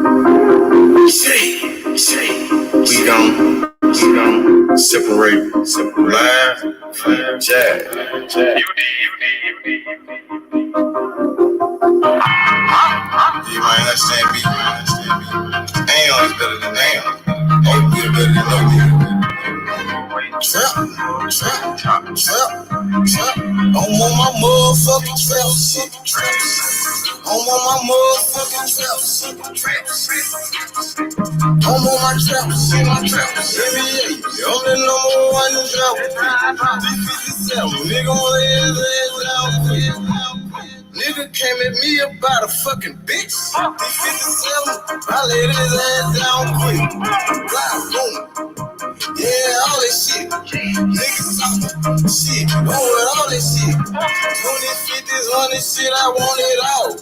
We gon' separate live from jazz. You might understand me. Ain't always better than damn. Oh, we're better than no nigga. Trap. I'm on my motherfucking trap shit. I'm on my motherfucking trap shit. I'm on my trap shit. NBA, I'm the number one in trap. 357, nigga on his ass down. Nigga came at me about a fucking bitch. 357, I laid his ass down quick. Fly, boom. Yeah, all that shit. Niggas talking shit. Going with all that shit. 20s, 50s, 100 shit, I want it all.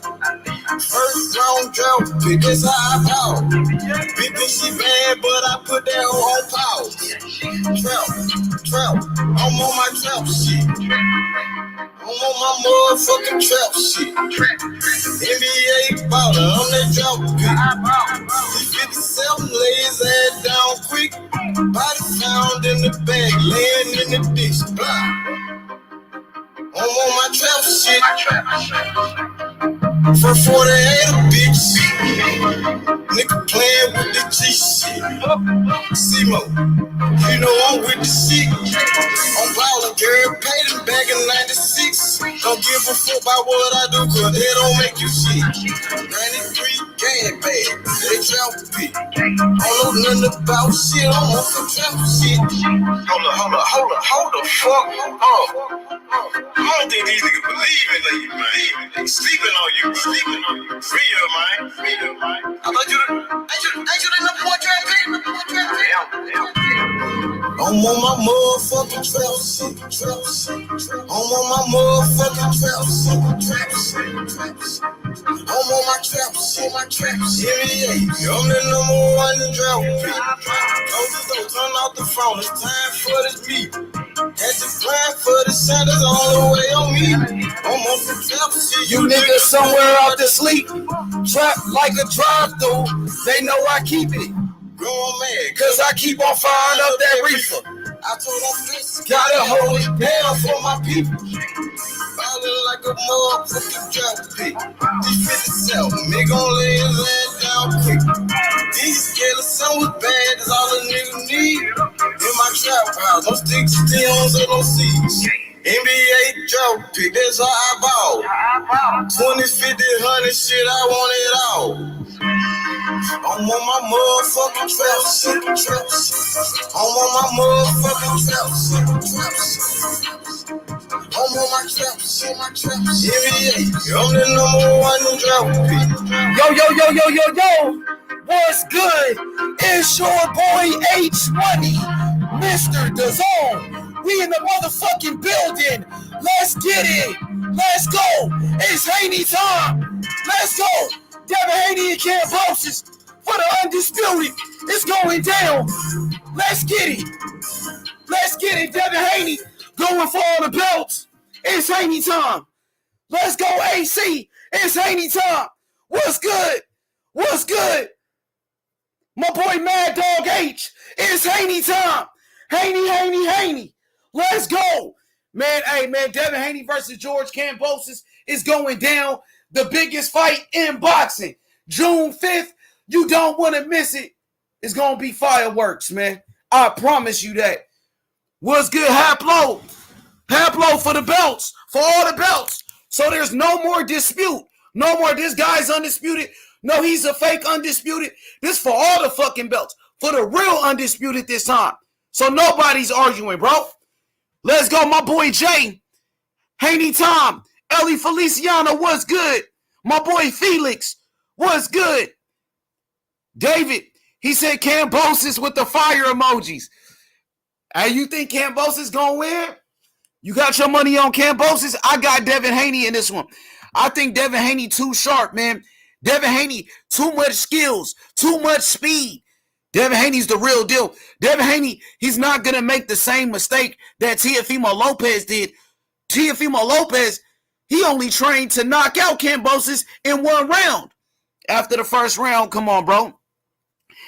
First round drought, pick this how I ball. Bitch, think she bad, but I put that hoe on pause. Trap. I'm on my trap shit. I'm on my motherfucking trap shit. NBA baller, I'm that drop pick. 57, lay his ass down quick. Body found in the bag, laying in the ditch. I'm on my trap shit. For 48 a bitch. Nigga playing with the G shit. C-Mo, you know I'm with the shit. I'm ballin', girl, paid him back in 96. Don't give a fuck about what I do, cause they don't make you shit. 93 gang bag, they trap pick. Don't know nothing about shit, I'm on some trap shit. Hold the fuck up. I don't think these niggas believe in you, man. They sleeping on you. Free up, man. I thought you the number one trap pick. I'm on my motherfucking trap shit. I'm on my motherfucking trap shit. I'm on my trap shit. NBA, I'm the number one in drought pick. Don't turn off the phone. It's time for this beat. Had to plan for the sun, that's all the way on me. I'm on some trap shit. You niggas somewhere out to sleep. Trap like a drive-through. They know I keep it. Going mad, cause I keep on firing up that reefer. I told them bitches, gotta hold it down for my people. Ballin' like a motherfucking drop pick. These 57, nigga gon' lay his ass down quick. These killers, some was bad, that's all a nigga need. In my trap house, I'm sticks, stems, and no seeds. NBA drop pick, that's how I ball. 20, 50, 100 shit, I want it all. I'm on my motherfucking trap shit. I'm on my motherfucking trap shit. I'm on my trap shit. NBA, I'm the number one in drought pick. Yo. What's good? It's your boy H Money, Mr. DAZN. We in the motherfucking building. Let's get it. Let's go. It's Haney time. Let's go. Devin Haney and Kambosos for the undisputed. It's going down. Let's get it. Devin Haney going for all the belts. It's Haney time. Let's go, AC. It's Haney time. What's good? My boy Mad Dog H. It's Haney time. Haney. Let's go. Man, Devin Haney versus George Kambosos is going down. The biggest fight in boxing. June 5th. You don't want to miss it. It's going to be fireworks, man. I promise you that. What's good, Haplo? Haplo for the belts. For all the belts. So there's no more dispute. No more this guy's undisputed. No, he's a fake undisputed. This for all the fucking belts. For the real undisputed this time. So nobody's arguing, bro. Let's go, my boy Jay. Haney Tom. Ellie Feliciano, what's good? My boy Felix, what's good? David, he said Kambosos with the fire emojis. Hey, you think Kambosos gonna win? You got your money on Kambosos? I got Devin Haney in this one. I think Devin Haney too sharp, man. Devin Haney, too much skills, too much speed. Devin Haney's the real deal. Devin Haney, he's not going to make the same mistake that Teofimo Lopez did. Teofimo Lopez, he only trained to knock out Kambosos in one round. after the first round. Come on, bro.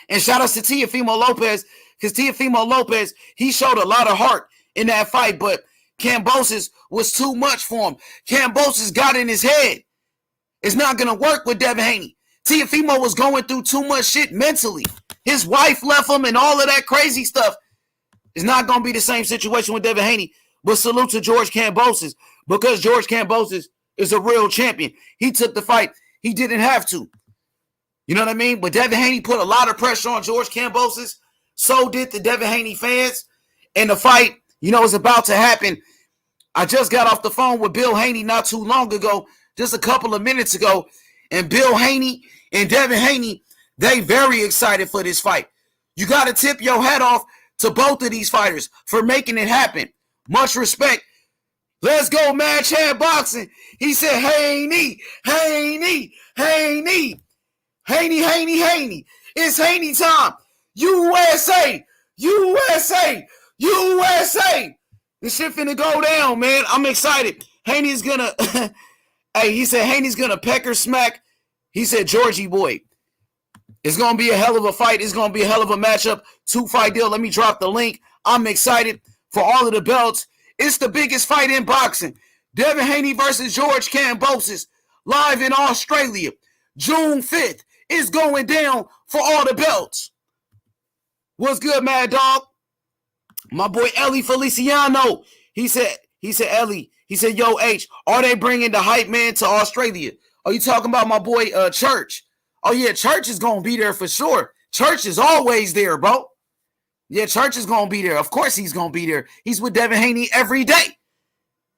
And shout outs to Teofimo Lopez, because Teofimo Lopez, he showed a lot of heart in that fight, but Kambosos was too much for him. Kambosos got in his head. It's not going to work with Devin Haney. Teofimo was going through too much shit mentally. His wife left him and all of that crazy stuff. It's not going to be the same situation with Devin Haney. But salute to George Kambosos, because George Kambosos is a real champion. He took the fight. He didn't have to. You know what I mean? But Devin Haney put a lot of pressure on George Kambosos. So did the Devin Haney fans. And the fight, is about to happen. I just got off the phone with Bill Haney not too long ago, just a couple of minutes ago. And Bill Haney and Devin Haney, they very excited for this fight. You got to tip your hat off to both of these fighters for making it happen. Much respect. Let's go, Match Hand Boxing. He said, Haney, Haney, Haney, Haney, Haney, Haney. It's Haney time. USA, USA, USA. This shit finna go down, man. I'm excited. Haney's gonna, he said Haney's gonna pecker smack. He said, Georgie boy. It's gonna be a hell of a fight. It's gonna be a hell of a matchup. 2-fight deal. Let me drop the link. I'm excited for all of the belts. It's the biggest fight in boxing. Devin Haney versus George Kambosos, live in Australia. June 5th. It's going down for all the belts. What's good, Mad Dog? My boy Ellie Feliciano. He said, Ellie, he said, yo, H, are they bringing the hype man to Australia? Are you talking about my boy Church? Oh, yeah, Church is going to be there for sure. Church is always there, bro. Yeah, Church is going to be there. Of course he's going to be there. He's with Devin Haney every day.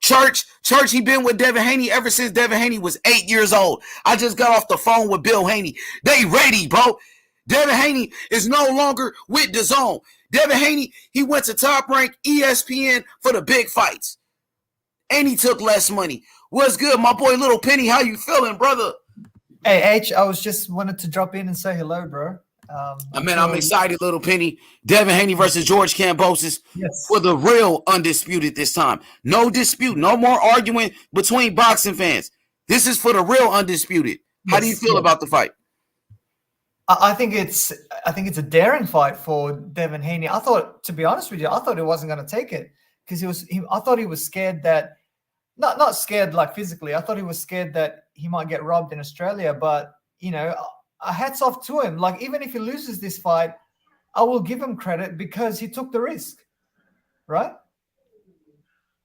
Church, he been with Devin Haney ever since Devin Haney was 8 years old. I just got off the phone with Bill Haney. They ready, bro. Devin Haney is no longer with DAZN. Devin Haney, he went to Top Rank ESPN for the big fights. And he took less money. What's good, my boy Little Penny? How you feeling, brother? Hey, H, I was just wanted to drop in and say hello, bro. I'm excited, Little Penny. Devin Haney versus George Kambosos for the real undisputed this time. No dispute, no more arguing between boxing fans. This is for the real undisputed. How do you feel about the fight? I think it's a daring fight for Devin Haney. I thought, to be honest with you, I thought he wasn't going to take it because I thought he was scared that, not scared like physically. I thought he was scared that he might get robbed in Australia. But hats off to him. Like, even if he loses this fight, I will give him credit because he took the risk, right?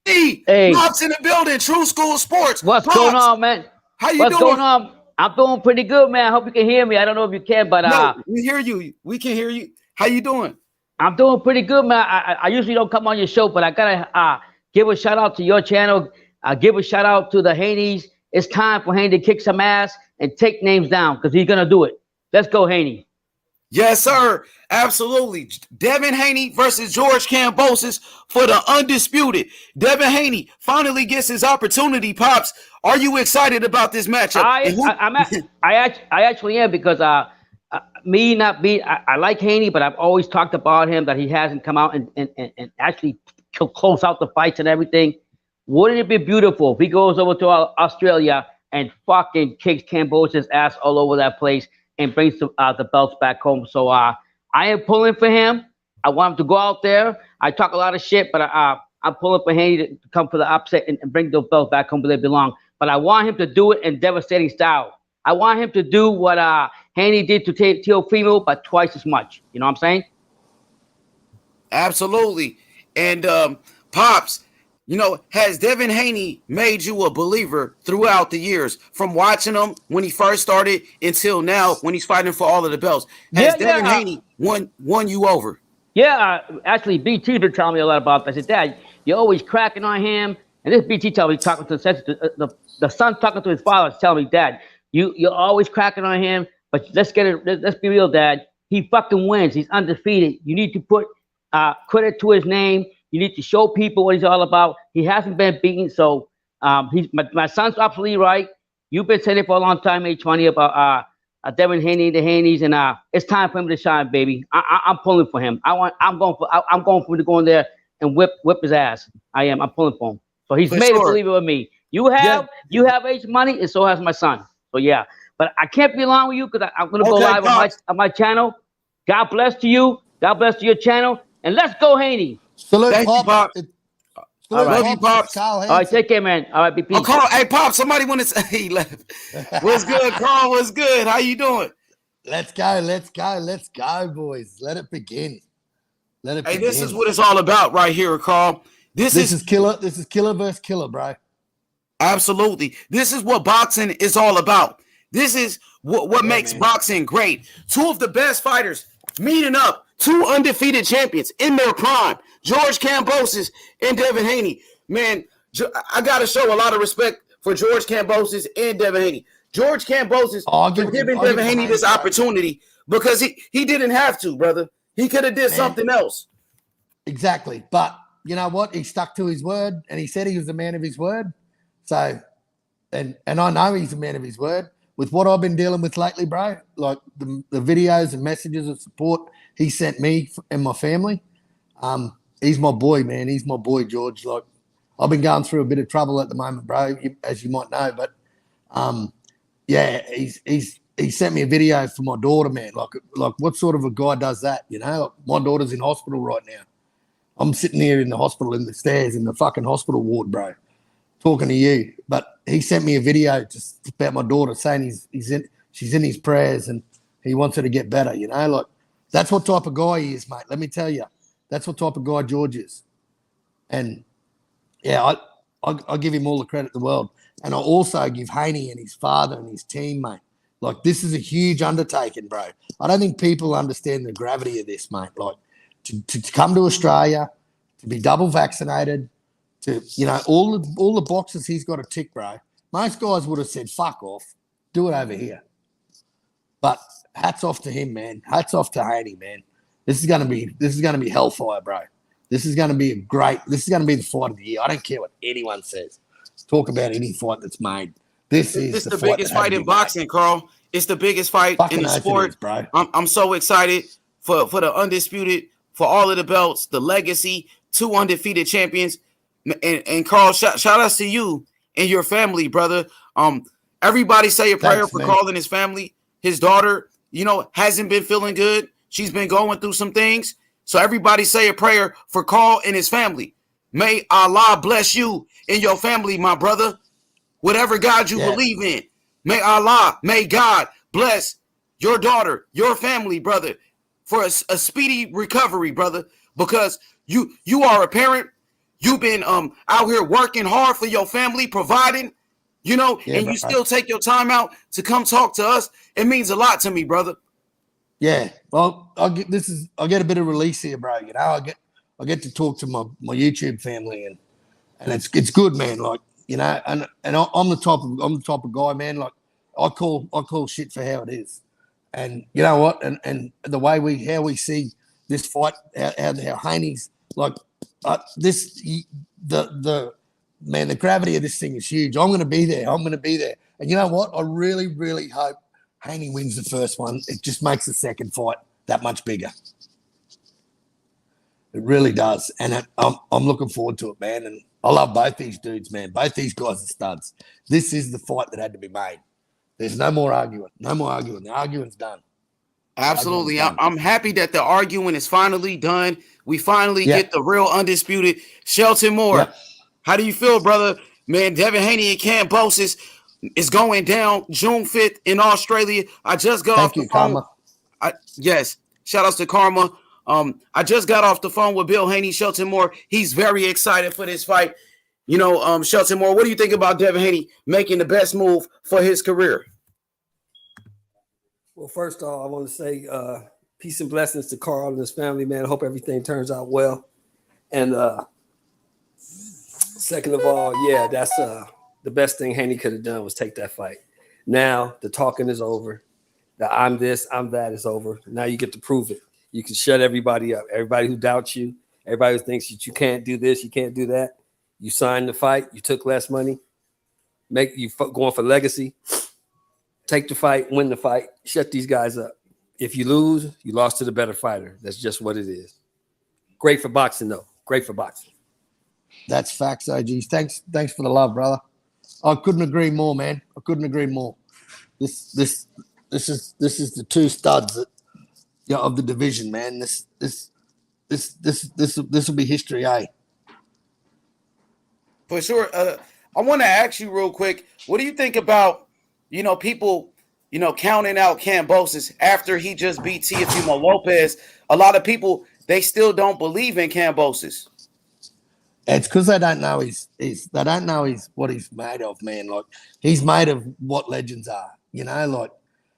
Hey, Pops in the building. True School Sports. What's Pops, going on, man? How you doing? What's going on? I'm doing pretty good, man. I hope you can hear me. I don't know if you can, but no, we hear you. We can hear you. How you doing? I'm doing pretty good, man. I usually don't come on your show, but I gotta give a shout out to your channel. Give a shout out to the Haneys. It's time for Haney to kick some ass and take names down because he's gonna do it. Let's go, Haney. Yes, sir. Absolutely. Devin Haney versus George Kambosos for the undisputed. Devin Haney finally gets his opportunity, Pops. Are you excited about this matchup? I actually am because I like Haney, but I've always talked about him that he hasn't come out and actually close out the fights and everything. Wouldn't it be beautiful if he goes over to Australia and fucking kicks Kambosos' ass all over that place and brings the belts back home? So I am pulling for him. I want him to go out there. I talk a lot of shit, but I'm pulling for Haney to come for the upset and bring those belts back home where they belong. But I want him to do it in devastating style. I want him to do what Haney did to Teofimo, but twice as much. You know what I'm saying? Absolutely. And Pops, has Devin Haney made you a believer throughout the years, from watching him when he first started until now when he's fighting for all of the belts? Has Devin Haney won you over? Yeah, actually, BT's been telling me a lot about that. I said, Dad, you're always cracking on him. And this BT telling me, talking to the son talking to his father, telling me, Dad, you're always cracking on him, but let's be real, Dad. He fucking wins. He's undefeated. You need to put credit to his name. You need to show people what he's all about. He hasn't been beaten, so my son's absolutely right. You've been saying it for a long time, H20, about Devin Haney, the Haneys, and it's time for him to shine, baby. I'm pulling for him. I'm going for him to go in there and whip his ass. I'm pulling for him. So he's made a believer with me. You have H Money, and so has my son. So yeah. But I can't be long with you because I'm going to go Okay, live on my channel. God bless to you. God bless to your channel. And let's go, Haney. Salute, Thank you, Pop. Pop. All right. Love you, Pops. Carl All right, Hansen. take care, man. All right, be peace. Oh, Carl, hey, Pop, somebody want to say he left. What's good, Carl? What's good? How you doing? Let's go, boys. Let it begin. Hey, this is what it's all about right here, Carl. This is killer. This is killer versus killer, bro. Absolutely. This is what boxing is all about. This is what makes boxing great. Two of the best fighters meeting up. Two undefeated champions in their prime. George Kambosos and Devin Haney. Man, I got to show a lot of respect for George Kambosos and Devin Haney. George Kambosos for giving Devin Haney this opportunity because he didn't have to, brother. He could have did something else. Exactly. But you know what? He stuck to his word, and he said he was a man of his word. So, and I know he's a man of his word. With what I've been dealing with lately, bro, like the videos and messages of support he sent me and my family, he's my boy, man. He's my boy, George. Like, I've been going through a bit of trouble at the moment, bro, as you might know. But, yeah, he sent me a video for my daughter, man. Like what sort of a guy does that, you know? Like, my daughter's in hospital right now. I'm sitting here in the hospital in the stairs in the fucking hospital ward, bro, talking to you. But he sent me a video just about my daughter saying she's in his prayers and he wants her to get better, you know? Like, that's what type of guy he is, mate. Let me tell you. That's what type of guy George is. And, yeah, I give him all the credit in the world. And I also give Haney and his father and his team, mate. Like, this is a huge undertaking, bro. I don't think people understand the gravity of this, mate. Like, to come to Australia, to be double vaccinated, to, you know, all the boxes he's got to tick, bro. Most guys would have said, fuck off, do it over here. But hats off to him, man. Hats off to Haney, man. This is gonna be hellfire, bro. This is gonna be this is gonna be the fight of the year. I don't care what anyone says. Talk about any fight that's made. This is the biggest fight in boxing, Carl. It's the biggest fight in the sport, bro. I'm so excited for the undisputed, for all of the belts, the legacy, two undefeated champions. And Carl, shout outs to you and your family, brother. Everybody say a prayer for Carl and his family. His daughter, you know, hasn't been feeling good. She's been going through some things. So everybody say a prayer for Carl and his family. May Allah bless you and your family, my brother. Whatever God you believe in. May God bless your daughter, your family, brother, for a speedy recovery, brother, because you are a parent. You've been out here working hard for your family, providing, you know, and you still take your time out to come talk to us. It means a lot to me, brother. Yeah, well, I get a bit of release here, bro. You know, I get to talk to my YouTube family, and it's good, man. Like, you know, and I'm the type of guy, man. Like, I call shit for how it is, and you know what, and the way how we see this fight, how Haney's like the gravity of this thing is huge. I'm going to be there. And you know what? I really, really hope Haney wins the first one. It just makes the second fight that much bigger. It really does. And I'm looking forward to it, man. And I love both these dudes, man. Both these guys are studs. This is the fight that had to be made. There's no more arguing. No more arguing. The arguing's done. Absolutely. I'm happy that the arguing is finally done. We finally get the real undisputed Shelton Moore. Yep. How do you feel, brother? Man, Devin Haney and Kambosos is going down June 5th in Australia. I just got off the phone. Yes. Shout outs to Karma. I just got off the phone with Bill Haney, Shelton Moore. He's very excited for this fight. You know, Shelton Moore, what do you think about Devin Haney making the best move for his career? Well, first off, I want to say peace and blessings to Carl and his family, man. I hope everything turns out well. And second of all, that's the best thing Haney could have done was take that fight. Now the talking is over. The I'm this, I'm that is over. Now you get to prove it. You can shut everybody up. Everybody who doubts you, everybody who thinks that you can't do this, you can't do that. You signed the fight. You took less money. Going for legacy. Take the fight, win the fight, shut these guys up. If you lose, you lost to the better fighter. That's just what it is. Great for boxing, though. Great for boxing. That's facts, OGs. Thanks for the love, brother. I couldn't agree more, man. I couldn't agree more. This is the two studs that, of the division, man. This will be history, eh? For sure. I want to ask you real quick, what do you think about, people, counting out Kambosos after he just beat Teofimo Lopez? A lot of people, they still don't believe in Kambosos. It's because they don't know what he's made of, man. Like, he's made of what legends are, like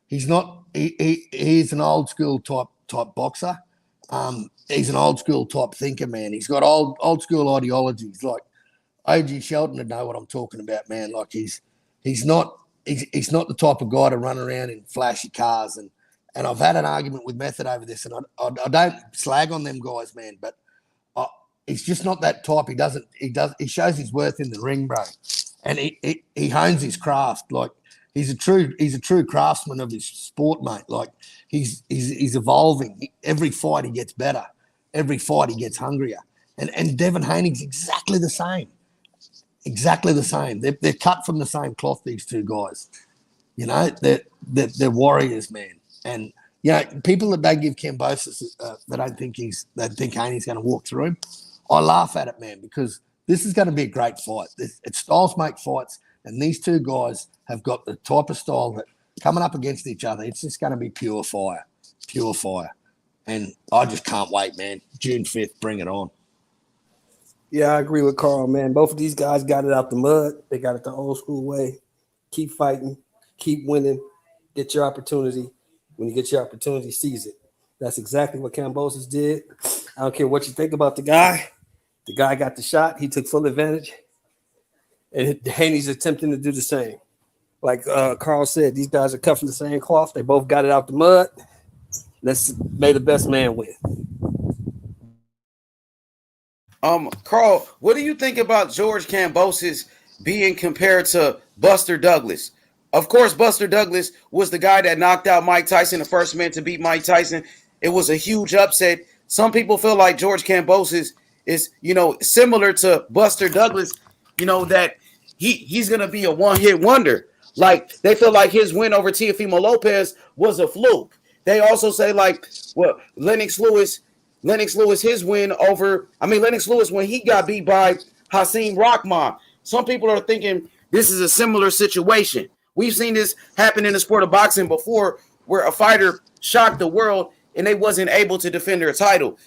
he's an old school type boxer. He's an old school type thinker, man. He's got old school ideologies. Like OG Shelton would know what I'm talking about, man. Like he's not the type of guy to run around in flashy cars. And I've had an argument with Method over this, and I don't slag on them guys, man, but he's just not that type. He shows his worth in the ring, bro. And he hones his craft. Like he's a true craftsman of his sport, mate. Like he's evolving. Every fight he gets better. Every fight he gets hungrier. And Devin Haney's exactly the same. Exactly the same. They're cut from the same cloth, these two guys. They're warriors, man. And people that don't give Kambosos, they think Haney's going to walk through him. I laugh at it, man, because this is going to be a great fight. It's styles make fights, and these two guys have got the type of style that coming up against each other, it's just going to be pure fire. And I just can't wait, man. June 5th, bring it on. Yeah, I agree with Carl, man. Both of these guys got it out the mud. They got it the old school way. Keep fighting, keep winning, get your opportunity. When you get your opportunity, seize it. That's exactly what Kambosos did. I don't care what you think about the guy. The guy got the shot. He took full advantage. And Haney's attempting to do the same. Like Carl said, these guys are cut from the same cloth. They both got it out the mud. May the best man win. Carl, what do you think about George Kambosos being compared to Buster Douglas? Of course, Buster Douglas was the guy that knocked out Mike Tyson, the first man to beat Mike Tyson. It was a huge upset. Some people feel like George Kambosos is, similar to Buster Douglas, that he's going to be a one-hit wonder. Like, they feel like his win over Teofimo Lopez was a fluke. They also say, Lennox Lewis, his win over, Lennox Lewis, when he got beat by Hasim Rahman. Some people are thinking this is a similar situation. We've seen this happen in the sport of boxing before, where a fighter shocked the world and they wasn't able to defend their title.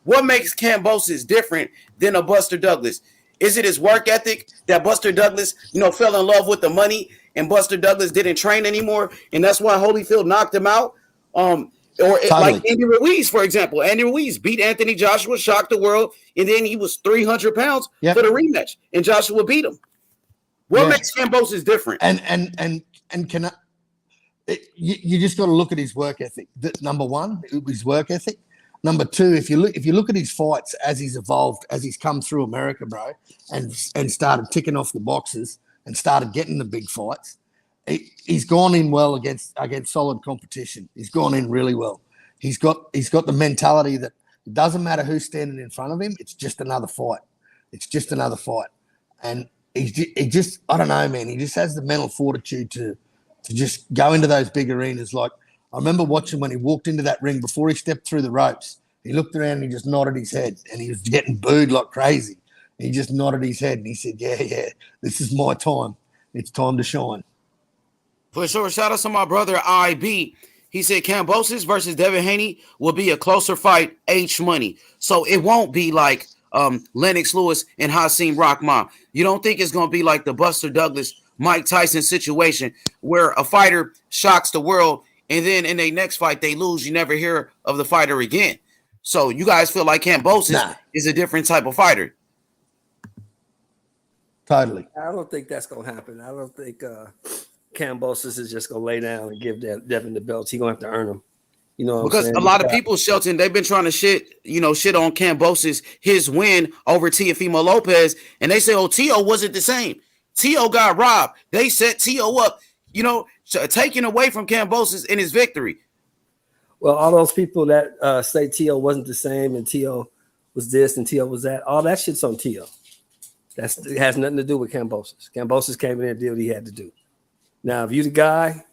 What makes Kambosos different than a Buster Douglas? Is it his work ethic that Buster Douglas, fell in love with the money and Buster Douglas didn't train anymore, and that's why Holyfield knocked him out? Totally. Like Andy Ruiz, for example. Andy Ruiz beat Anthony Joshua, shocked the world, and then he was 300 pounds for the rematch, and Joshua beat him. What makes Kambosos different? And can you just got to look at his work ethic. Number one, his work ethic. Number two, if you look at his fights as he's evolved, as he's come through America, bro, and started ticking off the boxes and started getting the big fights, he's gone in well against solid competition. He's gone in really well. He's got the mentality that it doesn't matter who's standing in front of him. It's just another fight. And he just I don't know, man. He just has the mental fortitude to just go into those big arenas. Like, I remember watching when he walked into that ring before he stepped through the ropes. He looked around and he just nodded his head, and he was getting booed like crazy. He just nodded his head and he said, "Yeah, this is my time. It's time to shine." For sure. Shout out to my brother IB. He said Kambosos versus Devin Haney will be a closer fight, H money. So it won't be like Lennox Lewis and Hasim Rahman. You don't think it's going to be like the Buster Douglas, Mike Tyson situation where a fighter shocks the world and then in their next fight they lose. You never hear of the fighter again. So you guys feel like Kambosos is a different type of fighter? Totally. I don't think that's going to happen. I don't think Kambosos is just going to lay down and give Devin the belts. He's going to have to earn them. Because a lot of people, Shelton, they've been trying to shit on Kambosos, his win over Teofimo Lopez, and they say, Teo wasn't the same. Teo got robbed. They set Teo up, taking away from Kambosos in his victory. Well, all those people that say Teo wasn't the same and Teo was this and Teo was that, all that shit's on Teo. It has nothing to do with Kambosos. Kambosos came in and did what he had to do. Now, if you the guy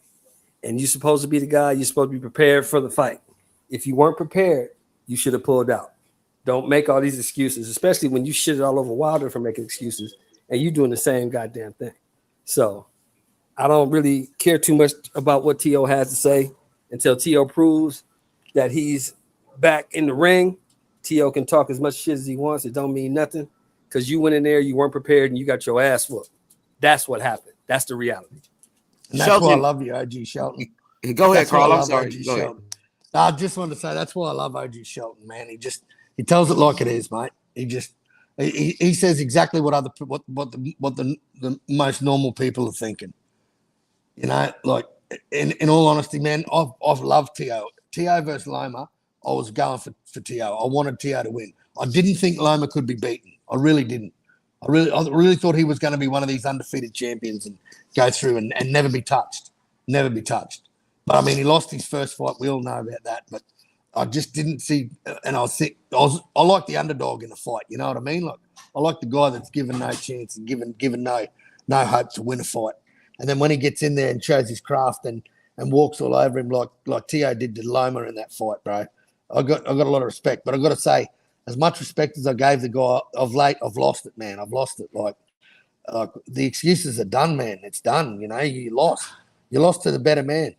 and you're supposed to be the guy. You're supposed to be prepared for the fight. If you weren't prepared, you should have pulled out. Don't make all these excuses, especially when you shit all over Wilder for making excuses and you doing the same goddamn thing. So I don't really care too much about what T.O. has to say until T.O. proves that he's back in the ring. T.O. can talk as much shit as he wants. It don't mean nothing because you went in there, you weren't prepared, and you got your ass whooped. That's what happened. That's the reality. And that's why I love you, OG Shelton. Go ahead, Carl. I'm sorry. Go ahead. I just wanted to say that's why I love OG Shelton, man. He tells it like it is, mate. He says exactly what the most normal people are thinking. You know, like in all honesty, man, I've loved T.O. T.O. versus Loma. I was going for T.O. I wanted T.O. to win. I didn't think Loma could be beaten. I really didn't. I really thought he was going to be one of these undefeated champions and go through and never be touched. Never be touched. But I mean, he lost his first fight. We all know about that. But I just didn't see, and I like the underdog in a fight. You know what I mean? Like I like the guy that's given no chance and given no hope to win a fight. And then when he gets in there and shows his craft and walks all over him like T.O. did to Loma in that fight, bro, I got a lot of respect. But I got to say, as much respect as I gave the guy of late, I've lost it, man. I've lost it. Like the excuses are done, man. It's done. You know, you lost. You lost to the better man.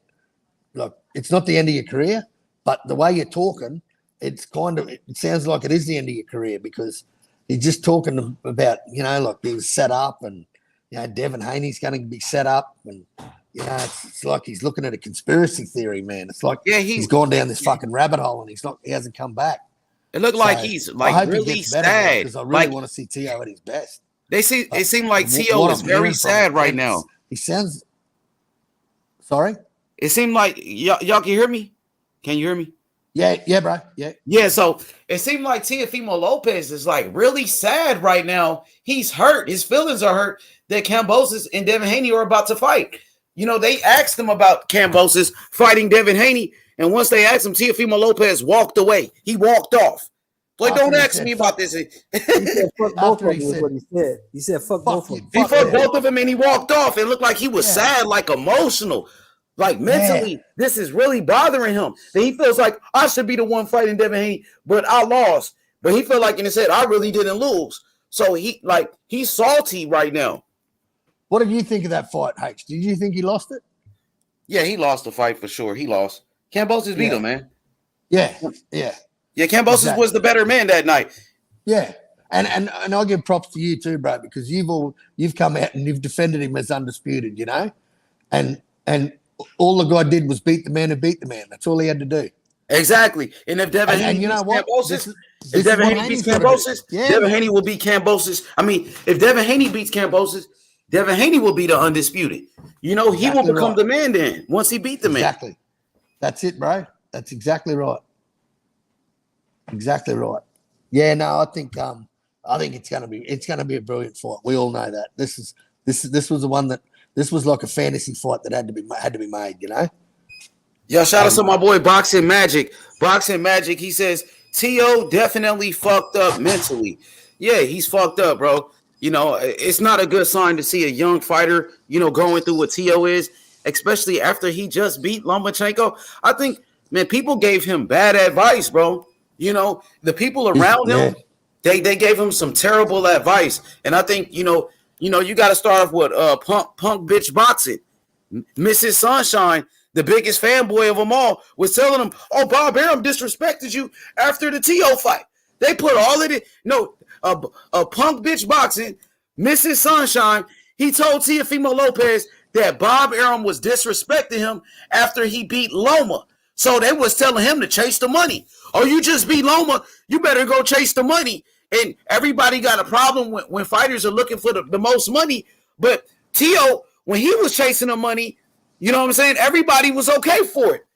Look, it's not the end of your career, but the way you're talking, it sounds like it is the end of your career because you're just talking about, you know, like he was set up and, you know, Devin Haney's going to be set up and, you know, it's like he's looking at a conspiracy theory, man. It's like he's gone down this fucking rabbit hole and he hasn't come back. It looked like he's like really sad because I really want to see T.O. at his best. It seemed like T.O. is very sad right now. He sounds. Sorry. It seemed like y'all can hear me. Can you hear me? Yeah, bro. Yeah. So it seemed like Teofimo Lopez is like really sad right now. He's hurt. His feelings are hurt that Kambosos and Devin Haney are about to fight. You know, they asked him about Kambosos fighting Devin Haney, and once they asked him, Teofimo Lopez walked away. He walked off. Like, don't ask me about this. He said, fuck both of them is what he said. He said, fuck both of them. He fucked both of them, and he walked off. It looked like he was sad, like emotional. Like mentally, this is really bothering him. That he feels like I should be the one fighting Devin Haney, but I lost. But he felt like in his head, I really didn't lose. So he's salty right now. What did you think of that fight, H? Did you think he lost it? Yeah, he lost the fight for sure. He lost. Kambosos beat him, man. Yeah. Kambosos was the better man that night. Yeah. And I'll give props to you too, bro, because you've come out and you've defended him as undisputed, you know? And all the guy did was beat the man who beat the man. That's all he had to do. Exactly. And if Devin Haney beats Kambosos, if Devin Haney beats Kambosos, Devin Haney will beat Kambosos. I mean, if Devin Haney beats Kambosos, Devin Haney will be the undisputed. You know, he will become the man then once he beat the man. Exactly. That's it, bro. That's exactly right. Exactly right. Yeah, no, I think it's gonna be a brilliant fight. We all know that. This was the one that this was like a fantasy fight that had to be made, you know? Yeah, shout out to my boy Boxing Magic. Boxing Magic, he says T.O. definitely fucked up mentally. Yeah, he's fucked up, bro. You know, it's not a good sign to see a young fighter, you know, going through what T.O. is, especially after he just beat Lomachenko. I think, man, people gave him bad advice, bro. You know, the people around him, they gave him some terrible advice. And I think, you know, you got to start off with punk bitch boxing. Mrs. Sunshine, the biggest fanboy of them all, was telling him, oh, Bob Arum disrespected you after the T.O. fight. They put all of it. No, a punk bitch boxing, Mrs. Sunshine, he told Teofimo Lopez that Bob Arum was disrespecting him after he beat Loma. So they was telling him to chase the money. Oh, you just beat Loma, you better go chase the money. And everybody got a problem when fighters are looking for the most money. But T.O., when he was chasing the money, you know what I'm saying? Everybody was okay for it.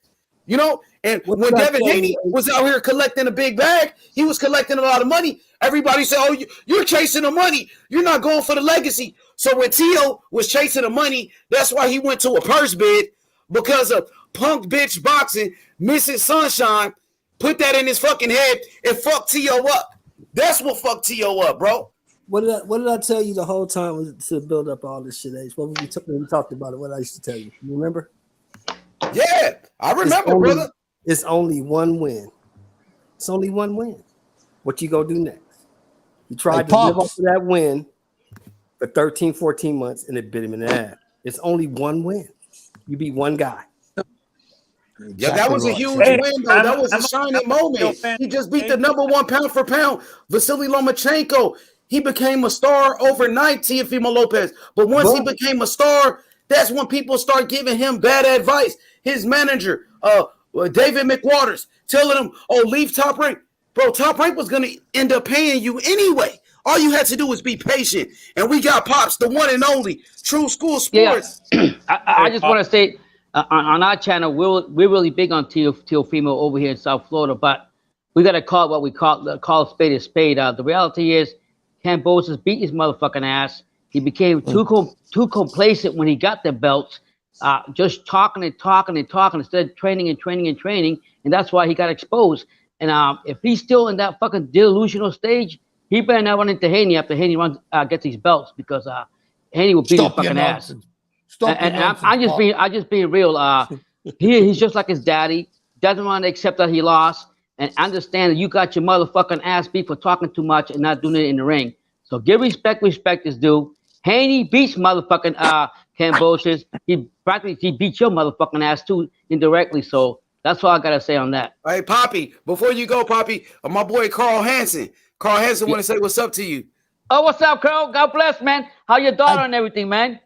You know? And when Devin Haney was out here collecting a big bag, he was collecting a lot of money. Everybody said, oh, you're chasing the money. You're not going for the legacy. So when T.O. was chasing the money, that's why he went to a purse bid, because of punk bitch boxing. Mrs. Sunshine put that in his fucking head and fucked T.O. up. That's what fucked T.O. up, bro. What did I tell you the whole time was to build up all this shit, Ace? What we talked about it, what I used to tell you. You remember? Yeah, I remember, brother. It's only one win. It's only one win. What you gonna do next? He tried to live up to that win for 13, 14 months, and it bit him in the ass. It's only one win. You beat one guy. Yeah, that was a huge win, though. That was a shining moment. He just beat the number one pound for pound, Vasily Lomachenko. He became a star overnight, Teofimo Lopez. But once he became a star, that's when people start giving him bad advice. His manager, David McWaters, telling him, "Oh, leave Top Rank." Bro, Top Rank was going to end up paying you anyway. All you had to do was be patient. And we got Pops, the one and only True School Sports. Yeah. I just want to say, on our channel, we're really big on Teofimo over here in South Florida, but we got to call it what we call a spade a spade. The reality is, Kambosos beat his motherfucking ass. He became too complacent when he got the belts, just talking instead of training, and that's why he got exposed. And if he's still in that fucking delusional stage, he better not run into Haney after Haney gets these belts, because Haney will beat his fucking ass. I'm just being real. He's just like his daddy. Doesn't want to accept that he lost, and understand that you got your motherfucking ass beat for talking too much and not doing it in the ring. So give respect is due. Haney beats motherfucking Kambosos. He beat your motherfucking ass too indirectly. So that's all I gotta say on that. Hey, Poppy, before you go, Poppy, my boy Carl Hansen. Carl Hansen want to say what's up to you. Oh, what's up, Carl? God bless, man. How your daughter and everything, man?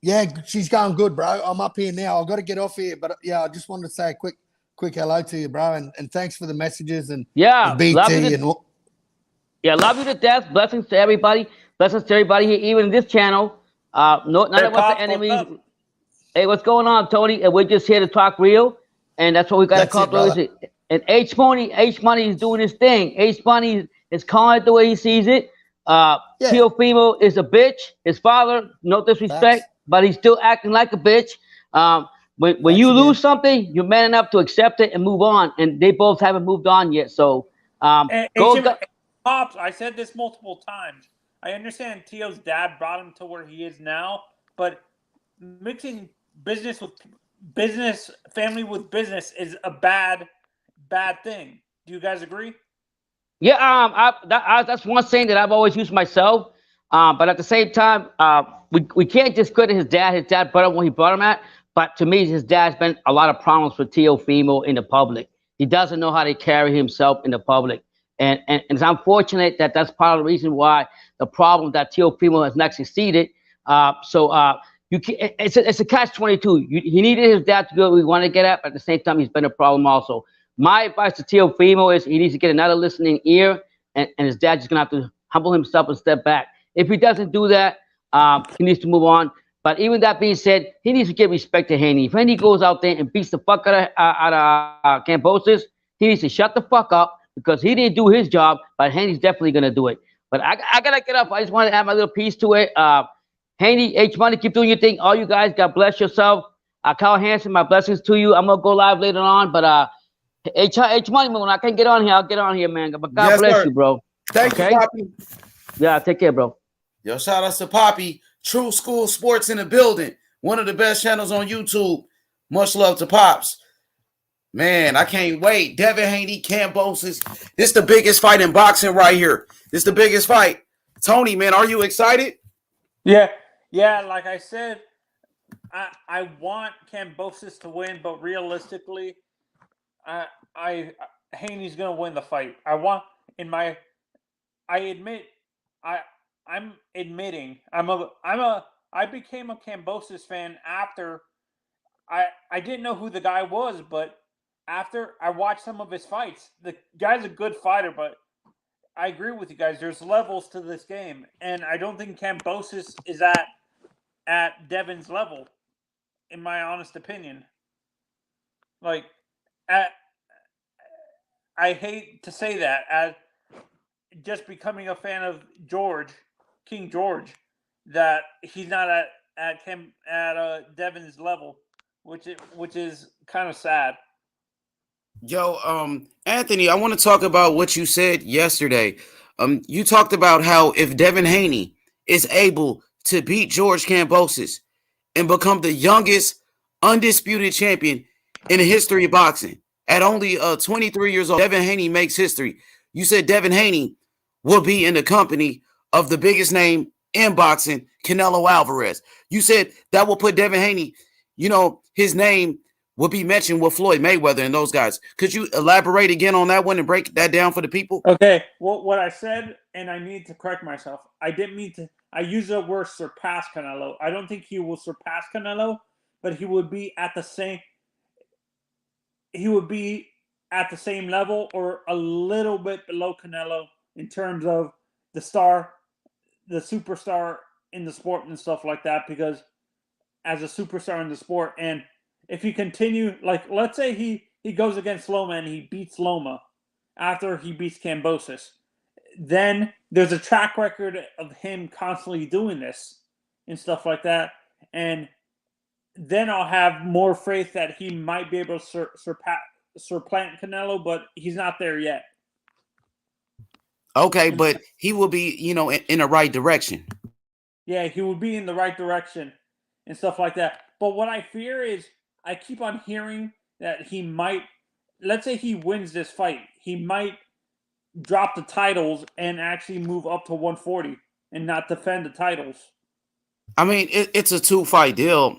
Yeah, she's going good, bro. I'm up here now. I've got to get off here, but yeah, I just wanted to say a quick hello to you, bro, and thanks for the messages and BT love you to death. Blessings to everybody. Blessings to everybody here, even in this channel. None of us are enemies. Hey, what's going on, Tony? And we're just here to talk real, and that's what we got to call those. And H Money is doing his thing. H Money is calling it the way he sees it. Teofimo is a bitch. His father, no disrespect, but he's still acting like a bitch. When you lose something, you're man enough to accept it and move on. And they both haven't moved on yet. So, Pops, I said this multiple times. I understand Teo's dad brought him to where he is now, but mixing business with business, family with business is a bad thing. Do you guys agree? Yeah, that's one saying that I've always used myself. But at the same time, we can't discredit his dad. His dad brought him when he brought him at. But to me, his dad's been a lot of problems with Teofimo in the public. He doesn't know how to carry himself in the public. And it's unfortunate that that's part of the reason why the problem that Teofimo has not succeeded. It's a catch-22. He needed his dad to go where we want to get at, but at the same time, he's been a problem also. My advice to Teofimo is he needs to get another listening ear, and his dad's just going to have to humble himself and step back. If he doesn't do that, he needs to move on. But even that being said, he needs to give respect to Haney. If Haney goes out there and beats the fuck out of Kambosos, he needs to shut the fuck up, because he didn't do his job, but Haney's definitely going to do it. But I got to get up. I just want to add my little piece to it. Haney, H Money, keep doing your thing. All you guys, God bless yourself. Kyle Hansen, my blessings to you. I'm going to go live later on, but H Money, when I can get on here, I'll get on here, man. But God bless you, bro. Thank you, Poppy. Yeah, take care, bro. Yo, shout out to Poppy. True School Sports in the building. One of the best channels on YouTube. Much love to Pops. Man, I can't wait. Devin Haney, Kambosos. This is the biggest fight in boxing right here. This is the biggest fight. Tony, man, are you excited? Yeah. Like I said, I want Kambosos to win, but realistically, Haney's gonna win the fight. I became a Kambosos fan after I didn't know who the guy was, but after I watched some of his fights. The guy's a good fighter, but I agree with you guys. There's levels to this game, and I don't think Kambosos is at Devin's level, in my honest opinion. Like, I hate to say that, as just becoming a fan of King George, that he's not at Devin's level, which is kind of sad. Yo, Anthony, I want to talk about what you said yesterday. You talked about how if Devin Haney is able to beat George Kambosos and become the youngest undisputed champion in the history of boxing. At only 23 years old, Devin Haney makes history. You said Devin Haney will be in the company of the biggest name in boxing, Canelo Alvarez. You said that will put Devin Haney, his name will be mentioned with Floyd Mayweather and those guys. Could you elaborate again on that one and break that down for the people? Okay. Well, what I said, and I need to correct myself. I didn't mean to. I used the word surpass Canelo. I don't think he will surpass Canelo, but he would be at the same. He would be at the same level or a little bit below Canelo in terms of the superstar in the sport and stuff like that. Because as a superstar in the sport, and if he continue, like let's say he goes against Loma and he beats Loma after he beats Kambosos, then there's a track record of him constantly doing this and stuff like that, and then I'll have more faith that he might be able to supplant Canelo, but he's not there yet. Okay, but he will be, in the right direction. Yeah, he will be in the right direction and stuff like that. But what I fear is I keep on hearing that he might, let's say he wins this fight, he might drop the titles and actually move up to 140 and not defend the titles. I mean, it's a 2-fight deal.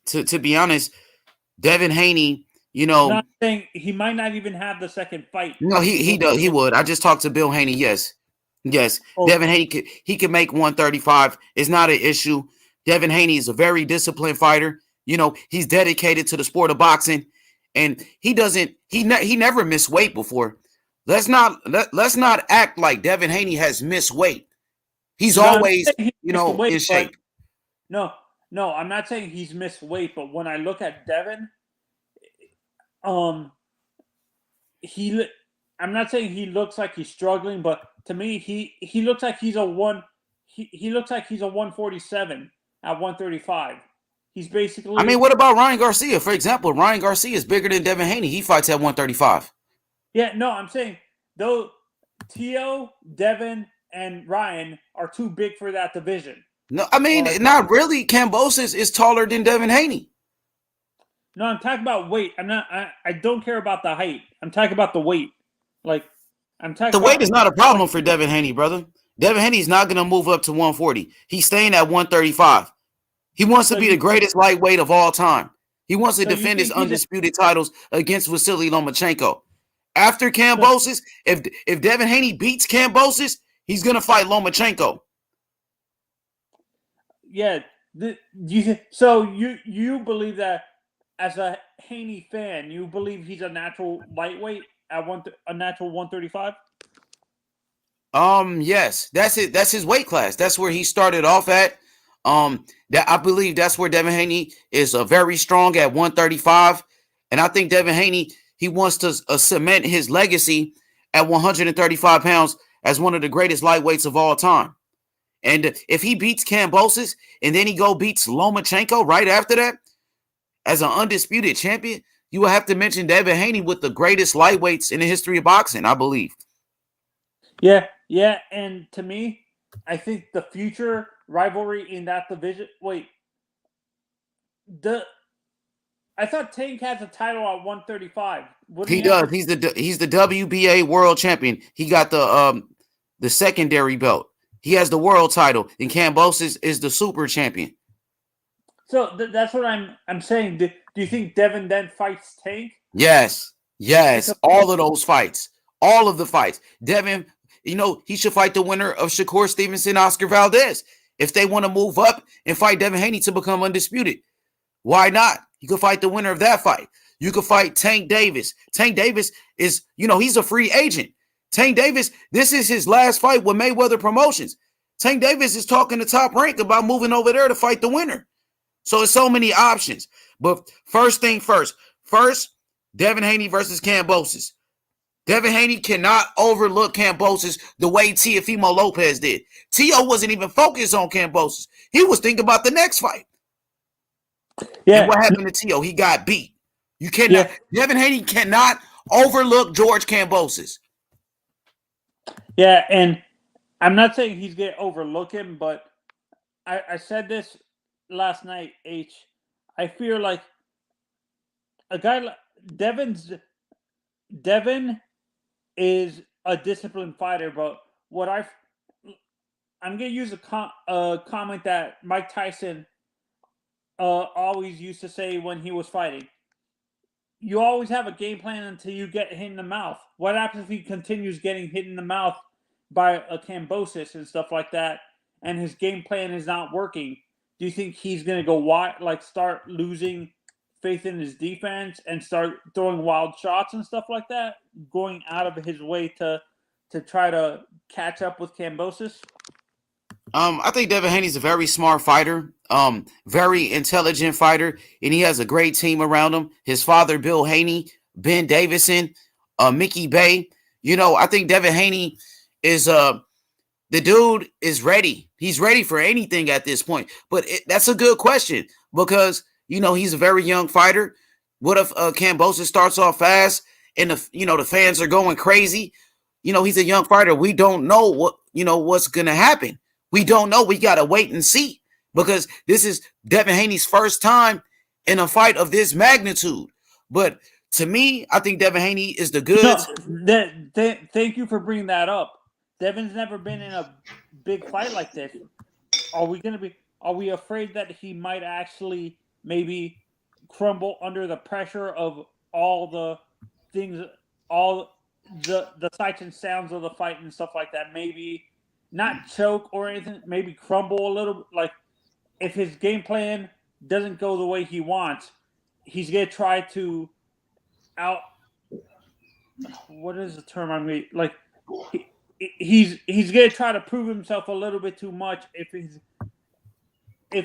To be honest, Devin Haney, I'm not saying he might not even have the second fight. No, he does. He would. I just talked to Bill Haney. Yes. Oh. Devin Haney could make 135. It's not an issue. Devin Haney is a very disciplined fighter. He's dedicated to the sport of boxing, and he never missed weight before. Let's not act like Devin Haney has missed weight. He's always, in shape. No, I'm not saying he's missed weight, but when I look at Devin, I'm not saying he looks like he's struggling, but to me, he looks like he's he looks like he's a 147 at 135. He's basically. I mean, what about Ryan Garcia? For example, Ryan Garcia is bigger than Devin Haney. He fights at 135. Yeah, no, I'm saying though Tio, Devin, and Ryan are too big for that division. No, I mean, not really. Kambosos is taller than Devin Haney. No, I'm talking about weight. I don't care about the height. I'm talking about the weight. Like, I'm talking. The weight is not a problem for Devin Haney, brother. Devin Haney's not going to move up to 140. He's staying at 135. He wants to be the greatest lightweight of all time. He wants to defend his undisputed titles against Vasily Lomachenko. After Kambosos, if Devin Haney beats Kambosos, he's going to fight Lomachenko. Yeah. So you believe that as a Haney fan, you believe he's a natural lightweight at a natural 135? Yes, that's it. That's his weight class. That's where he started off at. That I believe that's where Devin Haney is very strong at 135, and I think Devin Haney he wants to cement his legacy at 135 pounds as one of the greatest lightweights of all time. And if he beats Kambosos and then he beats Lomachenko right after that, as an undisputed champion, you will have to mention Devin Haney with the greatest lightweights in the history of boxing, I believe. Yeah, and to me, I think the future rivalry in that division. Wait, I thought Tank has a title at 135. He does. He's the WBA world champion. He got the secondary belt. He has the world title, and Kambosos is the super champion. So that's what I'm saying. Do you think Devin then fights Tank? Yes. All of those fights, all of the fights. Devin, he should fight the winner of Shakur Stevenson, Oscar Valdez. If they want to move up and fight Devin Haney to become undisputed, why not? You could fight the winner of that fight. You could fight Tank Davis. Tank Davis is, he's a free agent. Tank Davis, this is his last fight with Mayweather Promotions. Tank Davis is talking to Top Rank about moving over there to fight the winner. So it's so many options. But first thing first, Devin Haney versus Kambosos. Devin Haney cannot overlook Kambosos the way Teofimo Lopez did. Tio wasn't even focused on Kambosos. He was thinking about the next fight. Yeah. And what happened to Tio? He got beat. You cannot. Yeah. Devin Haney cannot overlook George Kambosos. Yeah, and I'm not saying he's going to overlook him, but I said this last night, H. I feel like a guy like Devin is a disciplined fighter, but what I'm gonna use a comment that Mike Tyson always used to say when he was fighting. You always have a game plan until you get hit in the mouth. What happens if he continues getting hit in the mouth by a Kambosos and stuff like that, and his game plan is not working? Do you think he's gonna go wide, like start losing faith in his defense and start throwing wild shots and stuff like that, going out of his way to try to catch up with Kambosos? I think Devin Haney's a very smart fighter, very intelligent fighter, and he has a great team around him. His father, Bill Haney, Ben Davison, Mickey Bay. You know, I think Devin Haney is the dude is ready. He's ready for anything at this point. But that's a good question because you know he's a very young fighter. What if Kambosos starts off fast and the fans are going crazy? You know, he's a young fighter. We don't know what's gonna happen. We don't know. We got to wait and see because this is Devin Haney's first time in a fight of this magnitude. But to me, I think Devin Haney is the goods. No, thank you for bringing that up. Devin's never been in a big fight like this. Are we afraid that he might actually maybe crumble under the pressure of all the things, all the sights and sounds of the fight and stuff like that? Maybe not choke or anything, maybe crumble a little. Like if his game plan doesn't go the way he wants, he's gonna try to what is the term I'm gonna like? He's gonna try to prove himself a little bit too much if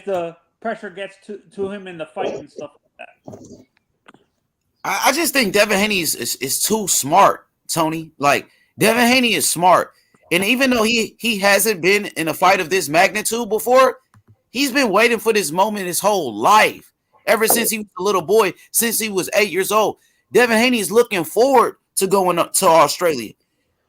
the pressure gets to him in the fight and stuff like that. I just think Devin Haney is too smart, Tony. Like Devin Haney is smart. And even though he hasn't been in a fight of this magnitude before, he's been waiting for this moment his whole life. Ever since he was a little boy, since he was 8 years old. Devin Haney is looking forward to going up to Australia.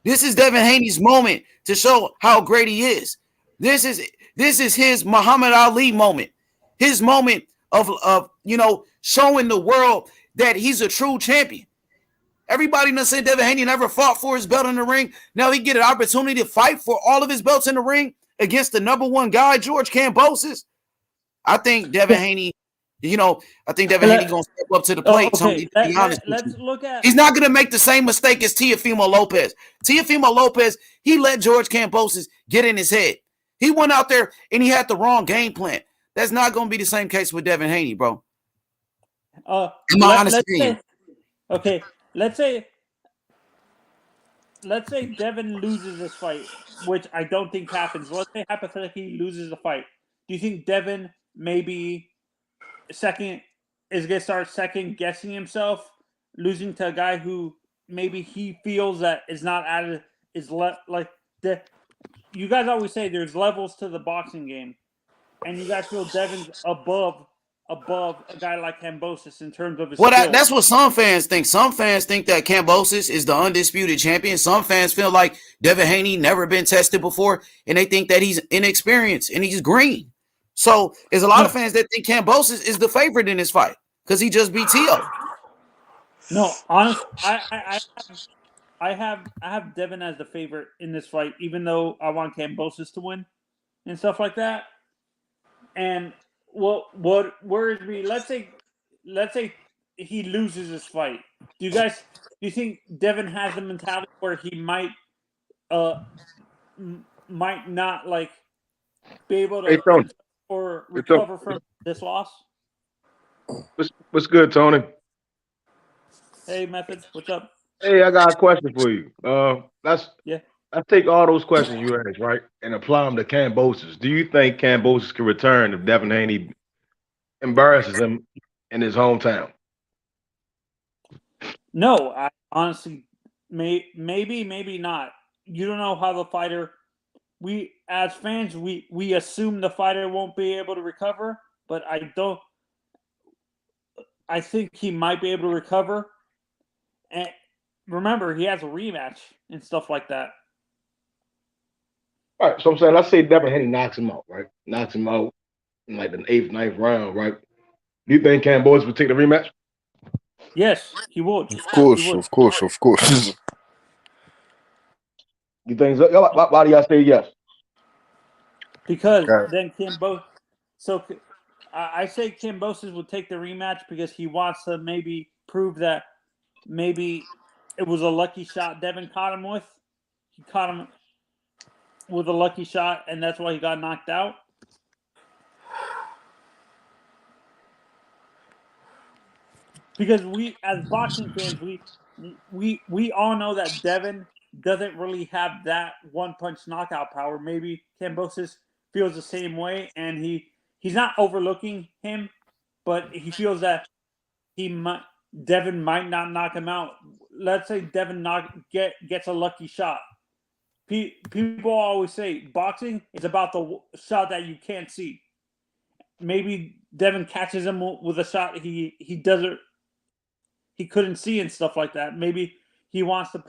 This is Devin Haney's moment to show how great he is. This is his Muhammad Ali moment. His moment of showing the world that he's a true champion. Everybody done said Devin Haney never fought for his belt in the ring. Now he get an opportunity to fight for all of his belts in the ring against the number one guy, George Kambosos. I think Devin Haney, Haney gonna step up to the plate. Okay. To be honest with Let's you. look at. He's not gonna make the same mistake as Teofimo Lopez. Teofimo Lopez, he let George Kambosos get in his head. He went out there and he had the wrong game plan. That's not gonna be the same case with Devin Haney, bro. In my honest opinion. Okay. Let's say Devin loses this fight, which I don't think happens. Let's say hypothetically he loses the fight. Do you think Devin maybe is going to start second guessing himself, losing to a guy who maybe he feels that is not out of his you guys always say there's levels to the boxing game, and you guys feel Devin's above a guy like Kambosos in terms of his skills. That's what some fans think. Some fans think that Kambosos is the undisputed champion. Some fans feel like Devin Haney never been tested before, and they think that he's inexperienced and he's green. So there's a lot of fans that think Kambosos is the favorite in this fight because he just beat Tio. No, honestly, I have Devin as the favorite in this fight, even though I want Kambosos to win and stuff like that. And what worries me? Let's say he loses this fight. Do you think Devin has the mentality where he might not like be able to or recover from this loss? What's good, Tony? Hey, Methods, what's up? Hey, I got a question for you. Let's Yeah. take all those questions you asked, right, and apply them to Kambosos. Do you think Kambosos can return if Devin Haney embarrasses him in his hometown? No, I honestly maybe not. You don't know how the fighter. We as fans we assume the fighter won't be able to recover, but I don't. I think he might be able to recover. And remember, he has a rematch and stuff like that. All right, so I'm saying, let's say Devin Haney knocks him out, right? Knocks him out in like the 8th, 9th round, right? Do you think Kambosos would take the rematch? Yes, he would. Of course, He would. of course, of course. You think so? Why do y'all say yes? Because Okay. then Kambosos. So I say Kambosos would take the rematch because he wants to maybe prove that maybe it was a lucky shot Devin caught him with. He caught him with a lucky shot, and that's why he got knocked out. Because we, as boxing fans, we all know that Devin doesn't really have that one punch knockout power. Maybe Kambosos feels the same way, and he's not overlooking him, but he feels that Devin might not knock him out. Let's say Devin gets a lucky shot. People always say boxing is about the shot that you can't see. Maybe Devin catches him with a shot he doesn't. He couldn't see and stuff like that. Maybe he wants to.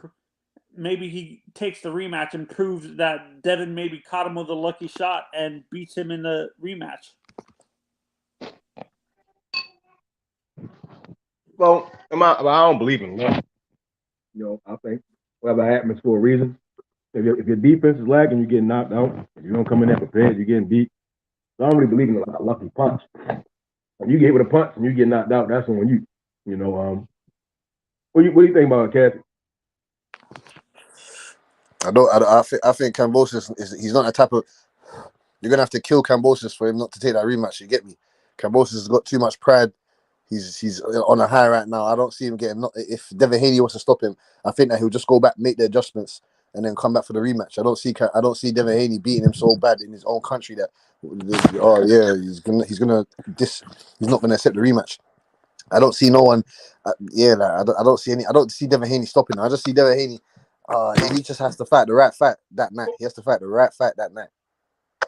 Maybe he takes the rematch and proves that Devin maybe caught him with a lucky shot and beats him in the rematch. Well, I don't believe in luck. You know, I think whatever happens for a reason. If your defense is lagging, you're getting knocked out. If you don't come in there prepared, you're getting beat. So I don't really believe in a lucky punch. If you get hit with a punch and you get knocked out, that's when you know. What do you think about it, Kathy? I think Kambosos he's not a type of. You're gonna have to kill Kambosos for him not to take that rematch. You get me? Kambosos has got too much pride. He's on a high right now. I don't see him getting. If Devin Haney wants to stop him, I think that he'll just go back, make the adjustments, and then come back for the rematch. I don't see Devin Haney beating him so bad in his own country that he's not gonna accept the rematch. I don't see no one. I don't see any. I don't see Devin Haney stopping him. I just see Devin Haney. He just has to fight the right fight that night. He has to fight the right fight that night.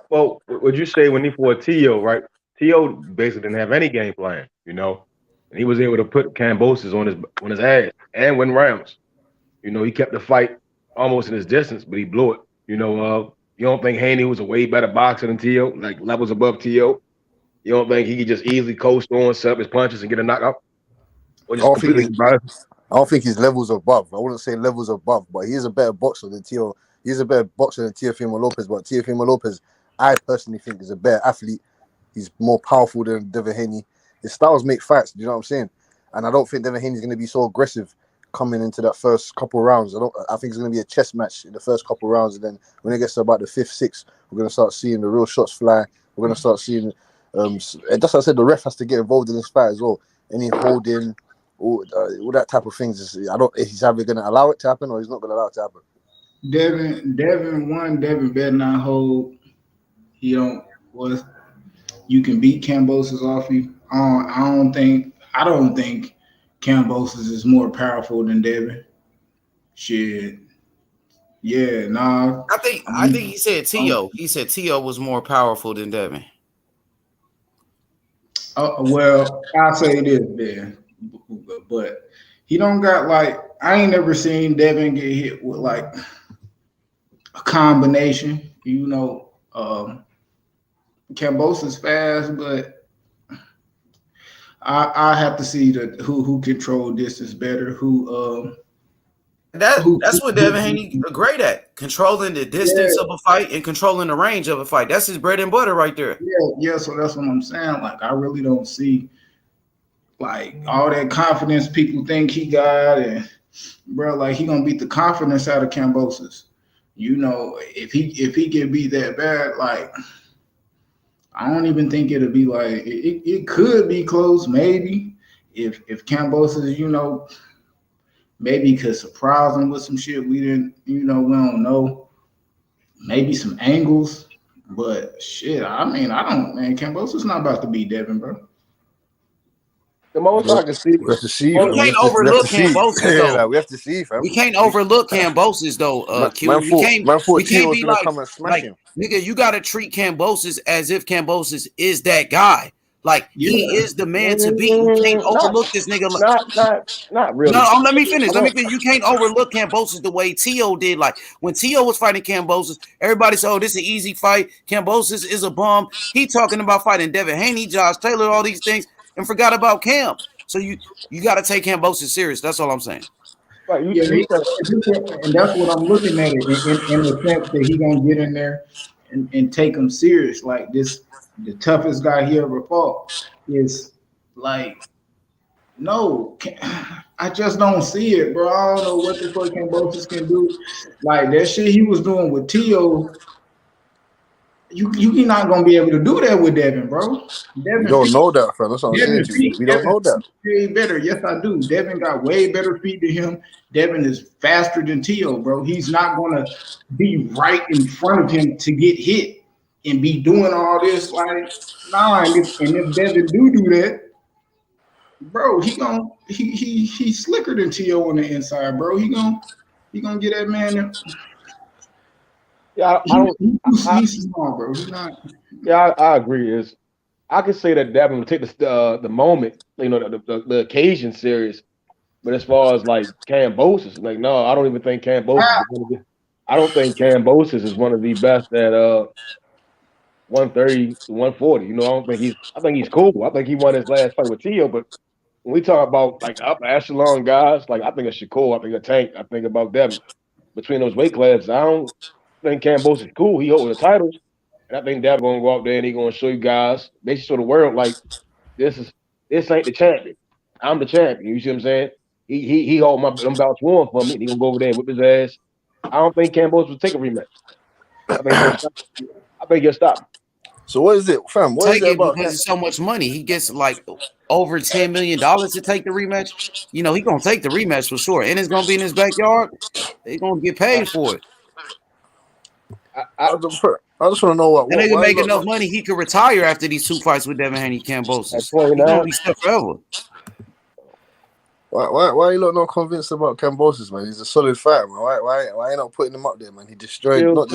Well, would you say when he fought Tio, right? Tio basically didn't have any game plan, you know, and he was able to put Kambosos on his ass and win rounds. You know, he kept the fight almost in his distance, but he blew it. You know, you don't think Haney was a way better boxer than Tio, like levels above Tio? You don't think he could just easily coast on, set up his punches and get a knockout? Or just completely biased? I don't think he's levels above. I wouldn't say levels above, but he is a better boxer than Tio. He's a better boxer than Teofimo Lopez, but Teofimo Lopez, I personally think, is a better athlete. He's more powerful than Devin Haney. His styles make fights, you know what I'm saying? And I don't think Devin Haney's going to be so aggressive coming into that first couple of rounds. I think it's going to be a chess match in the first couple of rounds, and then when it gets to about the fifth, sixth, we're going to start seeing the real shots fly. We're going to start seeing, and that's what I said, the ref has to get involved in this fight as well. Any holding, all that type of things. He's either going to allow it to happen or he's not going to allow it to happen. Devin better not hold. You can beat Kambosos off you. I don't think Kambosos is more powerful than Devin. Shit. Yeah, nah. I think he said Tio. He said Tio was more powerful than Devin. Well, I'll say this then, but he don't got I ain't never seen Devin get hit with a combination. You know, Kambosos fast, but I have to see who control distance better. That's what Devin Haney great at, controlling the distance of a fight and controlling the range of a fight. That's his bread and butter right there. Yeah. So that's what I'm saying. I really don't see all that confidence people think he got, and bro, he gonna beat the confidence out of Kambosos. You know, if he get beat that bad, I don't even think it'll be it could be close, maybe if Kambosos, you know, maybe could surprise him with some shit we didn't, we don't know, maybe some angles, but shit, Kambosos not about to beat Devin, bro. The most I can see. We have to see. We can't overlook Kambosos though. We have to see, fam. We can't overlook Kambosos though. Q. We can't be come and smash him. Nigga, you gotta treat Kambosos as if Kambosos is that guy. He is the man to beat. You can't overlook this nigga. Not really. No, let me finish. You can't overlook Kambosos the way Tio did. When Tio was fighting Kambosos, everybody said, "Oh, this is an easy fight. Kambosos is a bum." He talking about fighting Devin Haney, Josh Taylor, all these things, and forgot about Cam. So you got to take Kambosos serious. That's all I'm saying. Right, Yeah, and that's what I'm looking at it in the sense that he gonna get in there and take him serious. Like this, the toughest guy he ever fought is like, no, I just don't see it, bro. I don't know what the fuck Kambosos can do. Like that shit he was doing with Tio. You're not gonna be able to do that with Devin, bro. We Devin don't feet, know that, fam. That's what I'm saying Devin to you. feet, We don't Devin know that. way better. Yes, I do. Devin got way better feet than him. Devin is faster than Tio, bro. He's not gonna be right in front of him to get hit and be doing all this. Like, nah. And if Devin do that, bro, he's slicker than Tio on the inside, bro. He gonna get that man. Yeah, I don't. He's small, bro. He's not. Yeah, I agree. I can say that Devin would take the moment, the occasion serious. But as far as like Kambosos, like no, I don't even think Kambosos. I don't think Kambosos is one of the best at 130 to 140. I think he's cool. I think he won his last fight with Tio. But when we talk about like upper echelon guys, like I think of Shakur, I think of Tank, I think about Devin. Between those weight classes, I don't think Kambosos is cool. He holding the titles. And I think Devin gonna go out there and he's gonna show you guys, basically show the world like this ain't the champion. I'm the champion. You see what I'm saying? He hold them belts warm for me. And he gonna go over there and whip his ass. I don't think Kambosos will take a rematch. I think he'll stop. So what is it, fam? What is Take it it about? because it's so much money. He gets like over $10 million to take the rematch. He gonna take the rematch for sure, and it's gonna be in his backyard. They gonna get paid for it. I just want to know what. And they can make enough money. He could retire after these 2 fights with Devin Haney, Kambosos. He's gonna be stuck forever. Why you not convinced about Kambosos, man? He's a solid fighter, man. Why you not putting him up there, man? He destroyed. Let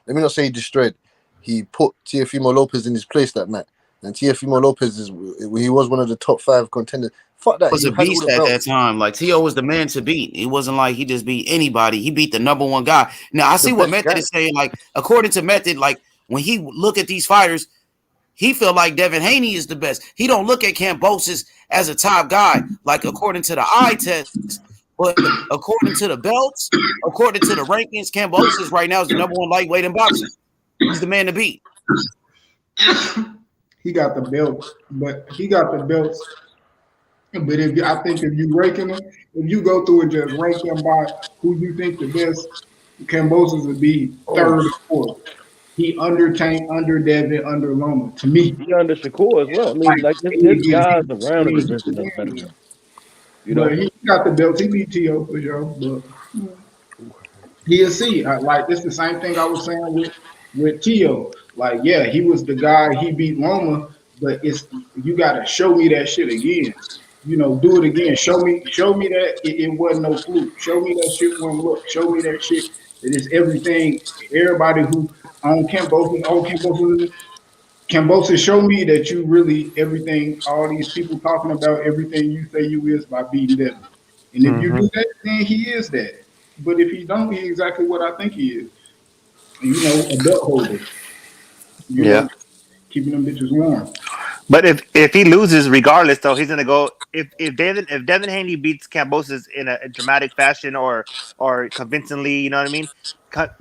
me not say he destroyed. He put Teofimo Lopez in his place that night, and Teofimo Lopez he was one of the top 5 contenders. Fuck that. He was a beast at that time. Like Tio was the man to beat. It wasn't like he just beat anybody. He beat the number 1 guy. Now I see what Method is saying. Like according to Method, like when he look at these fighters, he feel like Devin Haney is the best. He don't look at Kambosos as a top guy, like according to the eye test, but according to the belts, according to the rankings, Kambosos right now is the number 1 lightweight in boxing. He's the man to beat. He got the belts, but I think if you ranking them, if you go through and just rank them by who you think the best, Kambosos would be 3rd or 4th. He under Tank, under Devin, under Loma. To me, he under Shakur as well. I mean, like this guys around the division does better than him. But he got the belts. He beat Tio for sure. But he'll see. Like it's the same thing I was saying with Tio. Like, yeah, he was the guy. He beat Loma, but you gotta show me that shit again. Do it again. Show me that it wasn't no fluke. Show me that shit wasn't look. Show me that shit. It is everything. Everybody who on Kambosos, show me that you really everything. All these people talking about everything you say you is by beating them. And if you do that, then he is that. But if he don't, he's exactly what I think he is. A belt holder. Keeping them bitches warm. But if he loses, regardless, though, he's gonna go. If Devin Haney beats Kambosos in a dramatic fashion or convincingly, you know what I mean?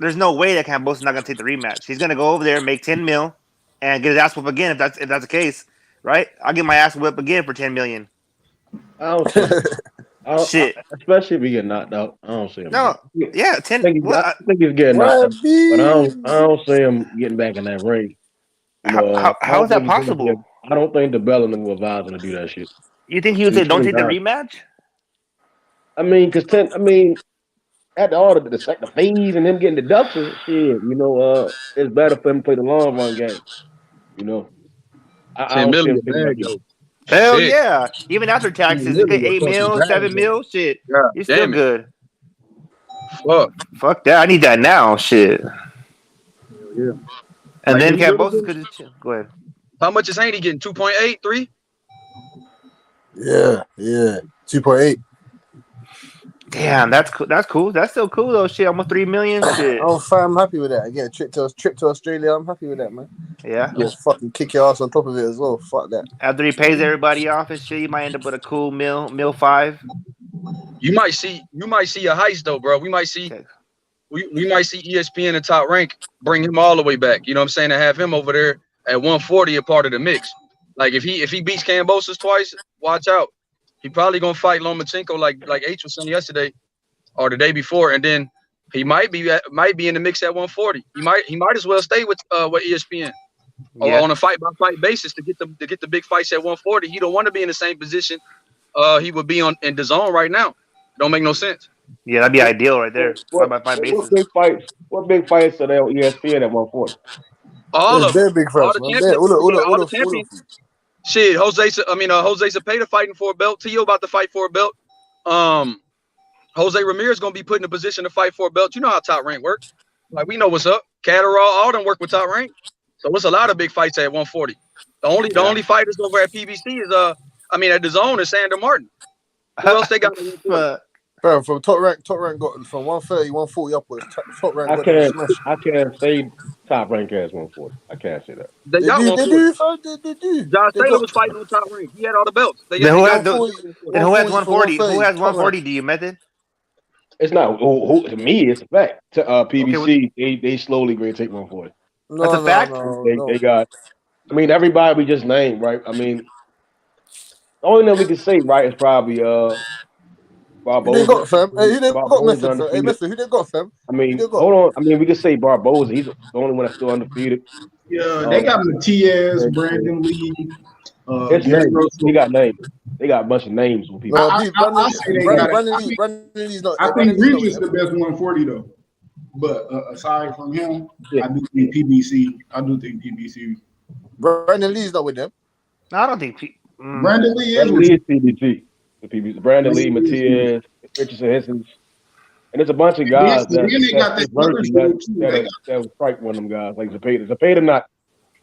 There's no way that Kambosos is not gonna take the rematch. He's gonna go over there, make 10 mil, and get his ass whipped again. If that's the case, right? I'll get my ass whipped again for 10 million. I don't see Shit. Especially if we get knocked out. I don't see him. No, yeah, 10. I think he's getting knocked out, but I don't see him getting back in that ring. How is that possible? I don't think the Bellingham will advise him to do that shit. You think he would say, "Don't take the rematch"? I mean, because after all the fees and him getting deductions, shit, it's better for him to play the long run game. I don't see him bag, Hell yeah! Even after taxes, you get 8 mil, 7 mil, shit. Yeah, you're still good. Fuck that! I need that now, shit. Yeah. And then Kambosos could go ahead. How much is Haney getting? 2.8, 3? Yeah, 2.8. Damn, that's cool. That's cool. That's still cool though. Shit, almost 3 million. Shit. Oh, fam, I'm happy with that. I get a trip to Australia. I'm happy with that, man. Yeah. You'll fucking kick your ass on top of it as well. Fuck that. After he pays everybody off and shit, you might end up with a cool mil 5. You might see a heist though, bro. We might see Okay. we might see ESPN and Top Rank bring him all the way back. You know what I'm saying? And have him over there at 140 a part of the mix. Like if he beats Kambosos twice, watch out. He probably gonna fight Lomachenko like H was saying yesterday or the day before, and then he might be in the mix at 140. He might as well stay with ESPN or on a fight by fight basis to get the big fights at 140. He don't want to be in the same position he would be in DAZN right now. Don't make no sense. Yeah, that'd be ideal right there. Fight by fight basis. What big fights are they on ESPN at 140? All of They're them. big All fights, the man. champions. All the champions. Shit, Jose Zepeda fighting for a belt. Tio about to fight for a belt. Jose Ramirez gonna be put in a position to fight for a belt. You know how Top Rank works. Like we know what's up. Catterall, all them work with Top Rank. So it's a lot of big fights at 140. The only fighters over at PBC is at DAZN is Sander Martin. Who else they got? Bro, from top rank got from 130, 140 upwards. Top rank. I can't say Top Rank has 140. I can't say that. They do. Josh Taylor was fighting on Top Rank. He had all the belts. Who has 140? Who has 140? Do you method? It's not to me. It's a fact. To PBC, they slowly going to take 140. That's a fact. They got. I mean, everybody we just named, right? I mean, the only thing we can say, right, is probably Barboza. Who they got, fam? Hey, who they got, Method? Hey, Method, who they got, fam? I mean, hold on. I mean, we can say Barboza. He's the only one that's still undefeated. Yeah, they got Matias, Brandon Lee. They got names. They got a bunch of names with people. Brandon Lee's not. I think Regis is the best 140 though. But aside from him, I do think PBC. Brandon Lee's not with them. No, I don't think. Brandon Lee is PBC. The PBC. Brandon Lee, Matias, Richardson, Hissons. And there's a bunch of guys that was fighting one of them guys like Zepeda.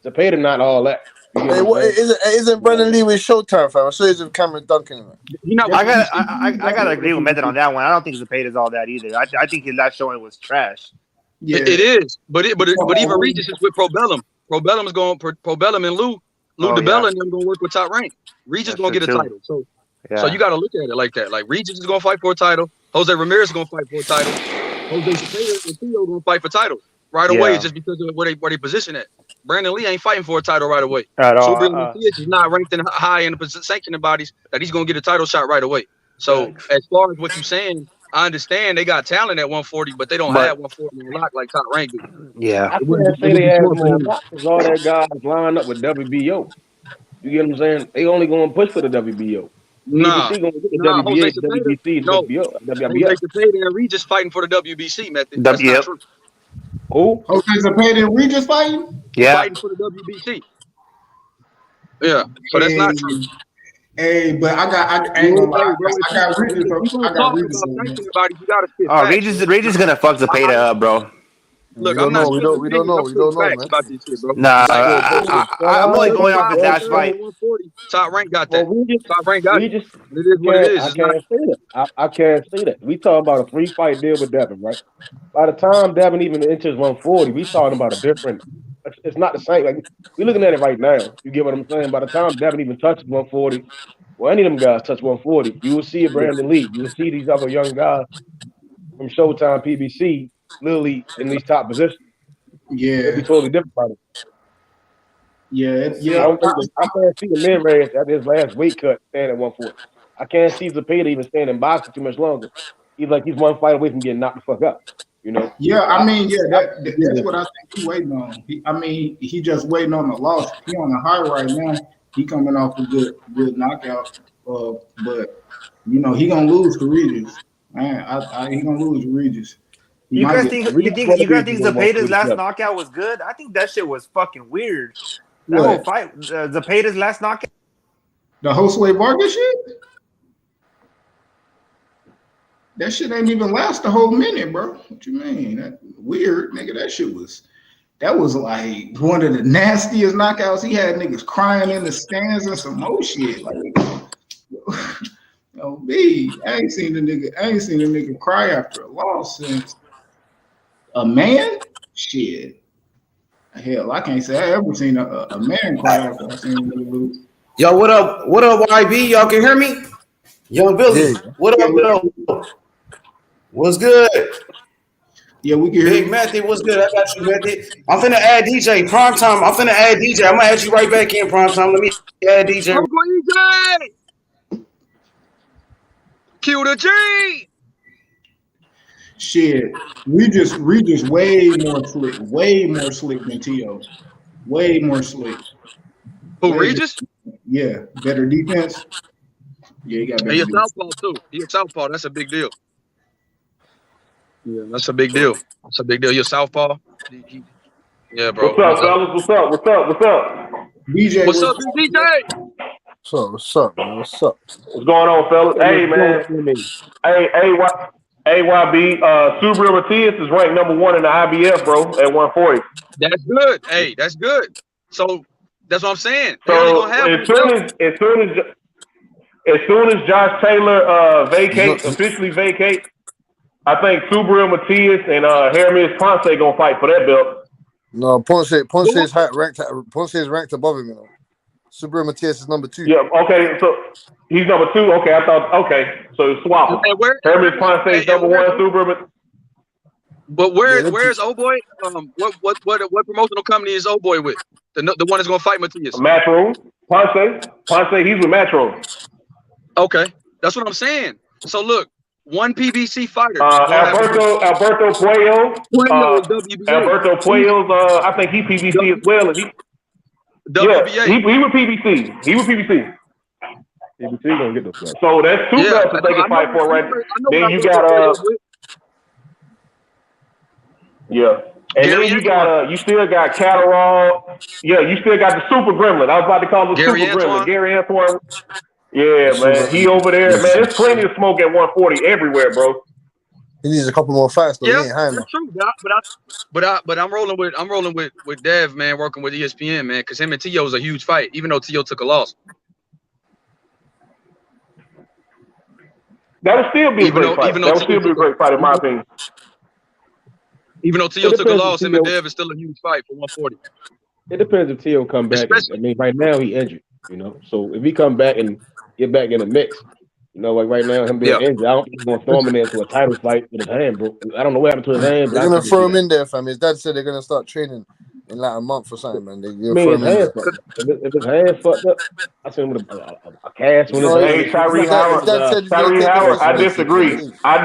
Zepeda not all that. Hey, isn't Brandon Lee with Showtime, fam? So is Cameron Duncan. I gotta agree with Method on that one. I don't think Zepeda is all that either. I think his last showing was trash. Yeah. It is, but even Regis is with Probellum. Probellum is going. Probellum and Lou DeBella and them going to work with Top Rank. Regis going to get a title. So you got to look at it like that. Like Regis is going to fight for a title. Jose Ramirez is going to fight for a title. Jose Zepeda and Theo going to fight for titles right away just because of where they position at. Brandon Lee ain't fighting for a title right away. At all. Matias is not ranked high in the sanctioning bodies that he's going to get a title shot right away. So as far as what you're saying, I understand they got talent at 140, but they don't have 140 in lock like Top Rank do. Yeah. I can't say they have more lock because all that guys line up with WBO. You get what I'm saying? They only going to push for the WBO. Nah, going to get the WBC, WBO. Jose Zepeda and Regis fighting for the WBC method. That's not true. Who? Jose Zepeda and Regis fighting? Yeah. Fighting for the WBC. Yeah, but that's not true. Hey, but I ain't gonna lie. I got Regis. Regis gonna fuck Zepeda up, bro. Look, we don't know, man. About this shit, bro. Nah, I'm only going off his last fight. Top Rank got that. Top Rank got it. It is what it is. I can't say that. We talking about a 3-fight deal with Devin, right? By the time Devin even enters 140, we talking about a different. It's not the same. Like we're looking at it right now. You get what I'm saying? By the time Devin even touches 140, well, any of them guys touch 140, you will see a Brandon Lee. You will see these other young guys from Showtime, PBC, literally in these top positions. Yeah, it'll be totally different about it. Yeah. I can't see the mid-range at his last weight cut staying at 140. I can't see Zepeda even staying in boxing too much longer. He's one fight away from getting knocked the fuck up. You know? Yeah, that's what I think he's waiting on. He just waiting on the loss. He on a high right now. He coming off a good knockout. But he gonna lose to Regis. Man, he gonna lose to Regis. You guys think Zepeda's last knockout was good? I think that shit was fucking weird. That whole fight, Zepeda's last knockout. The Josue Vargas shit? That shit ain't even last the whole minute, bro. What you mean? That weird, nigga. That was like one of the nastiest knockouts. He had niggas crying in the stands and some more shit. Like, Oh, B, I ain't seen a nigga cry after a loss since a man. Shit. Hell, I can't say I ever seen a man cry after I seen a nigga lose. Yo, what up? What up, YB? Y'all can hear me? Young Billy, Yeah. what up, though? What's good? Yeah, we can hear Big you. Matthew, what's good? I got you, Matthew. I'm finna add DJ. Primetime, I'm finna add DJ. I'm gonna add you right back in, Primetime. Let me add DJ. Uncle EJ! Q the G! Shit. Regis way more slick than T.O. Way more slick. Who, Way Regis? Yeah, better defense. Yeah, he got better He a defense. southpaw, too. He a southpaw. That's a big deal. Yeah, that's a big deal. That's a big deal. You're southpaw. Yeah, bro. What's up, fellas? What's up? What's up? What's up? DJ, What's up, big DJ? What's up, man? What's up? What's going on, fellas? Hey, man. Hey, AYB. Subaru Matias is ranked number 1 in the IBF, bro, at 140. That's good. Hey, that's good. So that's what I'm saying. They only So gonna have as soon as Josh Taylor officially vacates, I think Subaru Matias and Hermes Ponce gonna fight for that belt. No, Ponce is ranked above him, you know. Subaru Matias is number 2. Yeah, okay, so he's number 2. Okay, I thought, okay, so swap him. Hermes Ponce is number 1, Subaru. But where's Oh Boy? What promotional company is Oh Boy with? The one that's gonna fight Matias. Matchroom. Ponce, he's with Matchroom. Okay, that's what I'm saying. So look, one PBC fighter. Alberto Puello. Alberto Puello's, I think he PBC as well. WBA. He with PBC. PBC gonna get those belts. So that's 2 belts that they can fight for right now. Then you got and then you still got Catterall. Yeah, you still got the Super Gremlin. I was about to call him Super Gremlin. Gary Antoine. Yeah, man. He over there, man. There's plenty of smoke at 140 everywhere, bro. He needs a couple more fights, though. He ain't high enough. True. But I'm rolling with Dev, man, working with ESPN, man, because him and T.O. is a huge fight, even though T.O. took a loss. That would still be a great fight. That would still be a great fight, in my opinion. Even though T.O. took a loss, him and Dev is still a huge fight for 140. It depends if T.O. come back. I mean, right now he injured, you know. So if he come back and get back in the mix, you know, like right now him being injured, I don't think he's gonna throw him into a title fight with his hand, bro. I don't know what happened to his hand. They're gonna throw him in there, fam. His dad said they're gonna start training in like a month or something, man. They're gonna throw him in there. If his hand fucked up, I seen him with a cast on his hand. Hey, Tyree Howard, I disagree. I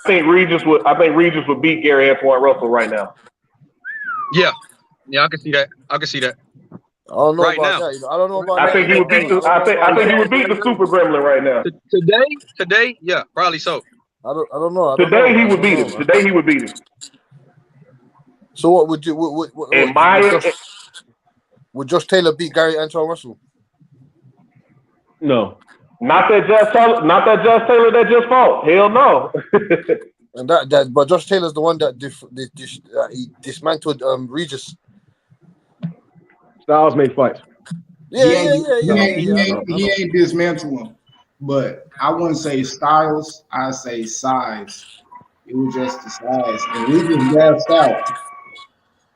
think Regis would beat Gary Antoine Russell right now. Yeah, I can see that. I don't know about that. You know, I don't know about that. I think he would beat the Super Gremlin right now. Today, yeah, probably so. I don't know. Today he would beat him. Today he would beat him. So what would you? Would Josh Taylor beat Gary Antoine Russell? No, not that Josh Taylor that just fought. Hell no. And but Josh Taylor's the one that he dismantled Regis. Styles made fights. He ain't dismantled him, but I wouldn't say styles. I say size. It was just the size, and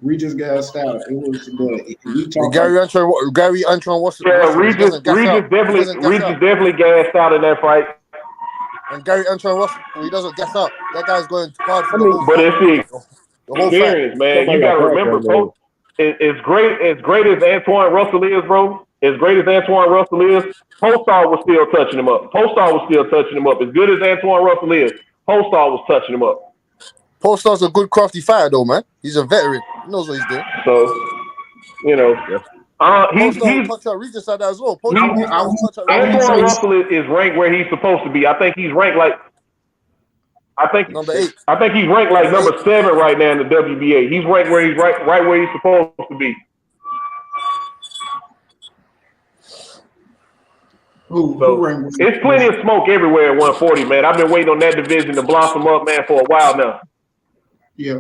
Regis gassed out. It was, but Gary Antoine Russell. Yeah, Regis definitely gassed out in that fight. And Gary Antoine Russell, he doesn't gas out. That guy's going hard for but it's the experience, man. You gotta remember, bro. As great as Antoine Russell is, bro. As great as Antoine Russell is, Postal was still touching him up. As good as Antoine Russell is, Postal was touching him up. Postal's a good crafty fighter, though, man. He's a veteran. He knows what he's doing. So, you know, he's touch out Regis at that as well. Antoine Russell is ranked where he's supposed to be. I think he's ranked like. Number 8. I think he's ranked like number 7 right now in the WBA. He's ranked where he's right where he's supposed to be. It's plenty of smoke everywhere at 140, man. I've been waiting on that division to blossom up, man, for a while now. Yeah.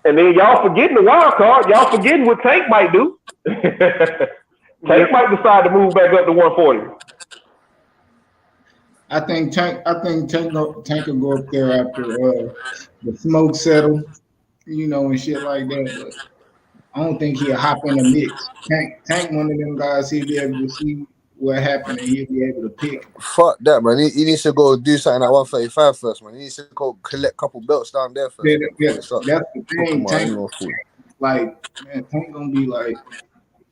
And then y'all forgetting the wild card. Y'all forgetting what Tank might do. Tank might decide to move back up to 140. I think Tank will go up there after the smoke settle, and shit like that. But I don't think he'll hop in the mix. Tank, one of them guys. He'll be able to see what happened and he'll be able to pick. Fuck that, man. He needs to go do something at 135 first, man. He needs to go collect a couple belts down there first. That's the thing. Tank, like, man, Tank gonna be like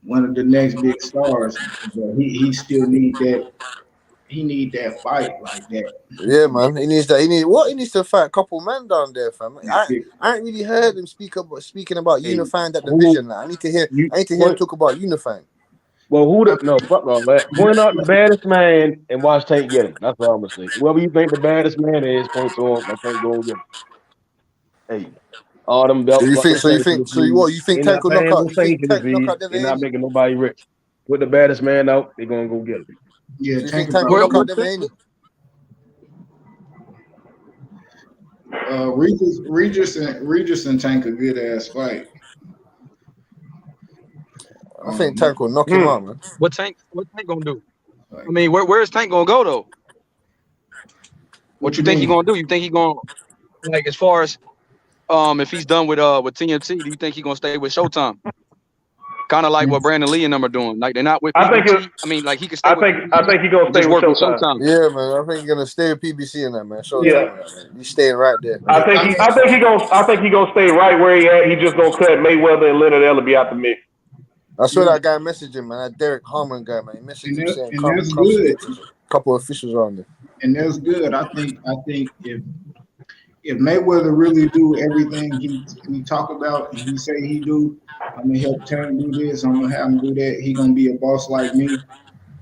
one of the next big stars, but he still need that. He need that fight like that. Yeah, man. He needs that. He needs to fight a couple men down there, fam. I ain't really heard him speaking about unifying that division. Like, I need to hear him talk about unifying. Well, fuck all that. Point out the baddest man and watch Tank get him. That's what I'm gonna say. Whoever you think the baddest man is, point to him. I think go get him. Hey, all them belts. You think Tank will knock out? You think Tank knock out Devin They're Haney? not making nobody rich. Put the baddest man out. They're gonna go get him. Yeah, you think Tank will knock out Devin Haney? Regis and Tank a good ass fight. I think Tank will knock him out, man. What Tank gonna do? I mean, where's Tank gonna go though? What you think he gonna do? You think he gonna, like, as far as if he's done with TNT, do you think he gonna stay with Showtime? Kind of like what Brandon Lee and them are doing. Like, they're not with PBC. I mean, like, he can stay. I think he gonna stay with Showtime. Yeah, man. I think he's gonna stay with PBC in that, man. Showtime, He's staying right there. I think he gonna stay right where he at. He just gonna cut Mayweather and Leonard Ellerbe out the mix. I saw that guy messaging, man. That Derek Harmon guy, man. He messaged him saying that's good. A couple of officials on there. And that's good. I think if Mayweather really do everything he talk about and he say he do, I'm gonna help Tank do this, I'm gonna have him do that, he gonna be a boss like me,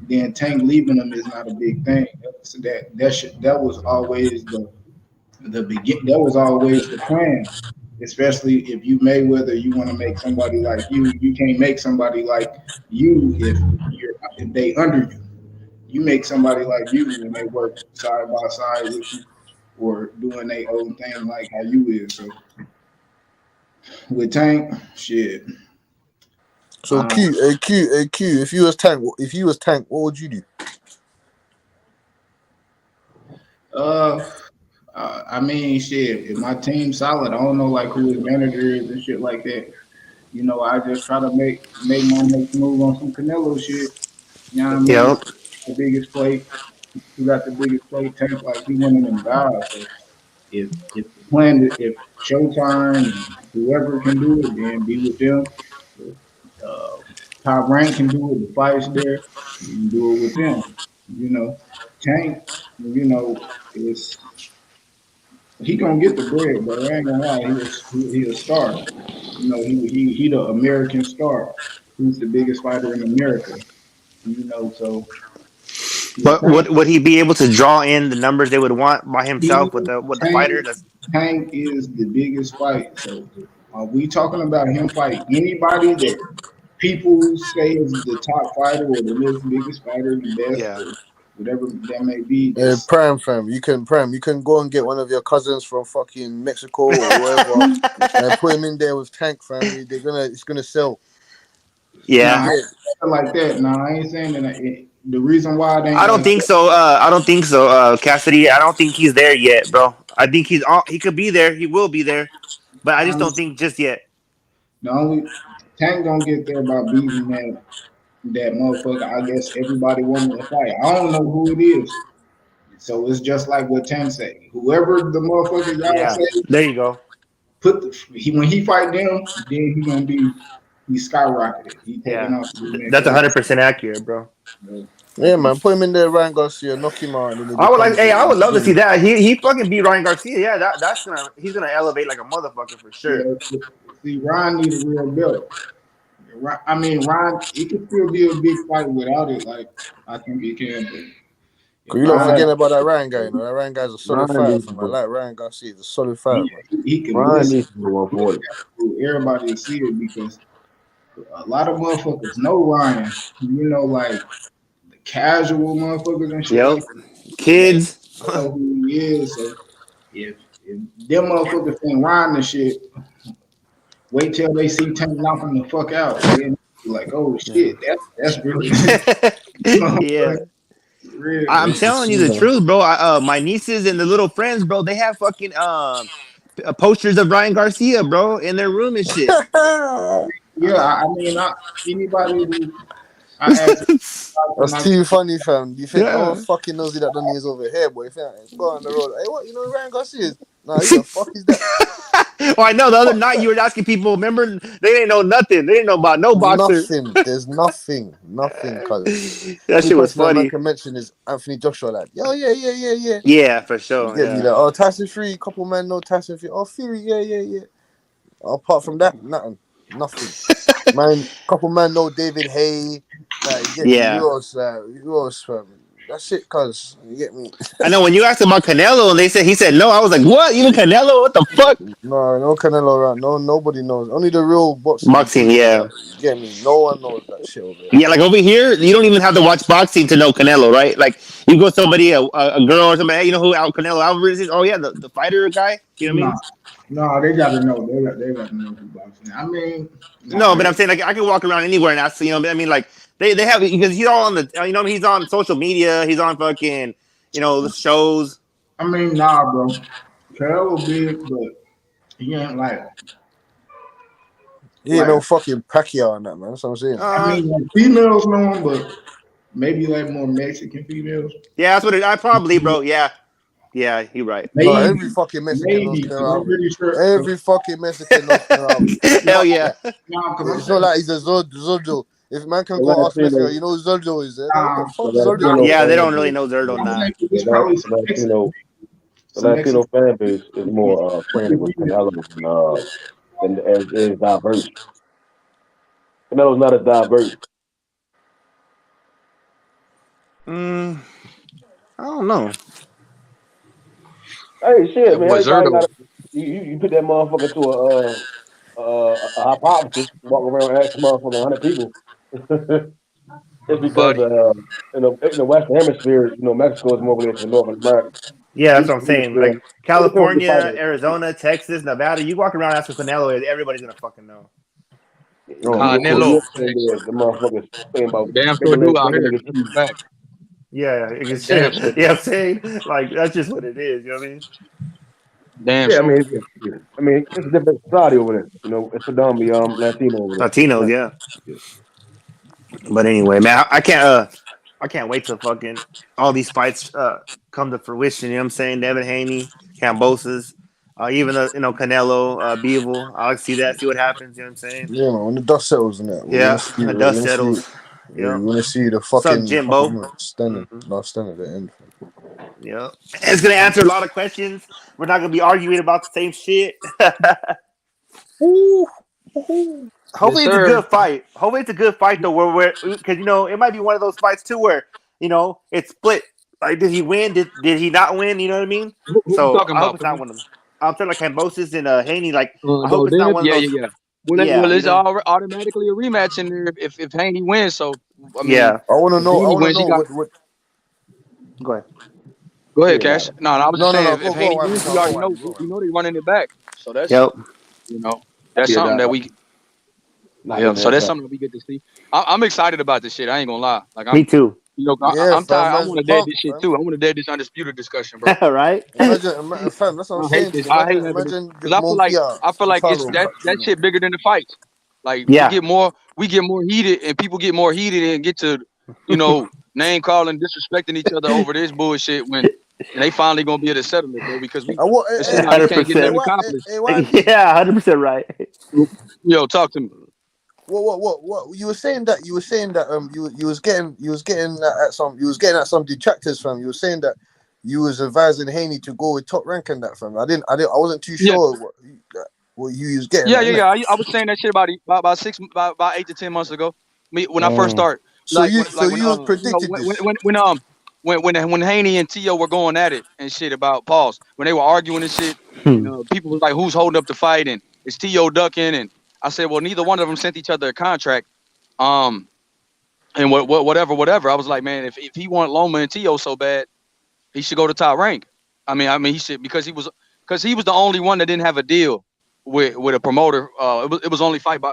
then Tank leaving him is not a big thing. So that was always that was always the plan. Especially if you Mayweather, you want to make somebody like you. You can't make somebody like you if they under you. You make somebody like you when they work side by side with you or doing their own thing like how you is. So with Tank, shit. So Q, if you was Tank, what would you do? I mean, shit, if my team's solid, I don't know like who his manager is and shit like that. I just try to make my next move on some Canelo shit. You know what I mean? Yep. The biggest plate. Who got the biggest plate? Tank, like, he one of them guys. So if Showtime and whoever can do it, then be with them. Top Rank can do it. The fight's there. You can do it with them. Tank, is. He gonna get the bread, but I ain't gonna lie, he a star. He the American star. He's the biggest fighter in America. So. But would he be able to draw in the numbers they would want by himself with the fighter? Tank is the biggest fight. So are we talking about him fight anybody that people say is the top fighter or the next biggest fighter, the best? Yeah. Whatever that may be. Prime fam, you can go and get one of your cousins from fucking Mexico or wherever and put him in there with Tank fam. It's gonna sell. Yeah. Like that. No, I ain't saying that. The reason why I don't think so. Cassidy. I don't think he's there yet, bro. I think he could be there. He will be there, but I just don't think just yet. The only Tank gonna get there by beating that motherfucker. I guess everybody wanting to fight. I don't know who it is. So it's just like what Tank say. Whoever the motherfucker y'all say. There you go. When he fight them, then he gonna be skyrocketed. He taking off. That's 100% accurate, bro. Yeah, man. Put him in there, Ryan Garcia, knock him out. I would love to see that. He fucking beat Ryan Garcia. Yeah, he's gonna elevate like a motherfucker for sure. Yeah, see, Ryan need a real belt. I mean, Ryan, it could still be a big fight without it. Like, I think he can. But you don't forget about that Ryan guy. That Ryan guy's a solid fighter. I like Ryan Garcia. He's a solid fighter. He can Ryan needs to go for it. Everybody to see it because a lot of motherfuckers know Ryan. Like the casual motherfuckers and shit. Yep. Kids. They know who he is. So if them motherfuckers think Ryan and shit, wait till they see Tank knock him the fuck out. Then be like, oh shit, that's really Yeah. Real. I'm Need to telling you see, the man. truth, bro. My nieces and the little friends, bro, they have fucking posters of Ryan Garcia, bro, in their room and shit. Yeah, I mean, anybody who I ask, That's too funny, fam. You think no one Yeah. fucking knows who that done is over here, boy? If you go on the road, hey, what, you know who Ryan Garcia is? Nah, who the fuck is that? Well, I know the other Fuck night that. you were asking people. Remember, they didn't know nothing. They didn't know about no boxer. Nothing. There's nothing, cuz. That Only shit was person that man funny. can mention is Anthony Joshua, lad. Oh, yeah. Yeah, for You sure. get me Yeah. like, oh, Tyson Fury, couple men know Tyson Fury. Oh, Fury, yeah. Apart from that, nothing. Man, couple man know David Hay. Like, you get me? Yeah. Who else? Fam? That's it, cuz. You get me? I know when you asked about Canelo and he said no. I was like, what? Even Canelo? What the fuck? No Canelo around. No, nobody knows. Only the real boxing Boxing, enthusiasts. yeah. Like, you get me? No one knows that shit over there. Yeah, like over here, you don't even have to watch boxing to know Canelo, right? Like you go somebody, a girl or somebody, hey, you know who Canelo Alvarez is? Oh yeah, the fighter guy. You know what I mean? No, they got to know. They got to know who boxing. I mean, No, but I'm saying like I can walk around anywhere and ask, you know, I mean like they have because he's all on the, you know, he's on social media, he's on fucking, you know, the shows. I mean, nah, bro. Carol big, but he ain't He ain't like. no fucking Pacquiao on that, man. That's what I'm saying. I mean, like, females know him, but maybe like more Mexican females. Yeah, that's what I probably, bro. Yeah, you're right. No, Maybe, every fucking Mexican knows maybe. Canelo I'm Alvarez. pretty sure. Every fucking Mexican knows Canelo Alvarez. Hell No, yeah. no, because I'm It's not saying, like he's a Zoldo. If man can The go ask Mexico, Latino, you know who Zoldo is? They're like, who the the fuck is Zoldo? Latino Yeah, they fan don't really base, know Zerdo, I'm nah. saying it's probably some Mexican, The some Latino Mexican. fan base is more friendly with Canelo than is diverse. Canelo's not as diverse. I don't know. Hey, That shit, man. boy Everybody Zerto. got you put that motherfucker to a hypothesis. Walk around and ask the motherfucker 100 people. It's because Buddy. in the Western Hemisphere, Mexico is more related to North America. Yeah, that's what I'm Eastern saying. Hemisphere, Like it depends on the California, fighter. Arizona, Texas, Nevada, you walk around asking Canelo, everybody's gonna fucking know. You go to Canelo. Europe and the motherfuckers saying about Damn sure making do out making here. niggas That's cheese. a fact. Yeah, it's just, Damn sure yeah, do. I'm saying like that's just what it is. You know what I mean? Damn Yeah, sure. it's a different society over there. It's predominantly Latino over there. Latinos, yeah. But anyway, man, I can't wait till fucking all these fights come to fruition. You know what I'm saying? Devin Haney, Kambosos, even Canelo, Bivol. I like to see that, see what happens. You know what I'm saying? Yeah, man. When the dust settles in that, we're Yeah, gonna see. when the We're dust gonna see. settles. Yeah, Yep. we're gonna see the Suck fucking Jimbo. standing, not standing at the end. Yep. It's gonna answer a lot of questions. We're not gonna be arguing about the same shit. Yes, Hopefully it's a sir. good fight. Hopefully it's a good fight though, where because it might be one of those fights too where it's split. Like, did he win? Did he not win? You know what I mean? Who you So talking I hope about, it's not Chris? one of them. I'm saying like Kambosos and Haney. Like I hope Yo, it's not Dennis? one of Yeah, those. yeah, yeah. Yeah, Well, it's automatically a rematch in there if Haney wins. So, I mean, yeah. I want to if know. I Haney want to wins, he know got. what. Go ahead. Go ahead, Yeah, nah. Cash. No, I was just No, saying Go, if go, Haney Whammy. wins, No, we go, already know Whammy. Go, we Whammy. know they running it back. So Yep. that's Yeah, something that nah. we Not yeah. in So there, that's but something that we get to see. I'm excited about this shit. I ain't gonna lie. Like Me too. Yeah, I'm fam. tired. I Man's want to dead this pumped, shit fam. too. I want to dead this undisputed discussion, bro. Right? Fam. That's what I'm I hate saying. this. I hate having this Imagine because Monfia, I feel like it's Faro, that shit bigger than the fights. Like Yeah. we get more heated and people get more heated and get to name calling, disrespecting each other over this bullshit when and they finally gonna be able to settle it, bro. Because it seems like we can't get nothing accomplished. Yeah, 100% right. Yo, talk to me. What? You were saying that you was getting at some detractors, fam. You were saying that you was advising Haney to go with Top Rank and that, fam. I wasn't too Yeah. sure what you was getting Yeah, at, yeah, innit? yeah. I was saying that shit about 8 to 10 months ago. When I first started, So you predicted this. when Haney and Tio were going at it and shit about Pauls, when they were arguing and shit, people was like, "Who's holding up the fight?" and "Is Tio ducking?" And I said, "Well, neither one of them sent each other a contract." And whatever. I was like, man, if he want Loma and Tio so bad, he should go to Top Rank. I mean, he should because he was the only one that didn't have a deal with a promoter. It was only fight by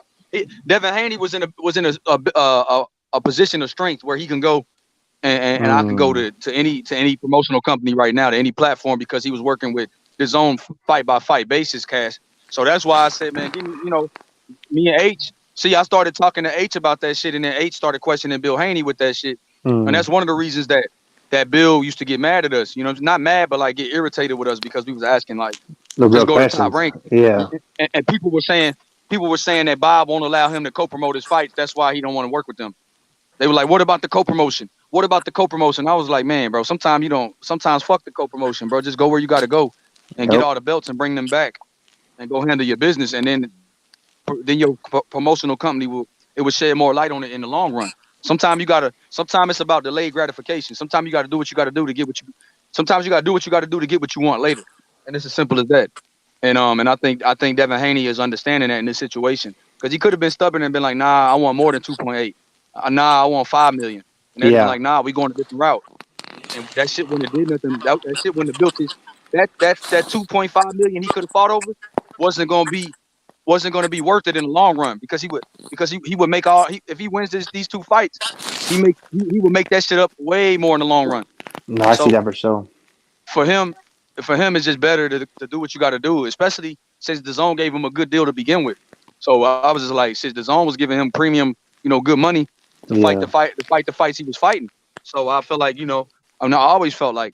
Devin Haney was in a position of strength where he can go and I can go to any promotional company right now, to any platform, because he was working with his own fight by fight basis cash. So that's why I said, man, give me, me and H. See, I started talking to H about that shit, and then H started questioning Bill Haney with that shit. And that's one of the reasons that Bill used to get mad at us. Not mad, but like get irritated with us because we was asking like, just go to Top Rank. Yeah. And people were saying that Bob won't allow him to co-promote his fights. That's why he don't want to work with them. They were like, what about the co-promotion? What about the co-promotion? I was like, man, bro, sometimes fuck the co-promotion, bro. Just go where you got to go and get all the belts and bring them back and go handle your business. And then your promotional company will shed more light on it in the long run. Sometimes it's about delayed gratification. Sometimes you got to do what you got to do to get sometimes you got to do what you got to do to get what you want later. And it's as simple as that. And I think Devin Haney is understanding that in this situation, because he could have been stubborn and been like, nah, I want more than 2.8. Nah, I want 5 million. And they'd be like, nah, we going a different route. And that shit wouldn't have did nothing. That shit wouldn't have built his that 2.5 million he could have fought over wasn't gonna be worth it in the long run, because he would make if he wins these two fights, he would make that shit up way more in the long run. No, I see that for sure. For him, it's just better to do what you got to do, especially since the Zone gave him a good deal to begin with. So I was just like, since the Zone was giving him premium, good money to fight the fights he was fighting. So I feel like, I always felt like,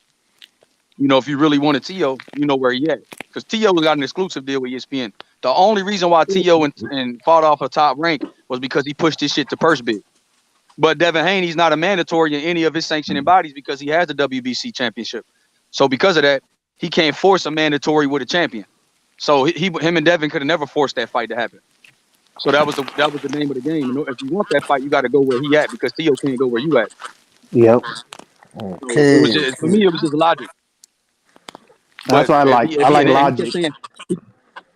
if you really wanted T.O., you know where he at, because T.O. got an exclusive deal with ESPN. The only reason why T.O. and fought off a Top Rank was because he pushed his shit to purse bid. But Devin Haney's not a mandatory in any of his sanctioning bodies because he has the WBC championship. So because of that, he can't force a mandatory with a champion. So him and Devin could have never forced that fight to happen. So that was the name of the game. If you want that fight, you got to go where he at, because T.O. can't go where you at. Yep. Okay. For me, it was just logic. That's what I like. I like logic.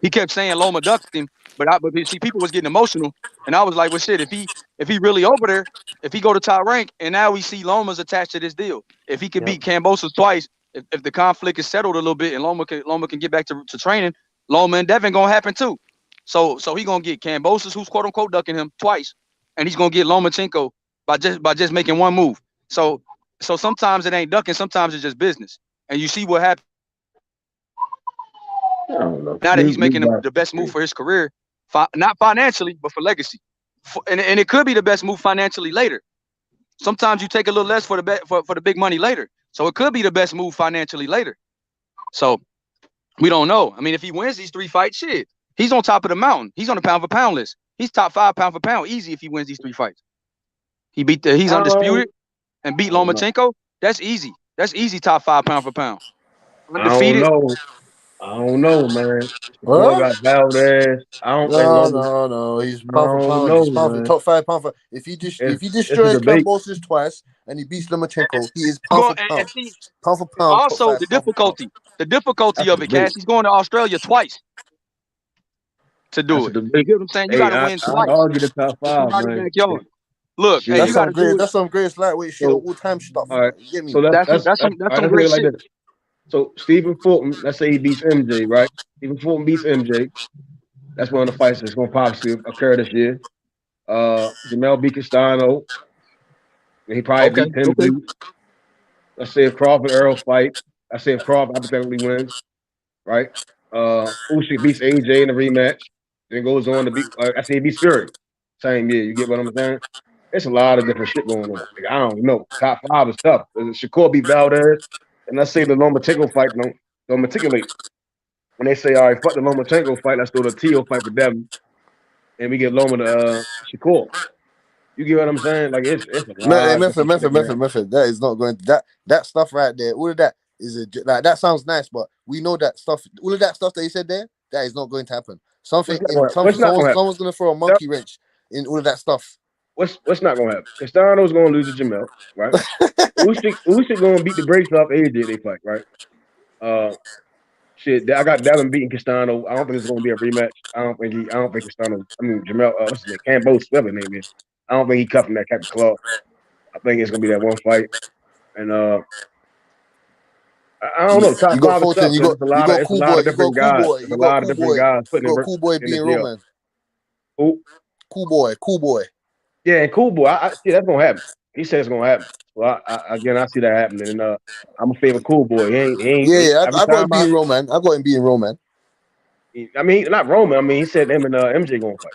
He kept saying Loma ducked him, but see, people was getting emotional, and I was like, well, shit, if he really over there, if he go to Top Rank, and now we see Loma's attached to this deal, if he could beat Kambosos twice, if the conflict is settled a little bit and Loma can get back to training, Loma and Devin gonna happen too. So he gonna get Kambosos, who's quote unquote ducking him, twice, and he's gonna get Lomachenko by just making one move. So sometimes it ain't ducking, sometimes it's just business, and you see what happened. I don't know. Now that he's making the best move for his career, not financially, but for legacy, and it could be the best move financially later. Sometimes you take a little less for the big money later, so it could be the best move financially later. So we don't know. I mean, if he wins these 3 fights, shit, he's on top of the mountain. He's on the pound for pound list. He's top 5 pound for pound easy if he wins these 3 fights. He's undisputed and beat Lomachenko. That's easy. That's easy. Top 5 pound for pound. Undefeated. I don't know, man. Huh? Got Valdez. I don't think No. He's pound for pound. He's pound for top 5 pound for. If he destroys Kambosos twice and he beats Lomachenko, he is pound for pound. Pound for pound. Also, the difficulty of it, Cass. He's going to Australia twice to do it. You get what I'm saying? You got to win twice. I'll get the top 5, man. Look, hey, that's some great lightweight shit, all time stuff. All right, get me? So that's some great shit. Like, so Stephen Fulton, let's say he beats MJ, right? Stephen Fulton beats MJ. That's one of the fights that's going to possibly occur this year. Jamel beat Castano. He probably beat him too. Let's say if Crawford Earl fight. Let's say if Crawford hypothetically wins, right? Usyk beats AJ in a rematch. Then goes on to beat. I say he beats Fury. Same year. You get what I'm saying? It's a lot of different shit going on. Like, I don't know. Top 5 is tough. Shakur beat Valdez. And let's say the Lomachenko fight don't matriculate. When they say, all right, fuck the Lomachenko fight, let's do the T.O. fight for Devin. And we get Loma to Shakur. You get what I'm saying? Like, it's a lot. Method. That is not going to, that stuff right there. All of that is like, that sounds nice, but we know that stuff, all of that stuff that you said there, that is not going to happen. Someone's going to throw a monkey wrench in all of that stuff. What's not gonna happen? Castano's gonna lose to Jamel, right? Usyk gonna beat the brakes off AJ. They fight, right? I got Devin beating Castano. I don't think it's gonna be a rematch. I don't think Castano. I mean Jamel. What's his name? Kambosos, whatever his name is. I don't think he cuffing that type of claw. I think it's gonna be that one fight, and I don't know. Top 5 is tough. You got Cool Boy. You got Cool Boy being Roman. Who? Cool Boy. Yeah, and Cool Boy. That's gonna happen. He said it's gonna happen. Well, again, I see that happening. And I'm a favorite cool boy. Yeah, Every I got him time beating Roman. I got him beating Roman. I mean, not Roman. I mean, he said him and MJ gonna fight.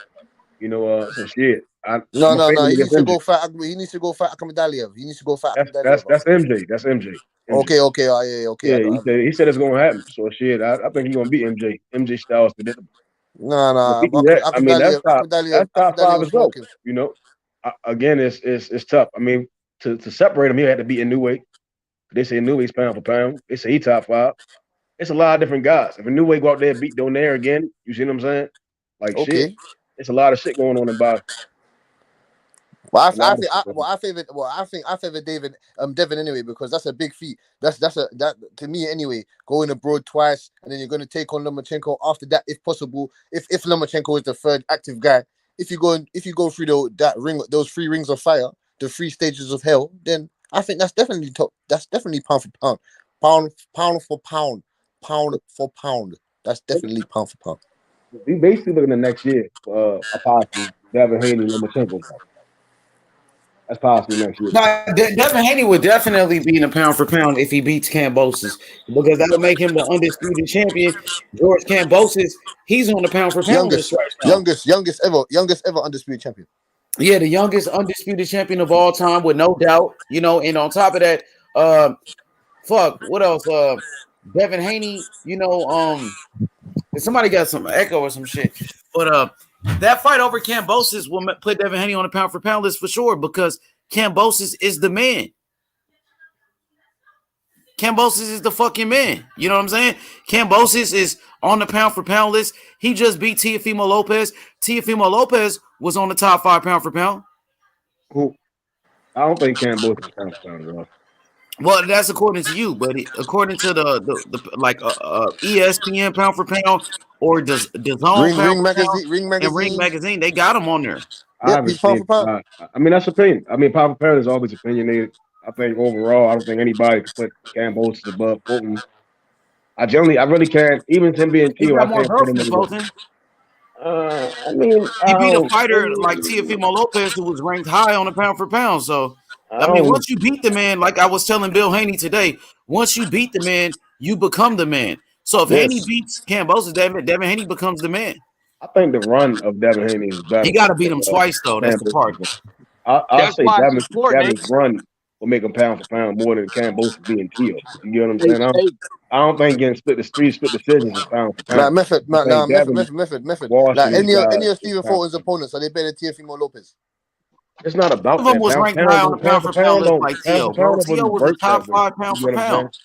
You know, so shit. I'm a No. favorite He against needs to MJ. go fight. He needs to go fight Akhmadaliev. He needs to go fight Akhmadaliev. That's MJ. That's MJ. Okay. Yeah. Okay. Yeah, he said it's gonna happen. So shit, I think he's gonna beat MJ. MJ Styles predictable. No. If he do that, I mean that's top five Akhmadaliev as well. smoking. You know, again, it's tough. I mean, to separate him, he had to beat a new weight. They say new weight's pound for pound. They say he top five. It's a lot of different guys. If a new weight go out there and beat Donaire again, you see what I'm saying? Like shit, Okay. it's a lot of shit going on in boxing. Well, I favor Devin anyway, because that's a big feat. That to me anyway. Going abroad twice, and then you're going to take on Lomachenko after that, if possible. If Lomachenko is the third active guy, if you go through those 3 rings of fire, the 3 stages of hell, then I think that's definitely top. That's definitely pound for pound, pound for pound, pound for pound. That's definitely pound for pound. We basically looking at next year for a possible Devin Haney and Lomachenko fight. That's possible next year. Now, Devin Haney would definitely be in a pound for pound if he beats Kambosos, because that'll make him the undisputed champion. George Kambosos, he's on the pound for pound list right now. Youngest ever undisputed champion. Yeah, the youngest undisputed champion of all time, with no doubt. You know, and on top of that, what else? Devin Haney, you know, somebody got some echo or some shit. But that fight over Kambosos will put Devin Haney on the pound for pound list for sure, because Kambosos is the man. Kambosos is the fucking man. You know what I'm saying? Kambosos is on the pound for pound list. He just beat Teofimo Lopez. Teofimo Lopez was on the top 5 pound for pound. Who? I don't think Kambosos is pound for pound, bro. Well, that's according to you, but according to the ESPN pound for pound, or does Ring Magazine, they got him on there. I haven't seen. I mean, that's opinion. I mean, pound for pound is always opinionated. I think overall, I don't think anybody can put Kambosos above Fulton. I really can't. Even him being He Tio, got I more can't put him girls than above. Fulton. I mean, He beat a fighter like Teofimo Lopez, who was ranked high on the pound for pound. So, I mean, once you beat the man, like I was telling Bill Haney today, once you beat the man, you become the man. So if Haney beats Kambosos, Devin Haney becomes the man. I think the run of Devin Haney is better. He got to beat him twice, though. That's the part. I'll say Devin's run will make him pound for pound more than Kambosos being Tio. You get what I'm saying? I don't think getting split decisions is pound for pound. Method. Like any of Stephen Fulton's opponents, are they better than Teofimo Lopez? It's not about that. One of them was ranked high on the pound for pound list like Tio. Tio was a top 5 pound for pound.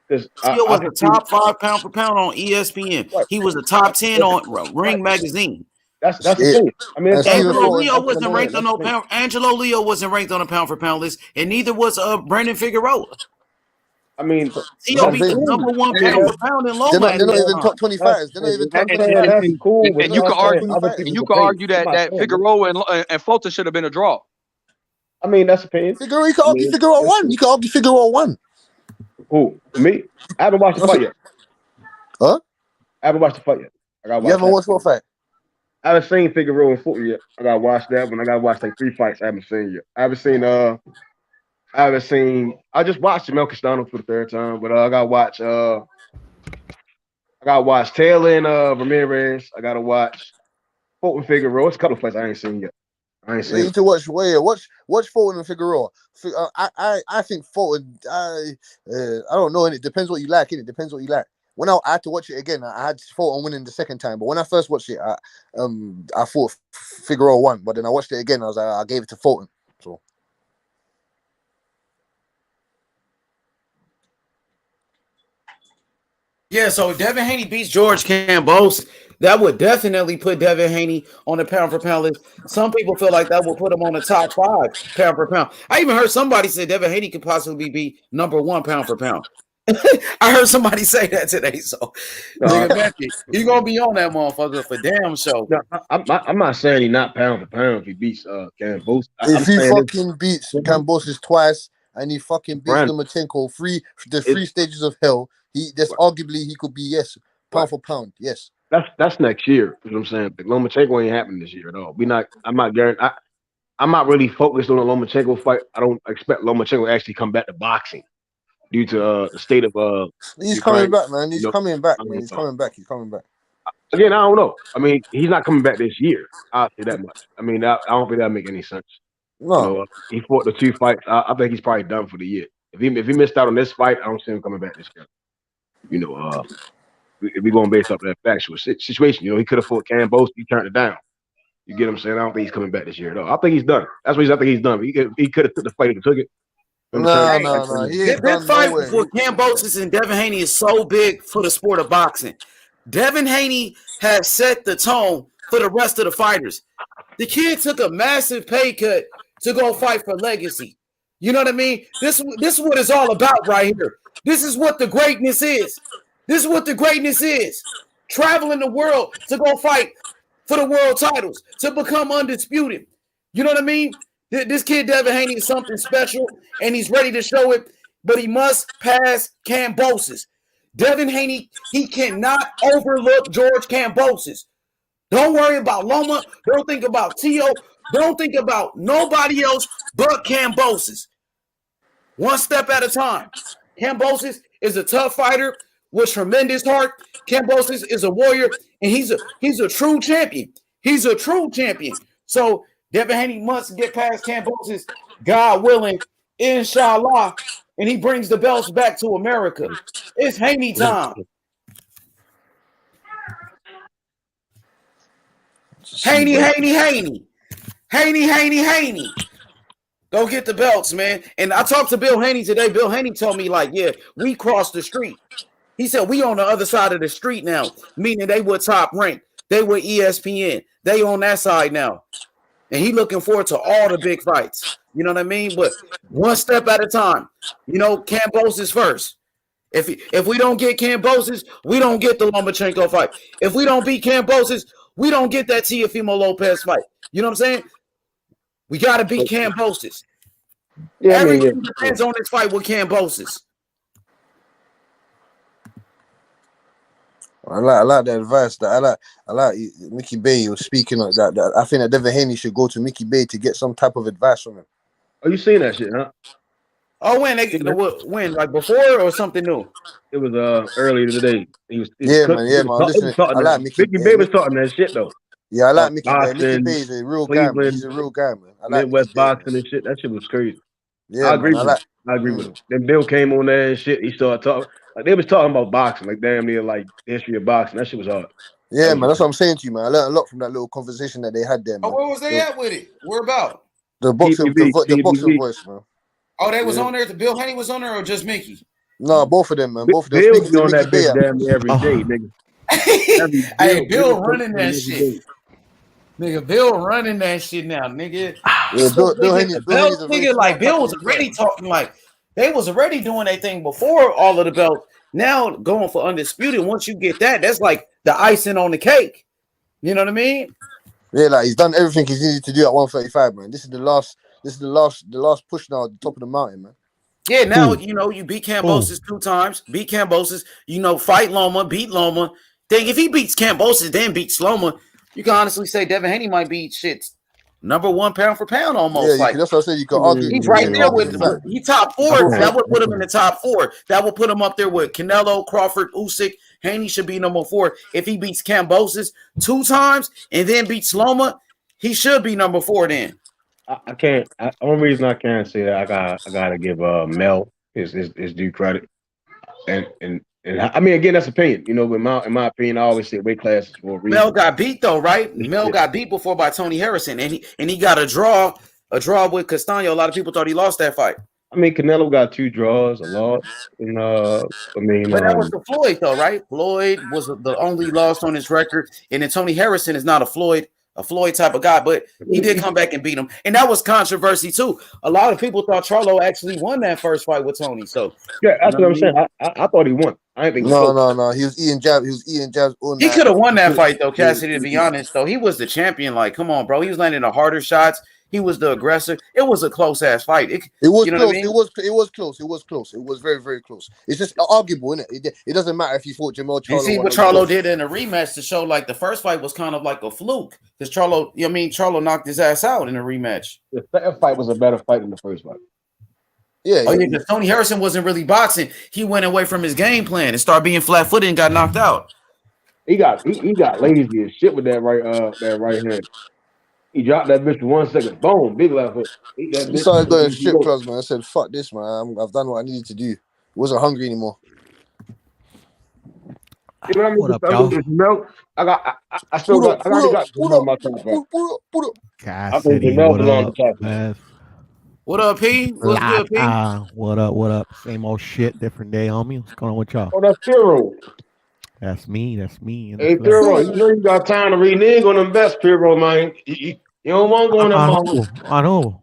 Tio was a top 5 pound for pound on ESPN. He was a top 10 on Ring Magazine. That's the thing. I mean, Angelo Leo wasn't ranked on no pound. Angelo Leo wasn't ranked on a pound for pound list, and neither was Brandon Figueroa. I mean, Tio beat the number 1 pound for pound in Lomax. They're not even top 20 fighters. They're not even top 20 fighters. That's cool. And you can argue that Figueroa and Fulton should have been a draw. I mean, that's opinion. You can argue Figueroa won. You can argue Figueroa won. Who? Me? I haven't watched the fight yet. Huh? I haven't watched the fight yet. You haven't watched what fight? I haven't seen Figueroa and Fulton yet. I gotta watch that one. I gotta watch like 3 fights I haven't seen yet. I just watched Jamel Castano for the 3rd time, but I gotta watch Taylor and Ramirez. I gotta watch Fulton Figueroa. It's a couple of fights I ain't seen yet. You need to watch Fulton and Figueroa. I think Fulton. I don't know, and it depends what you like. It depends what you like. When I had to watch it again, I had Fulton winning the 2nd time. But when I first watched it, I thought Figueroa won. But then I watched it again. I gave it to Fulton. So. Yeah, so Devin Haney beats George Kambosos. That would definitely put Devin Haney on the pound for pound list. Some people feel like that will put him on the top 5 pound for pound. I even heard somebody say Devin Haney could possibly be number 1 pound for pound. I heard somebody say that today. So he's gonna be on that motherfucker for damn show. No, I'm not saying he's not pound for pound if he beats Kambosos. If he fucking beats Kambosos twice and he fucking beats Lomachenko, 3 stages of hell, arguably he could be pound for pound. Yes. That's next year. You know what I'm saying? The Lomachenko ain't happening this year at all. I'm not guaranteeing. I'm not really focused on the Lomachenko fight. I don't expect Lomachenko to actually come back to boxing due to the state of He's Ukraine. coming back, man. You He's know, coming back, I man. don't He's know. coming back. He's coming back. Again, I don't know. I mean, he's not coming back this year. I'll say that much. I mean, I don't think that make any sense. You No, know, he fought the 2 fights. I think he's probably done for the year. If he missed out on this fight, I don't see him coming back this year. You know, if we're going based off that factual situation, you know, he could have fought Kambosos. He turned it down. You get what I'm saying? I don't think he's coming back this year at all. I think he's done. That's what I think he's done. He could have took the fight and took it. no. He ain't This done fight nowhere. for Kambosos and Devin Haney is so big for the sport of boxing. Devin Haney has set the tone for the rest of the fighters. The kid took a massive pay cut to go fight for legacy. You know what I mean? This is what it's all about right here. This is what the greatness is. This is what the greatness is. Traveling the world to go fight for the world titles, to become undisputed. You know what I mean? This kid Devin Haney is something special, and he's ready to show it, but he must pass Kambosos. Devin Haney, he cannot overlook George Kambosos. Don't worry about Loma. Don't think about Tio. Don't think about nobody else but Kambosos. One step at a time. Kambosos is a tough fighter with tremendous heart. Kambosos is a warrior, and he's a true champion. He's a true champion. So Devin Haney must get past Kambosos, God willing, inshallah, and he brings the belts back to America. It's Haney time. Haney. Go get the belts, man. And I talked to Bill Haney today. Bill Haney told me, like, yeah, we crossed the street. He said, we on the other side of the street now, meaning they were top ranked. They were ESPN. They on that side now. And he looking forward to all the big fights. You know what I mean? But one step at a time. You know, Kambosos first. If we don't get Kambosos, we don't get the Lomachenko fight. If we don't beat Kambosos, we don't get that Teofimo Lopez fight. You know what I'm saying? We got to beat Kambosos. Yeah, Everything depends on this fight with Kambosos. I like the advice that I like Mickey Bay was speaking of that. I think that Devin Haney should go to Mickey Bay to get some type of advice from him. Are you seeing that shit, huh? Oh, when like before or something new? It was earlier today. He was man. Listen, I like Mickey Bay was talking that shit though. Yeah, I like Mickey Bay. Mickey Boston, Bay is a real guy, man. Cleveland, He's a real guy, man. I like Midwest Mickey Bay, boxing and shit. That shit was crazy. Yeah, I agree man, with him. I agree with him. Then Bill came on there and shit. He started talking. Like, they was talking about boxing, like damn near like the history of boxing. That shit was hard. Yeah, man. That's what I'm saying to you, man. I learned a lot from that little conversation that they had there, man. Oh, where was they at with it? Where about? The boxing, the boxing voice, man. Oh, they was on there. Bill Haney was on there, or just Mickey? No, both of them, man. Both of them. Bill was on that bitch damn near every day, nigga. Hey, Bill running that shit. Nigga, Bill running that shit now, nigga. Yeah, Bill Haney, nigga, like Bill was already talking like they was already doing their thing before all of the belts. Now going for undisputed. Once you get that, that's like the icing on the cake. You know what I mean? Yeah, like he's done everything he's needed to do at 135, man. This is the last push now at the top of the mountain, man. Yeah, now you know you beat Kambosos 2 times, beat Kambosos, you know, fight Loma, beat Loma. Then if he beats Kambosos, then beats Loma, you can honestly say Devin Haney might be number 1 pound for pound almost. Yeah, like that's what I said. You can argue. He's right there with he top 4. That would put him in the top 4. That would put him up there with Canelo, Crawford, Usyk. Haney should be number 4. If he beats Kambosos 2 times and then beats Loma, he should be number 4 then. I can't. Only reason I can't say that I gotta give Mel his due credit, and I mean again that's opinion. You know, in my opinion, I always say weight classes for a reason. Mel got beat though, right? Mel got beat before by Tony Harrison, and he got a draw with Castaño. A lot of people thought he lost that fight. I mean, Canelo got 2 draws, a loss, and but that was the Floyd though, right? Floyd was the only loss on his record, and then Tony Harrison is not a Floyd type of guy, but he did come back and beat him. And that was controversy too. A lot of people thought Charlo actually won that first fight with Tony. So yeah, that's what I'm saying. I thought he won. I didn't think no. He was eating jabs. He could have won that fight though, Cassidy, to be honest. Though he was the champion. Like, come on, bro. He was landing the harder shots. He was the aggressor. It was a close ass fight. It was close. I mean? It was close. It was close. It was very, very close. It's just arguable, isn't it? It doesn't matter if he fought Jamal Charlo. You see what Charlo did in a rematch to show like the first fight was kind of like a fluke. Because Charlo knocked his ass out in a rematch. The second fight was a better fight than the first fight. Yeah, Oh, yeah, because Tony Harrison wasn't really boxing. He went away from his game plan and started being flat-footed and got knocked out. He got lazy as shit with that right hand. He dropped that bitch for 1 second. Boom, big left hook. Eat that he bitch. started going strip clubs, man. I said, "Fuck this, man. I've done what I needed to do. Wasn't hungry anymore." You know what I mean? Jamel, I still got Jamel my top five. I think Jamel belongs to top five. What up, P? What's good, P? What up? What up? Same old shit, different day, homie. What's going on with y'all? Oh, that's Piro. That's me. Hey, Piro, you know you got time to renege on them bets, Piro, man. You don't want to go in that moment. I know.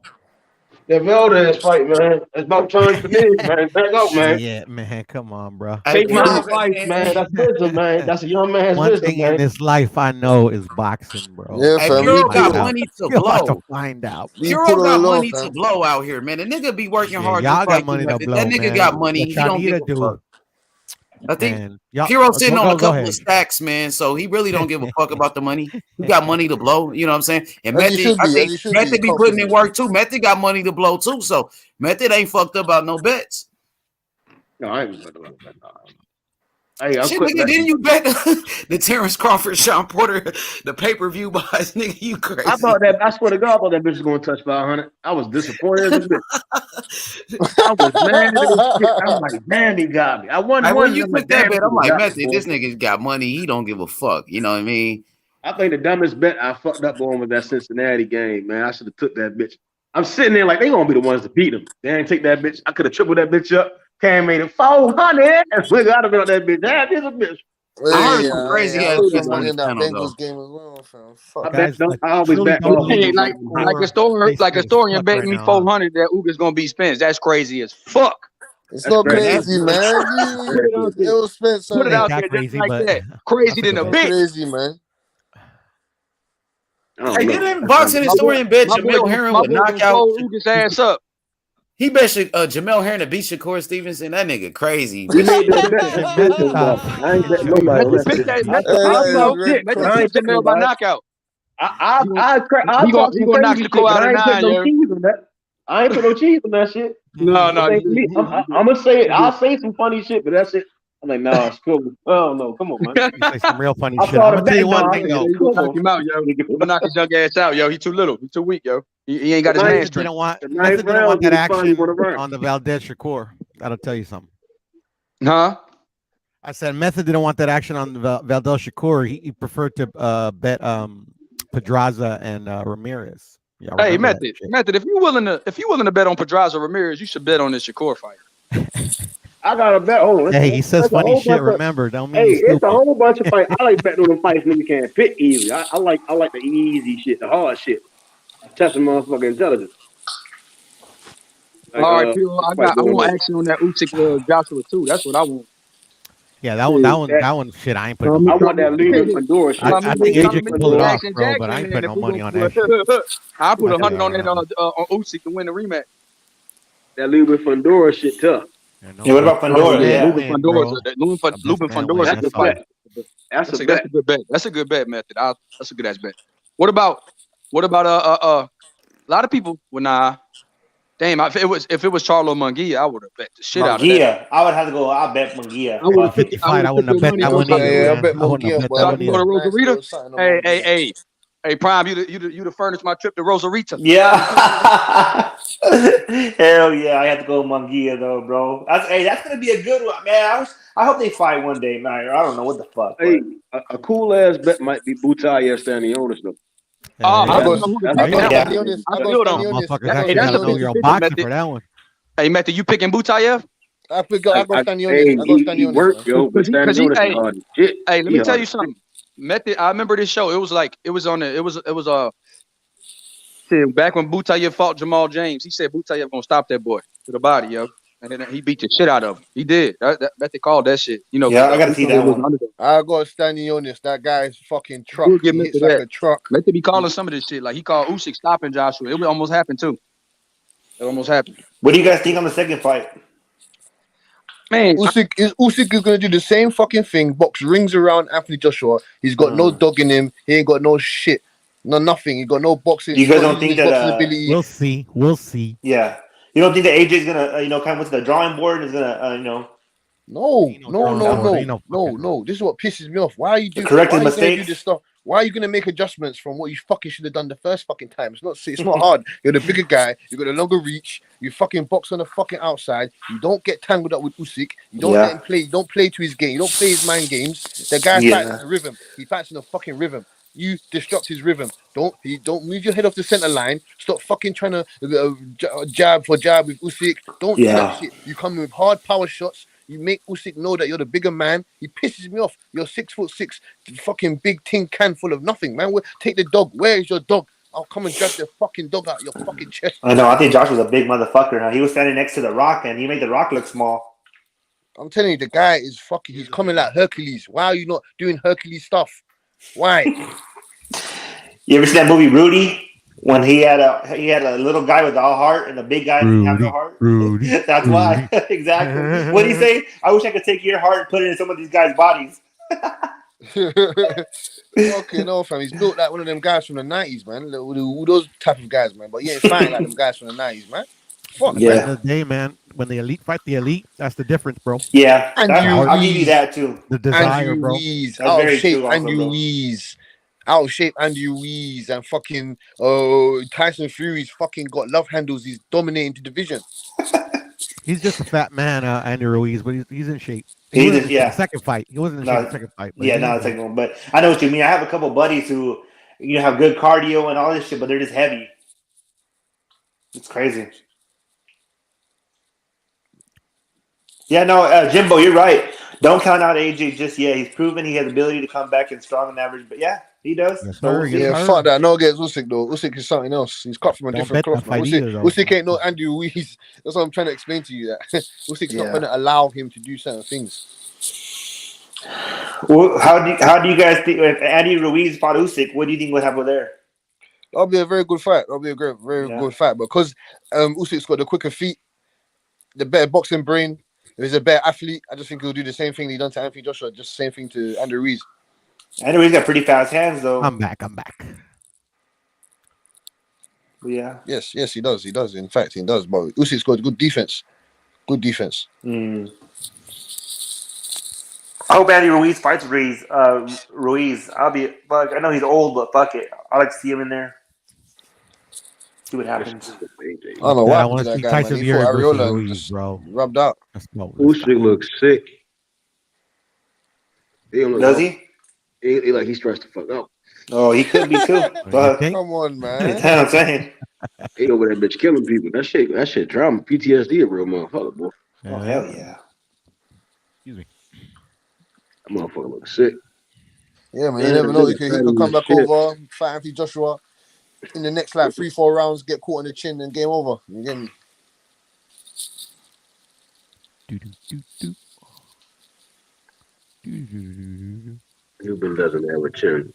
That Valdez fight, man. It's about time for me, man. Back up, man. Yeah, man. Come on, bro. Take my advice, man. That's wisdom, man. That's a young man's One wisdom, thing man. in this life I know is boxing, bro. Yeah, Hey, fam. Puro got money to You're about blow. to find out. Puro got money to blow out here, man. The nigga be working hard. Y'all just got like money you. to blow, That nigga man. got money. What He y'all don't need give to a do. fuck. I think Man, Piro's sitting on a couple ahead. of stacks, man. So he really don't give a fuck about the money. He got money to blow. You know what I'm saying? And As he Method, should be, I think as he should Method be be putting in confident. work too. Method got money to blow too. So Method ain't fucked up about no bets. No, I ain't fucked about that. Hey, I'm Shit, quit nigga, betting. didn't you bet the Terrence Crawford, Sean Porter, the pay-per-view buys? Nigga, you crazy. I thought that. I swear to God, I thought that bitch was going to touch 500. I was disappointed as a bitch. I was mad as shit. I'm like, damn, he got me. I won Like, one. when you I'm took like, that damn, bet, he I'm like, got me, Method, boy. this nigga's got money. He don't give a fuck. You know what I mean? I think the dumbest bet I fucked up on was that Cincinnati game, man. I should have took that bitch. I'm sitting there like they gonna be the ones to beat them. They ain't take that bitch. I could have tripled that bitch up. Cam made it 400. And nigga, I'd have been on that bitch. Damn, this a bitch. I heard Hey, some crazy I ass was shit some on money this in that panel, though. Bengals game as well, fam. Fuck. I bet. I always truly bet don't off. believe Hey, like a story and bet me 400 that Uga's gonna be Spence. That's crazy as fuck. It's That's not crazy. crazy, man. Put it out It there. was Spence. Put it Ain't out that there just crazy, like but that. Crazy than a It's bitch. crazy, man. Hey, didn't boxing historian bet Jamel Herring would knock out? Uga's ass up. He bet Jamel Herring to beat Shakur Stevenson. That nigga crazy. We made that bet. I ain't bet nobody. I talk shit, but I ain't bet Jamel by nobody. knockout. I He talk gonna some knock crazy the shit, out but of I ain't put 9, no yo. cheese on that. I ain't put no cheese on that shit. No. I'm gonna say it. I'll say some funny shit, but that's it. I'm like, nah, it's cool. Oh no, come on, man. You say some real funny I shit. I'm thought gonna tell you one about thing it. though. You gonna knock him out, yo. You gonna knock his young ass out, yo. He too little. He too weak, yo. He ain't got his Method hamstring. didn't want that action on the Valdez Shakur. That'll tell you something. Huh? I said Method didn't want that action on the Valdez Shakur. He preferred to bet Pedraza and Ramirez. Yeah, Hey, Method. If you willing to bet on Pedraza Ramirez, you should bet on this Shakur fight. I got to bet. Oh, hey, he says funny shit. Remember, don't mean he's it's stupid. a whole bunch of fights. I like betting on the fights nigga can't pick easily. I like the easy shit, the hard shit. Testing motherfucking intelligence. Like, All right, Piro, I want action on that Usyk Joshua too. That's what I want. Yeah, that one. Shit, I ain't putting. I want that Lehman Fedora shit. I think AJ can pull it off, bro, but I ain't putting no money on that shit. I put 100 on that on Usyk to win the rematch. That Lehman Fedora shit tough. Yeah, what about Fedora? Lubin Fedora. That's a bet. That's a good bet. That's a good bet, Method. That's a good ass bet. What about a lot of people? Well, nah. Damn, if it was Charlo Munguia, I would have bet the shit out of that. I would have to go. I'll bet Munguia. I wouldn't have bet that one either. Yeah, I bet Munguia, So I can go to Rosarita. Hey, Prime, you to furnish my trip to Rosarita. Yeah. Hell yeah, I have to go Munguia though, bro. That's gonna be a good one, man. I hope they fight one day, man. I don't know what the fuck. Hey, a cool ass bet might be Butai Stanionis though. I got Stanionis. For that one. Hey, Method, you picking Butayev? I got Stanionis. He worked, yo. Hey, let me tell you something. Method, I remember this show. It was back when Butayev fought Jamal James. He said Butayev gonna stop that boy to the body, yo. And then he beat the shit out of him. He did. Method called that shit. You know. Yeah, I gotta see that one. I got Stanionis. That guy's fucking truck. He hits like a truck. Method be calling some of this shit. Like he called Usyk stopping Joshua. It almost happened too. It almost happened. What do you guys think on the second fight? Man, Usyk is gonna do the same fucking thing. Box rings around Anthony Joshua. He's got no dog in him. He ain't got no shit. No, nothing. He got no boxing. You He's guys not don't using think his that? boxing ability. We'll see. Yeah. You don't think that AJ's gonna, come to the drawing board and is gonna, No. This is what pisses me off. Why are you correct his gonna do mistakes? this stuff? Why are you gonna make adjustments from what you fucking should have done the first fucking time? It's not hard. You're the bigger guy. You got a longer reach. You fucking box on the fucking outside. You don't get tangled up with Usyk. You don't let him play. You don't play to his game. You don't play his mind games. The guy fights in a rhythm. He fights in a fucking rhythm. You disrupt his rhythm. Don't move your head off the center line. Stop fucking trying to jab for jab with Usyk. Don't do that shit. You come in with hard power shots. You make Usyk know that you're the bigger man. He pisses me off. You're 6'6", fucking big tin can full of nothing, man. Take the dog. Where is your dog? I'll come and drag the fucking dog out of your fucking chest. I know. I think Josh was a big motherfucker. Huh? He was standing next to the Rock, and he made the Rock look small. I'm telling you, the guy is fucking. He's coming like Hercules. Why are you not doing Hercules stuff? Why? You ever see that movie Rudy? When he had a little guy with all heart and a big guy didn't have no heart. Rudy. That's why. Exactly. What do you say? I wish I could take your heart and put it in some of these guys' bodies. Okay, no, fam. He's built like one of them guys from the 90s, man. Those type of guys, man. But he ain't fighting like them guys from the 90s, man. Fuck, At the end of the day, man, when the elite fight the elite, that's the difference, bro. Yeah, I'll give you that too. The desire, bro. Out of shape, Andy Ruiz. Out of shape, Andy Ruiz and fucking Tyson Fury's fucking got love handles. He's dominating the division. He's just a fat man, Andy Ruiz, but he's in shape. The second fight. He wasn't in shape the second fight. Yeah, not the second one. But I know what you mean. I have a couple buddies who, have good cardio and all this shit, but they're just heavy. It's crazy. Yeah, no, Jimbo, you're right. Don't count out AJ just yet. He's proven he has the ability to come back and strong on average. But yeah, he does. Yes, sir. Fuck that. No against Usyk though. Usyk is something else. He's cut from a different cloth. Usyk ain't no Andy Ruiz. That's what I'm trying to explain to you. That Usyk's not going to allow him to do certain things. Well, how do you guys think if Andy Ruiz fought Usyk? What do you think would happen there? That'll be a very good fight. That'll be a very good fight because Usyk's got the quicker feet, the better boxing brain. If he's a better athlete, I just think he'll do the same thing he done to Anthony Joshua, just the same thing to Andy Ruiz. Andy Ruiz got pretty fast hands, though. I'm back. Yeah. Yes, he does. He does. In fact, he does. But Usyk's got good defense. Good defense. I hope Andy Ruiz fights Ruiz. I know he's old, but fuck it. I like to see him in there. See what happens. I don't know why. I want to see Tyson Fury versus Ruiz, bro. Rubbed out. Usyk looks sick. Does he? He like he's stressed the fuck out. Oh, he could be too. But come on, man. That's what I'm saying. He over that bitch killing people. That shit drama. PTSD a real motherfucker, boy. Oh hell yeah. Excuse me. That motherfucker looks sick. Yeah, man. You never know. He could come back over, fight Anthony Joshua in the next 3-4 rounds, get caught on the chin, and game over. You get me? Lubin doesn't have a chin.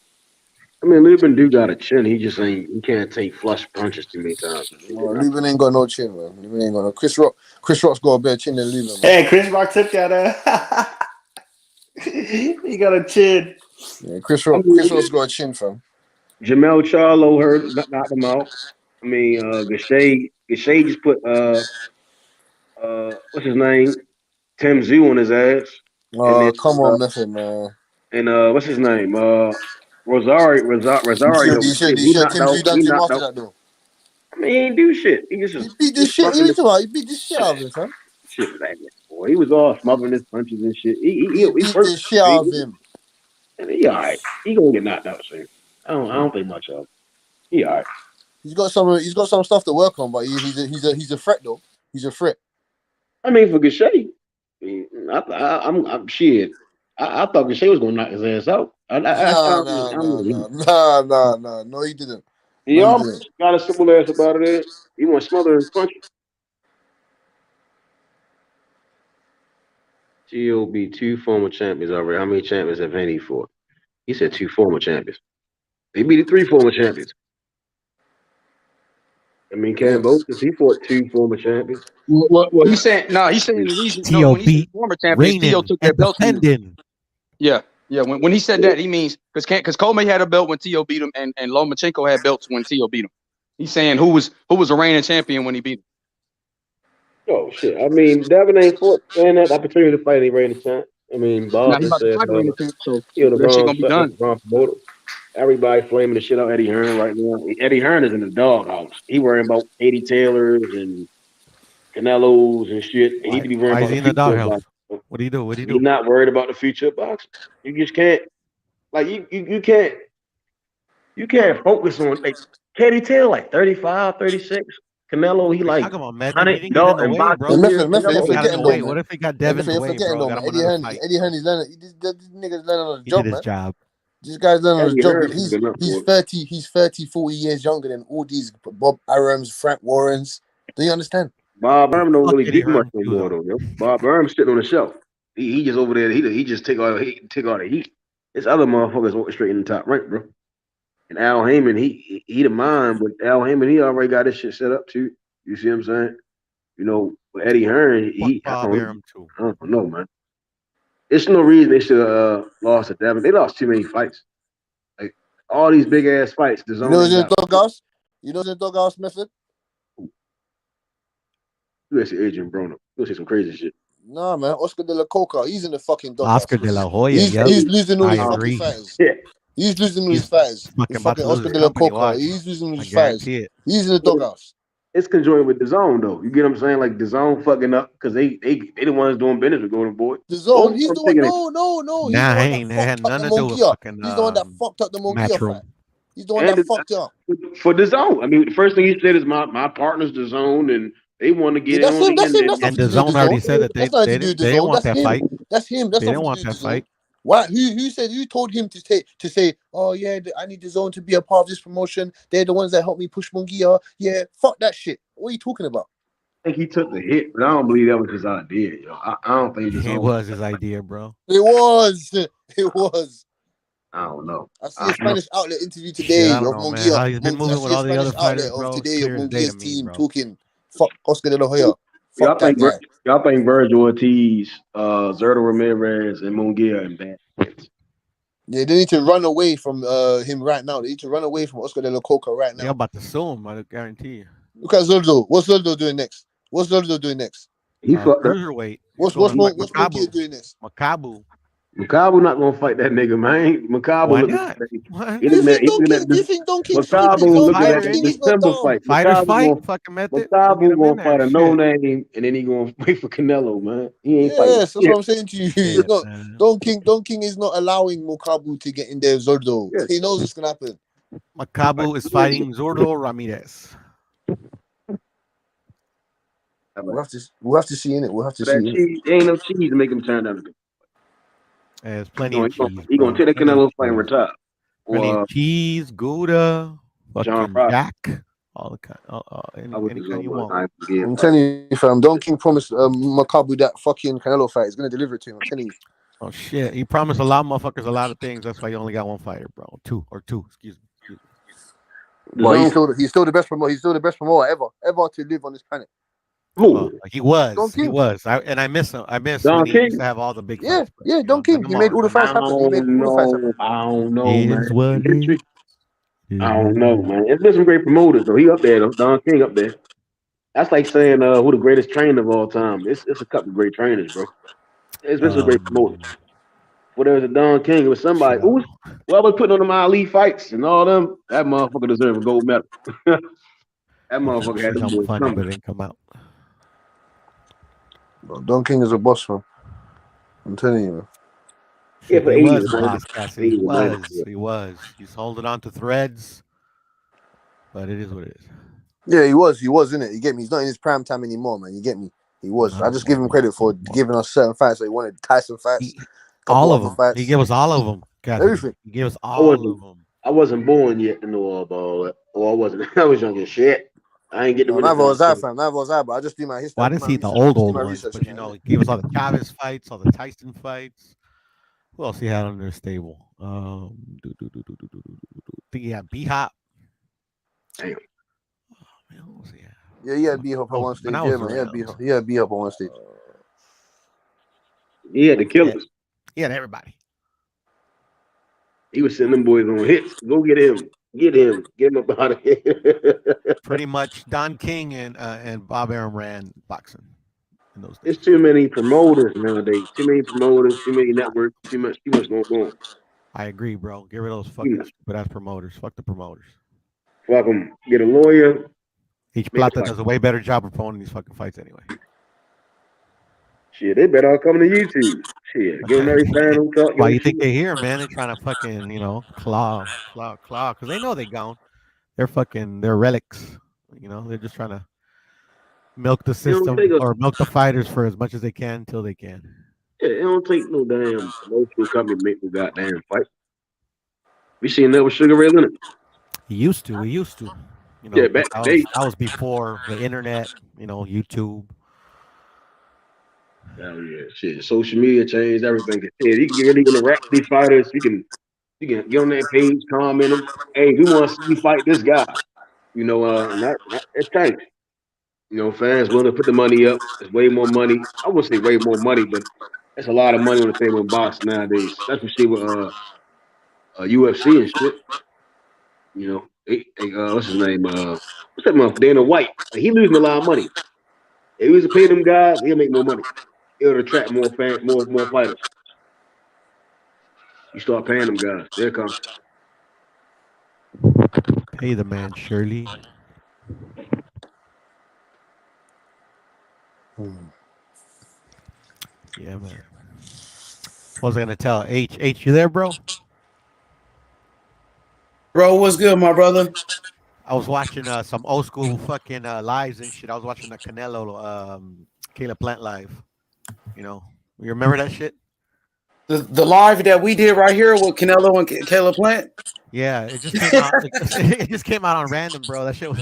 I mean, Lubin do got a chin. He can't take flush punches too many times. Lubin ain't got no chin, man. Lubin ain't got no. Chris Rock's got a better chin than Lubin. Hey, Chris Rock took that. He got a chin. Yeah, Chris Rock's got a chin, fam. Jamel Charlo knocked him out. I mean, Gachet just put what's his name? Tim Zoo on his ass. Come on, Method, man. And what's his name? Rosario. You said Tim Zoo done him after that, though. I mean, he ain't do shit. He beat this shit. He beat this shit out of him, fam. Shit, like that, boy. He was all smothering his punches and shit. He beat the shit out of him. He all right. He gonna get knocked out soon. I don't think much of him. He all right. He's got some stuff to work on, but he's a threat though. He's a threat. I mean, for Gachet, I'm shit. I thought Gachet was gonna knock his ass out. No, he didn't. He almost got a simple ass about it. He want to smother his punches. GOB 2 former champions already. How many champions have Haney fought? He said 2 former champions. They beat 3 former champions. I mean, Kambosos, he fought 2 former champions. Well, he's saying the reason. Theo when he said beat former champions, Theo took their belt. Yeah. Yeah, when he said that, he means because Coleman had a belt when T.O. beat him, and Lomachenko had belts when T.O. beat him. He's saying who was a reigning champion when he beat him. Oh shit! I mean, Devin ain't and that opportunity to fight any reigning champ. I mean, Now Bob he just about to said fight a reigning champ, so he was the that shit wrong gonna be done. promoter. Everybody flaming the shit out Eddie Hearn right now. Eddie Hearn is in the doghouse. He worrying about 80 Taylors and Canelos and shit. He need to be worrying Why is about he the in the future of doghouse? boxing. What do you do? What do you He's do? not worried about the future of boxing. You just can't. Like you can't focus on like Katie Taylor like 35, 36. Canelo, he What are you like talking about, Method? He 100 didn't get in the in way, boxing bro. years. Method, He you're Canelo got in forgetting the like though, way. man. What if he got Method, Devin's you're way, forgetting bro? though, Got man. him another fight. Eddie Hearn is learning. This nigga's learning on the He did job, his man. job. This guy's learning on his Eddie job. Hearn is enough He's for 30, he's 30, 40 years younger than all these Bob Arams, Frank Warrens. Do you understand? Bob Erm don't Fuck really Eddie do much Hearn no too, more though. though. Yo. Bob Erm's sitting on the shelf. He just over there. He just take all the heat. It's other motherfuckers orchestrating the top rank, bro. And Al Heyman, he the mind, but Al Heyman, he already got this shit set up too. You see what I'm saying? You know, with Eddie Hearn, Fuck I Bob Arum too. don't know, man. There's no reason they should have lost to Devin. They lost too many fights. Like all these big ass fights, the You zone know ain't who's in got. the doghouse? You know who's in the doghouse, Method? You gotta see Adrian Broner. You see some crazy shit. Nah, man. Oscar De La Coca. He's in the fucking Oscar doghouse, De man. La Hoya. He's Yep, he's losing all I his fucking agree. fighters. Yeah. He's losing all his He's fighters. fucking He's about fucking to lose Oscar his De La company. Coca. Watch. He's losing all I his fighters. guarantee it. He's in the doghouse. It's conjoined with the zone though. You get what I'm saying? Like the zone fucking up because they the ones doing business with Golden Boy. The zone. Both of He's them the one. taking it. No. He's Nah, the one that it had fucked up the nothing to do with Mongia. fucking He's the one that fucked up the Mongia Matchroom. fight. He's the one that fucked up. For the zone. I mean, the first thing he said is my partner's the zone, and they want to Yeah, get that's on him. the That's end. him. That's And nothing the to do with the zone already zone. said that That's nothing to do with the they didn't zone. want That's that him. fight. That's him. That's They didn't nothing to want do with that the zone. fight. Why? Who said? Who told him to say? Oh yeah, I need the zone to be a part of this promotion. They're the ones that helped me push Mungia. Yeah, fuck that shit. What are you talking about? I think he took the hit, but I don't believe that was his idea. Yo. I don't think the zone. It was his idea, bro. It was. It was. I don't know. I see a Spanish outlet interview Shit, today I don't of know, man. Mungia. How he's been I moving with see a all the Spanish other outlet fighters, of bro. today of Clear as day to Mungia's me, team bro. talking. Fuck Oscar De La Hoya. Fuck that guy. Y'all think Virgil Ortiz, Zerto Ramirez, and Munguia and bad hits? Yeah, they need to run away from him right now. They need to run away from Oscar De La Coca right now. They're about to sue him, I guarantee you. Look at Zoldo. What's Zoldo doing next? He fucked up. Cruiserweight. What's Makabu. Mungia doing next? Makabu. Makabu not gonna fight that nigga, man. Makabu Why looking not? at What? he Do you looking at think he Don looking King? at Do you this think Don King's Makabu stupid? looking Don at the King is not December down. fight. Fighters Makabu fight. gonna Fucking method. We'll get him in gonna fight there. a no Shit. name and then he gonna wait for Canelo, man. He ain't fighting. Yes, that's what I'm saying to you. It's Shit, not man. Don King is not allowing Mukabu to get in there. Zordo. Yes. He knows what's gonna happen. Makabu is fighting Zurdo Ramirez. We'll have to see in it. We'll have to see. That cheese ain't no cheese to make him turn down. There's plenty of cheese. He gonna Bro. take the Plenty of Canelo fight and cheese. retire. Plenty Or of cheese, Gouda, John fucking Ross. Jack, all the kind, any kind you want. I'm telling you, fam. Don King promised Makabu that fucking Canelo fight. He's gonna deliver it to him. I'm telling you. Oh shit! He promised a lot of motherfuckers a lot of things. That's why you only got one fighter, bro. Two. Excuse me. But he's still the best promoter. He's still the best promoter ever to live on this planet. He was. I miss him. I miss when he used to have all the big fights. Yeah, Don King. He made all the fights happen. I don't know, man. I don't know, man. It's been some great promoters though. He up there though. Don King up there. That's like saying who the greatest trainer of all time. It's a couple of great trainers, bro. It's been some great promoters. Whether it was a Don King, it was somebody who was putting on them Ali fights and all them. That motherfucker deserved a gold medal. That motherfucker had them boys coming. But it didn't come out. Don King is a boss, man. I'm telling you, man. Yeah, for he 80 was a boss, Cassie. He was. He's holding on to threads, but it is what it is. Yeah, he was, innit? You get me? He's not in his prime time anymore, man. You get me? He was. I just give him credit for giving us certain fights. So he wanted Tyson fights, all of them. Fights. He gave us all of them, Cassie. Everything. He gave us all of them. I wasn't born yet to know all that. Or I wasn't. I was young as shit. I ain't get to never was I, fam. Never was I, but I just do my history. Well, I didn't see the old ones, but you know, he gave us all the Chavez fights, all the Tyson fights. Who else he had under his stable? I think he had B-Hop. Damn. Yeah, he had B-Hop on one stage. Yeah, man. He had B-Hop on one stage. He had the killers. He had everybody. He was sending them boys on hits. Go get him. Get him up out of here. Pretty much, Don King and Bob Arum ran boxing in those days. It's too many promoters nowadays. Too many promoters. Too many networks. Too much going on. I agree, bro. Get rid of those fucking stupid ass promoters. Fuck the promoters. Fuck them. Get a lawyer. Each Plata does a way better job of promoting these fucking fights anyway. Shit, they better all come to YouTube. Shit, give them every fan who talk. Why you think they here, man? They're trying to fucking, claw, because they know they gone. They're relics. They're just trying to milk the system or milk the fighters for as much as they can until they can. Yeah, it don't take no damn promotional company to make no goddamn fight. We seen that with Sugar Ray Leonard. We used to. Yeah, back in the day. That was before the internet, YouTube. Oh yeah, shit. Social media changed everything. Yeah, you can really interact with these fighters. You can get on that page, comment them. Hey, we want to see you fight this guy. And that it's changed. Fans willing to put the money up. There's way more money. I wouldn't say way more money, but there's a lot of money on the table in boxing nowadays. That's what see with UFC and shit. What's his name? What's that motherfucker? Dana White. He losing a lot of money. If he was to pay them guys, he'll make more money. It'll attract more fans, more fighters. You start paying them guys. There comes. Pay the man, Shirley. Yeah, man. What was I gonna tell? H, you there, bro? Bro, what's good, my brother? I was watching some old school fucking lives and shit. I was watching the Canelo, Caleb Plant live. You remember that shit? The live that we did right here with Canelo and Caleb Plant? Yeah, it just came out. It just came out on random, bro. That shit was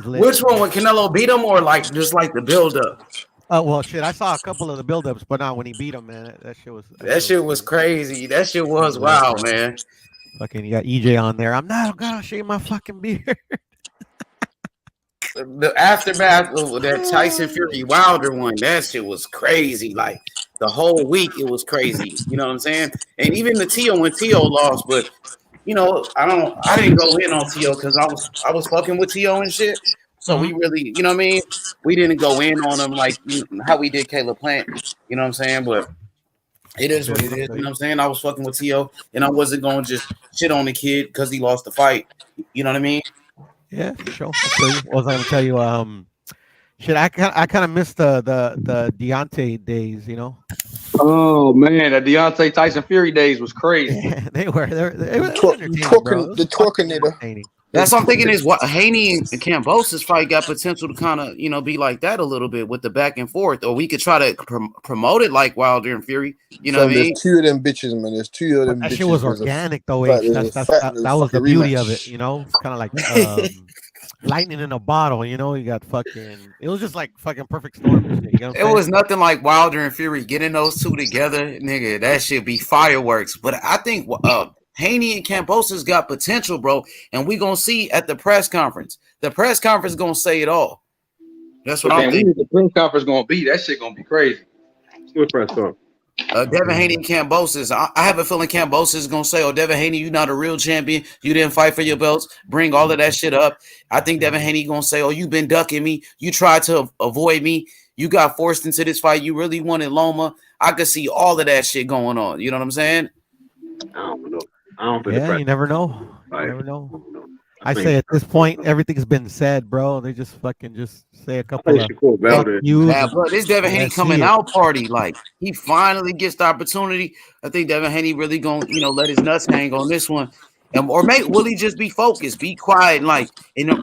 lit. Which one? When Canelo beat him or just the build up? Oh well, shit. I saw a couple of the build-ups, but not when he beat him, man. That shit was crazy. That shit was wild, man. Fucking, you got EJ on there. I'm not gonna shave my fucking beard. The aftermath of that Tyson Fury Wilder one, that shit was crazy. Like the whole week, it was crazy. You know what I'm saying? And even the Tio when Tio lost, but I didn't go in on Tio because I was fucking with Tio and shit. So we really, you know what I mean? We didn't go in on him like how we did Caleb Plant. You know what I'm saying? But it is what it is. You know what I'm saying? I was fucking with Tio, and I wasn't going to just shit on the kid because he lost the fight. You know what I mean? Yeah, for sure. What was I gonna tell you? Shit, I kind of missed the Deontay days. Oh man, the Deontay Tyson Fury days was crazy. Yeah, they were. They were The Torquenator. That's what I'm thinking is what Haney and Kambosos fight got potential to kind of be like that a little bit with the back and forth, or we could try to promote it like Wilder and Fury. You know what I mean? There's two of them bitches, man. There's two of them. That bitches. shit was organic though. That was the beauty of it. Kind of like lightning in a bottle. You got fucking. It was just like fucking perfect storm. It was nothing like Wilder and Fury getting those two together, nigga. That should be fireworks. But I think Haney and Kambosos got potential, bro, and we gonna see at the press conference. The press conference gonna say it all. That's what I'm thinking. The press conference gonna be that shit gonna be crazy. What press conference? Devin Haney and Kambosos. I have a feeling Kambosos is gonna say, "Oh, Devin Haney, you're not a real champion. You didn't fight for your belts. Bring all of that shit up." I think Devin Haney gonna say, "Oh, you've been ducking me. You tried to avoid me. You got forced into this fight. You really wanted Loma." I could see all of that shit going on. You know what I'm saying? I don't know. I don't think you never know. You never know. I say at this point, everything's been said, bro. They just fucking say a couple of but this Devin Haney coming out party, like he finally gets the opportunity. I think Devin Haney really gonna, let his nuts hang on this one. Will he just be focused, be quiet, and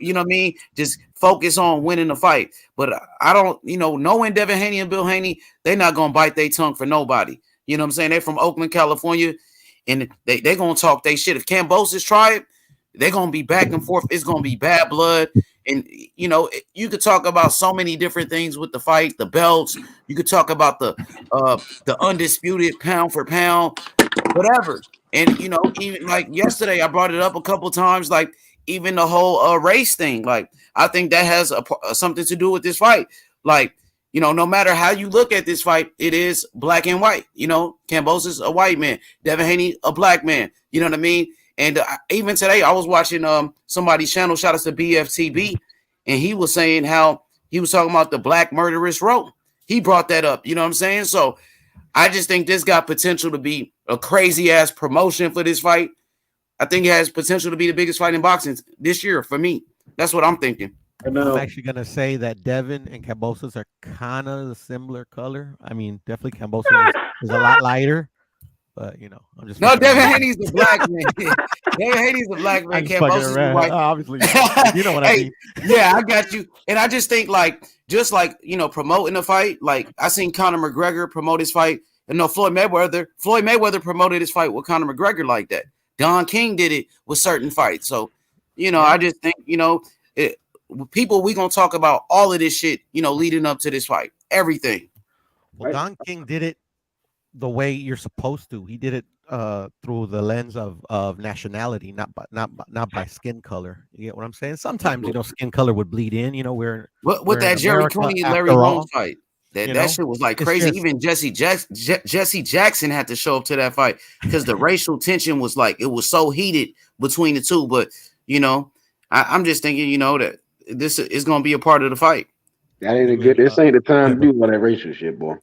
you know what I mean? Just focus on winning the fight. But I don't, knowing Devin Haney and Bill Haney, they're not gonna bite their tongue for nobody. You know what I'm saying? They're from Oakland, California. And they gonna talk they shit. If Kambosos try it, they're gonna be back and forth. It's gonna be bad blood. And you could talk about so many different things with the fight, the belts. You could talk about the undisputed pound for pound, whatever. And even like yesterday, I brought it up a couple times. Like even the whole race thing. Like I think that has something to do with this fight. Like no matter how you look at this fight, it is black and white. Kambosos a white man, Devin Haney a black man. You know what I mean? And even today, I was watching somebody's channel. Shout out to BFTB, and he was saying how he was talking about the black murderous row. He brought that up. You know what I'm saying? So I just think this got potential to be a crazy ass promotion for this fight. I think it has potential to be the biggest fight in boxing this year for me. That's what I'm thinking. I'm actually gonna say that Devin and Kambosos are kind of the similar color. I mean, definitely Kambosos is a lot lighter, but I'm just Devin Haney's the black man. Devin Haney's the black man. Kambosos is the white. Obviously, you know what I mean. Yeah, I got you. And I just think promoting the fight. Like I seen Conor McGregor promote his fight. And Floyd Mayweather promoted his fight with Conor McGregor like that. Don King did it with certain fights. So, I just think people, we gonna talk about all of this shit, leading up to this fight, everything. Well, Don King did it the way you're supposed to. He did it through the lens of nationality, not by skin color. You get what I'm saying? Sometimes skin color would bleed in. We're with that Jerry Cooney and Larry Holmes fight. That shit was like crazy. Even Jesse Jackson had to show up to that fight because the racial tension was like it was so heated between the two. But I'm just thinking, that this is going to be a part of the fight. That ain't a good. This ain't the time to do all that racial shit, boy.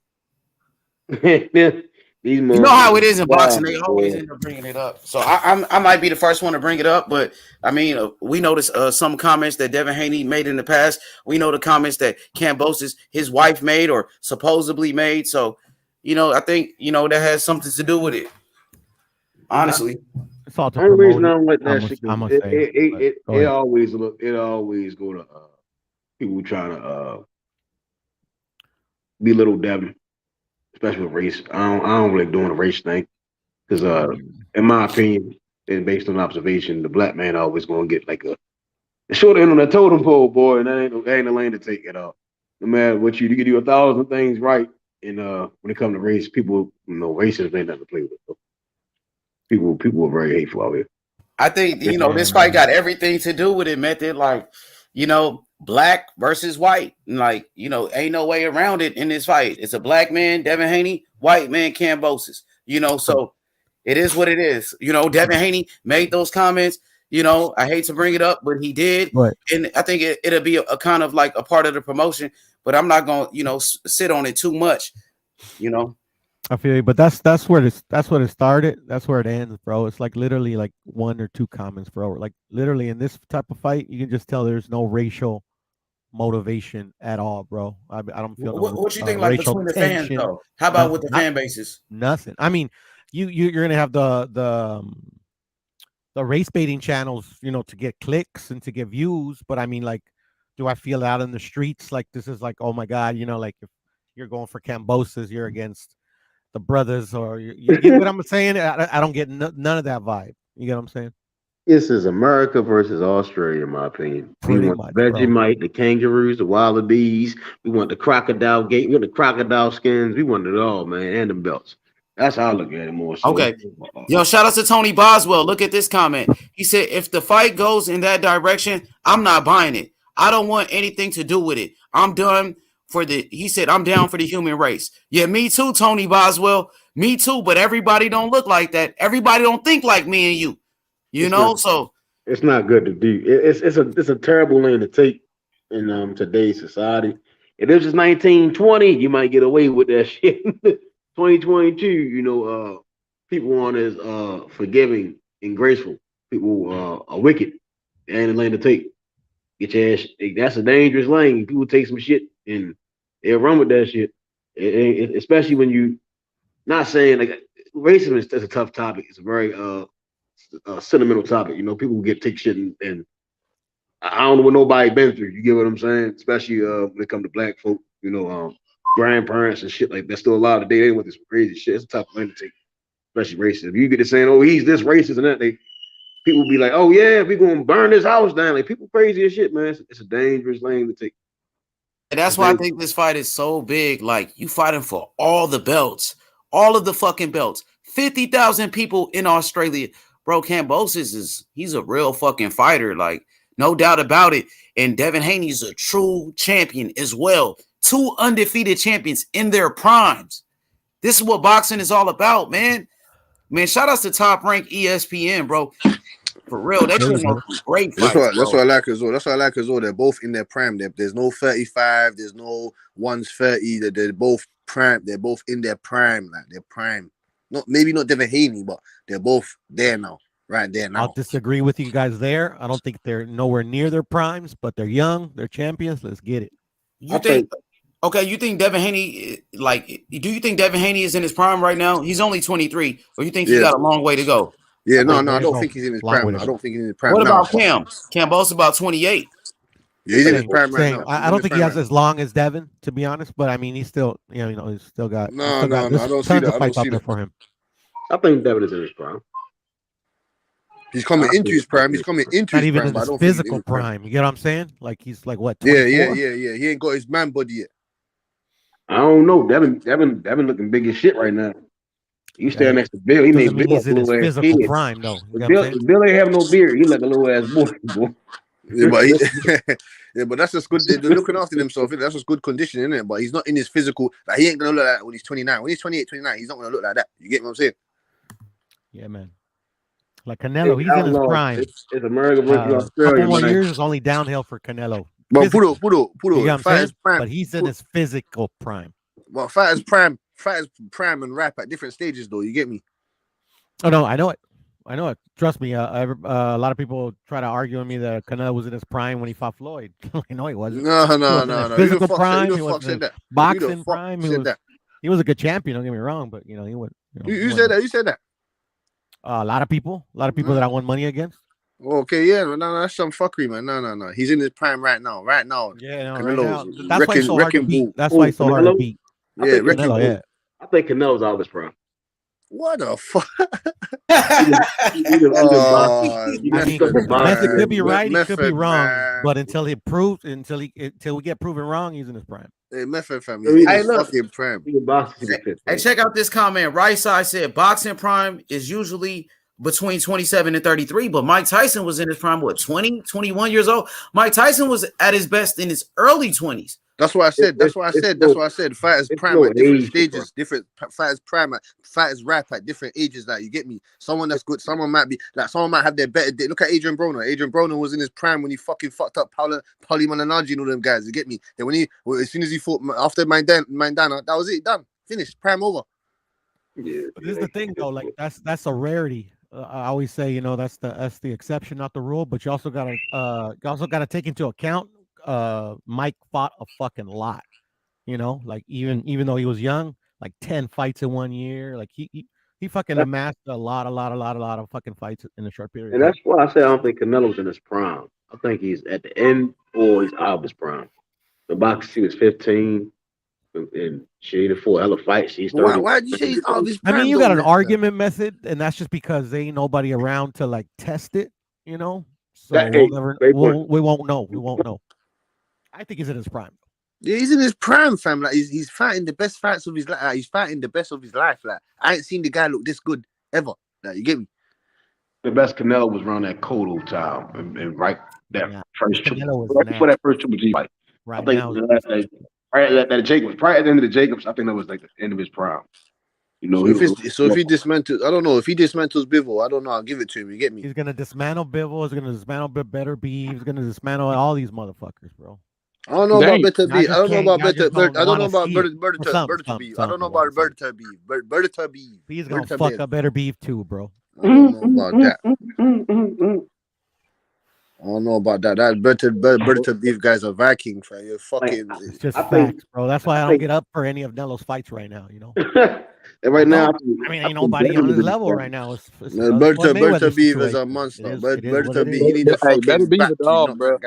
You know how it is in boxing; they always end up bringing it up. So I might be the first one to bring it up, but I mean, we noticed some comments that Devin Haney made in the past. We know the comments that Kambosos, his wife, made or supposedly made. So, I think that has something to do with it. Honestly, it's all the only reason I don't let that shit go. It always go to people trying to belittle Devin. Especially with race. I don't really doing a race thing. Because in my opinion, and based on observation, the black man always gonna get like a short end on the totem pole, boy, and that ain't a lane to take at all. No matter what you can do 1,000 things right. And when it comes to race, people, racism ain't nothing to play with. So people are very hateful out here. I think this fight got everything to do with it, Method. Like, black versus white. Like, ain't no way around it in this fight. It's a black man, Devin Haney, white man, Kambosos. So it is what it is. Devin Haney made those comments. I hate to bring it up, but he did. Right. And I think it'll be a kind of like a part of the promotion, but I'm not going to, sit on it too much, I feel you, but that's where it started. That's where it ends, bro. It's like literally like 1 or 2 comments, bro. Like literally in this type of fight, you can just tell there's no racial motivation at all, bro. I don't feel what you think like between the fans though? How about with the fan bases? Nothing. I mean, you're gonna have the race baiting channels, to get clicks and to get views, but I mean, like, do I feel out in the streets like this is like, oh my god, like if you're going for Kambosos, you're against the brothers, or you get what I'm saying? I don't get none of that vibe. You get what I'm saying? This is America versus Australia, in my opinion. Pretty we want much, the Vegemite, the kangaroos, the wallabies. We want the crocodile gate. We want the crocodile skins. We want it all, man, and the belts. That's how I look at it more. So. Okay. Yo, shout out to Tony Boswell. Look at this comment. He said, if the fight goes in that direction, I'm not buying it. I don't want anything to do with it. I'm done he said, I'm down for the human race. Yeah, me too, Tony Boswell. Me too, but everybody don't look like that. Everybody don't think like me and you. So it's not good to do. It's a terrible lane to take in today's society. If it was just 1920, you might get away with that shit. 2022, people aren't as forgiving and graceful. People are wicked. It ain't a lane to take. Get your ass. That's a dangerous lane. People take some shit and they'll run with that shit. Especially when you not saying like racism is a tough topic. It's a very sentimental topic. People take shit and I don't know what nobody been through. You get what I'm saying? Especially when it comes to black folk. Grandparents and shit like that. Still alive today. They went this crazy shit. It's a tough thing to take, especially racism. You get to saying, "Oh, he's this racist and that," people will be like, "Oh yeah, we're gonna burn this house down." Like people crazy as shit, man. It's a dangerous lane to take. And that's why I think this fight is so big. Like you fighting for all the belts, all of the fucking belts. 50,000 people in Australia, bro. Kambosos he's a real fucking fighter. Like no doubt about it. And Devin Haney's a true champion as well. 2 undefeated champions in their primes. This is what boxing is all about, man. Man, shout outs to Top Rank ESPN, bro. For real, they put on some great fights. That's what I like as well. That's what I like as well. They're both in their prime. There's no 35. There's no one's 30. They're both prime. They're both in their prime. Like they're prime. Maybe not Devin Haney, but they're both there now. Right there now. I'll disagree with you guys there. I don't think they're nowhere near their primes, but they're young. They're champions. Let's get it. You think Devin Haney, like, do you think Devin Haney is in his prime right now? He's only 23, or you think he's got a long way to go? Yeah, no, I don't think he's in his prime. I don't think he's in his prime. What about Cam? Cambo's about 28. Yeah, he's in his prime right now. I don't think he has as long as Devin, to be honest, but I mean, he's still, he's still got. No, I don't see that. I don't see that for him. I think Devin is in his prime. He's coming into his prime. He's coming into not his even prime. in his physical prime. You get what I'm saying? Like he's like what? 24? Yeah. He ain't got his man body yet. I don't know. Devin looking big as shit right now. You stand next to Bill. He made Bill he's in his physical prime though. Bill ain't have no beard. He like a little ass boy. Yeah, but that's just good. They're looking after themselves. That's just good condition, isn't it? But he's not in his physical. Like he ain't gonna look like that when he's 29. When he's 28, 29, he's not gonna look like that. You get what I'm saying? Yeah, man. Like Canelo, he's in his prime. It's America versus Australia. Couple more years is only downhill for Canelo. But Pudo, you know prime. But he's in his physical prime. Well, fighters prime and rap at different stages, though. You get me? Oh no, I know it. Trust me. A lot of people try to argue with me that Canelo was in his prime when he fought Floyd. I know he wasn't. No. Physical prime. He was in boxing prime. He was a good champion. Don't get me wrong, but he would. You said that. You said that. A lot of people that I won money against. Okay, yeah, no, that's some fuckery, man. No. He's in his prime right now. Yeah, no, right now. That's why it's so hard to beat. That's why it's so hard to beat. Yeah, Canelo, yeah. I think Canelo's out of his prime. What the fuck? Method could be right, he could be wrong, but until we get proven wrong, he's in his prime. Hey, Method family, he's fucking prime. Hey, check out this comment. Right side said boxing prime is usually between 27 and 33, but Mike Tyson was in his prime, 20, 21 years old? Mike Tyson was at his best in his early 20s. That's what I said. That's why I said fighters prime at different stages, different fighters prime at fighters rap at different ages. Like you get me? Someone that's good, someone might have their better day. Look at Adrian Broner. Adrian Broner was in his prime when he fucking fucked up Paulie Malignaggi and all them guys. You get me? Then as soon as he fought after Maidana, that was it, done, finished, prime over. Yeah. But this is the thing though, like that's a rarity. I always say, that's the exception, not the rule. But you also gotta take into account. Mike fought a fucking lot, like even though he was young, like 10 fights in 1 year, like he fucking amassed a lot of fucking fights in a short period. And that's why I say I don't think Canelo's in his prime. I think he's at the end or he's out of his prime. The box, he was 15 and she had 4 hella fights. She's 30. Why did you say he's out of his prime? I mean, you got an argument method, and that's just because there ain't nobody around to like test it, So we won't know. We won't know. I think he's in his prime. Yeah, he's in his prime, fam. Like he's fighting the best fights of his life. He's fighting the best of his life. Like I ain't seen the guy look this good ever. Like you get me? The best Canelo was around that Cotto time, and right that first before that first Triple G fight. Right I think now, that Jacobs, probably at the end of the Jacobs, I think that was like the end of his prime. If he dismantles, I don't know. If he dismantles Bivol, I don't know. I'll give it to him. You get me? He's gonna dismantle Bivol. He's gonna dismantle Better Beef. He's gonna dismantle all these motherfuckers, bro. I don't know about Better Beef. I don't know about Better. I don't know about Better Beef. I don't know about Better Beef. Better Beef. He's gonna fuck up Better Beef too, bro. I don't know about that. I don't know about that. That Better Beef guy's a Viking, fam. You're fucking. It's just facts, bro. That's why I don't get up for any of Nelo's fights right now. And right now, I mean, ain't nobody on his level right now. Better Beef is a monster. Better Beef, he needs to fucking Better Beef is a dog, bro.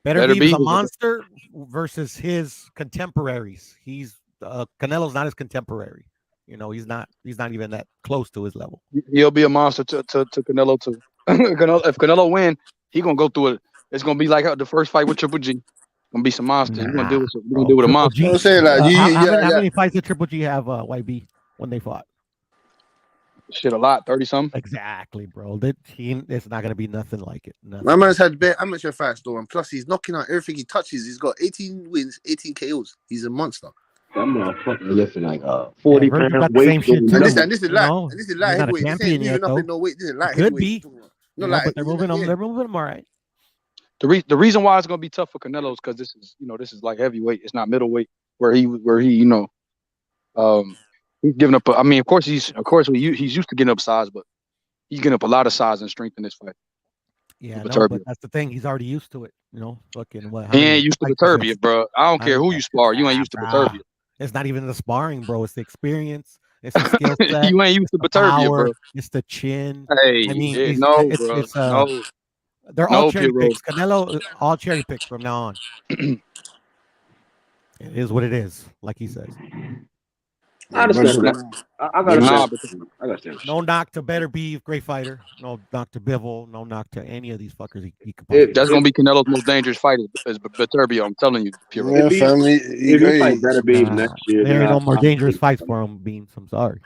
Better Beef is a monster versus his contemporaries. Canelo's not his contemporary. He's not even that close to his level. He'll be a monster to Canelo too. If Canelo win, he gonna go through it. It's gonna be like the first fight with Triple G. Gonna be some monsters. You're gonna deal with a monster. I'm saying how many fights did Triple G have YB when they fought? Shit, a lot, 30 something. Exactly, bro. It's not gonna be nothing like it. Nothing. My man's had bare amateur fights though, and plus he's knocking out everything he touches. He's got 18 wins, 18 KOs. He's a monster. That motherfucker lifting like 40 Virgil pound got the weight. same shit too. And this is You light. know, And this is he's light not a heavyweight. This champion ain't yet, moving up though. in no weight. This is light Could heavyweight. be. No, You know, like, but they're moving them. They're moving them all right. The reason why it's gonna be tough for Canelo is because this is like heavyweight. It's not middleweight where he he's giving up. Of course he's used to getting up size, but he's getting up a lot of size and strength in this fight. Yeah, no, but that's the thing. He's already used to it. You know, fucking what? He ain't used to Beterbiev, bro. I don't care who you spar. You ain't used to Beterbiev. It's not even the sparring, bro. It's the experience. It's the skill set. You ain't used to Beterbiev, bro. It's the chin. Hey, I mean, they're no, all cherry Piro. picks. Canelo, all cherry picks from now on. It is what it is, like he says. I understand that. I got No knock to Better Beef, great fighter. No knock to Bivol. No knock to any of these fuckers. He could That's gonna be Canelo's most dangerous fight is Beterbiev. I'm telling you, Piro. Yeah, family. If he fight Better Beef next year, there ain't no more dangerous fights for him, Beans. I'm sorry.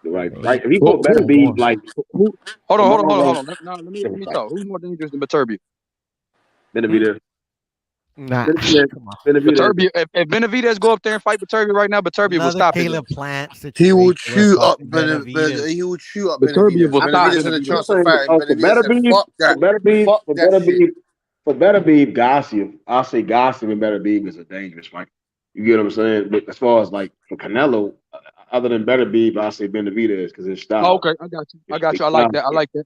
Right. If he fought Better Beef, like hold on. Let me talk. Who's more dangerous than Beterbiev? Benavidez. Nah. Beterbiev, if Benavidez go up there and fight Beterbiev right now, Beterbiev will stop Caleb Plant situation. He would shoot up Benavidez. He would shoot up Benavidez. Benavidez had a chance to fight. For Better Beef, Gossip, I'll say Gossip and Better Beef is a dangerous fight. You get what I'm saying? But as far as like for Canelo, other than Better Beef, I'll say Benavidez because it's style. Oh, okay, I got you. I like that.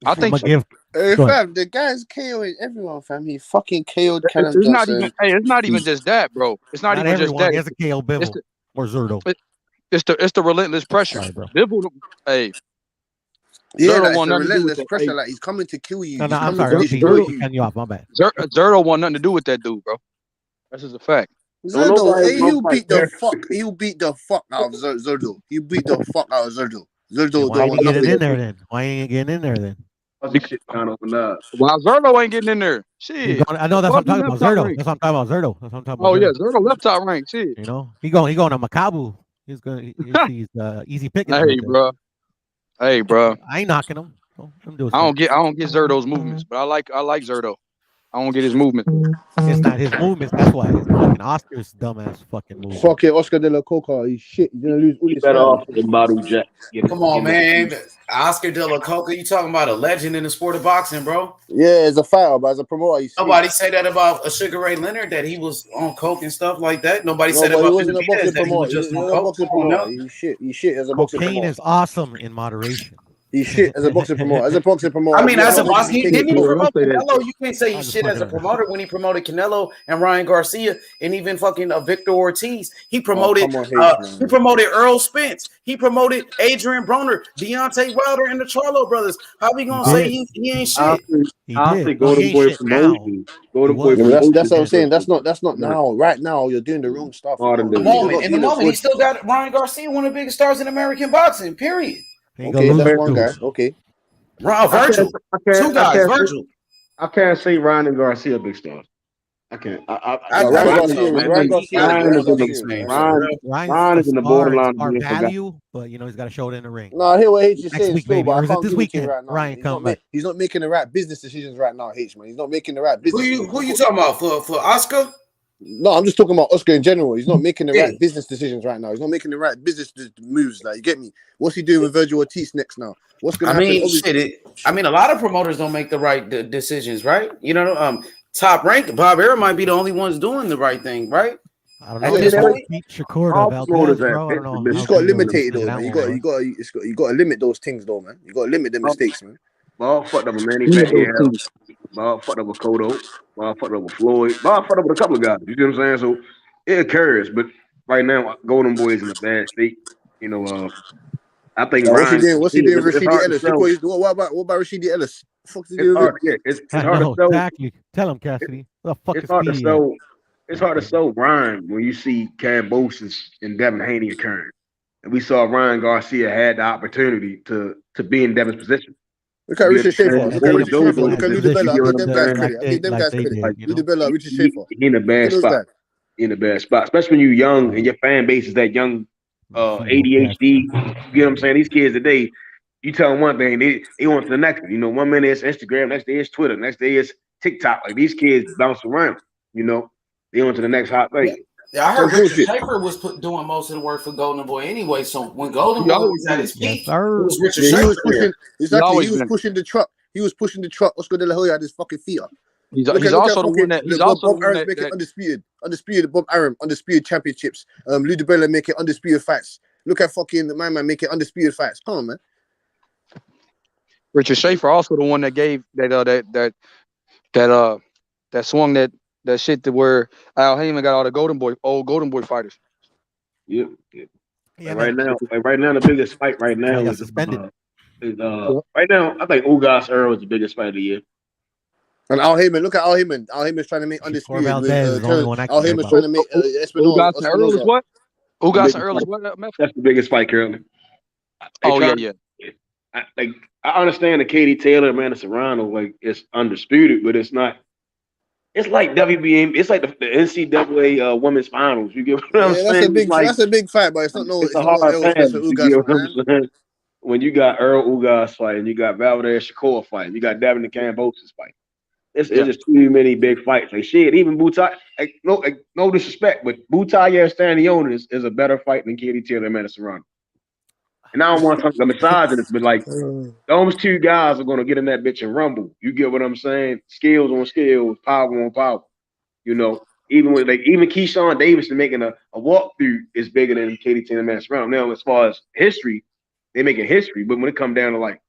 I think so. Hey, fam, the guy's KOing everyone, fam. He fucking KO'd Callum Johnson. It's not even just that, bro. It's not even just that. He has a KO Bivol or Zurdo. It's the relentless pressure. Sorry, bro. Bivol, hey. Yeah, that's the relentless pressure. Like he's coming to kill you. No, I'm sorry. Cutting you off. My bad. Zurdo want nothing to do with that dude, bro. That's just a fact. Zurdo, he'll beat the fuck out of Zurdo. He'll beat the fuck out of Zurdo. Zurdo, why ain't he getting in there then? Why ain't he getting in there then? While Zurdo ain't getting in there. Shit. I know that's what I'm talking about. Zurdo. That's what I'm talking about. Zurdo. Oh yeah, Zurdo left top rank. Shit. You know, he going to Makabu. He's easy picking. Hey, bro. I ain't knocking him. I don't get Zurdo's movements, but I like Zurdo. I don't get his movement. It's not his movements. That's why it's fucking Oscar's dumbass fucking movement. Fuck it, Oscar De La Coca. He's shit. He's gonna lose all his better off than Badu Jack. Come on, man. Oscar De La Coca, you talking about a legend in the sport of boxing, bro? Yeah, as a fighter, but as a promoter, nobody say that about a Sugar Ray Leonard, that he was on coke and stuff like that. Nobody said he about wasn't a boxing that he was promoter. just on coke. He's shit. He's shit as a boxing promoter. Cocaine is awesome in moderation. He's shit as a boxing promoter. I mean, as a boxing, didn't he promote Canelo? You can't say he's shit as a promoter when he promoted Canelo and Ryan Garcia and even fucking Victor Ortiz. He promoted Earl Spence. He promoted Adrian Broner, Deontay Wilder, and the Charlo brothers. How we gonna say he ain't shit? I'll say Golden Boy promotion. That's what I'm saying. That's not now. Right now, you're doing the wrong stuff. In the moment, he still got Ryan Garcia, one of the biggest stars in American boxing. Period. Okay, that's one guy. Okay. Virgil. Two guys, Virgil. I can't say Ryan and Garcia big stars. I can't. Ryan is in the borderline value, but you know he's got to show it in the ring. No, I hear what H is saying. Week, maybe, or is it this weekend? Right now, Ryan come back. He's not making the right business decisions right now, H man. He's not making the right business. Who you talking about for Oscar? No, I'm just talking about Oscar in general. He's not making the right business decisions right now. He's not making the right business moves. Like, you get me? What's he doing with Virgil Ortiz next now? What's going to happen? A lot of promoters don't make the right decisions, right? You know, Top Rank, Bob Arum might be the only ones doing the right thing, right? I don't know. You just got to limit it, though, man. You got to limit those things, though, man. You got to limit the mistakes, man. Bob fucked up with Manny Pacquiao. Bob fucked up with Cotto. Bob fucked up with Floyd. Bob fucked up with a couple of guys. You see what I'm saying? So it occurs, but right now, Golden Boy is in a bad state. You know, I think Ryan. What's he doing with Rashidi Ellis? What about Rashidi Ellis? It's hard to sell. Exactly. Tell him, Cassidy. It's hard to sell. It's hard to sell Ryan when you see Kambosos and Devin Haney occurring, and we saw Ryan Garcia had the opportunity to be in Devin's position. Look at Richard Schaefer. Look at Ludabella. I give them guys credit. I give them guys credit. Ludabella, Richard Schaefer. He in a bad spot. In a bad spot, especially when you're young and your fan base is that young ADHD. You know what I'm saying? These kids today, You tell them one thing, they on to the next one. You know, 1 minute it's Instagram, next day it's Twitter, next day it's TikTok. Like these kids bounce around. You know, they on to the next hot thing. Yeah, I So heard Richard bullshit. Schaefer was doing most of the work for Golden Boy anyway. So when Golden He Boy always was at been. his peak, Yes, sir. it was Richard Yeah, he Schaefer was pushing. there. Exactly, always he was been. pushing the truck. He was pushing the truck. Oscar De La Hoya had his fucking feet up. He's Look at also the fucking one that he's look, also Bob the one Aaron's making that undisputed. Bob Aaron undisputed championships. Lou DiBella making undisputed fights. Look at fucking my man making undisputed fights. Come on, man. Richard Schaefer also the one that gave that swung that shit to where Al Heyman got all the old Golden Boy fighters. Yeah. Yeah, Like man. right now, the biggest fight right That's why now he got is suspended. right now. I think Ugas Earl is the biggest fight of the year. And Al Heyman, look at Al Heyman. Al Heyman's trying to make Shakur undisputed with Valdez is the only one I Al care Heyman's about. trying to make Ugas and Earl is Espinosa. what? Ugas Biggest and Earl is fight. what? Memphis? That's the biggest fight currently. Oh yeah. I understand the Katie Taylor, Amanda Serrano, like it's undisputed, but it's not. It's like WBA. It's like the NCAA women's finals. You get what I'm Yeah, saying? that's a big fight, but it's not It's a no hard respect pass. for You Ugas, get what man. I'm saying? When you got Earl Ugas fight and you got Valdez Shakur fight, you got Devin the Kambosos fight. It's just too many big fights. Like shit, even Butai. No disrespect, but Butai Stanley is a better fight than Katie Taylor and Amanda Serrano. And I don't want to talk about misogynist, but like those two guys are gonna get in that bitch and rumble. You get what I'm saying? Skills on skills, power on power. You know, even Keyshawn Davidson making a walkthrough is bigger than Katie Taylor and Amanda Serrano. Now, as far as history, they're making history. But when it comes down to like,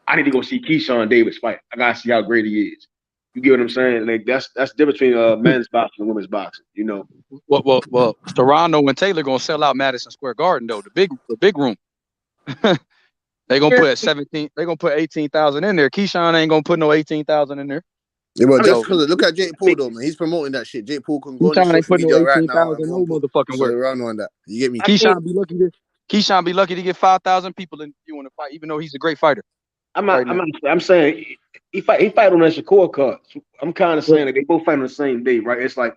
I need to go see Keyshawn Davis fight. I gotta see how great he is. You get what I'm saying? Like that's the difference between men's boxing and women's boxing. You know. Well, Serrano and Taylor gonna sell out Madison Square Garden though, the big room. They gonna put 17. They gonna put 18,000 in there. Keyshawn ain't gonna put no 18,000 in there. Yeah, but just because look at Jake Paul though, man. He's promoting that shit. Jake Paul can go on his Keyshawn ain't social putting no media right now 18,000 and no motherfucking so work. around on that. You get me? Keyshawn be lucky to get 5,000 people in you in a fight, even though he's a great fighter. I'm saying he fight on that Shakur card. I'm kind of saying that they both fight on the same day, right? It's like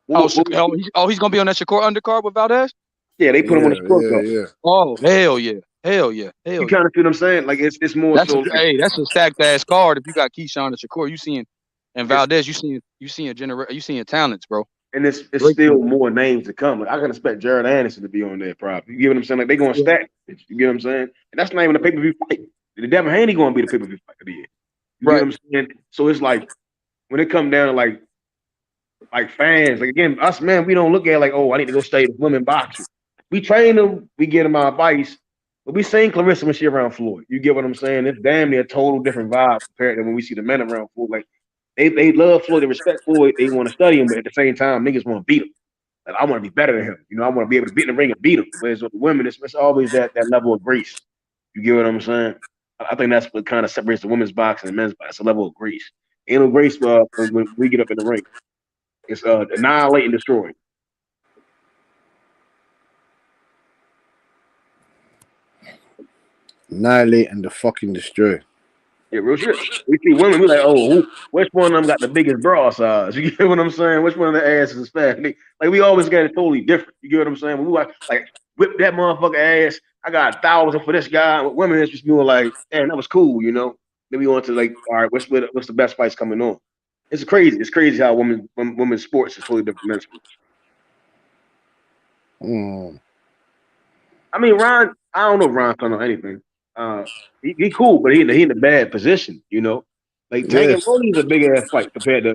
he's gonna be on that Shakur undercard with Valdez? Yeah, they put him on the Shakur card. Yeah. Oh hell yeah. You kind of feel what I'm saying? Like it's more that's so. That's a stacked ass card. If you got Keyshawn and Shakur, you seeing and Valdez, you seeing talents, bro. And it's still more names to come. Like, I can expect Jared Anderson to be on there, probably. You get what I'm saying? Like they going to stack. You get what I'm saying? And that's not even a pay-per-view fight. The Devin Haney going to be the pay-per-view fight of the year. You get what I'm saying? So it's like when it comes down to like fans, like again, us man, we don't look at like, oh, I need to go study with women boxing. We train them, we get them our advice, but we seen Clarissa when she around Floyd. You get what I'm saying? It's damn near a total different vibe compared to when we see the men around Floyd. Like they love Floyd, they respect Floyd, they want to study him, but at the same time, niggas want to beat him. Like I want to be better than him. You know, I want to be able to get in the ring and beat him. Whereas with the women, it's always that level of grace. You get what I'm saying? I think that's what kind of separates the women's boxing and men's boxing. It's a level of grace. Ain't no grace when we get up in the ring. It's annihilate and destroy. Annihilate and the fucking destroy. Yeah, real shit. We see women, we like, oh, which one of them got the biggest bra size? You get what I'm saying? Which one of the asses is fat? Like we always got it totally different. You get what I'm saying? When we like whip that motherfucker ass. I got 1,000 for this guy. With women, it's just doing like, damn, that was cool, you know. Then we want to like, all right, what's the best fights coming on? It's crazy. It's crazy how women's sports is totally different from men's sports. I mean, Ron. I don't know if Ron can know anything. He cool, but he in a bad position, you know. Like Tank and Rolly's a big ass fight compared to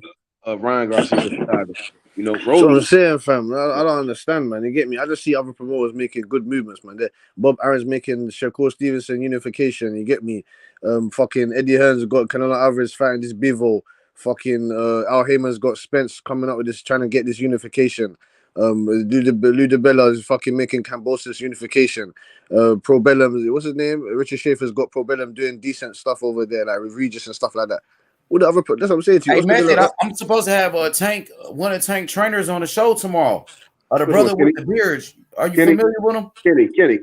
Ryan Garcia in Chicago. You know, That's what I'm Rolly. saying, fam. I don't understand, man. You get me? I just see other promoters making good movements, man. Bob Aaron's making Shakur Stevenson unification. You get me? Fucking Eddie Hearn's got Canelo Alvarez fighting this Bivol. Fucking Al Heyman's got Spence coming up with this, trying to get this unification. Lou DiBella is fucking making Kambosos unification. Pro Bellum, what's his name? Richard Schaefer's got Pro Bellum doing decent stuff over there, like with Regis and stuff like that. What the other? That's what I'm saying to you. Hey, man, I'm supposed to have one of Tank trainers on the show tomorrow. The brother with the beard. Are you familiar with him?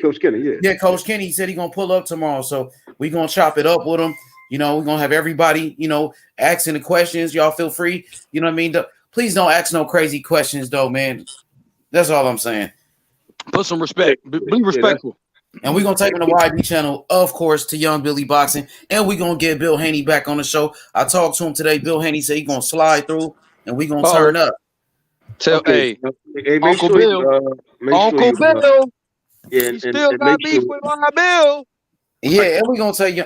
Coach Kenny, yeah. Yeah, Coach Kenny. He said he's gonna pull up tomorrow, so we're gonna chop it up with him. You know, we're gonna have everybody, you know, asking the questions. Y'all feel free. You know what I mean? Please don't ask no crazy questions, though, man. That's all I'm saying. Put some respect. Be respectful. And we're going to take him to YB channel, of course, to Young Billy Boxing. And we're going to get Bill Haney back on the show. I talked to him today. Bill Haney said he's going to slide through, and we're going to turn up. Okay. Hey, make Uncle sure Bill. you, Bill. Yeah, he still got beef with my Bill. Yeah, and we're going to take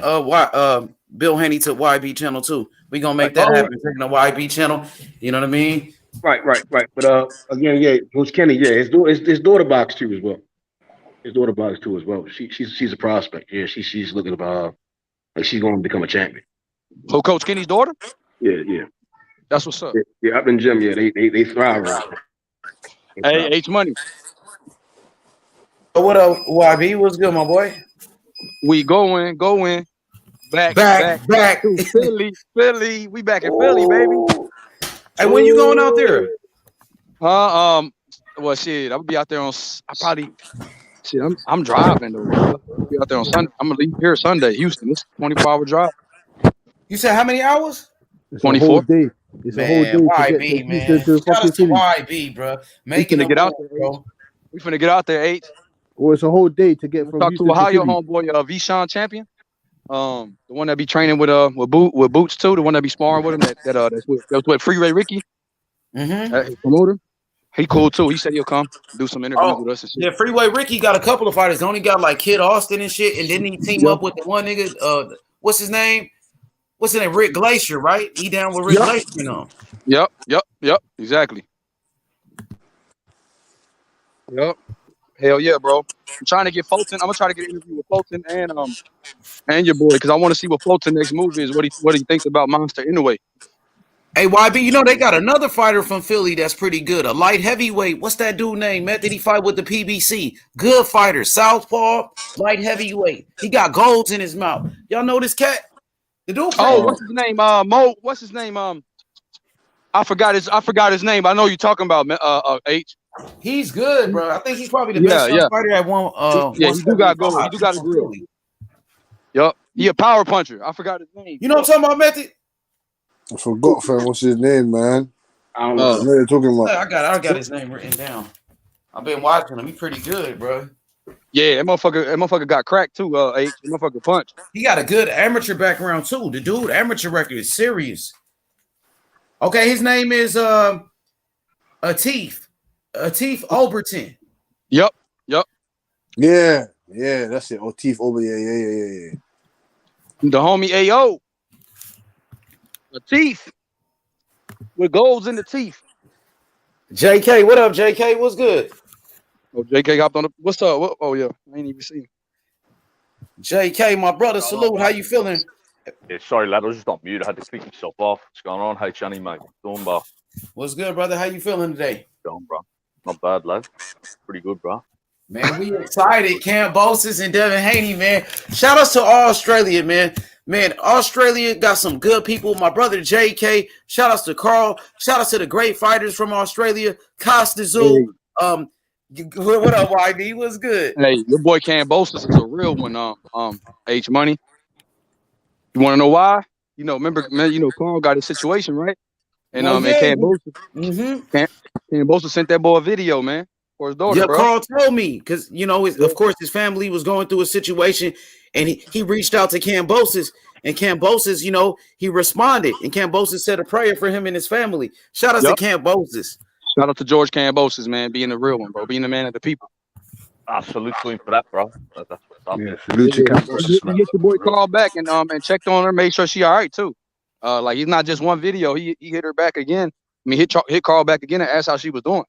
Bill Haney to YB channel, too. We're going to make that happen. Taking the YB channel. You know what I mean? Right. But again, yeah, Coach Kenny, yeah, his daughter box too as well. His daughter box too as well. She's a prospect. Yeah, she's looking about like she's going to become a champion. Oh, Coach Kenny's daughter? Yeah. That's what's up. Yeah, up in the gym, yeah, they thrive around. Hey, H Money. What up, YB? What's good, my boy? We going back to Philly. We back in Philly, baby. Hey, when you going out there? Well, shit, I'll be out there on. I'm driving though. I'll be out there on Sunday. I'm gonna leave here Sunday, Houston. It's a 24-hour drive. You said how many hours? 24. It's a whole day. YB, man. Shout out to YB, bro. Making it get out there, bro. We finna get out there, 8. Well, it's a whole day to get from Talk Houston to Ohio to Philly. homeboy, Vishon Champion. The one that be training with Boots too. The one that be sparring with him. That's with Freeway Ricky. Mm-hmm. Promoter. He cool too. He said he'll come do some interviews with us and shit. Yeah, Freeway Ricky got a couple of fighters. They only got like Kid Austin and shit, and then he team up with the one nigga. What's his name? Rick Glacier, right? He down with Rick Glacier, you know. Yep. Exactly. Yep. Hell yeah, bro. I'm trying to get Fulton. I'm gonna try to get an interview with Fulton and your boy because I want to see what Fulton's next move is. What he thinks about Monster anyway. Hey, YB, you know they got another fighter from Philly that's pretty good. A light heavyweight. What's that dude name, man? Did he fight with the PBC? Good fighter. Southpaw, light heavyweight. He got golds in his mouth. Y'all know this cat? The dude. What's his name? Mo. What's his name? I forgot his name. I know you're talking about H. He's good, bro. I think he's probably the best fighter at one. He do got gold. He do got a grill. Yup. He a power puncher. I forgot his name. You know what I'm talking about, Method? I forgot, fam. What's his name, man? I don't know. I know you're talking about. I got his name written down. I've been watching him. He's pretty good, bro. Yeah, that motherfucker got cracked too. H. That motherfucker punch. He got a good amateur background too. The dude amateur record is serious. Okay, his name is Atif Overton. Yep. Yeah, that's it. Otif over. Yeah. The homie AO. Atif with golds in the teeth. JK, what up, JK? What's good? Oh, JK hopped on the. What's up? Oh yeah, I ain't even seen. JK, my brother, salute. How you feeling? Yeah, sorry, lad. I was just on mute. I had to click myself off. What's going on? Hey, Johnny, mate. Doing, bro? What's good, brother? How you feeling today? Going, bro. Not bad, lad. Pretty good, bro. Man, we excited. Kambosos and Devin Haney, man. Shout outs to Australia, man. Man, Australia got some good people. My brother JK. Shout outs to Carl. Shout outs to the great fighters from Australia. Costa Zoo. What up, YD? What's good? Hey, your boy Kambosos is a real one. H Money. You want to know why? Remember, Carl got his situation, right? And Kambosos sent that boy a video, man, for his daughter. Yeah, bro. Carl told me because of course his family was going through a situation, and he reached out to Kambosos, and Kambosos, he responded, and Kambosos said a prayer for him and his family. Shout out to Kambosos. Shout out to George Kambosos, man, being the real one, bro, being the man of the people. Salute to him for that, bro. That's what's up. Yeah, salute to Kambosos. Get your boy Carl back and checked on her, made sure she all right too. Like he's not just one video. He hit her back again. I mean, hit Carl back again and asked how she was doing.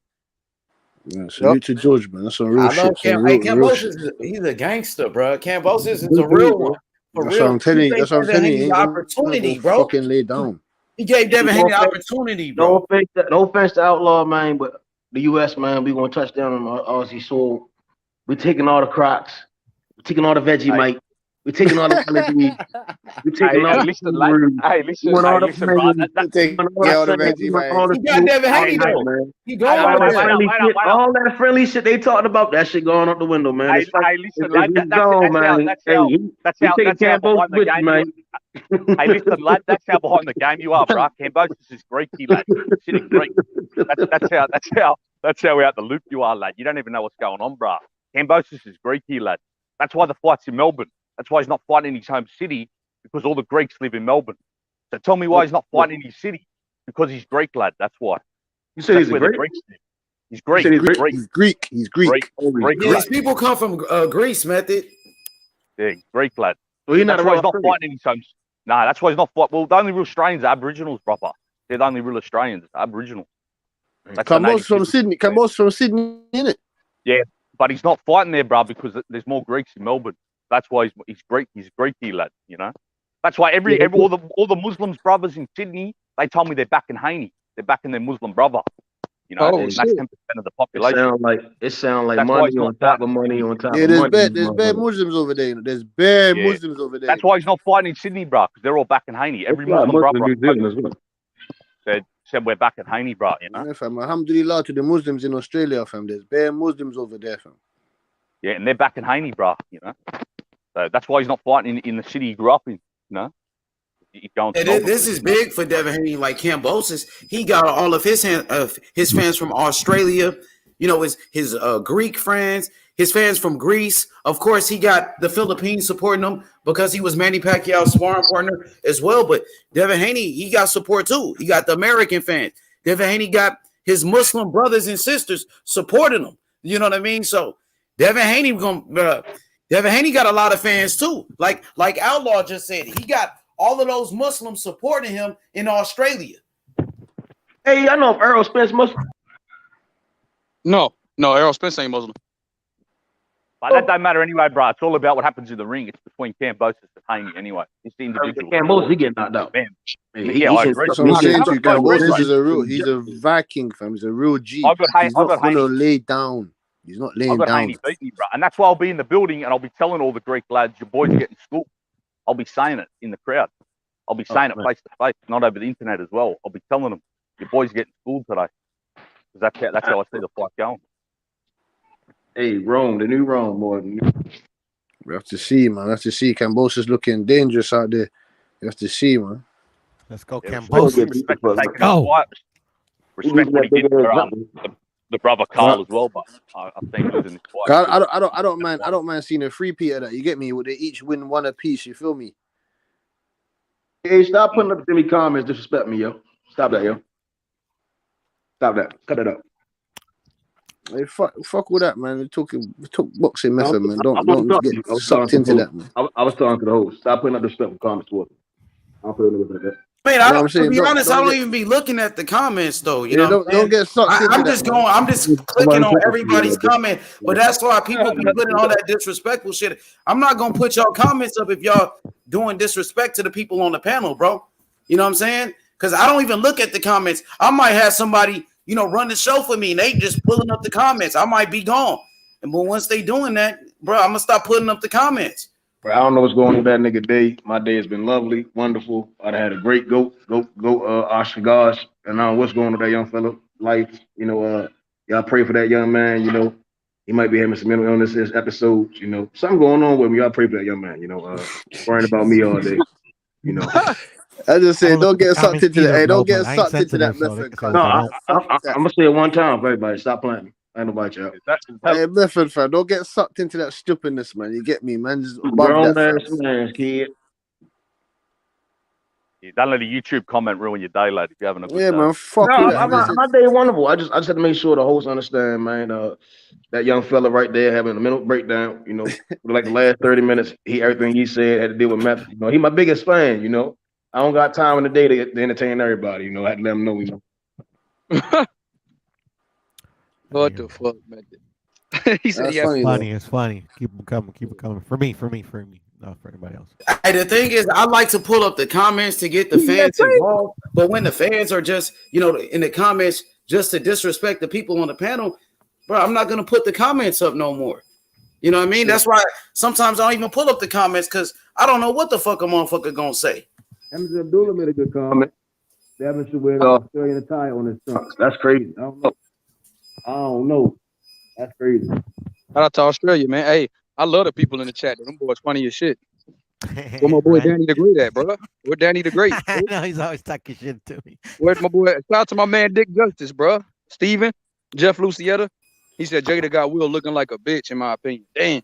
Yeah, salute to George, man. That's some real shit. Kambosos, he's a gangster, bro. Kambosos is a real one. That's what I'm telling you. That's what I'm telling you. Opportunity, bro. Fucking lay down. He gave Devin Haney opportunity, bro. No offense to Outlaw, man, but the U.S., man, we gonna touch down on Aussie soul. We're taking all the Crocs. We're taking all the Vegemite. We're taking all the We're taking all the listen, bro. He got Devin Haney, though. He going all that friendly shit they talking about, that shit going out the window, man. That's how behind the game. Hey, listen, lad, that's how behind the game you are, bro. Kambosos is Greeky, lad. Sitting Greek. That's how out the loop you are, lad. You don't even know what's going on, bro. Kambosos is Greeky, lad. That's why the fight's in Melbourne. That's why he's not fighting in his home city, because all the Greeks live in Melbourne. So tell me why he's not fighting in his city, because he's Greek, lad. That's why. You said That's he's a where the Greek? Greeks live. He's Greek. You said he's Greek. He's Greek. He's Greek. Greek Yeah, lad. these people come from Greece, method. Yeah, he's Greek, lad. So he's not That's a why real he's not Australian. fighting in his home. Nah, that's why he's not fighting. Well, the only real Australians are Aboriginals, proper. They're the only real Australians, Aboriginal. That's the Kambosos native from people. Sydney. Kambosos from Sydney, innit? Yeah, but he's not fighting there, bro, because there's more Greeks in Melbourne. That's why he's Greek. He's Greeky, lad. You know. That's why all the Muslims brothers in Sydney, they told me they're back in Haney. They're back in their Muslim brother. You know, and that's 10% of the population. It sound like That's why money he's on not top fighting. of money on top Yeah, of there's money. bare Muslims over there. There's bare Muslims over there. That's why he's not fighting in Sydney, bro, because they're all back in Haney. Every That's Muslim right, brother Muslim New Zealand as well. said we're back in Haney, bro. You know. Yeah, fam. Alhamdulillah to the Muslims in Australia, fam. There's bare Muslims over there, fam. Yeah, and they're back in Haney, bro. You know. So that's why he's not fighting in the city he grew up in. You know. He's going to Melbourne. This is big for Devin Haney. Like Kambosos, he got all of his fans from Australia. You know, his Greek friends, his fans from Greece. Of course, he got the Philippines supporting him because he was Manny Pacquiao's sparring partner as well. But Devin Haney, he got support too. He got the American fans. Devin Haney got his Muslim brothers and sisters supporting him. You know what I mean? So Devin Haney got a lot of fans too. Like Outlaw just said, he got all of those Muslims supporting him in Australia. Hey, I know if Errol Spence Muslim. No, Errol Spence ain't Muslim. But that don't matter anyway, bro. It's all about what happens in the ring. It's between Kambosos and Haney anyway. It's the individual. Kambosos, he get knocked out. Man. Yeah, I agree. So I'm saying to you, Kambosos is he's a Viking, fam. He's a real G. He's not gonna lay down. He's not laying I've got down. Haney beat me, bro. And that's why I'll be in the building and I'll be telling all the Greek lads, your boys are getting schooled. I'll be saying it in the crowd. I'll be saying it face to face, not over the internet as well. I'll be telling them, your boys are getting schooled today. Because that's how I see the fight going. Hey, Rome, the new Rome, boy. We have to see, man. We have to see. Kambosos looking dangerous out there. You have to see, man. Let's go, Kambosos. Respect what he did for the brother Carl as well, but I think losing this fight. I don't mind seeing a three-peat of that. You get me? Would they each win one apiece? You feel me? Hey, stop putting up any comments disrespect me, yo. Stop that, yo. Stop that. Cut it up. Hey, fuck with that, man. We talk boxing method, man. Don't get sucked into that, man. I was talking to the host. Stop putting up disrespectful comments towards me. I'll put it like that. Man, to be honest, I don't even be looking at the comments though. You know, don't get sucked into that. I'm just clicking on everybody's comment. But that's why people be putting all that disrespectful shit. I'm not gonna put y'all comments up if y'all doing disrespect to the people on the panel, bro. You know what I'm saying? Because I don't even look at the comments. I might have somebody, run the show for me, and they just pulling up the comments. I might be gone, but once they doing that, bro, I'm gonna stop putting up the comments. Bro, I don't know what's going on with that nigga day. My day has been lovely, wonderful. I had a great go Oscar gosh. And I don't know what's going on with that young fella life. Y'all pray for that young man, He might be having some mental illness this episode, Something going on with me. Y'all pray for that young man, worrying about me all day, I just said, don't get sucked into that. Hey, don't get sucked into that method. No, I'm gonna say it one time for everybody. Stop playing. I ain't nobody y'all. Hey, method, fam. Don't get sucked into that stupidness, man. You get me, man. Just grown ass man, kid. You don't let a YouTube comment ruin your day, lad. If you're having a good day. man. Fuck my day wonderful. I just had to make sure the hosts understand, man. That young fella right there having a mental breakdown. Like the last 30 minutes, everything he said had to deal with method. He my biggest fan. I don't got time in the day to entertain everybody. I had to let them know. What the fuck, man? He said, It's funny. Keep them coming. For me, not for anybody else. Hey, the thing is, I like to pull up the comments to get the fans involved. But when the fans are just, in the comments just to disrespect the people on the panel, bro, I'm not gonna put the comments up no more. You know what I mean? That's why sometimes I don't even pull up the comments because I don't know what the fuck a motherfucker gonna say. Hamza Abdullah made a good comment. Devin should wear Australian attire on his trunks. That's crazy. I don't know. That's crazy. Shout out to Australia, man. Hey, I love the people in the chat. Them boys funny as shit. Where my boy Danny the Great at, bro? Where Danny the Great? I know he's always talking shit to me. Where's my boy? Shout out to my man Dick Justice, bro. Steven, Jeff Lucietta. He said Jada got Will looking like a bitch, in my opinion. Damn.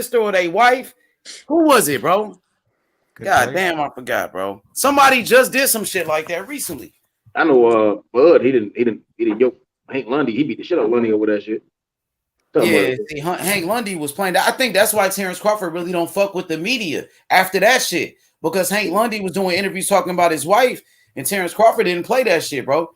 sister or their wife. Who was it, bro? God damn, I forgot, bro. Somebody just did some shit like that recently. I know. Bud, he didn't yoke Hank Lundy. He beat the shit out of Lundy over that shit. Yeah, see, Hank Lundy was playing that. I think that's why Terrence Crawford really don't fuck with the media after that shit, because Hank Lundy was doing interviews talking about his wife, and Terrence Crawford didn't play that shit, bro.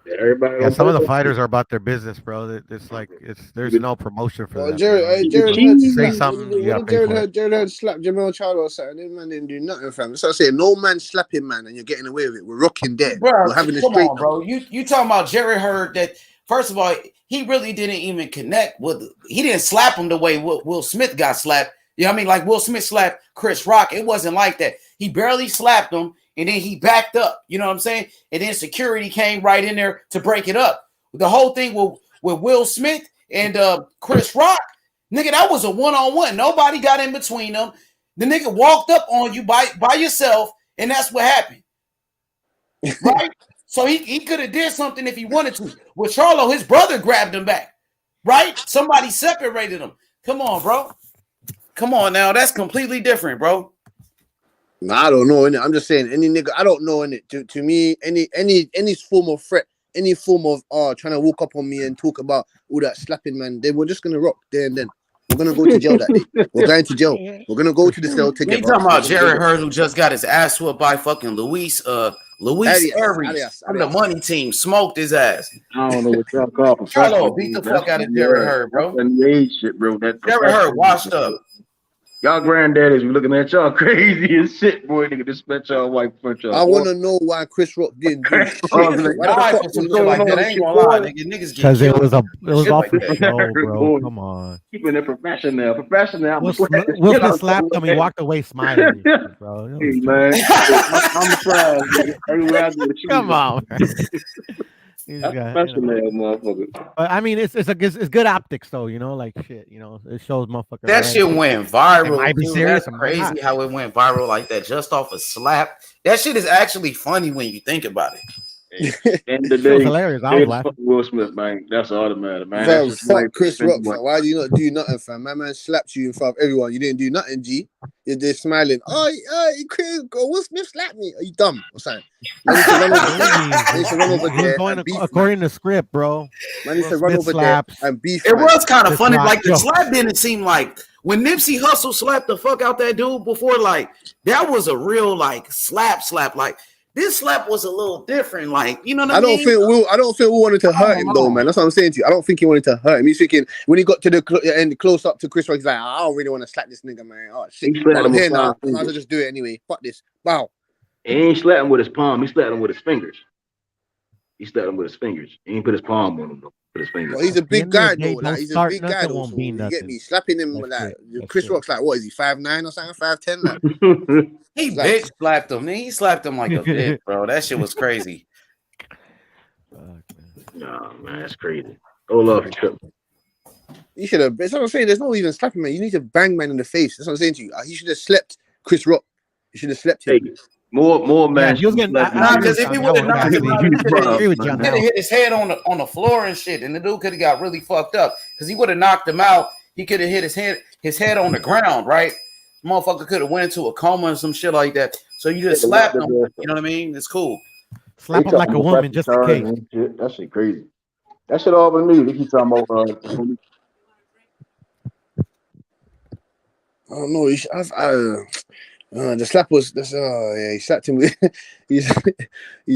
Yeah, some of the fighters are about their business, bro. It's like there's no promotion for that. Jared bro. Hurd Say slapped. something, you gotta When pay for it. Jared Hurd slapped Jamel Charlo or something, that man didn't do nothing, fam. So I say, no man slapping, man, and you're getting away with it. We're rocking there. Bro, We're having a come straight. on, bro. You talking about Jerry Hurd? That first of all, he really didn't even connect with. He didn't slap him the way Will Smith got slapped. You know what I mean? Like Will Smith slapped Chris Rock. It wasn't like that. He barely slapped him, and then he backed up. You know what I'm saying? And then security came right in there to break it up. The whole thing with Will Smith and Chris Rock, nigga, that was a one-on-one. Nobody got in between them. The nigga walked up on you by yourself, and that's what happened. Right? So he could have did something if he wanted to. With Charlo, his brother grabbed him back. Right? Somebody separated him. Come on, bro. Come on now. That's completely different, bro. Nah, I don't know, innit? I'm just saying, any nigga, I don't know, innit? To me, any form of threat, any form of trying to walk up on me and talk about all that slapping, man, they were just gonna rock there and then. We're gonna go to jail that day. We're going to jail. We're gonna go to the cell together. You talking about Jared Hurd, who just got his ass whooped by fucking Luis Aries from the money team, smoked his ass. I don't know what y'all call Charlo beat the fuck out of Jared Hurd, bro. That shit, bro. That Jared Hurd washed up. Y'all granddaddies be looking at y'all crazy as shit, boy. Nigga, just spent y'all white front y'all. I want to know why Chris Rock didn't do shit. Why the fuck some shit like that? I ain't gonna lie, nigga. Niggas get Because it killed. was off the Like show, bro. Come on. Keeping it professional. Will Smith slapped him. He walked away smiling, bro. Hey, man. I'm surprised. Everywhere I go, Come on. That's professional, motherfucker. But I mean, it's good optics, though. You know, like shit. You know, it shows motherfucker. That shit went viral. It might be dude. serious. That's crazy how it went viral like that, just off a slap. That shit is actually funny when you think about it. End of the day, hilarious. I was laughing. Will Smith, man. That's all that matters, man. Fam, That's fuck Chris Rock, fam. Why do you not do nothing, fam? My man slapped you in front of everyone. You didn't do nothing, G. You're just smiling. Oh, Chris, Will Smith slapped me. Are you dumb or something? Man needs to run over there and beef, according to script, bro. Man needs to run over there and beef. It was kind of funny. Like the slap didn't seem like when Nipsey Hussle slapped the fuck out that dude before. Like that was a real like slap. Like this slap was a little different. Like you know what I mean? I don't think Will wanted to hurt him though, man. That's what I'm saying to you. I don't think he wanted to hurt him. He's thinking when he got to the end, close up to Chris Rock, he's like, I don't really want to slap this nigga, man. Oh shit, I'm here now. I might as well just do it anyway. Fuck this. Wow. He ain't slapped him with his palm. He slapped him with his fingers. He slapped him with his fingers. He ain't put his palm on him though. Put his fingers. Well, he's a big guy though. Like, he's a big guy nothing though. won't So mean you nothing. get me? Slapping him like That's Chris it. Rock's like, what is he, 5'9" or something? 5'10"? Like He bitch slapped him. He slapped him like a bitch, bro. That shit was crazy. Nah, man, that's crazy. Go love him. he should have. That's what I'm saying. There's no even slapping, man. You need to bang man in the face. That's what I'm saying to you. He should have slept Chris Rock. He should have slept him. More man. he was getting Because if he would have knocked him out, he could John. have hit his head on the floor and shit, and the dude could have got really fucked up. Because he would have knocked him out. He could have hit his head on the ground, right? Motherfucker could have went into a coma or some shit like that. So you just slapped him. You know what I mean? It's cool. Slap him like a woman, just in case. That shit crazy. That shit all with me. They keep talking about. I don't know. The slap was. He slapped him with. he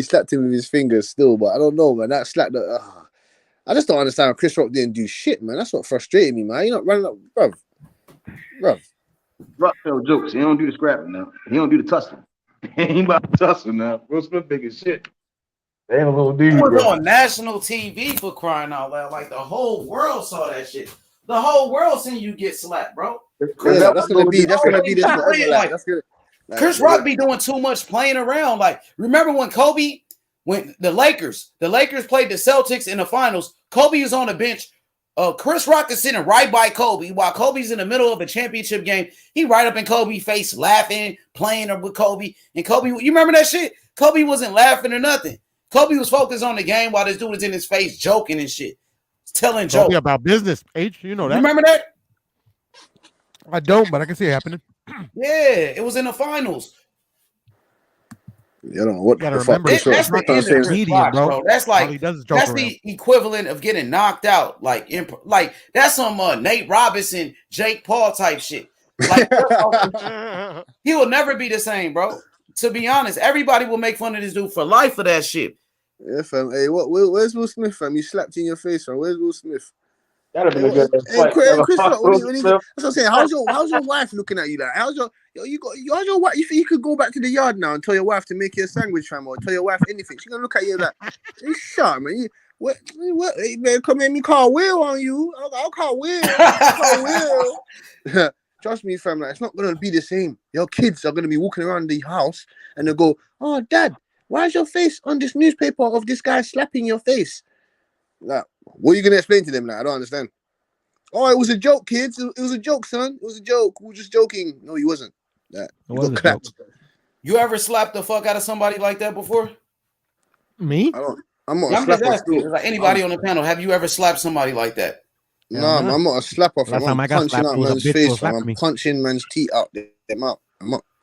slapped him with his fingers still, but I don't know, man. That slap. I just don't understand. Chris Rock didn't do shit, man. That's what frustrated me, man. You're not running up, bruv. Rock tell jokes. He don't do the scrapping now. He don't do the tussling. He ain't about to tussle now. Will Smith big as shit. They ain't a little dude. He was on national TV for crying out loud. Like the whole world saw that shit. The whole world seen you get slapped, bro. That's gonna be this forever. Like, that's good. Chris Rock be doing too much playing around. Like, remember when the Lakers played the Celtics in the finals? Kobe was on the bench. Chris Rock is sitting right by Kobe while Kobe's in the middle of a championship game. He right up in Kobe's face, laughing, playing with Kobe. And Kobe, you remember that shit? Kobe wasn't laughing or nothing. Kobe was focused on the game while this dude was in his face joking and shit, telling jokes about business. H, you know that. You remember that? I don't, but I can see it happening. Yeah, it was in the finals. You don't know what You gotta the fuck. remember, Chris Rock. That's the Rock's a end of Chris comedian, Rock, bro. bro. That's All he like does is joke that's around. the equivalent of getting knocked out. Like that's some Nate Robinson, Jake Paul type shit. Like he will never be the same, bro. To be honest, everybody will make fun of this dude for life for that shit. Yeah, fam. Hey, where's Will Smith, fam? You slapped in your face, fam. Where's Will Smith? That'd have Hey, been a good fight. Chris Rock, Will that's Smith. what I'm saying. How's your wife looking at you? Like, how's your wife? You think you could go back to the yard now and tell your wife to make you a sandwich, fam, or tell your wife anything? She's gonna look at you like, hey, shut, man. What? Hey, man, come at me, call Will on you. I'll call Will. I'll call Will. Trust me, fam. Like, it's not gonna be the same. Your kids are gonna be walking around the house and they'll go, "Oh, Dad, why is your face on this newspaper of this guy slapping your face?" Like, what are you gonna explain to them? Like, I don't understand. Oh, it was a joke, kids. It was a joke, son. It was a joke. We were just joking. No, he wasn't. That you got clapped. You ever slapped the fuck out of somebody like that before? Me? I'm not Yeah, a I'm just slapper. asking. Like anybody on the panel, have you ever slapped somebody like that? Nah, man, I'm not a slapper. Fam. Last time I'm I got punching slapped, out it was a man's bitch face, who fam. slapped I'm me. punching man's teeth out. Them out.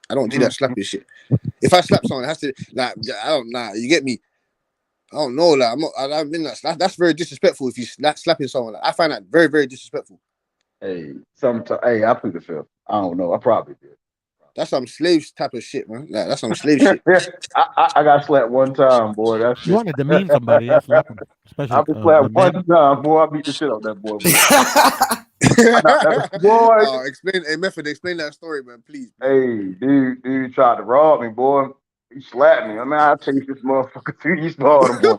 I don't do that slapping shit. If I slap someone, it has to like I don't know. You get me? I don't know. Like I've been that's very disrespectful. If you slapping someone, like, I find that very, very disrespectful. Hey, sometimes. Hey, I plead the fifth. I don't know. I probably did. That's some slave type of shit, man. Like, that's some slave shit. I got slapped one time, boy. That shit. You want to demean somebody, yeah, slap them. Especially I been the slapped one men. time, boy. I beat the shit out of that boy. Boy. Oh, explain, hey, Method, explain that story, man, please. Hey, dude tried to rob me, boy. He slapped me. I mean, I chased this motherfucker through East Baltimore,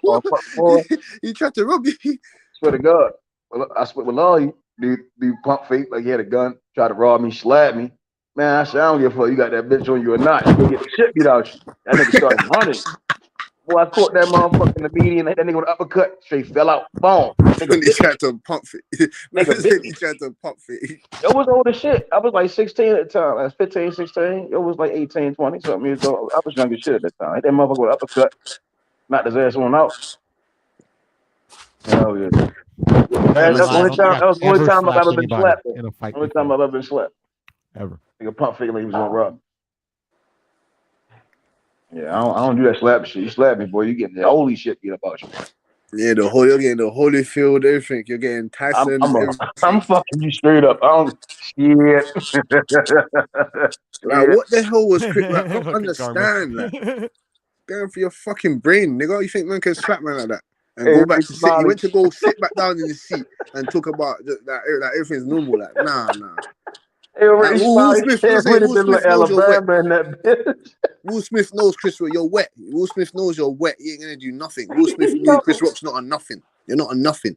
boy. He tried to rob you. Swear to God. Well, I swear with love, dude pump fake like he had a gun, tried to rob me, slapped me. Man, I said, I don't give a fuck. You got that bitch on you or not. You gonna get the shit beat out you. That nigga started running. Boy, I caught that motherfucker in the median. That nigga with an uppercut. Straight fell out. Boom. When he tried to pump it. Nigga bit me. He tried to pump it. It was old as shit. I was like 16 at the time. I was 15, 16. It was like 18, 20 something years old. I was young as shit at that time. Hit that motherfucker with an uppercut. Knocked his ass on out. Hell yeah. That's the only time. That was the only time I've ever been slapped. In a fight only time I've ever been slapped. Ever. Nigga pump fake like he was gonna rob. Yeah, I don't do that slap shit. You slap me, boy, you getting the holy shit beat about you. Yeah, you're getting the Holyfield, everything. You're getting Tyson. I'm fucking you straight up. I don't shit. Like, what the hell was Chris? Like, I don't understand. Like, going for your fucking brain, nigga. You think man can slap man like that and go back to sit? You went to go sit back down in the seat and talk about that everything's normal. Like, nah. Like, Will Smith knows you're wet. Will Smith knows Chris Rock, you're wet. Will Smith knows you're wet. He ain't gonna do nothing. Will Smith knew Chris Rock's not a nothing. You're not a nothing.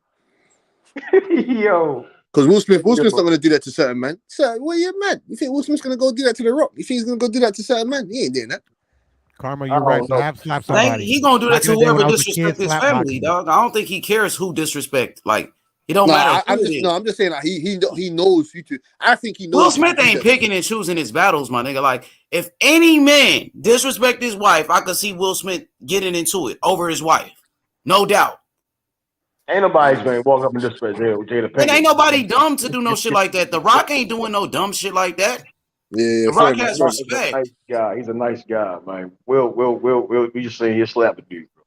Yo. Because Will Smith's not gonna do that to certain men. So, well, you're mad. You think Will Smith's gonna go do that to The Rock? You think he's gonna go do that to certain men? He ain't doing that. Karma, you're right. So I have slapped somebody. He gonna do that to whoever disrespect his slap family, dog. I don't think he cares who disrespect. Like, it don't matter. I'm just saying that he knows you to. I think he knows. Will Smith ain't picking and choosing his battles, my nigga. Like, if any man disrespect his wife, I could see Will Smith getting into it over his wife, no doubt. Ain't nobody gonna walk up and disrespect Jada Pinkett. And ain't nobody dumb to do no shit like that. The Rock ain't doing no dumb shit like that. Yeah, The Rock has respect. He's a nice guy. He's a nice guy, man. Will, we just saying he slapped the dude, bro.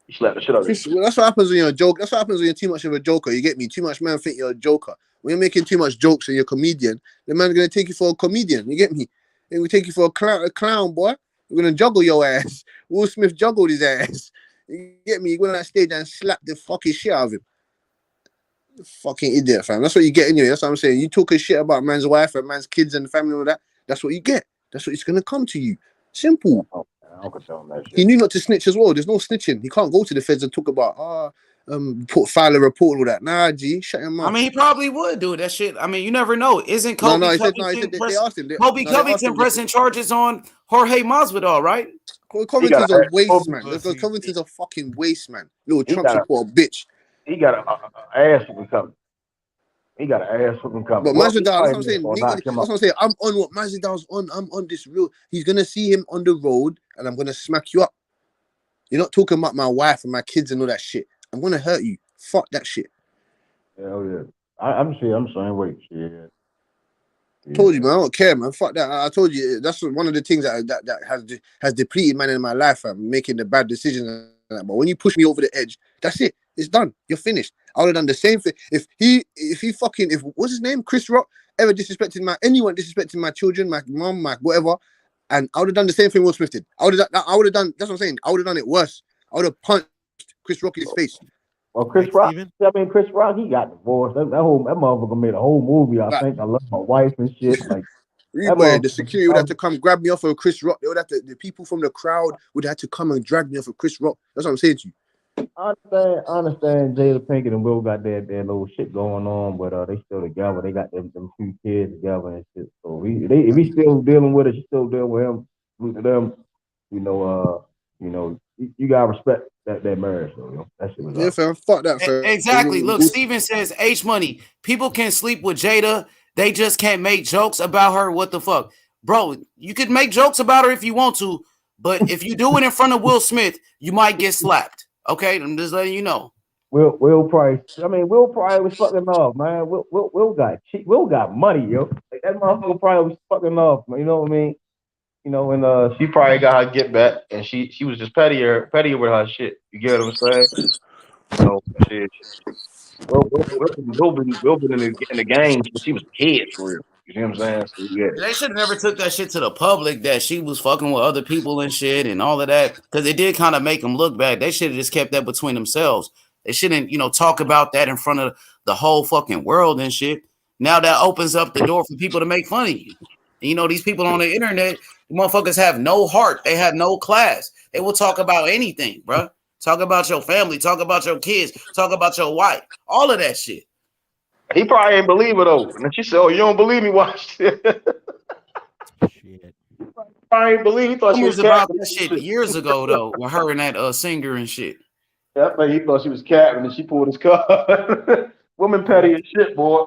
He slapped the shit out of him. That's what happens when you're a joke. That's what happens when you're too much of a joker. You get me? Too much man think you're a joker. When you're making too much jokes and you're a comedian, the man's gonna take you for a comedian. You get me? They will take you for a clown, boy. We're gonna juggle your ass. Will Smith juggled his ass. You get me? You went on that stage and slapped the fucking shit out of him. Fucking idiot, fam. That's what you get anyway. That's what I'm saying. You talk a shit about man's wife and man's kids and family and all that. That's what you get. That's what it's gonna come to you. Simple. He knew not to snitch as well. There's no snitching. He can't go to the feds and talk about file a report, all that. Nah, G, shut him up. I mean, he probably would do that shit. I mean, you never know. Isn't Kobe Covington pressing charges on Jorge Masvidal, right? Covington's a waste, man. Covington's a fucking waste, man. Little Trump supporter bitch. He got an ass whooping coming. He got an ass whooping coming. But Masvidal, that's what I'm saying. That's what I'm saying. I'm on what Masvidal's on. I'm on this real. He's gonna see him on the road, and I'm gonna smack you up. You're not talking about my wife and my kids and all that shit. I'm gonna hurt you. Fuck that shit. Hell yeah. I'm saying, wait, shit. Told you, man. I don't care, man. Fuck that. I told you that's one of the things that has depleted man in my life, fam, making the bad decisions. And that. But when you push me over the edge, that's it. It's done. You're finished. I would have done the same thing if what's his name, Chris Rock, ever disrespected anyone disrespecting my children, my mom, my whatever, and I would have done the same thing Will Smith did. I would have done. That's what I'm saying. I would have done it worse. I would have punched Chris Rock in his face. Well, Chris Rock. Chris Rock, he got divorced. That motherfucker made a whole movie. I think I love my wife and shit. Like the security would have to come grab me off of Chris Rock. They would have to. The people from the crowd would have to come and drag me off of Chris Rock. That's what I'm saying to you. I understand. Jada Pinkett and Will got their little shit going on, but they still together. They got them 2 kids together and shit. So if he's still dealing with it, she's still dealing with him. Look at them. You gotta respect that marriage, though. That shit was fam. Fuck that, fam. Exactly. Look, Steven says H Money. People can sleep with Jada. They just can't make jokes about her. What the fuck, bro? You could make jokes about her if you want to, but if you do it in front of Will Smith, you might get slapped. Okay, I'm just letting you know. Will probably was fucking off, man. Will got money, yo. Like, that motherfucker probably was fucking off, man. You know what I mean? And she probably got her get back, and she was just pettier with her shit. You get what I'm saying? Shit. Will been in the game since she was a kid for real. You know what I'm saying? So, yeah. They should have never took that shit to the public that she was fucking with other people and shit and all of that, because it did kind of make them look bad. They should have just kept that between themselves. They shouldn't, talk about that in front of the whole fucking world and shit. Now that opens up the door for people to make fun of you. And, these people on the internet, the motherfuckers have no heart. They have no class. They will talk about anything, bro. Talk about your family. Talk about your kids. Talk about your wife. All of that shit. He probably ain't believe it though. And she said, "Oh, you don't believe me? Watch it." Shit. I ain't believe. He thought she was about that shit years ago though, with her and that singer and shit. Yeah, I think he thought she was capping, and she pulled his car. Woman petty as shit, boy.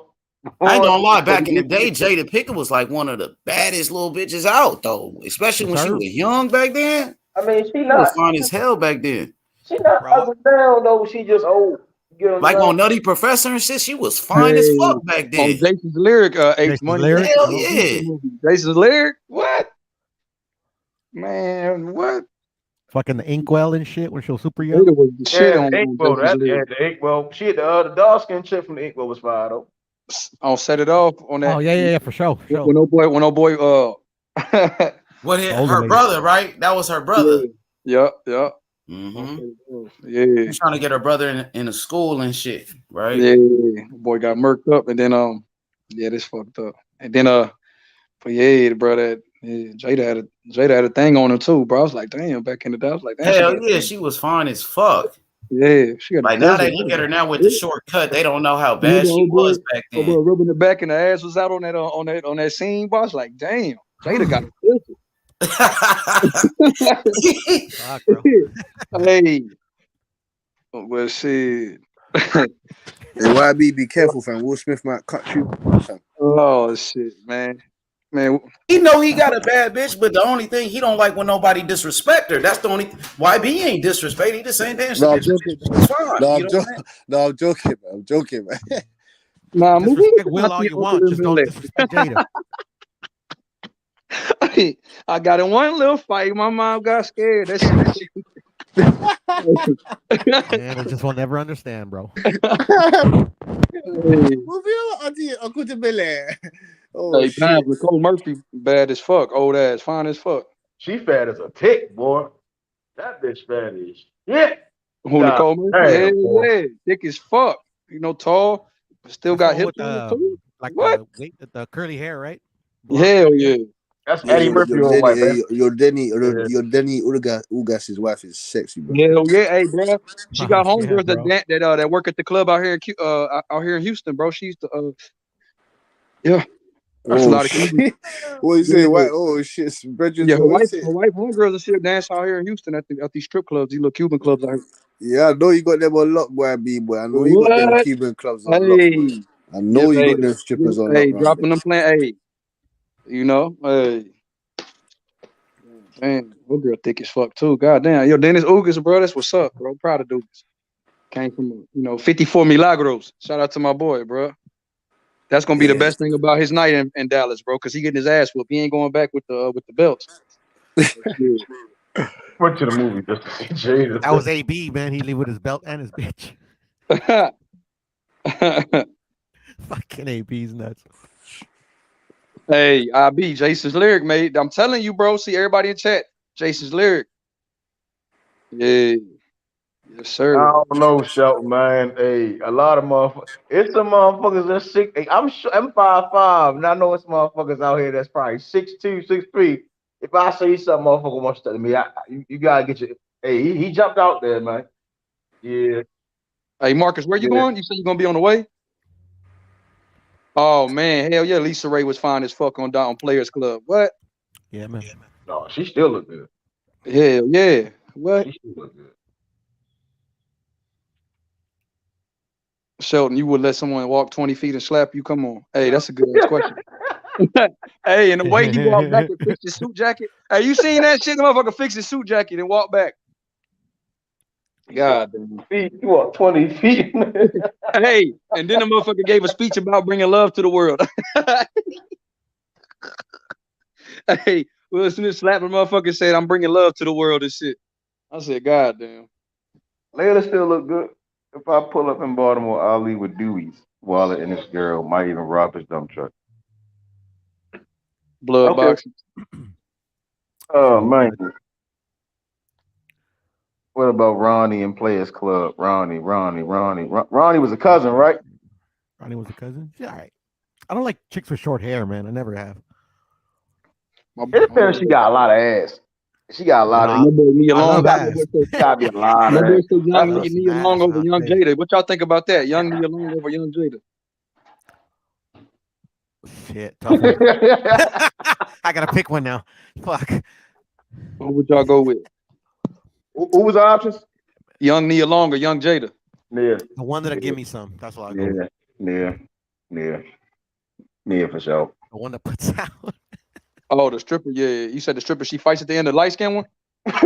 I ain't gonna lie. Back in the day, Jada Pinkett was like one of the baddest little bitches out though, especially when she was young back then. I mean, she was fine as hell back then. She not ugly down though. She just old. Like on Nutty Professor and shit, she was fine as fuck back then. On Jason's Lyric, H Money. Hell yeah. Jason's Lyric? What? Man, what? Fucking the Inkwell and shit when she was super young. The Inkwell. She the dark skin chick from the Inkwell was fire though. I'll set it off on that. Oh yeah, for sure. When no boy, what her brother, right? That was her brother. Yeah. Mm-hmm. Yeah. She's trying to get her brother in a school and shit, right? Yeah. Boy got murked up, and then this fucked up. And then but yeah, bro, Jada had a thing on her too, bro. I was like, damn, back in the day, I was like, damn. Hell yeah, she was fine as fuck. Yeah, she got like now they look at her now with the short cut. They don't know how bad she was back then. Boy, rubbing the back and the ass was out on that scene. Boy, I was like, damn, Jada got a filter. Hey, well, shit. Hey, YB, be careful, fam. Will Smith might cut you. Oh shit, man. He know he got a bad bitch, but the only thing he don't like when nobody disrespect her. That's the only YB ain't disrespect. He just saying damn shit. I'm joking, man. Nah, disrespect Will all you want, just don't disrespect Jada. I got in one little fight. My mom got scared. That shit. Man, I just will never understand, bro. Oh, hey, Nicole Murphy, bad as fuck. Old ass, fine as fuck. She fat as a tick, boy. That bitch fat as shit. Who, Nicole Murphy? Yeah, thick as fuck. Tall, but still got hips. Like what? The curly hair, right? Hell yeah. That's Eddie Murphy. Your Denny Ugas's wife is sexy, bro. Hell yeah, hey, bro. She got homegirls that work at the club out here in Houston, bro. She used to yeah. That's a lot of shit. What you say? What? Oh shit, yeah, her wife, homegirls and shit dance out here in Houston at these strip clubs, these little Cuban clubs out here. Yeah, I know you got them on lock, boy. I know you got them Cuban clubs on lock. I know you got them strippers on lock. Hey, dropping them playing. Hey, hey. Man, that girl thick as fuck too. God damn, yo, Dennis Ugas, bro, that's what's up, bro. Proud of Ugas. Came from 54 Milagros. Shout out to my boy, bro. That's gonna be the best thing about his night in Dallas, bro, because he getting his ass whooped. He ain't going back with the belts. Went to the movie just to see Jada. That was AB, man. He leave with his belt and his bitch. Fucking AB's nuts. Hey, IB, Jason's lyric, mate. I'm telling you, bro. See everybody in chat. Jason's lyric. Yeah. Yes, sir. I don't know, Shelton, man. Hey, a lot of motherfuckers. It's some motherfuckers that's 6'. Hey, I'm 5'5", and I know it's motherfuckers out here that's probably 6'2", 6'3". If I say something, motherfucker wants to tell me, you gotta get your. Hey, he jumped out there, man. Yeah. Hey, Marcus, where you going? You said you're gonna be on the way? Oh man, hell yeah, Lisa Ray was fine as fuck on Players Club. What? Yeah, man. No, she still look good. Hell yeah. What? She still look good. Shelton, you would let someone walk 20 feet and slap you? Come on. Hey, that's a good ass question. Hey, and the way he walked back and fixed his suit jacket. Hey, you seen that shit? The motherfucker fixed his suit jacket and walked back. God damn. Feet, you walk 20 feet. Hey, and then the motherfucker gave a speech about bringing love to the world. Hey, Will Smith slapped the motherfucker and said, I'm bringing love to the world and shit. I said, God damn. Layla still look good. If I pull up in Baltimore, I'll leave with Dewey's wallet and this girl might even rob his dump truck. Blood boxing. Oh, man. What about Ronnie and Players Club? Ronnie was a cousin, right? Ronnie was a cousin? Yeah, all right. I don't like chicks with short hair, man. I never have. It depends. She got a lot of ass. She got a lot of. Nia Long. Gotta be a lot of ass. Young Nia Long over Young Jada. What y'all think about that? Young Nia Long over Young Jada. Shit, tough one. I gotta pick one now. Fuck. What would y'all go with? Who was the options? Young Nia Long or Young Jada? Yeah. The one that'll give me some. That's what I go with. Yeah, for sure. The one that puts out. Oh, the stripper. Yeah, you said the stripper. She fights at the end. The light skin one. Hey,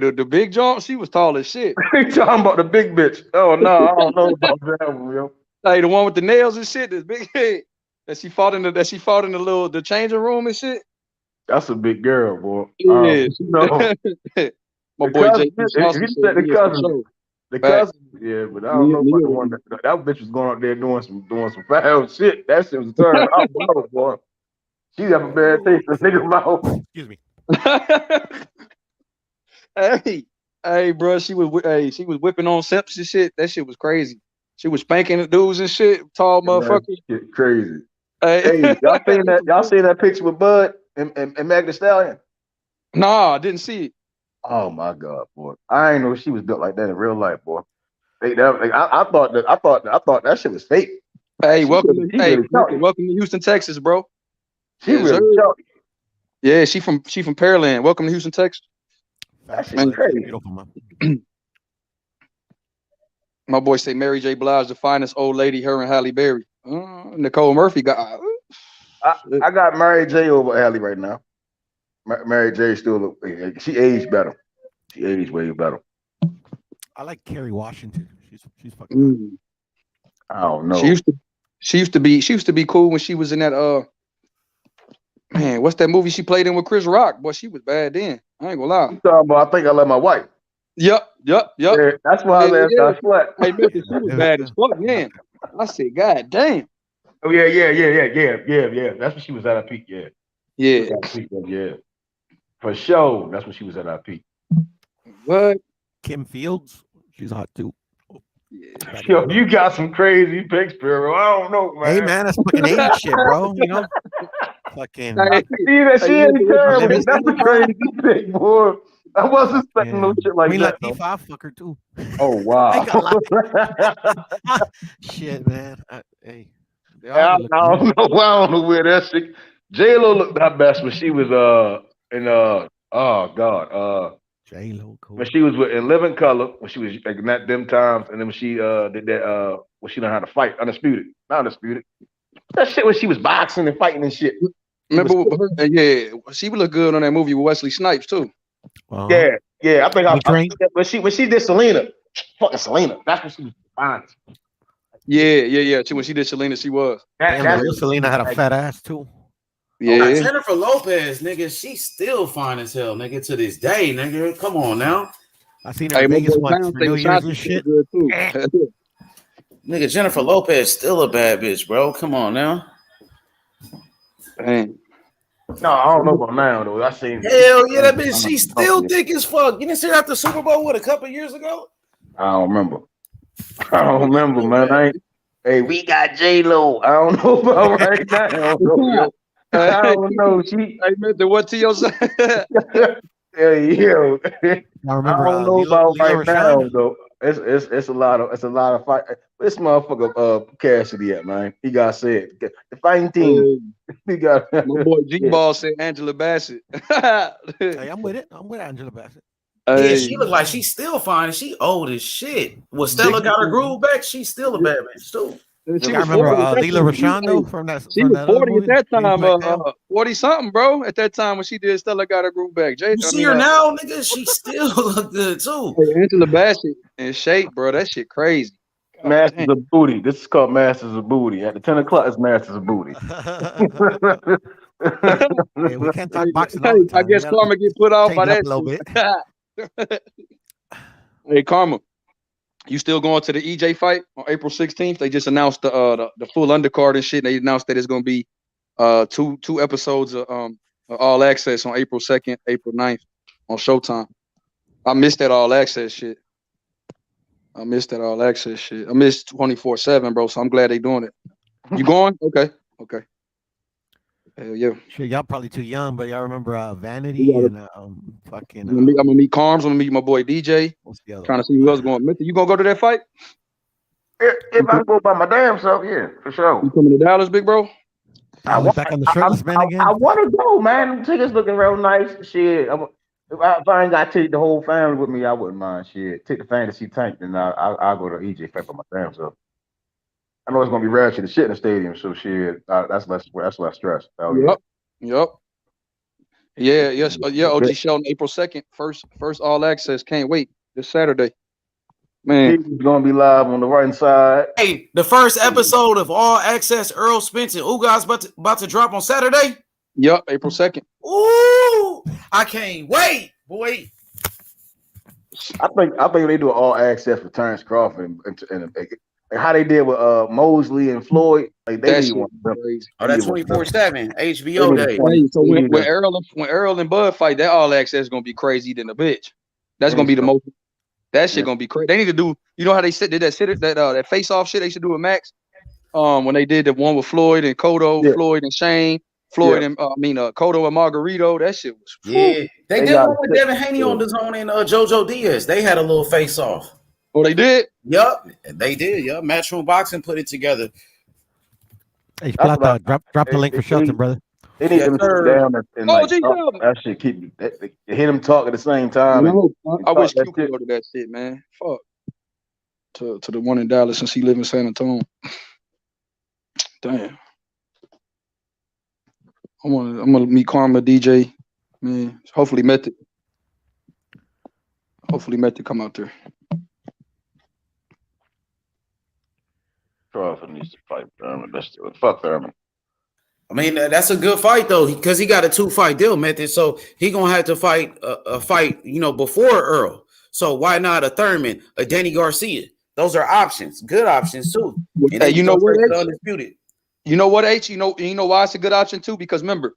the big jump. She was tall as shit. You talking about the big bitch? Oh no, I don't know about that one, yo. Hey, the one with the nails and shit. This big head. That she fought in the changing room and shit. That's a big girl, boy. Yeah. My boy Jay. The cousin, yeah, but I don't know about the one that bitch was going out there doing some foul shit. That shit was turning out, boy. She have a bad taste in nigga's mouth. Excuse me. Hey, bro, she was whipping on simps and shit. That shit was crazy. She was spanking the dudes and shit. Tall motherfucker. Shit crazy. Hey, y'all seen that? Y'all seen that picture with Bud and Meg Thee Stallion? Nah, I didn't see it. Oh my God, boy! I ain't know she was built like that in real life, boy. I thought that shit was fake. Hey, welcome to Houston, Texas, bro. She really chunky. Yeah, she from Pearland. Welcome to Houston, Texas. That shit's crazy. Beautiful, man. My boy say Mary J. Blige, the finest old lady. Her and Halle Berry. Nicole Murphy got. I got Mary J. over Halle right now. Mary J. still she aged better. She aged way better. I like Kerry Washington. She's fucking. I don't know. She used to be cool when she was in that man, what's that movie she played in with Chris Rock? Boy, she was bad then. I ain't gonna lie. You talking about I Think I Love My Wife. Yep. Yeah, that's why I slept. Hey, Memphis, she was bad as fuck, man. I said, God damn. Oh yeah. That's when she was at her peak. Yeah. For sure, that's when she was at her peak. What? Kim Fields, she's hot too. Yeah. Yo, you got some crazy picks, bro. I don't know, man. Hey, man, that's fucking age shit, bro. You know, fucking. See that she ain't terrible. That's a crazy pick, boy. I wasn't expecting no shit like that. Latifah, I fuck her too. Oh wow. Shit, man. I don't know where that shit. J-Lo looked her best when she was J-Lo, cool. When she was in Living Color, when she was like not them times, and then when she did that when she learned how to fight, not undisputed. That shit when she was boxing and fighting and shit. Remember, she would look good on that movie with Wesley Snipes too. Yeah, Yeah, I think We drink. when she did Selena, fucking Selena. That's when she was fine. Yeah. When she did Selena, she was. Damn, the real Selena had a fat ass too. Now, Yeah. Jennifer Lopez, nigga, she's still fine as hell, nigga, to this day, nigga. Come on now. I seen her in Vegas once for New Year's and shit. Good too. Nigga, Jennifer Lopez still a bad bitch, bro. Come on now. Dang. No, I don't know about now though. I seen. Hell yeah, that bitch, she's still thick as fuck. You didn't see her at the Super Bowl, a couple years ago? I don't remember. Man. Hey, we got J-Lo. I don't know about right now. I don't know. I meant the what T.O. said. Yeah. I remember. I don't know about right now though. It's a lot of fight. This motherfucker Cassidy at, man. He got said the fighting team. He got my boy G-Ball said Angela Bassett. Hey, I'm with it. I'm with Angela Bassett. Yeah, she look like she's still fine and she old as shit. Well, Stella got her groove back. She's still a bad bitch too. She I was remember 40 Lila Rochando from that. She from was that 40 movie. at that time. 40 something, bro. At that time when she did Stella got her groove back. You see her now, nigga? She still look good too. Hey, Angela Bassett in shape, bro. That shit crazy. Masters of Booty. This is called Masters of Booty. At the 10 o'clock, it's Masters of Booty. Hey, we can't talk boxing all the time. I guess Karma get put off by that a little bit. Hey, Karma, you still going to the EJ fight on April 16th? They just announced the full undercard and shit. They announced that it's going to be two episodes of All Access on April 2nd, April 9th on Showtime. I missed that All Access shit. I missed 24/7, bro. So I'm glad they doing it. You going? Okay. Hell yeah. Shit, y'all probably too young, but y'all remember Vanity and fucking. I'm gonna meet Carms. I'm gonna meet my boy DJ. What's the other Trying to see who else going. You gonna go to that fight? If I go by my damn self, yeah, for sure. You coming to Dallas, big bro? Back on the shirtless man again. I want to go, man. Them tickets looking real nice. Shit. If I ain't got to take the whole family with me, I wouldn't mind. Shit, take the fantasy tank, and I'll go to EJ fight for my damn self. I know it's gonna be ratchet as shit in the stadium, so shit, that's less stress. Yep. Yeah. Yes. OG Sheldon, April 2nd, first All Access. Can't wait this Saturday. Man, he's gonna be live on the right side. Hey, the first episode of All Access, Earl Spence and Ugas about to drop on Saturday. Yep, April 2nd. Ooh, I can't wait, boy. I think they do All Access for Terrence Crawford and how they did with Mosley and Floyd. Like they need one. Oh, that's 24/7 HBO day. So when Earl and Bud fight, that All Access is gonna be crazy than a bitch. That's gonna be the most. That shit gonna be crazy. They need to do. You know how they did that face off shit they should do with Max. When they did the one with Floyd and Cotto, Floyd and Shane, Floyd and Cotto and Margarito. That shit was. Yeah, they did one with Devin Haney on the zone and JoJo Diaz. They had a little face off. Oh, they did? Yup, they did. Yup, Matchroom Boxing put it together. Hey, Plata, drop the link for Shelton, brother. They need them to sit down and that shit keep they hear them talk at the same time. I wish Q could go to that shit, man. Fuck. To the one in Dallas since he live in San Antonio. Damn. I'm gonna meet Karma, DJ, man. Hopefully Method come out there. Crawford needs to fight Thurman. Let's do it. Fuck Thurman. I mean, that's a good fight though, because he got a 2-fight deal, Method. So he gonna have to fight a fight, before Earl. So why not a Thurman, a Danny Garcia? Those are options, good options too. And hey, you know what? Undisputed. You know what, H? You know why it's a good option too? Because remember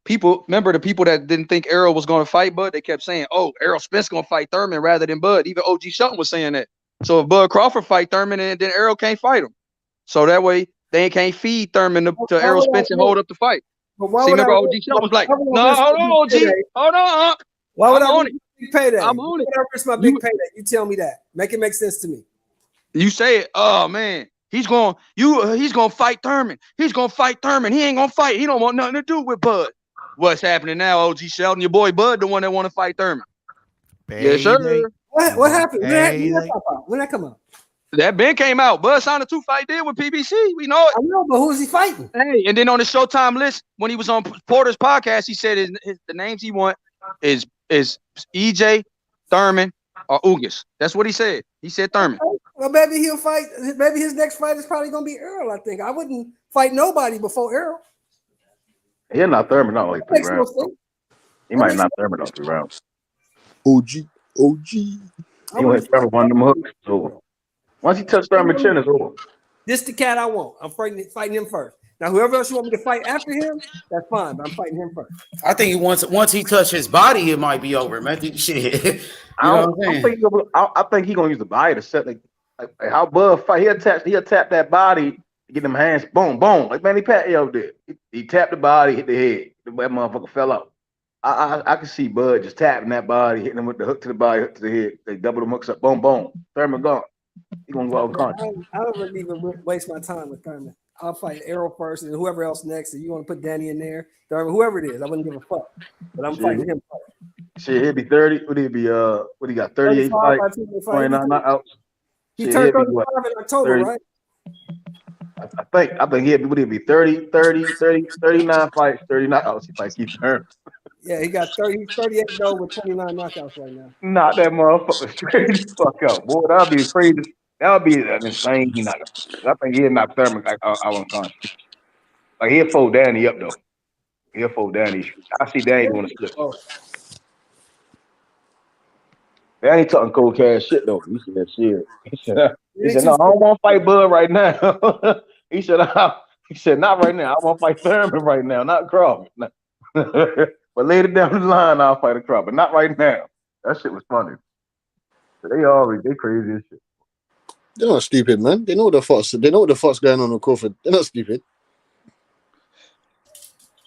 the people that didn't think Errol was going to fight Bud, they kept saying, "Oh, Errol Spence going to fight Thurman rather than Bud." Even OG Shelton was saying that. So if Bud Crawford fight Thurman, and then Errol can't fight him, so that way they can't feed Thurman to Errol Spence and hold up the fight. See, remember OG Shelton was like, "No, hold on, OG, hold on." Why would I on it? Big payday? I'm on it. Why would I risk my big payday? You tell me that. Make it make sense to me. You say it. Oh man. He's going to fight Thurman. He's going to fight Thurman. He ain't going to fight. He don't want nothing to do with Bud. What's happening now, OG Shelton? Your boy Bud, the one that want to fight Thurman. Yes, sir. What happened? When that come out? That Ben came out. Bud signed a 2-fight deal with PBC. We know it. I know, but who is he fighting? Hey, and then on the Showtime list, when he was on Porter's podcast, he said the names he want is EJ, Thurman, or Ugas. That's what he said. He said Thurman. Well, maybe he'll fight. Maybe his next fight is probably gonna be Earl. I think I wouldn't fight nobody before Earl. He'll knock Thurman out like That 3 makes no rounds. sense. He might knock Thurman out 3 rounds. OG. He went Thurman one of them hooks. It's over. Once he touched Thurman's chin, it's over. This the cat I want. I'm fighting him first. Now, whoever else you want me to fight after him, that's fine. But I'm fighting him first. I think once he touched his body, it might be over, man. Shit. You know what I'm saying? I think he's gonna use the body to set like how Bud fight. He'll tap that body to get them hands boom, boom, like Manny Pacquiao did. He tapped the body, hit the head. That motherfucker fell out. I can see Bud just tapping that body, hitting him with the hook to the body, hook to the head. They double them hooks up, boom, boom. Thurman gone. He gonna go out unconscious. I don't really even waste my time with Thurman. I'll fight Errol first, and whoever else next. If you want to put Danny in there, Thurman, whoever it is, I wouldn't give a fuck. But I'm fighting him first. Shit, he'll be 30. Would he be what he got? 38 fights, 29 knockouts. He turned 35 in October, 30. right? I think he'll be 30, 39 fights, 30 knockouts. He might keep turning. Yeah, he got 30. He's 38 though with 29 knockouts right now. Knock that motherfucker straight the fuck out, boy. That'd be crazy. That would be an insane knockout. I think he'll knock Thurman out unconscious. Like he'll fold Danny up though. He'll fold Danny. I see Danny doing a split. Oh. Danny talking cold cash shit though. He said shit. He said no, I don't want to fight Bud right now. he said not right now. I want to fight Thurman right now, not Crawford. But later down the line, I'll fight a Crawford, but not right now. That shit was funny. They crazy as shit. They're not stupid, man. They know what the fuck's going on with Crawford. They're not stupid.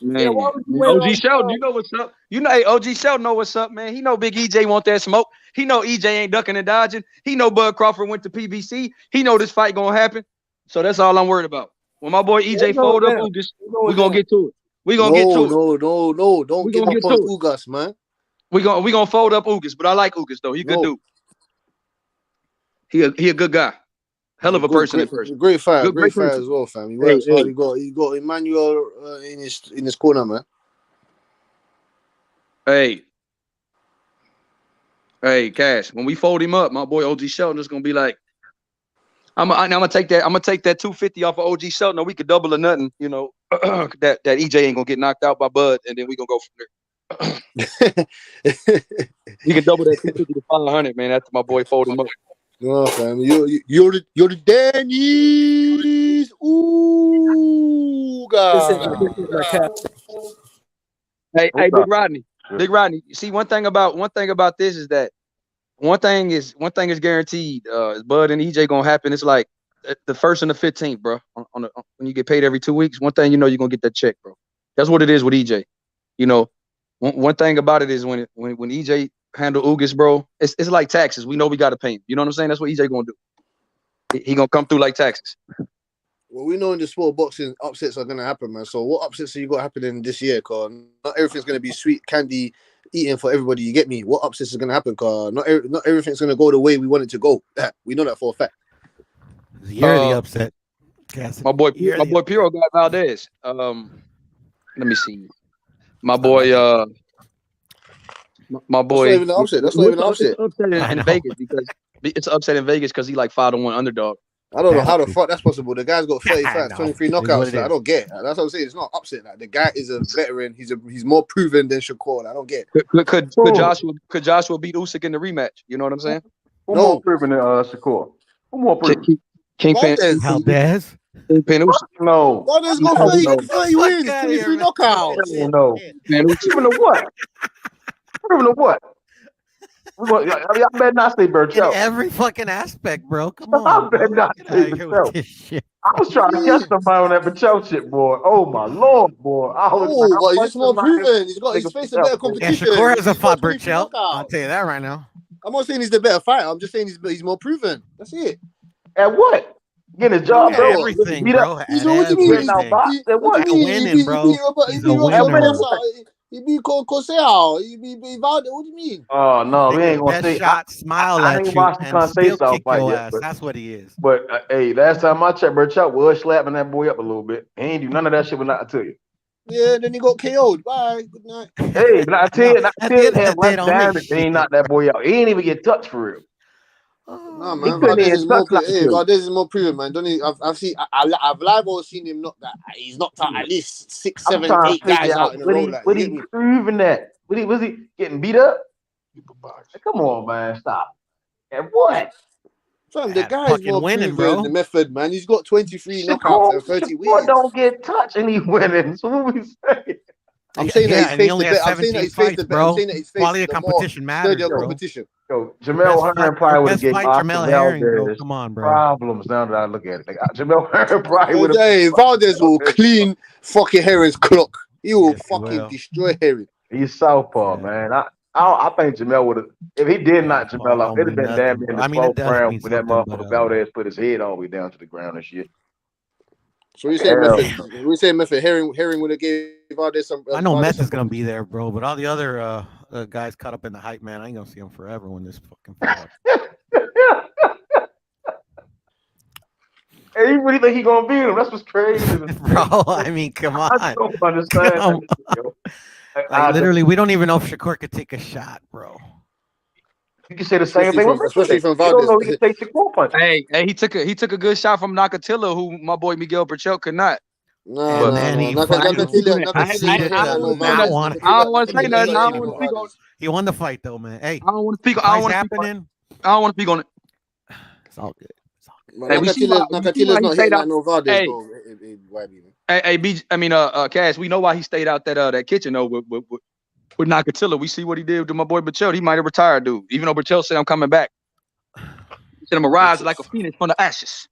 Man, OG Sheldon, you know what's up. You know, hey, OG Sheldon know what's up, man. He know Big EJ want that smoke. He know EJ ain't ducking and dodging. He know Bud Crawford went to PBC. He know this fight gonna happen. So that's all I'm worried about. When my boy EJ fold up Ugas, we gonna get to it. We gonna get to it. No. Don't give up on Ugas, man. We gonna fold up Ugas, but I like Ugas though. He a good dude. He a good guy. Hell of a person. Great fighter as well, fam. He works hard. He got Emmanuel in his corner, man. Hey, Cash. When we fold him up, my boy OG Shelton is gonna be like, I'm gonna take that 250 off of OG Shelton. No, we could double or nothing. You know that EJ ain't gonna get knocked out by Bud, and then we gonna go from there. He can double that 250 to 500, man. After my boy fold him up. No, fam. You're the Danny's. Ooh, God. Hey, Big Rodney. Big Rodney. See, one thing about this is that one thing is guaranteed. Bud and EJ gonna happen. It's like the 1st and the 15th, bro. When you get paid every 2 weeks, one thing you know you're gonna get that check, bro. That's what it is with EJ. You know, one thing about it is when EJ handle Ugas, bro, it's like taxes. We know we gotta pay him. You know what I'm saying? That's what EJ gonna do. He gonna come through like taxes. Well, we know in the sport of boxing, upsets are gonna happen, man. So what upsets are you got happening this year? Cause not everything's gonna be sweet candy eating for everybody. You get me? What upsets is gonna happen? Cause not everything's gonna go the way we want it to go. We know that for a fact. You're the upset. My boy Piro got Valdez. Let me see. My boy. That's not even an upset. That's not even an upset. It's upset in Vegas because it's upset in Vegas because he like 5-1 underdog. I don't know how the fuck that's possible. The guy's got 30 fights, 23 knockouts. I don't get it. That's what I'm saying. It's not upset. The guy is a veteran. He's more proven than Shakur. I don't get it. Could Joshua beat Usyk in the rematch? You know what I'm saying? Who more proven than Shakur? Who more proven? Kingpin Valdez. Kingpin Usyk. No. Valdez got 30 wins, 23 knockouts. No. Proven to what? Proven to what? Y'all better not say Burchell. Every fucking aspect, bro. Come on. I better not say Burchell. I was trying to catch somebody on that Burchell shit, boy. Oh my lord, boy. But he's just more proven. He's facing better competition. Yeah, Shakur hasn't fought Burchell. I'll tell you that right now. I'm not saying he's the better fighter. I'm just saying he's more proven. That's it. At what? Getting his job, bro. Everything, bro. He's winning, bro. He beat Cosell. He beat Valde. What do you mean? Oh no, we ain't gonna say. Smile I at ain't you watched the and still Conceição kick fight your yet, ass. but- That's what he is. But hey, last time I checked, Burchell was slapping that boy up a little bit. He ain't do none of that shit, but not to you. Yeah, then he got KO'd. Bye. Good night. Hey, but I tell you, At the end of have the day, less don't mean damage. He ain't shit. knocked that boy out. He ain't even get touched for real. No, He man. couldn't Valdez even is touch more. like Hey, dude. Valdez is more proven, man. Don't he? I've seen. I've live or seen him knock that. He's knocked out at least 6, I'm 7, trying 8 to figure guys out out in a row. Like, what you get he me? proving that. Was he getting beat up? Come on, man, stop. And what? Fam, the At guy's fucking more winning, proven. bro. The method, man. He's got 23 knockouts Shakur, and 30 Shakur wins. don't get touched and he winning. So what we saying? I'm saying that Yeah, he's and he faced only the has better. I'm saying that 17 he's faced fights, the better. I'm bro. saying that he's faced Quality of the more competition matters, sturdier bro. competition. Yo, Your Jamel best Herring fight, your probably would have best given fight, Oscar Jamel Herring, bro. Valdez Come on, bro. problems now that I look at it. Like, Jamel Herring probably would have. Hey, Valdez will clean fucking Herring's clock. He will Yes, he fucking will. destroy Herring. He's southpaw, Yeah. man. I think Jamel would have. If he did knock Southpaw Jamel out, don't it'd have mean been damn nothing, near bro. in the I mean, it 12th does round mean when that something, but motherfucker Valdez put his head all the way down to the ground and shit. So we say Hell method. We say method. Herring would have gave Valdez some. I know Valdez Meth some is gonna be there, bro. But all the other guys caught up in the hype, man. I ain't gonna see him forever when this fucking fight. Hey, you really think he gonna beat him? That's what's crazy. Bro, I mean, come on. I don't understand. Come That shit, yo. Like literally, we don't even know if Shakur could take a shot, bro. You can say the same thing with especially Mayweather. from You don't Valdez. know he can take Shakur punch. Hey, he took a good shot from Nakatilla, who my boy Miguel Berchelt could not. No. Conceded Nakatilla. not one. I don't want to say nothing. I don't want to speak on. He won the fight though, man. Hey, I don't want to speak. the I don't fight's want to speak on it. happening. I don't want to speak on it. It's all good. Hey, we see why Nakatilla's he not stayed hitting out. like no Valdez Hey, though. Cash. We know why he stayed out that kitchen though with Nakatilla. We see what he did to my boy Berchelt. He might have retired, dude. Even though Berchelt said I'm coming back. He said I'm gonna rise like a phoenix from the ashes.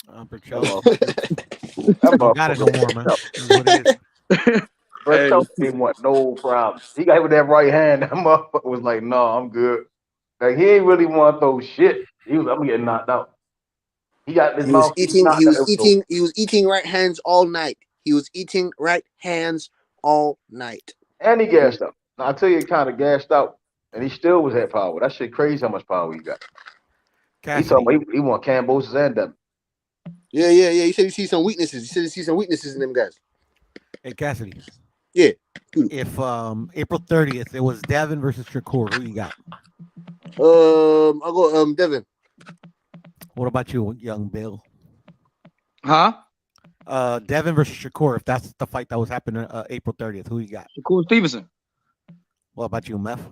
Berchelt. That Don't got it no more, man. It is what it is. Berchelt didn't want no problem. He got hit with that right hand. That motherfucker was like, "No, I'm good." Like he ain't really want to throw shit. I'm getting knocked out. He got this He was mouth. eating. He was eating right hands all night. He was eating right hands all night. And he gassed out. Now I tell you, he kind of gassed out, and he still was at power. That shit crazy how much power he got. He talking about he want Kambosos and them. Yeah. You said you see some weaknesses. You said you see some weaknesses in them guys. Hey, Cassidy. Yeah. If April 30th it was Devin versus Shakur, who you got? I got Devin. What about you, young Bill? Huh? Devin versus Shakur. If that's the fight that was happening April 30th, who you got? Shakur Stevenson. What about you, Meth?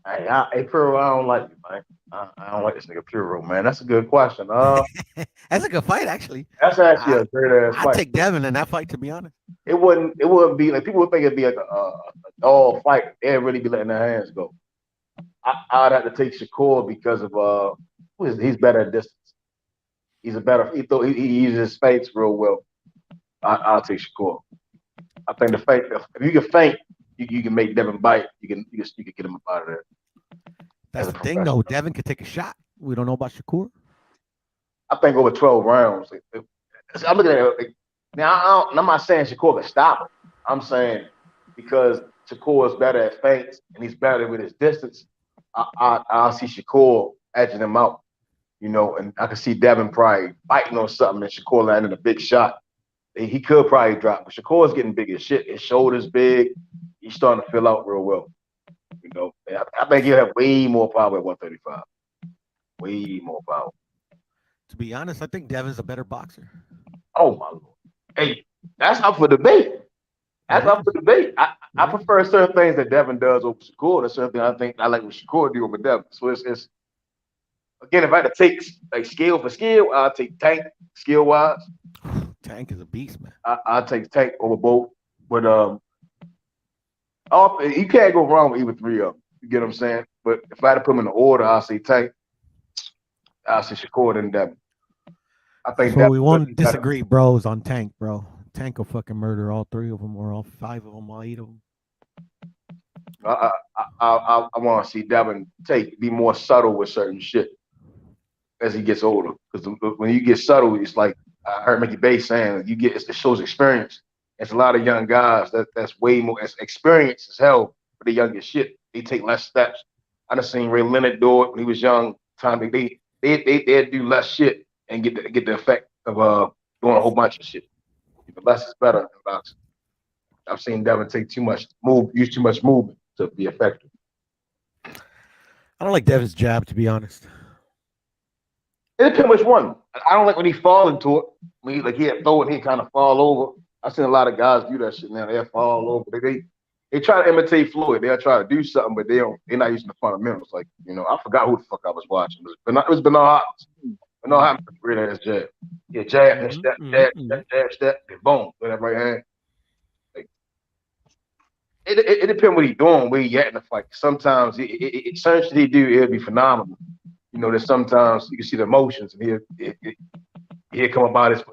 Hey, Puro, I don't like you, man. I don't like this nigga Puro, man. That's a good question. That's a good fight, actually. That's actually a great ass I'd fight. take Devin in that fight, to be honest. It wouldn't be like people would think it'd be like a dog fight. They'd really be letting their hands go. I'd have to take Shakur because of he's better at distance. He's a better. He uses his feints real well. I'll take Shakur. I think the feint. If you can feint, you can make Devin bite. You can get him up out of there. That's the thing, though. Devin could take a shot. We don't know about Shakur. I think over 12 rounds. I'm looking at it. Now, I'm not saying Shakur can stop him. I'm saying because Shakur is better at feints and he's better with his distance, I'll see Shakur edging him out, and I can see Devin probably biting on something and Shakur landing a big shot. He could probably drop, but Shakur's getting big as shit. His shoulder's big. He's starting to fill out real well. I think he'll have way more power at 135. Way more power. To be honest, I think Devin's a better boxer. Oh my lord! Hey, that's up for debate. That's up for debate. I prefer certain things that Devin does over Shakur. There's certain things I think I like what Shakur do over Devin. So it's again, if I had to take like skill for skill, I'll take Tank skill wise. Tank is a beast, man. I'll take Tank over both. But you can't go wrong with either three of them. You get what I'm saying? But if I had to put them in the order, I'll say Tank. I'll say Shakur then Devin. I think so we won't disagree, bros, on Tank, bro. Tank will fucking murder all three of them, or all five of them, all 8 of them. I want to see Devin be more subtle with certain shit as he gets older. Because when you get subtle, it's like I heard Mickey Bay saying, it shows experience. It's a lot of young guys that's way more experienced as hell for the youngest shit. They take less steps. I done seen Ray Leonard do it when he was young. They'd do less shit and get the effect of doing a whole bunch of shit. Less is better in boxing. I've seen Devin take use too much movement to be effective. I don't like Devin's jab, to be honest. It depends which one. I don't like when he fall into it. When he'd throw it, he kind of fall over. I've seen a lot of guys do that shit now. They'll fall over. They try to imitate Floyd. They'll try to do something, but they're not using the fundamentals. Like, I forgot who the fuck I was watching. It was Bernard Hopkins. Bernard Hopkins great at his jab. Yeah, jab, and step, step, and boom, with that right hand. Like, it depends what he's doing, where he at in the fight. Sometimes certain shit he do, it'll be phenomenal. That sometimes you can see the emotions, and he'll come out his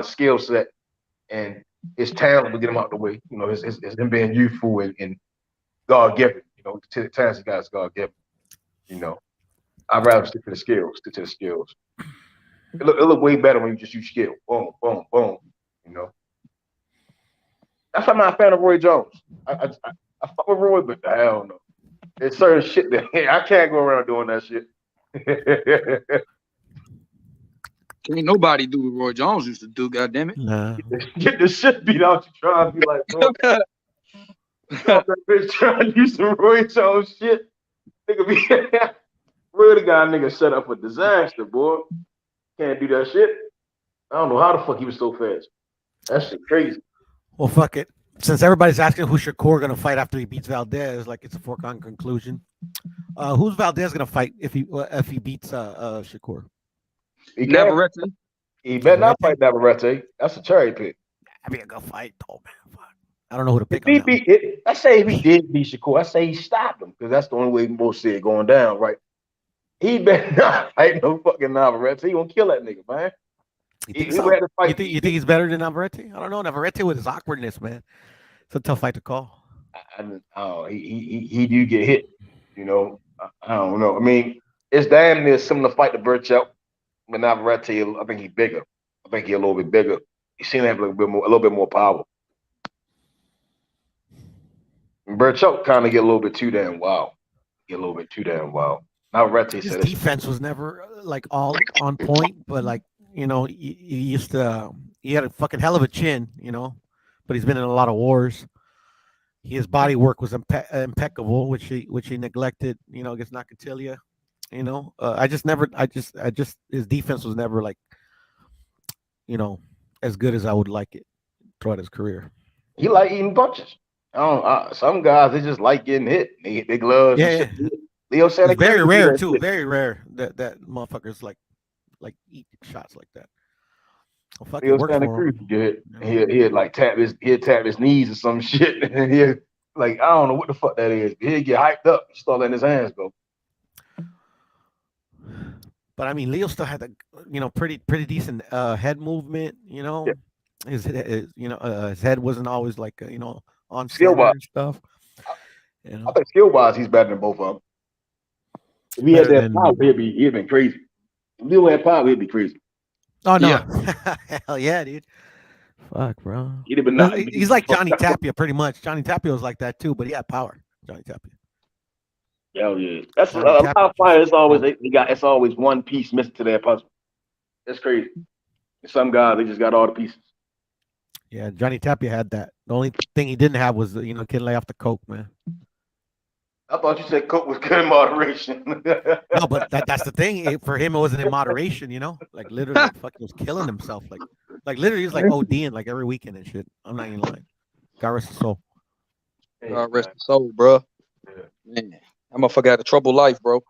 skill set, and his talent will get him out the way. It's him being youthful and God given. To the talented guys, God given. I'd rather stick to the skills. It look way better when you just use skill. Boom, boom, boom. That's why I'm not a fan of Roy Jones. I fuck with Roy, but hell no. There's certain shit that I can't go around doing that shit. Ain't nobody do what Roy Jones used to do, goddammit. Nah. Get the shit beat out you trying to be like, bro. That bitch trying to use some Roy Jones shit. Nigga be really got a nigga set up for disaster, boy. Can't do that shit. I don't know how the fuck he was so fast. That shit crazy. Well, fuck it. Since everybody's asking who's Shakur gonna fight after he beats Valdez, like it's a foregone conclusion. Who's Valdez gonna fight if he beats Shakur? Navarrete. He better not fight Navarrete. That's a cherry pick. I mean, a good fight, though, man. Fuck. I don't know who to pick. I say if he did beat Shakur, I say he stopped him because that's the only way we can both see it going down, right? He better not fight no fucking Navarrete. He gonna kill that nigga, man. You think he's better than Navarrete? I don't know. Navarrete with his awkwardness, man. It's a tough fight to call. He do get hit. I don't know. I mean, it's damn near similar fight to Burchell. But Navarrete, I think he's bigger. I think he's a little bit bigger. He seems to have a little bit more power. Burchell kind of get a little bit too damn wild. Navarrete His said defense was never like all on point, but like he used to. He had a fucking hell of a chin, but he's been in a lot of wars. His body work was impeccable, which he neglected, against Nakatilia. His defense was never like, as good as I would like it throughout his career. He like eating punches. Some guys they just like getting hit. They gloves. Yeah. Leo Santa Cruz, very rare too. Very rare that motherfuckers like eat shots like that. Well, Leo Santa Cruz get hit. He'd like tap his knees or some shit, and he like I don't know what the fuck that is. He'd get hyped up, start letting his hands go. But I mean, Leo still had a pretty decent head movement. His head wasn't always like on skill and stuff. I think skill wise, he's better than both of them. If he had that power, he'd been crazy. If Leo had power, he'd be crazy. Oh no, yeah. Hell yeah, dude. Fuck, bro. He's like Johnny Tapia, pretty much. Johnny Tapia was like that too, but he had power. Johnny Tapia. Hell yeah. That's a lot of fighters. It's always one piece missing to their puzzle. That's crazy. Some guys they just got all the pieces. Yeah, Johnny Tapia had that. The only thing he didn't have was can lay off the coke, man. I thought you said coke was good in moderation. No, but that's the thing. For him, it wasn't in moderation. Like literally, fucking was killing himself. Like literally, he was like ODing like every weekend and shit. I'm not even lying. God rest his soul. God rest his soul, bro. Man, that motherfucker had a troubled life, bro.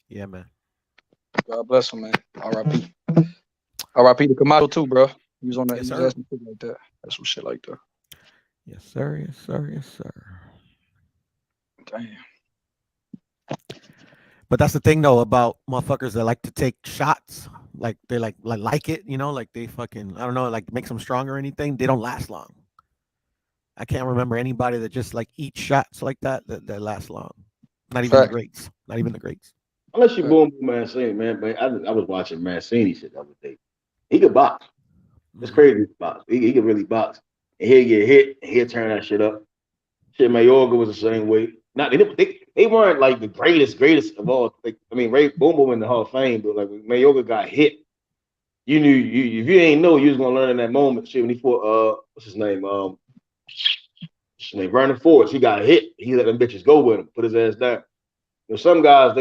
Yeah, man. God bless him, man. R.I.P. R.I.P. to Kamado too, bro. He was on that. Yes, he was asking shit like that. That's some shit like that. Yes, sir. Yes, sir. Yes, sir. Damn. But that's the thing though about motherfuckers that like to take shots. Like they like it, like they fucking I don't know, like makes them strong or anything. They don't last long. I can't remember anybody that just like eats shots like that last long. Not even the greats. Not even the greats. Unless you boom Mancini, man. But I was watching Mancini shit the other day. He could box. It's crazy to box. He could really box. And he'll get hit and he'll turn that shit up. Shit, Mayorga was the same way. Not they weren't like the greatest of all. Like, I mean, Ray Boom Boom in the Hall of Fame, but like when Mayorga got hit, you knew if you ain't know, you was gonna learn in that moment. Shit, when he fought what's his name? And they running forwards. He got hit. He let them bitches go with him. Put his ass down. You know, some guys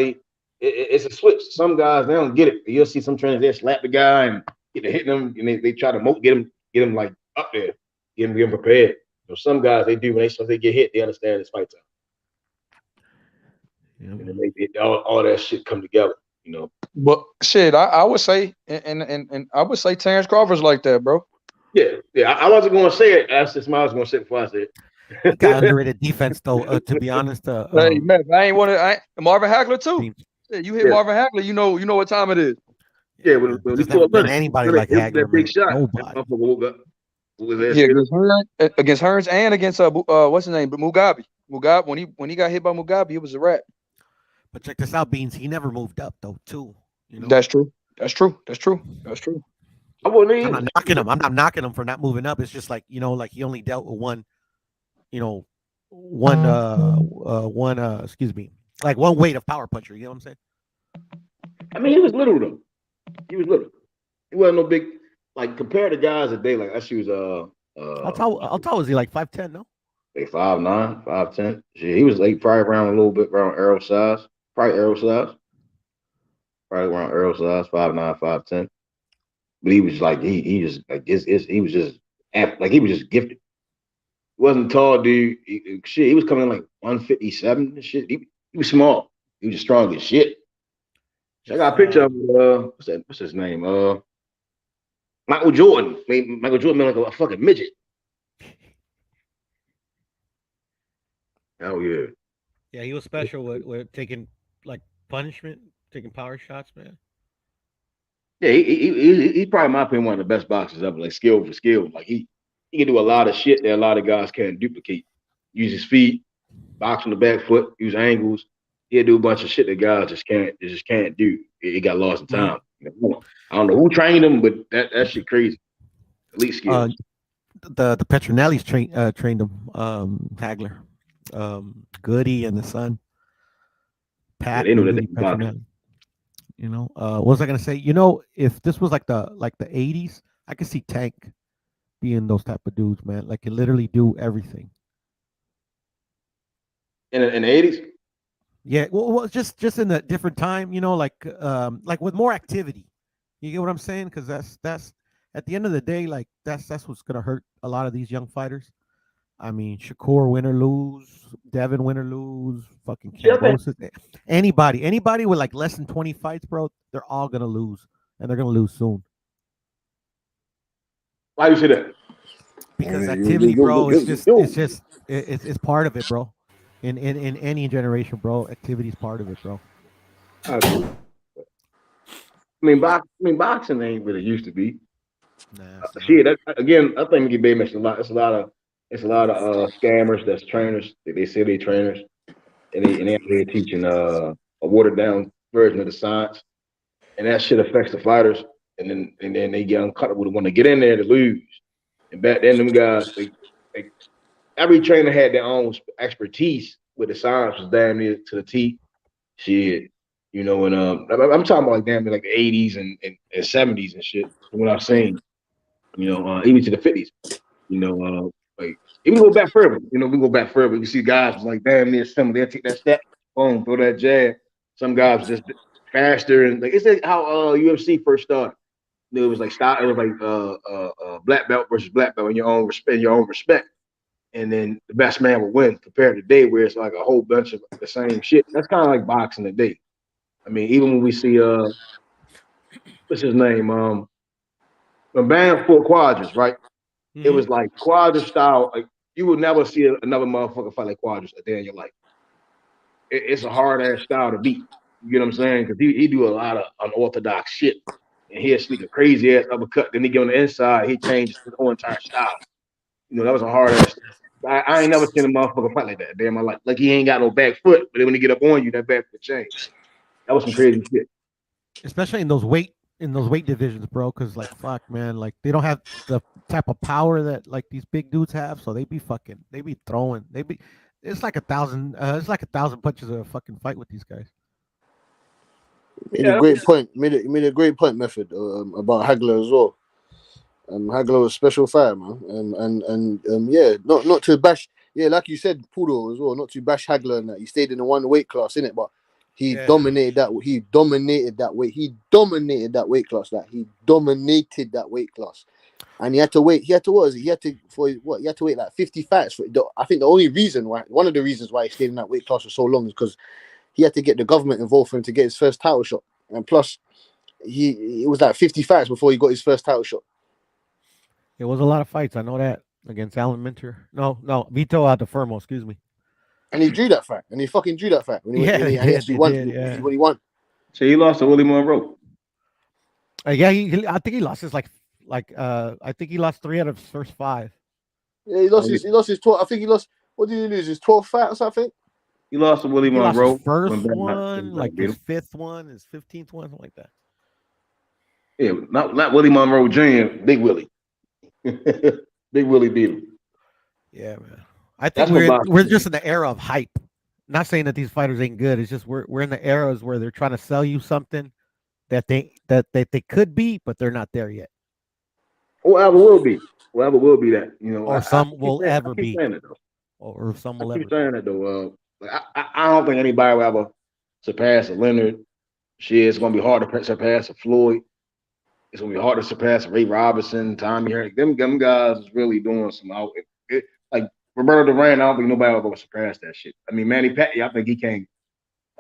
it's a switch. Some guys they don't get it. You'll see some trainers they slap the guy and get to hitting him, and they try to get him like up there, get him prepared. You know, some guys they do when they get hit, they understand it's fight time. And then all that shit come together, you know. But shit, I would say, and I would say Terrence Crawford's like that, bro. Yeah. I wasn't going to say it. I was going to say it before I said it. Got underrated defense, though. To be honest, hey man, Marvin Hagler too. Yeah, you hit Marvin Hagler, you know what time it is. Yeah, when there's never been anybody like Hagler, that big shot. Nobody. Yeah, against Hearns and against what's his name, Mugabe. Mugabe when he got hit by Mugabe, it was a wrap. But check this out, Beans. He never moved up though, too. You know? That's true. I'm not knocking him. I'm not knocking him for not moving up. It's just like, you know, like he only dealt with one like one weight of power puncher. You know what I'm saying? I mean, he was little though. He was little. He wasn't no big, like compared to guys today. Like that shoes. How tall was he? Like 5'10", no? Like 5'9", 5'10". Shit, he was like probably around a little bit around arrow size. Probably around arrow size, 5'9", 5'10". But he was like he just like he was just gifted. He wasn't tall, dude. He was coming in like 157 and shit. He was small. He was just strong as shit. So I got a picture of what's his name? Michael Jordan. Michael Jordan made like a fucking midget. Oh yeah. Yeah, he was special with taking like punishment, taking power shots, man. Yeah, he's probably in my opinion one of the best boxers ever, like skill for skill. Like he can do a lot of shit that a lot of guys can't duplicate. Use his feet, box on the back foot, use angles. He'll do a bunch of shit that guys just can't do. He got lost in time. I don't know who trained him, but that shit crazy. Elite skill. The Petronellis trained him, Hagler, Goody and the son. Pat, they know Goody, Petronelli. You know, what was I gonna say? You know, if this was like the 80s, I could see Tank being those type of dudes, man. Like, can literally do everything. In the 80s? Yeah, well, just in a different time, you know, like with more activity. You get what I'm saying? Because that's at the end of the day, like that's what's gonna hurt a lot of these young fighters. I mean, Shakur win or lose, Devin win or lose, fucking Kambosos. Anybody with like less than 20 fights, bro, they're all gonna lose, and they're gonna lose soon. Why you say that? Because activity, bro, it's part of it, bro. In any generation, bro, activity is part of it, bro. I mean, boxing ain't really used to be. Shit, again, I think Bay mentioned a lot. It's a lot of scammers that's trainers. They say they trainers, and they're teaching a watered down version of the science, and that shit affects the fighters. And then they get uncomfortable to want to get in there to lose. And back then, them guys, every trainer had their own expertise, with the science was damn near to the T. Shit, you know, and I'm talking about like damn near like the 80s and 70s and shit. From what I've seen, you know, even to the 50s, you know, like even go back further. You know, we go back further. You see guys was like damn near similar. They'll take that step, boom, throw that jab. Some guys just faster and like it's like how UFC first started. You know, it was like black belt versus black belt in your own respect. And then the best man will win compared to today where it's like a whole bunch of the same shit. That's kind of like boxing today. I mean, even when we see what's his name? When Bam fought Quadras, right? Mm-hmm. It was like Quadras style. Like you would never see another motherfucker fight like Quadras a day in your life. It's a hard ass style to beat. You get what I'm saying? Because he do a lot of unorthodox shit. And he'll sneak a crazy ass uppercut. Then he get on the inside, he changes his whole entire style. You know, that was a hard ass. I ain't never seen a motherfucker fight like that day in my life. Like he ain't got no back foot, but then when he get up on you, that back foot change. That was some crazy shit. Especially in those weight divisions, bro. Because like fuck, man, like they don't have the type of power that like these big dudes have. So they be throwing. It's like 1,000. It's like 1,000 punches of a fucking fight with these guys. Made a great point. Made a great point, Method, about Hagler as well. Hagler was a special fighter, man. Yeah, not to bash. Yeah, like you said, Poodle as well. Not to bash Hagler and that. He stayed in the one weight class, innit? But he dominated that. He dominated that weight. He dominated that weight class. He dominated that weight class. And he had to wait. He had to what? He had to He had to wait like 50 fights. I think the only reason why, one of the reasons why he stayed in that weight class for so long is because he had to get the government involved for him to get his first title shot. And plus, it was like 50 fights before he got his first title shot. It was a lot of fights. I know that against Alan Minter. No, Vito Altafermo. Excuse me. And he drew that fight. And he fucking drew that fight when he when he won. So he lost to Willie Monroe. Yeah, I think he lost his I think he lost 3 out of his first 5. Yeah, he lost his 12. I think he lost. What did he lose? His 12th fight or something? He lost to Willie Monroe. Lost his first one, like his 5th one, his 15th one, something like that. Yeah, not Willie Monroe Jr., Big Willie. Big Willie beat him. Yeah, man. I think we're just in the era of hype. Not saying that these fighters ain't good. It's just we're in the eras where they're trying to sell you something that they could be, but they're not there yet. Whoever will be. Whoever will be that, you know. Or some will ever be. Or some will ever be. I keep saying that though. I don't think anybody will ever surpass a Leonard. Shit, it's gonna be hard to surpass a Floyd. It's gonna be hard to surpass Ray Robinson, Tommy Herrick. Them guys is really doing some out. Like Roberto Duran, I don't think nobody will ever surpass that shit. I mean, Manny Pacquiao, I think he can't.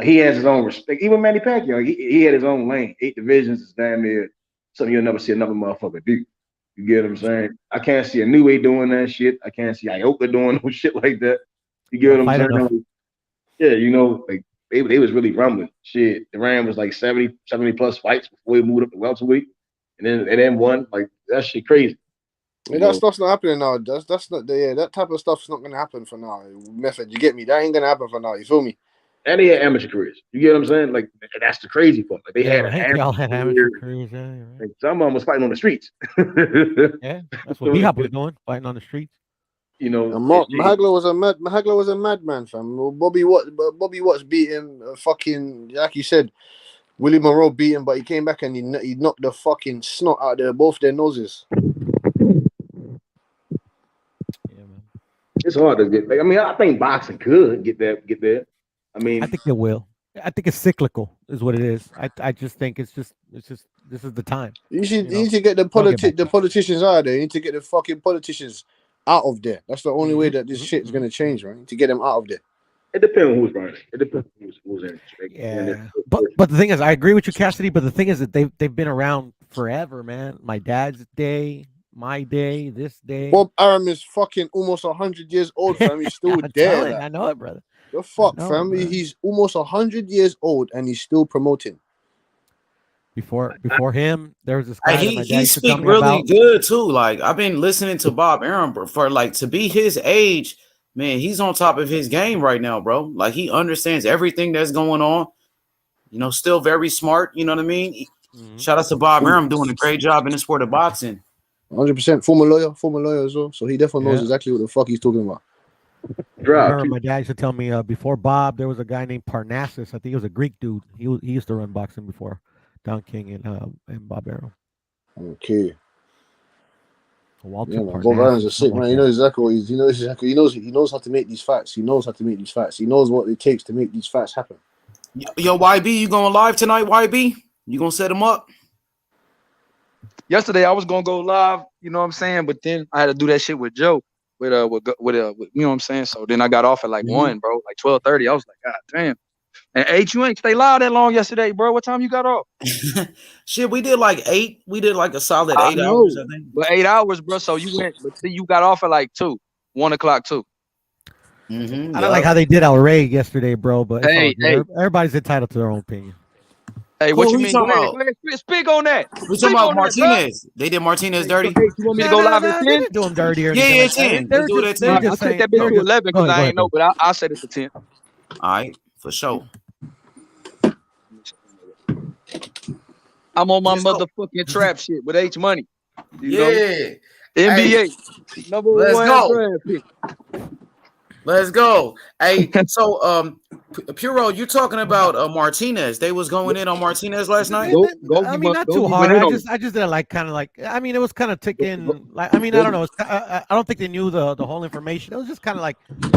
He has his own respect. Even Manny Pacquiao, he had his own lane. 8 divisions is damn near something you'll never see another motherfucker do. You get what I'm saying? I can't see a New Way doing that shit. I can't see Ioka doing no shit like that. You get what I'm saying? Like, yeah, you know, like they was really rumbling. Shit, Duran was like 70 plus fights before he moved up to welterweight, and then won. Like that shit crazy. Yeah, that stuff's not happening now. That's not that type of stuff's not gonna happen for now. Method, you get me? That ain't gonna happen for now. You feel me? And they had amateur careers. You get what I'm saying? Like that's the crazy part. Like they had amateur careers. Yeah, right. Like, some of them was fighting on the streets. Yeah, that's what B-Hop was doing, fighting on the streets. You know, Mahagla was a madman, fam. Bobby Watts beat him. Fucking like you said, Willie Monroe beat him, but he came back and he knocked the fucking snot out of both their noses. It's hard to get. Like, I mean, I think boxing could get there. I mean, I think it will. I think it's cyclical, is what it is. I just think it's just this is the time. You need to get the politicians out of there. You need to get the fucking politicians out of there. That's the only way that this shit is gonna change, right? To get them out of there. It depends on who's running. It depends on who's in. Yeah, but the thing is, I agree with you, Cassidy. But the thing is that they've been around forever, man. My dad's day, my day, this day. Bob Arum is fucking almost 100 years old, fam. He's still there. I know it, brother. The fuck, fam. He's almost 100 years old and he's still promoting. Before him, there was this guy. He speak really good too. Like I've been listening to Bob Arum for like to be his age. Man, he's on top of his game right now, bro. Like he understands everything that's going on. You know, still very smart. You know what I mean? Shout out to Bob Arum doing a great job in the sport of boxing. 100% former lawyer as well. So he definitely knows exactly what the fuck he's talking about. My dad used to tell me before Bob, there was a guy named Parnassus. I think he was a Greek dude. He used to run boxing before Don King and Bob Arum. Okay. Walter Bob Arum's a sick man. He knows exactly what he knows how to make these fights. He knows what it takes to make these fights happen. Yo, YB, you going live tonight? YB, you gonna set him up? Yesterday I was gonna go live, you know what I'm saying, but then I had to do that shit with Joe. With you know what I'm saying. So then I got off at like 1, bro, like 12:30. I was like, God damn. And H, you ain't stay live that long yesterday, bro. What time you got off? Shit, we did like 8. We did like a solid 8 hours, I think. But 8 hours, bro. So you went, but see, you got off at like 1 o'clock too. I don't like how they did El Rey yesterday, bro. But hey, everybody's entitled to their own opinion. Hey, what you mean? Go ahead, speak on that. We talking about Martinez. They did Martinez dirty. Hey, you want me to go live at 10? They didn't do him dirty or yeah, 10. Let's do it at 10. I'll take that bitch to 11 because I ain't know, but I'll set it to 10. All right, for sure. I'm on my motherfucking trap shit with H Money. You know? NBA. Hey, number 1 let's go. draft pick. Let's go. Hey, so Puro, you talking about Martinez? They was going in on Martinez last night. I mean, not too hard. I just didn't like kind of like. I mean, it was kind of ticking. Like, I mean, I don't know. I don't think they knew the whole information. It was just kind of like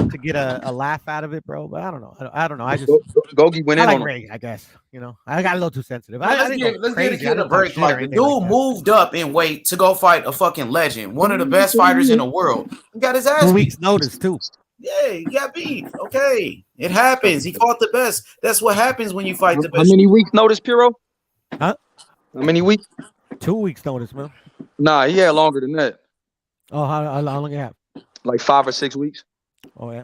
to get a laugh out of it, bro. But I don't know. I don't know. I just Gogi went in like on Ray, I guess. You know, I got a little too sensitive. Let's I give didn't go the crazy. I kid a didn't talk break. shit or Like the anything like dude that. moved up in weight to go fight a fucking legend, one of the best fighters in the world. He got his ass 2 beat. weeks notice too. Yeah, he got beat. Okay, it happens. He fought the best. That's what happens when you fight the How best. many weeks notice, Piro? Huh? How many weeks? 2 weeks notice, man. Nah, he had longer than that. Oh, how long you have? Like 5 or 6 weeks. Oh yeah.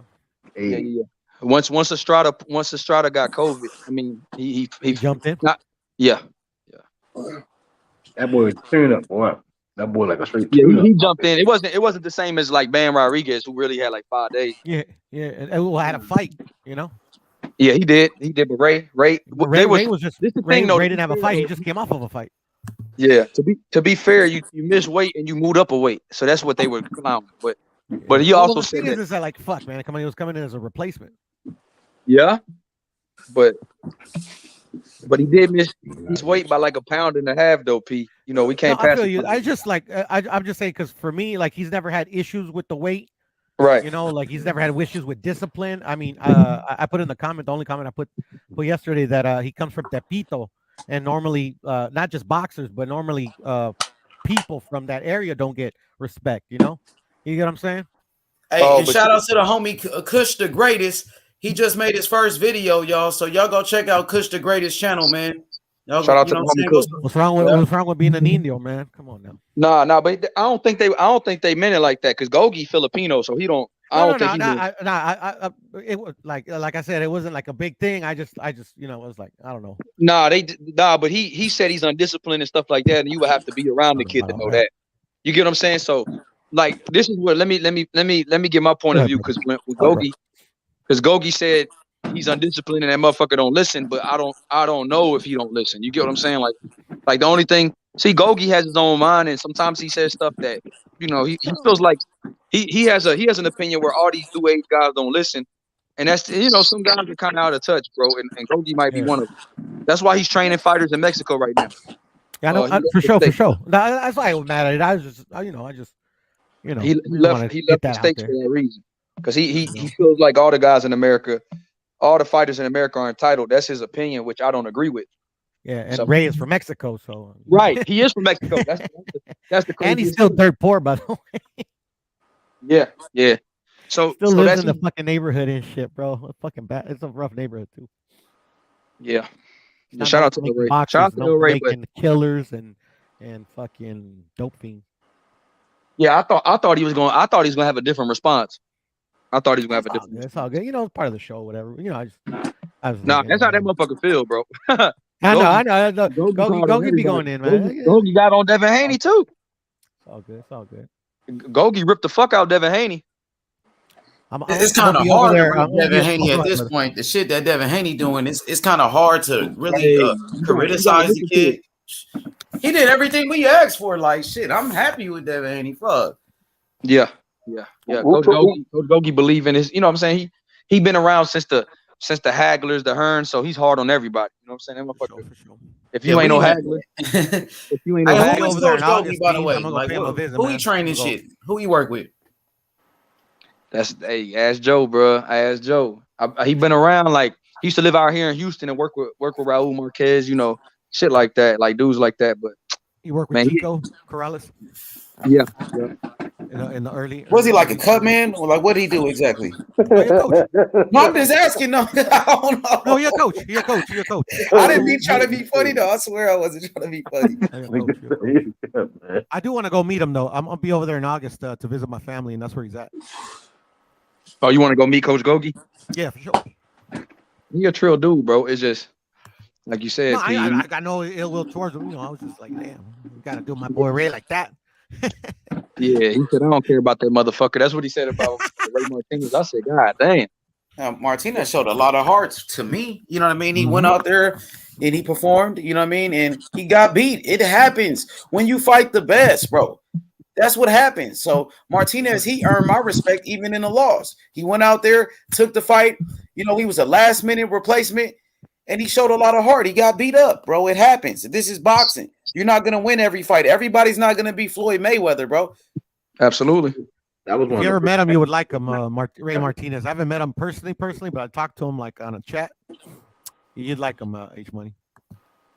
Yeah. Once Estrada got COVID, I mean, he jumped in. Yeah. That boy tune up, boy. That boy like a straight Yeah, tune up. he jumped in. It wasn't the same as like Bam Rodriguez, who really had like 5 days. Yeah. And who had a fight, you know. Yeah, he did. But Ray Ray was just this the Ray, thing, though. Ray didn't have a fight. He just came off of a fight. Yeah. To be fair, you missed weight and you moved up a weight, so that's what they were clowning. But he also the said thing that. is that like fuck, man. He was coming in as a replacement. Yeah, but he did miss his weight by like 1.5 pounds, though. P, you know we can't I pass. feel you. I just like I'm just saying because for me, like he's never had issues with the weight. Right. You know, like he's never had issues with discipline. I mean, I put in the comment, the only comment I put yesterday that he comes from Tepito, and normally not just boxers, but normally people from that area don't get respect. You know, you get what I'm saying? Hey, and shout out to the homie Kush the Greatest. He just made his first video, y'all. So y'all go check out Kush the Greatest channel, man. Y'all Shout out to know the homie what I'm Kush. saying? What's wrong with being an Indio, man? Come on now. Nah, but I don't think they meant it like that because Gogi Filipino, so he don't. It was like I said, it wasn't like a big thing. I just you know, it was like I don't know. But he said he's undisciplined and stuff like that, and you would have to be around the kid to know that. You get what I'm saying? So, like, this is what let me get my point of view because when Gogi said he's undisciplined and that motherfucker don't listen, but I don't know if he don't listen. You get what I'm saying? Like the only thing. See, Gogi has his own mind, and sometimes he says stuff that you know he feels like he has an opinion where all these new age guys don't listen, and that's some guys are kind of out of touch, bro. And Gogi might be one of them. That's why he's training fighters in Mexico right now. Yeah, I know for sure. That's why I was mad at it. I was just he left the States for that reason because he feels like all the guys in America, all the fighters in America are entitled. That's his opinion, which I don't agree with. Yeah, and Ray is from Mexico, so right, he is from Mexico. That's the and he's still dirt poor, by the way. Yeah. So still lives in the fucking neighborhood and shit, bro. Fucking bad. It's a rough neighborhood too. Yeah. Shout out to the Ray. Shout out to the Ray, but killers and fucking dope fiends. Yeah, I thought he was gonna have a different response. I thought he was gonna have a different. It's all good. You know, it's part of the show, whatever. You know, I was nah, that's how that motherfucker feel, bro. I know. Gogi be going in, man. Gogi got on Devin Haney too. It's all good. Gogi ripped the fuck out Devin Haney. It's kind of hard to Devin Haney at this point. The shit that Devin Haney doing, it's kind of hard to really criticize the kid. He did everything we asked for. Like shit, I'm happy with Devin Haney. Fuck. Yeah. Coach Gogi believe in his. You know what I'm saying? He been around since the Hagglers, the Hearns, so he's hard on everybody. You know what I'm saying? That motherfucker. For sure. If you ain't no Haggler, if you ain't no Haggler, who's Coach Gogi, by the way? Like, who he training shit? Who he work with? Ask Joe, bro. Ask Joe. He been around. Like he used to live out here in Houston and work with Raul Marquez. You know, shit like that, like dudes like that. But you work with Chico Corrales. Yeah. In the early. Was he like a cut man, or like what did he do exactly? No, I'm just asking. No, I don't know. No, you're a coach. You're a coach. I didn't be trying to be funny though. I swear I wasn't trying to be funny. I do want to go meet him though. I'm gonna be over there in August to visit my family, and that's where he's at. Oh, you want to go meet Coach Gogi? Yeah, for sure. He a trill dude, bro. It's just like you said. No, I got no ill will towards him. You know, I was just like, damn, you gotta do my boy Ray like that. Yeah, he said, I don't care about that motherfucker. That's what he said about Ray Martinez. I said, God damn. Martinez showed a lot of heart to me. You know what I mean? He went out there and he performed, you know what I mean? And he got beat. It happens when you fight the best, bro. That's what happened. So Martinez, he earned my respect even in the loss. He went out there, took the fight. You know, he was a last minute replacement, and he showed a lot of heart. He got beat up, bro. It happens. This is boxing. You're not gonna win every fight. Everybody's not gonna be Floyd Mayweather, bro. Absolutely. That was If you ever met him, you would like him, Ray Martinez. I haven't met him personally, but I talked to him like on a chat. You'd like him, H Money.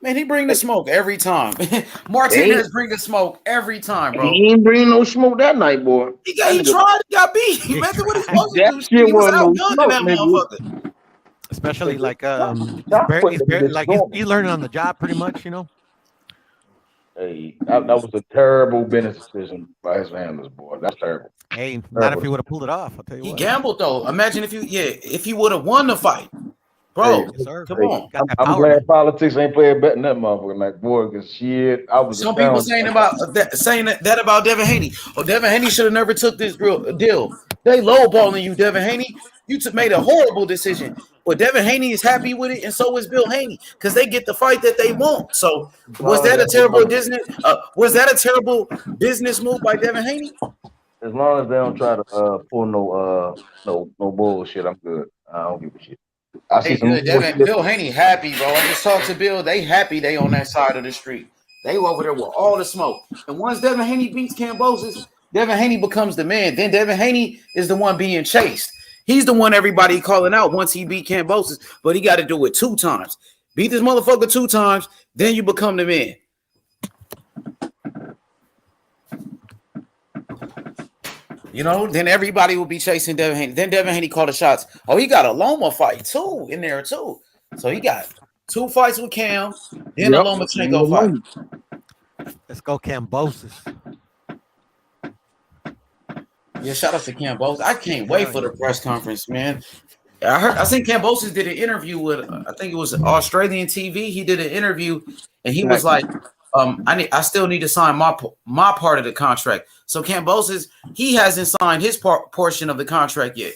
Man, he bring the smoke every time. Martinez bring the smoke every time, bro. He ain't bring no smoke that night, boy. He tried. He got beat. He meant what he's supposed to do. That He shit was wasn't no outgunned that smoke, motherfucker. Especially like he's learning on the job pretty much, you know. Hey, that was a terrible business decision by his handlers, boy. That's terrible. Hey, not if he would have pulled it off. I'll tell you He what. gambled though. Imagine if he would have won the fight, bro. Come on. I'm glad politics ain't playing bet in that motherfucker. Like, boy, because shit, I was. Some people saying that about Devin Haney. Oh, Devin Haney should have never took this deal. They lowballing you, Devin Haney. You made a horrible decision. But Devin Haney is happy with it, and so is Bill Haney, because they get the fight that they want. So was that a terrible business? Was that a terrible business move by Devin Haney? As long as they don't try to pull no bullshit, I'm good. I don't give a shit. I see some Bill Haney happy, bro. I just talked to Bill. They happy they on that side of the street. They over there with all the smoke. And once Devin Haney beats Kambosos, Devin Haney becomes the man. Then Devin Haney is the one being chased. He's the one everybody calling out once he beat Kambosos, but he got to do it 2 times. Beat this motherfucker 2 times, then you become the man. You know, then everybody will be chasing Devin Haney. Then Devin Haney called the shots. Oh, he got a Loma fight too in there too. So he got 2 fights with Cam, then a Lomachenko fight. Let's go Kambosos. Yeah, shout out to Kambosos. I can't wait for the press conference, man. I seen Kambosos did an interview with, I think it was Australian TV. He did an interview, and he was like, I still need to sign my part of the contract. So Kambosos, he hasn't signed his portion of the contract yet.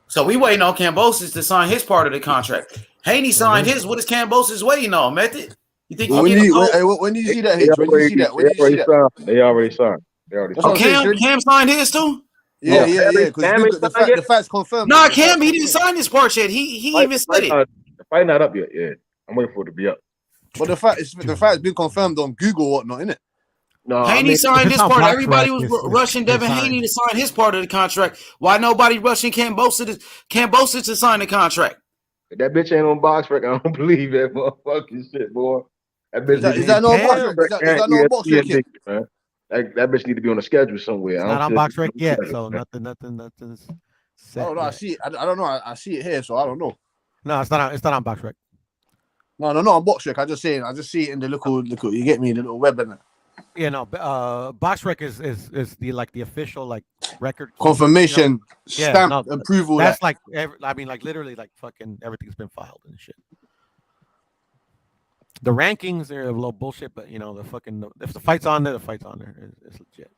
So we waiting on Kambosos to sign his part of the contract. Haney signed his. What is Kambosos waiting on, Method? You think when did you see that? When did you see that? They already signed. Cam signed his too? Yeah. Because the fact's confirmed. No, Cam, he didn't sign his part yet. He even said it. The fight not up yet. Yeah, I'm waiting for it to be up. But the fact's been confirmed on Google or whatnot, innit? No, Haney signed his part. Everybody was rushing Devin Haney to sign his part of the contract. Why nobody rushing Kambosos to sign the contract? If that bitch ain't on box rec, I don't believe that motherfucking shit, boy. That bitch is that no box rec? Is that no box rec yet? That bitch need to be on the schedule somewhere. It's not on box rec yet, so nothing's set. Oh no, I see it. I don't know. I see it here, so I don't know. No, it's not on box rec. No, not on box rec. I just see it in the little. You get me, the little web and that. Yeah, no. Box rec is the official record confirmation, stamp approval. That's literally fucking everything's been filed and shit. The rankings are a little bullshit, but if the fight's on there, the fight's on there. It's legit.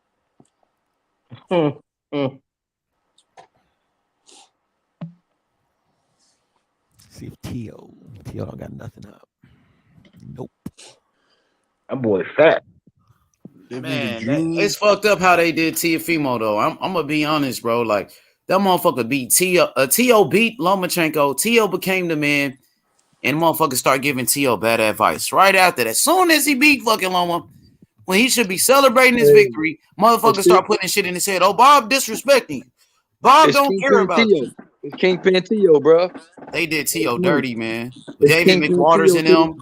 See if Tio don't got nothing up. Nope. That boy fat. Man, it's fucked up how they did Teofimo though. I'm gonna be honest, bro. Like that motherfucker beat Tio beat Lomachenko. Tio became the man, and motherfucker start giving Tio bad advice right after that. As soon as he beat fucking Loma, when he should be celebrating his victory, motherfucker start putting shit in his head. Oh, Bob disrespecting you. Bob don't care about you. It's Kingpin Tio, bro. They did Tio dirty, man. David McWaters and them.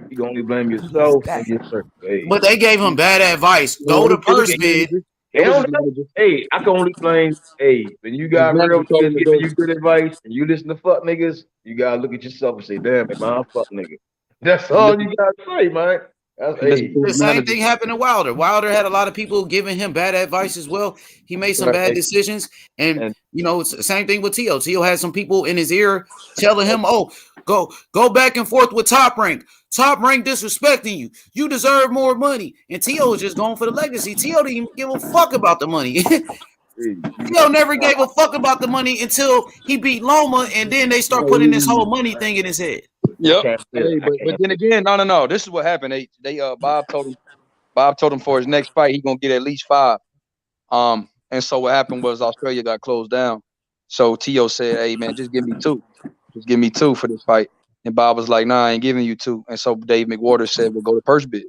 You can only blame yourself and your circumstances. But they gave him bad advice. Go to purse bid. Hey, I can only blame. Hey, when you got real niggas giving you good advice and you listen to fuck niggas, you gotta look at yourself and say, "Damn, man, I'm a fuck nigga." That's all you gotta say, man. The same thing happened to Wilder. Wilder had a lot of people giving him bad advice as well. He made some bad decisions, and it's the same thing with Tio. Tio had some people in his ear telling him, "Oh, go back and forth with Top Rank. Top Rank disrespecting you. You deserve more money." And Tio was just going for the legacy. Tio didn't even give a fuck about the money. Tio never gave a fuck about the money until he beat Loma, and then they start putting this whole money thing in his head. Yep. can't feel Hey, it. but then again, no. This is what happened. Bob told him for his next fight he gonna get at least 5. And so what happened was Australia got closed down. So T.O. said, "Hey man, just give me 2. Just give me 2 for this fight." And Bob was like, "Nah, I ain't giving you 2." And so Dave McWhorter said, "We'll go to purse bid."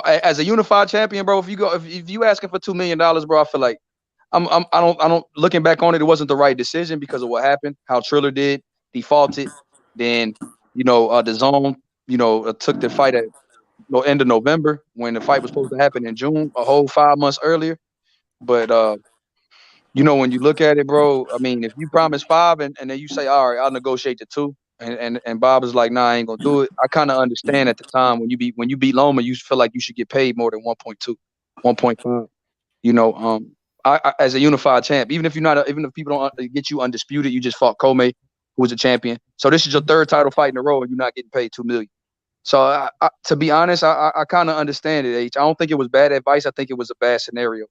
As a unified champion, bro, if you asking for $2 million, bro, I feel like I don't looking back on it, it wasn't the right decision because of what happened, how Triller defaulted. Then, the zone, took the fight at end of November when the fight was supposed to happen in June, a whole 5 months earlier. But when you look at it, bro, I mean, if you promise 5 and then you say, all right, I'll negotiate the 2, and Bob is like, nah, I ain't gonna do it. I kind of understand at the time when you beat Loma, you feel like you should get paid more than 1.2, 1.5. I as a unified champ, even if people don't get you undisputed, you just fought Comey, who was a champion. So this is your 3rd title fight in a row, and you're not getting paid $2 million. So to be honest, I kind of understand it, H. I don't think it was bad advice. I think it was a bad scenario.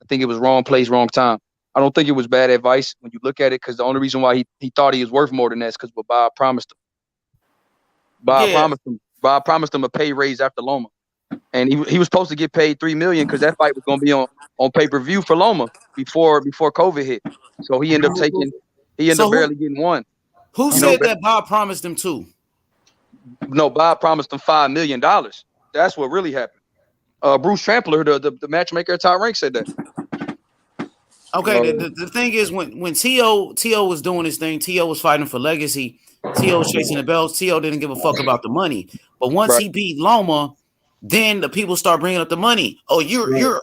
I think it was wrong place, wrong time. I don't think it was bad advice when you look at it, because the only reason why he thought he was worth more than that is because what Bob promised him. Bob promised him a pay raise after Loma, and he was supposed to get paid $3 million because that fight was going to be on pay-per-view for Loma before COVID hit. So he ended up barely getting 1. Who said that Bob promised him 2? No, Bob promised him $5 million. That's what really happened. Bruce Trampler, the matchmaker at Top Rank, said that. Okay, the thing is when T.O. was doing his thing, T.O. was fighting for legacy. T.O. was chasing the belts. T.O. didn't give a fuck about the money. But once he beat Loma, then the people start bringing up the money. Oh, you're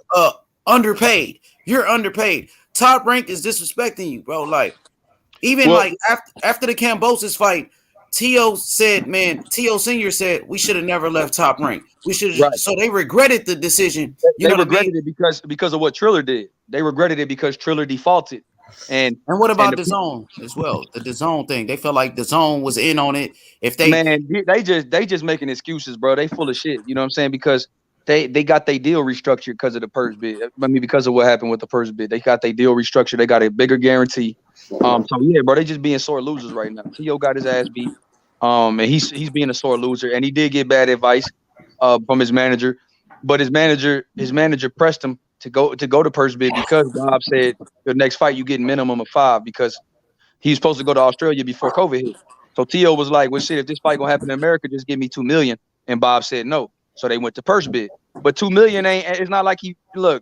underpaid. You're underpaid. Top Rank is disrespecting you, bro. Like, even after the Kambosos fight, T.O. said, man, T.O. Senior said we should have never left Top Rank. We should have. So they regretted the decision. They regretted it because of what Triller did. They regretted it because Triller defaulted. And what about the zone as well? The zone thing. They felt like the zone was in on it. If they just making excuses, bro. They full of shit. You know what I'm saying? Because they got their deal restructured because of the purse bid. I mean, because of what happened with the purse bid. They got their deal restructured. They got a bigger guarantee. So yeah, bro, they just being sore losers right now. T.O. got his ass beat. And he's being a sore loser, and he did get bad advice from his manager, but his manager pressed him to go to purse bid because Bob said the next fight you get minimum of 5 because he's supposed to go to Australia before COVID hit. So T.O. was like, well, shit, if this fight gonna happen in America, just give me $2 million. And Bob said no. So they went to purse bid. But $2 million it's not like $2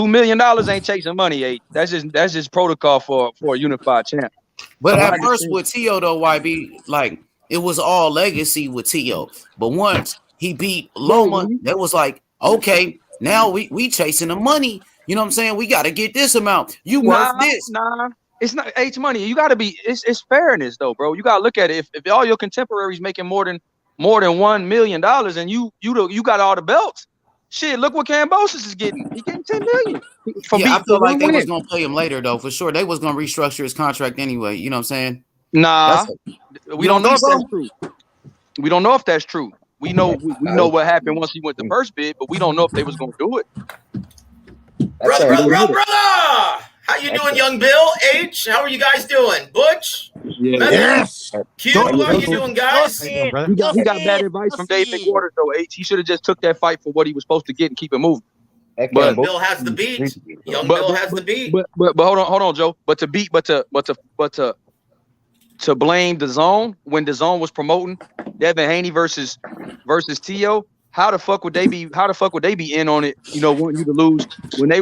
million ain't chasing money, eh? That's just protocol for a unified champ. But at first with T.O. though, YB, like it was all legacy with T.O. But once he beat Loma, that was like, okay, now we chasing the money. You know what I'm saying? We got to get this amount. You worth this. Nah, it's not H money. You got to be. It's fairness though, bro. You got to look at it. If all your contemporaries making more than $1 million, and you got all the belts, shit. Look what Kambosos is getting. He getting $10 million. I feel like they was gonna play him later though, for sure. They was gonna restructure his contract anyway. You know what I'm saying? Nah, we don't know if that's true. We don't know if that's true. We know what happened once he went to first bid, but we don't know if they was gonna do it. Brother! How you doing, young Bill? H, how are you guys doing? Butch? Yes. Q, how you doing, guys? He got bad advice from Dave McWhorter, though, H. He should have just took that fight for what he was supposed to get and keep it moving. But Bill has the beat. Bill has the beat. But hold on, Joe. But to blame the zone when the zone was promoting Devin Haney versus T.O. How the fuck would they be in on it? Wanting you to lose when they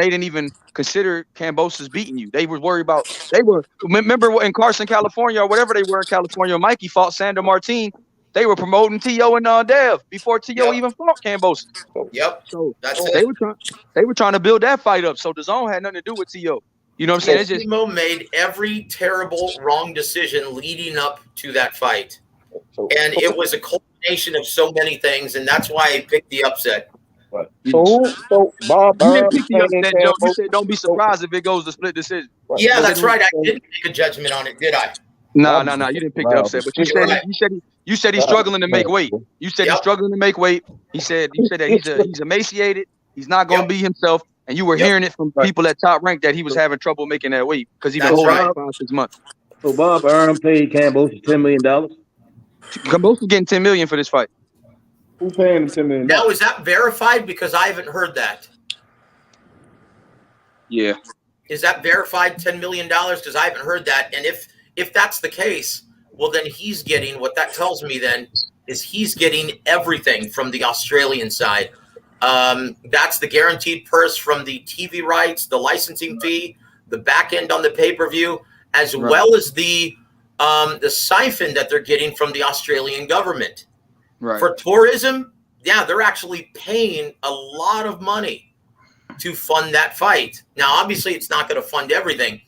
didn't even consider Kambosos beating you. They were worried about. Remember in Carson, California, or whatever they were in California. Mikey fought Sandor Martin. They were promoting T.O. and Dev before T.O. even fought Kambosos. Yep. So they were trying to build that fight up. So the zone had nothing to do with T.O. You know what I'm saying? Timo made every terrible wrong decision leading up to that fight. And it was a culmination of so many things, and that's why I picked the upset. So Bob, you didn't pick the upset, Joe. You said don't be surprised if it goes to split decision. Yeah, that's right. I didn't make a judgment on it, did I? No. You didn't pick the upset, but you said he's struggling to make weight. You said he's struggling to make weight. You said that he's emaciated. He's not going to be himself. And you were hearing it from people at Top Rank that he was having trouble making that weight because he's been holding it 5-6 months. So Bob Arum paid Kambosos $10 million. Kambosos getting 10 million for this fight. Who paying him $10 million? Now, is that verified? Because I haven't heard that. Yeah. Is that verified $10 million? Because I haven't heard that. And if that's the case, well, then he's getting, what that tells me then is he's getting everything from the Australian side. That's the guaranteed purse from the TV rights, the licensing fee, the back end on the pay-per-view, as well as the siphon that they're getting from the Australian government. Right. For tourism, yeah, they're actually paying a lot of money to fund that fight. Now, obviously, it's not going to fund everything,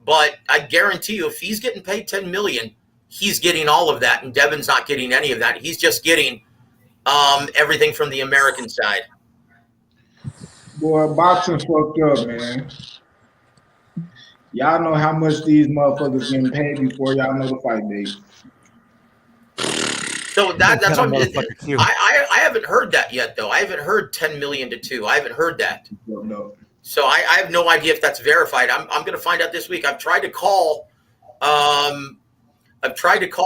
but I guarantee you, if he's getting paid $10 million, he's getting all of that, and Devin's not getting any of that. He's just getting everything from the American side. Boy, boxing fucked up, man. Y'all know how much these motherfuckers getting paid before y'all know the fight date. So that's what I haven't heard that yet, though. I haven't heard 10 million to 2. I haven't heard that. No. So I have no idea if that's verified. I'm going to find out this week. I've tried to call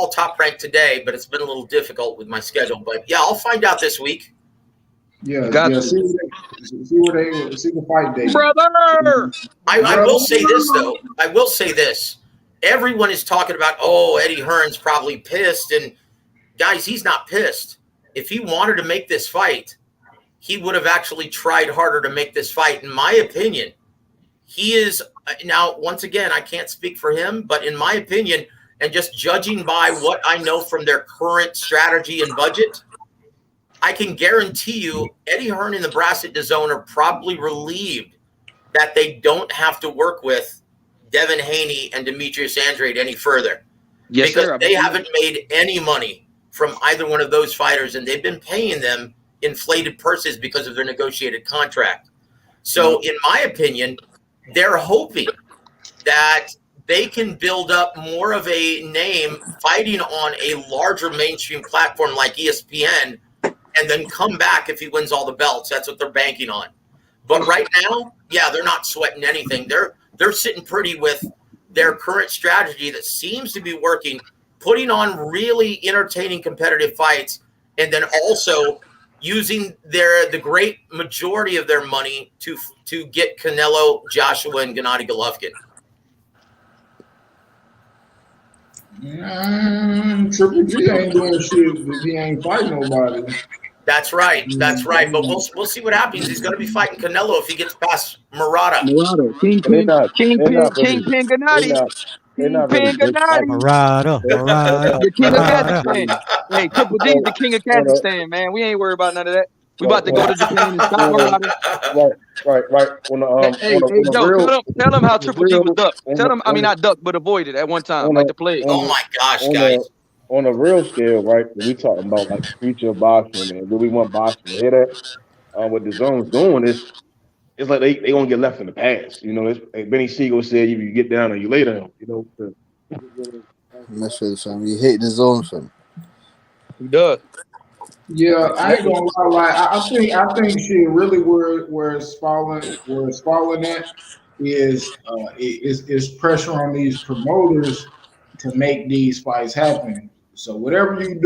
Top Rank today, but it's been a little difficult with my schedule. But yeah, I'll find out this week. Yeah, see the fight date. Brother! I will say this, though. I will say this. Everyone is talking about, Eddie Hearn's probably pissed. And guys, he's not pissed. If he wanted to make this fight, he would have actually tried harder to make this fight. In my opinion, he is now, once again, I can't speak for him, but in my opinion, and just judging by what I know from their current strategy and budget, I can guarantee you Eddie Hearn and the Brass at DAZN are probably relieved that they don't have to work with Devin Haney and Demetrius Andrade any further. Yes, because sir, they haven't made any money from either one of those fighters, and they've been paying them inflated purses because of their negotiated contract. So in my opinion, they're hoping that they can build up more of a name fighting on a larger mainstream platform like ESPN, and then come back if he wins all the belts. That's what they're banking on. But right now, yeah, they're not sweating anything. They're sitting pretty with their current strategy that seems to be working, putting on really entertaining competitive fights, and then also using the great majority of their money to get Canelo, Joshua, and Gennady Golovkin. Triple G ain't doing shit if he ain't fighting nobody. That's right. That's right. But we'll see what happens. He's going to be fighting Canelo if he gets past Murata. Kingpin Gennady. Kingpin Gennady. Murata. The king of Kazakhstan. Hey, Triple G's the king of Kazakhstan, man. We ain't worried about none of that. We about to go to Japan and stop Murata. Right. Joe, tell him how Triple G was ducked. Tell him, not ducked, but avoided at one time, like the plague. Oh my gosh, guys. On a real scale, right? We talking about like future boxing and where we want boxing to hit at. What the zone's doing is, it's like they gonna get left in the past. You know, like Benny Siegel said, you get down or you lay down. You know. That's what son. You hate the zone, son. He does. Yeah, I ain't gonna lie. I think shit really where it's falling at is pressure on these promoters to make these fights happen. So whatever you can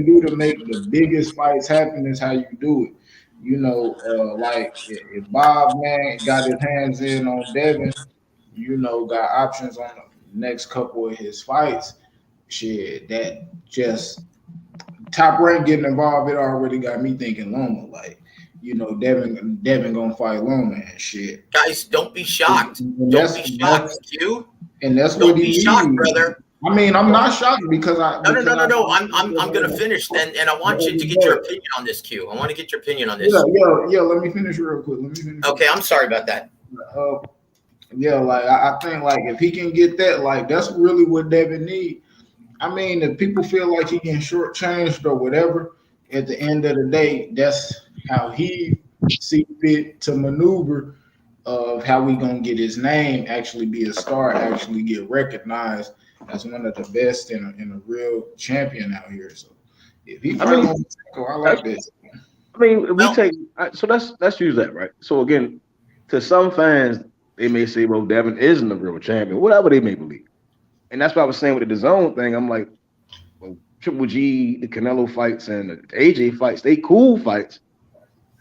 do to make the biggest fights happen is how you do it. You know, like if Bob man got his hands in on Devin, got options on the next couple of his fights. Shit, that just Top Rank getting involved, it already got me thinking Loma. Like, Devin gonna fight Loma and shit. Guys, don't be shocked. Don't be shocked, Q. And that's don't what be shocked, brother. I mean, I'm not shocked because No. I'm gonna finish then, and I want you to get your opinion on this, Q. I want to get your opinion on this. Yeah. Let me finish real quick. Okay, I'm sorry about that. Like I think like if he can get that, like that's really what Devin need. I mean, if people feel like he getting shortchanged or whatever, at the end of the day, that's how he see fit to maneuver of how we gonna get his name, actually be a star, actually get recognized as one of the best and a real champion out here. So if he fights I like this. I mean, let's use that, right? So again, to some fans, they may say, well, Devin isn't a real champion, whatever they may believe. And that's what I was saying with the DAZN thing. I'm like, Triple G, the Canelo fights, and the AJ fights, they cool fights,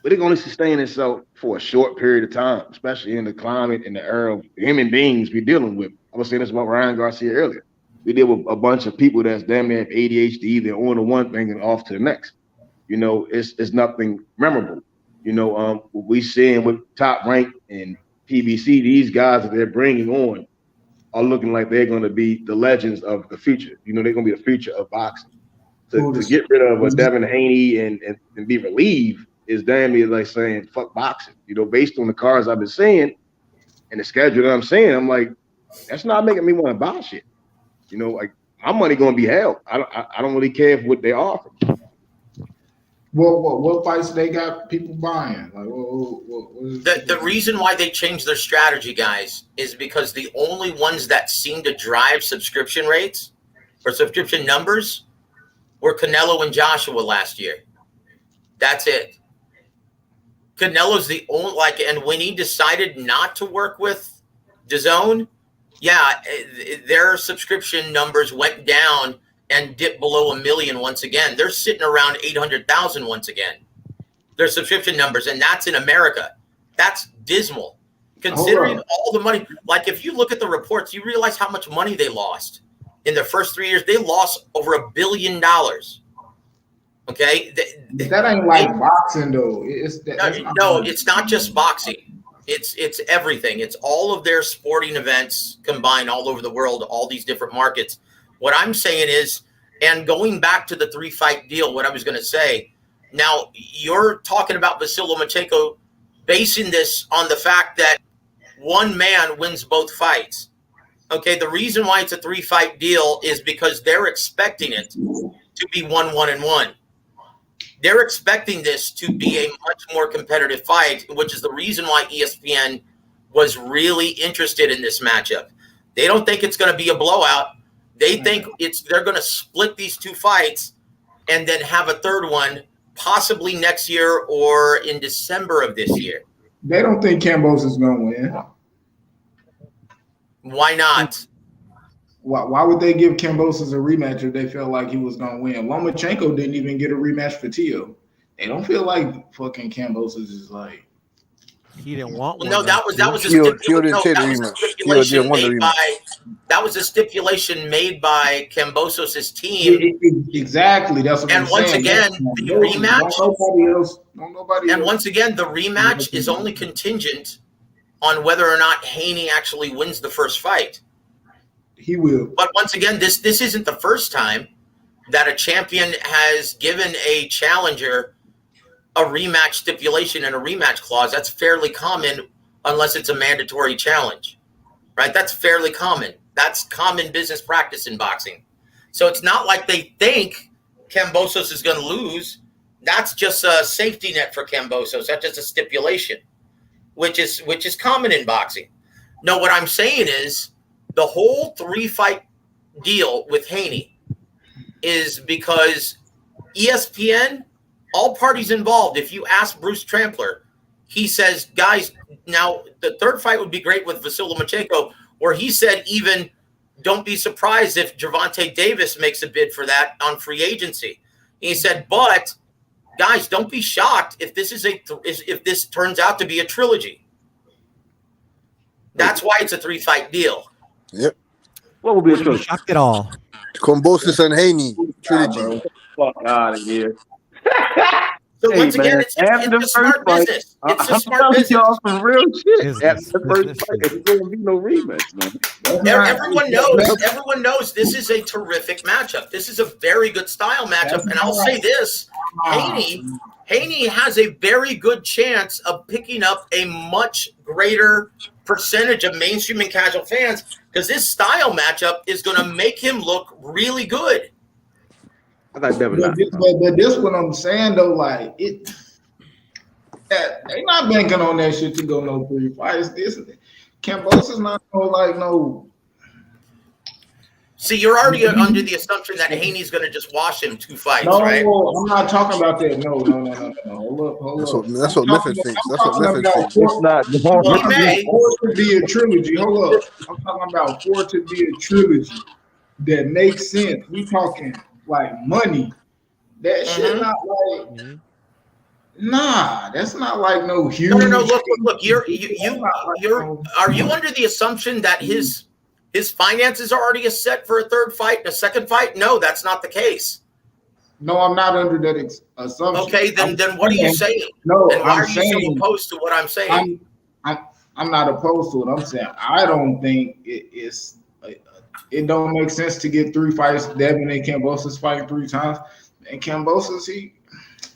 but they're going to sustain itself for a short period of time, especially in the climate and the era of human beings we're dealing with. I was saying this about Ryan Garcia earlier. We deal with a bunch of people that's damn near have ADHD. They're on to one thing and off to the next. You know, it's nothing memorable. You know, what we seeing with Top Rank and PBC, these guys that they're bringing on are looking like they're going to be the legends of the future. You know, they're going to be the future of boxing. To get rid of a Devin Haney and be relieved is damn near like saying fuck boxing. You know, based on the cards I've been seeing and the schedule that I'm seeing, I'm like, that's not making me want to buy shit. You know, like my money going to be held. I don't really care what they offer. What fights they got people buying? Like, the reason why they changed their strategy, guys, is because the only ones that seem to drive subscription rates or subscription numbers were Canelo and Joshua last year. That's it. Canelo's the only, and when he decided not to work with DAZN, yeah, their subscription numbers went down and dipped below 1 million once again. They're sitting around 800,000 once again. Their subscription numbers, and that's in America. That's dismal. Considering all the money, like if you look at the reports, you realize how much money they lost in their first 3 years. They lost over $1 billion. Okay, that ain't like boxing though. No, it's not just boxing. It's everything. It's all of their sporting events combined all over the world, all these different markets. What I'm saying is, and going back to the 3-fight deal, what I was going to say, now you're talking about Vasyl Lomachenko basing this on the fact that one man wins both fights. Okay, the reason why it's a 3-fight deal is because they're expecting it to be 1-1-1. They're expecting this to be a much more competitive fight, which is the reason why ESPN was really interested in this matchup. They don't think it's going to be a blowout. They think they're going to split these 2 fights and then have a third one possibly next year or in December of this year. They don't think Kambosos is going to win. Why not? Why would they give Kambosos a rematch if they felt like he was going to win? Lomachenko didn't even get a rematch for Tio. They don't feel like fucking Kambosos is like. He didn't want one. No, that was a stipulation made by Kambosos' team. Exactly. That's what and I'm once saying. Again, the rematch. Nobody else. Once again, the rematch is only contingent on whether or not Haney actually wins the first fight. He will. But once again, this isn't the first time that a champion has given a challenger a rematch stipulation and a rematch clause. That's fairly common unless it's a mandatory challenge, right? That's fairly common. That's common business practice in boxing. So it's not like they think Kambosos is going to lose. That's just a safety net for Kambosos. That's just a stipulation, which is common in boxing. No, what I'm saying is the whole 3-fight deal with Haney is because ESPN, all parties involved. If you ask Bruce Trampler, he says, guys, now the third fight would be great with Vasyl Lomachenko, where he said even don't be surprised if Gervonta Davis makes a bid for that on free agency. He said, but guys, don't be shocked if if this turns out to be a trilogy. That's why it's a 3-fight deal. Yep. What would be a trilogy? Shocked it all. Kambosos and Haney trilogy. Fuck out of here. So once again, it's a smart business. It's a smart business. Y'all some real shit. After the first fight, there's going to be no rematch, man. Everyone knows this is a terrific matchup. This is a very good style matchup. And I'll say this, Haney has a very good chance of picking up a much greater percentage of mainstream and casual fans because this style matchup is going to make him look really good. I got Devin. But this what I'm saying though, like they not banking on that shit to go no 3 fights. This Kambosos not no. See, you're already under the assumption that Haney's going to just wash him 2 fights, right? No, I'm not talking about that. No. Hold up. That's what Miffin thinks. That's what Miffin thinks. It's not. For it to be a trilogy. Hold up. I'm talking about for it to be a trilogy that makes sense. We talking like money. That shit not like. Nah, that's not like no huge. No. Look. Are you under the assumption that his finances are already set for a third fight and a second fight? No, that's not the case. No, I'm not under that assumption. Okay, then what are you saying? No, and why I'm are you so opposed to what I'm saying? I'm not opposed to it. I'm saying I don't think it don't make sense to get 3 fights. Devin and Kambosos fighting 3 times, and Kambosos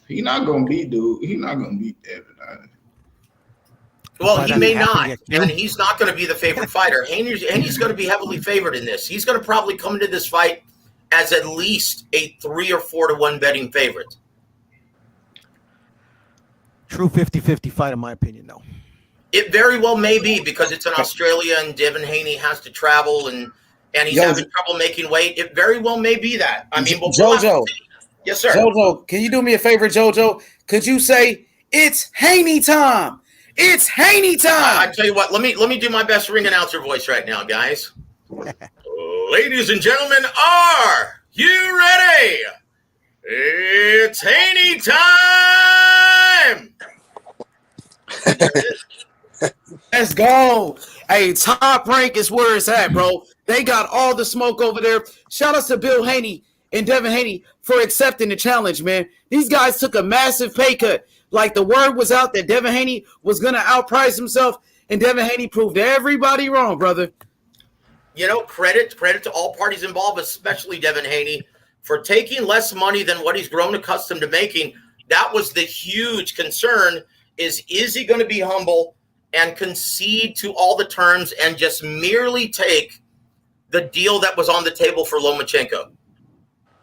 he not gonna beat dude. He not gonna beat Devin. Well, he may not, and he's not going to be the favorite fighter. Haney's going to be heavily favored in this. He's going to probably come into this fight as at least a 3 or 4 to 1 betting favorite. True 50-50 fight, in my opinion, though. It very well may be because it's in Australia and Devin Haney has to travel and he's having trouble making weight. It very well may be that. I mean, JoJo. Yes, sir. JoJo, can you do me a favor, JoJo? Could you say it's Haney time? It's Haney time. I tell you what, let me do my best ring announcer voice right now, guys. Ladies and gentlemen, are you ready? It's Haney time. Let's go. Hey, Top Rank is where it's at, bro. They got all the smoke over there. Shout out to Bill Haney and Devin Haney for accepting the challenge, man. These guys took a massive pay cut. Like the word was out that Devin Haney was going to outprice himself, and Devin Haney proved everybody wrong, brother. You know, credit to all parties involved, especially Devin Haney, for taking less money than what he's grown accustomed to making. That was the huge concern, is he going to be humble and concede to all the terms and just merely take the deal that was on the table for Lomachenko?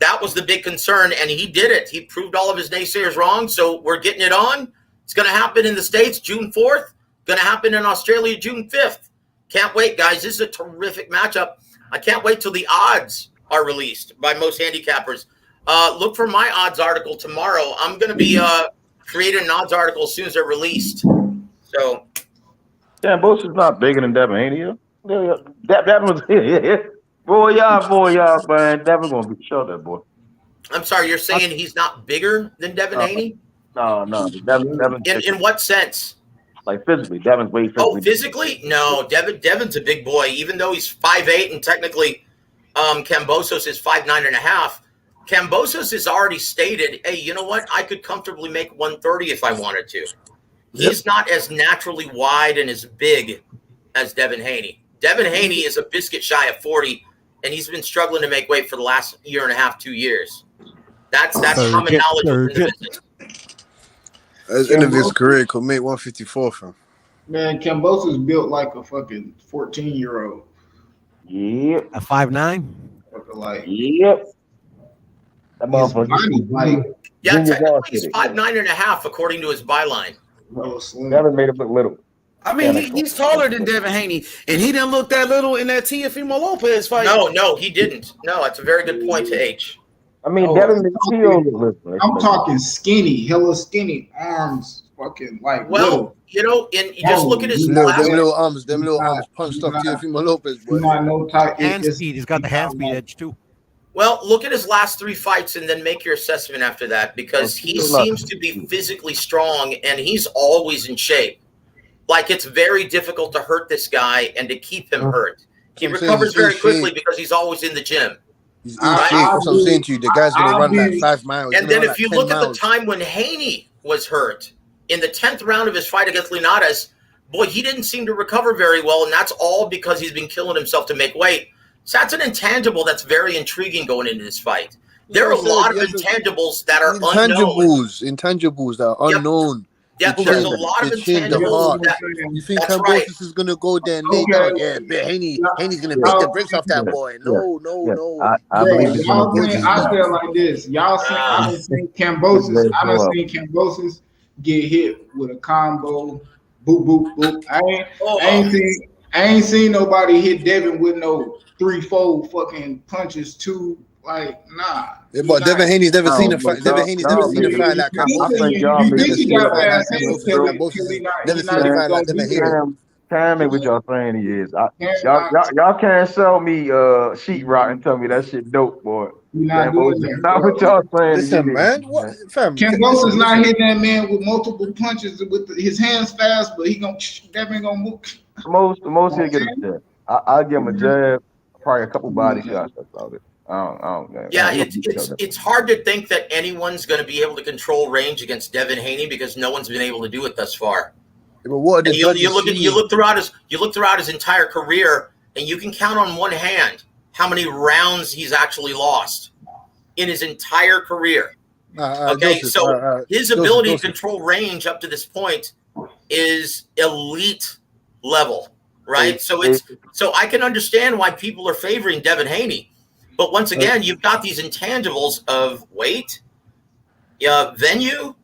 That was the big concern, and he did it. He proved all of his naysayers wrong, so we're getting it on. It's going to happen in the States June 4th. Going to happen in Australia June 5th. Can't wait, guys. This is a terrific matchup. I can't wait till the odds are released by most handicappers. Look for my odds article tomorrow. I'm going to be creating an odds article as soon as they're released. So, Kambosos is not bigger than Devin Haney. Yeah. That was boy, y'all, man. Devin gonna be short, that boy. I'm sorry, you're saying he's not bigger than Devin Haney? No. Devin. In what sense? Like physically, Devin's way physically. Oh, physically? No, Devin's a big boy. Even though he's 5'8", and technically, Kambosos is 5'9.5". Kambosos has already stated, "Hey, you know what? I could comfortably make 130 if I wanted to." He's not as naturally wide and as big as Devin Haney. Devin Haney is a biscuit shy of 40, and he's been struggling to make weight for the last year and a half, 2 years. That's common knowledge within the business. At the end of his career, he could make 154 from. Man, Kambosos built like a fucking 14-year-old. Yep. A 5'9"? Like, yep. That motherfucker. Like, yeah, technically he's 5'9.5" according to his byline. Devin made him look little. I mean, he's taller than Devin Haney, and he didn't look that little in that Teofimo Lopez fight. No, he didn't. No, that's a very good point to H. I mean, Devin I'm talking skinny, hella skinny arms, fucking like. Well, little. you know, and you just look at his them little arms punched up Teofimo Lopez, boy. No tight hand speed. He's got the hand speed edge too. Well, look at his last 3 fights and then make your assessment after that, because he seems to be physically strong and he's always in shape. Like, it's very difficult to hurt this guy and to keep him hurt. He recovers very quickly because he's always in the gym. He's in shape. That's what I'm saying to you. The guy's going to run like 5 miles. And then if you look at the time when Haney was hurt, in the 10th round of his fight against Linares, boy, he didn't seem to recover very well, and that's all because he's been killing himself to make weight. So that's an intangible that's very intriguing going into this fight. There are a lot of intangibles that are unknown. Intangibles that are unknown. Yeah, there's a lot of intangibles. You think Kambosos is going to go there and make out? Yeah, Haney's going to beat the brakes off that boy. No. I believe I feel like this. Y'all see, I don't think Kambosos. I don't see Kambosos get hit with a combo. Boop, boop, boop. I ain't seen nobody hit Devin with no 3-4 fucking punches, 2. Like, nah. Yeah, but Devin Haney's never seen a fight. Devin Haney's never seen a fight like Kambosos. Never seen a fight like Devin Haney. Cam ain't what y'all saying he is. Cam Y'all can't sell me sheetrock and tell me that shit dope, boy. You're not Kambosos doing is that, not bro. what y'all saying he Listen, is, man. What, man. fam? Kambosos not listen. hitting that man with multiple punches with his hands fast, but that man gonna move. The most he'll get a jab. I'll give him a jab, probably a couple body shots. That's about it. Yeah, He gonna beat each other. it's hard to think that anyone's going to be able to control range against Devin Haney because no one's been able to do it thus far. Yeah, but what are the And judges you look throughout his entire career, and you can count on one hand how many rounds he's actually lost in his entire career. Okay, Joseph, so his ability Joseph. to control range up to this point is elite level, right? So I can understand why people are favoring Devin Haney, but once again, you've got these intangibles of weight, venue,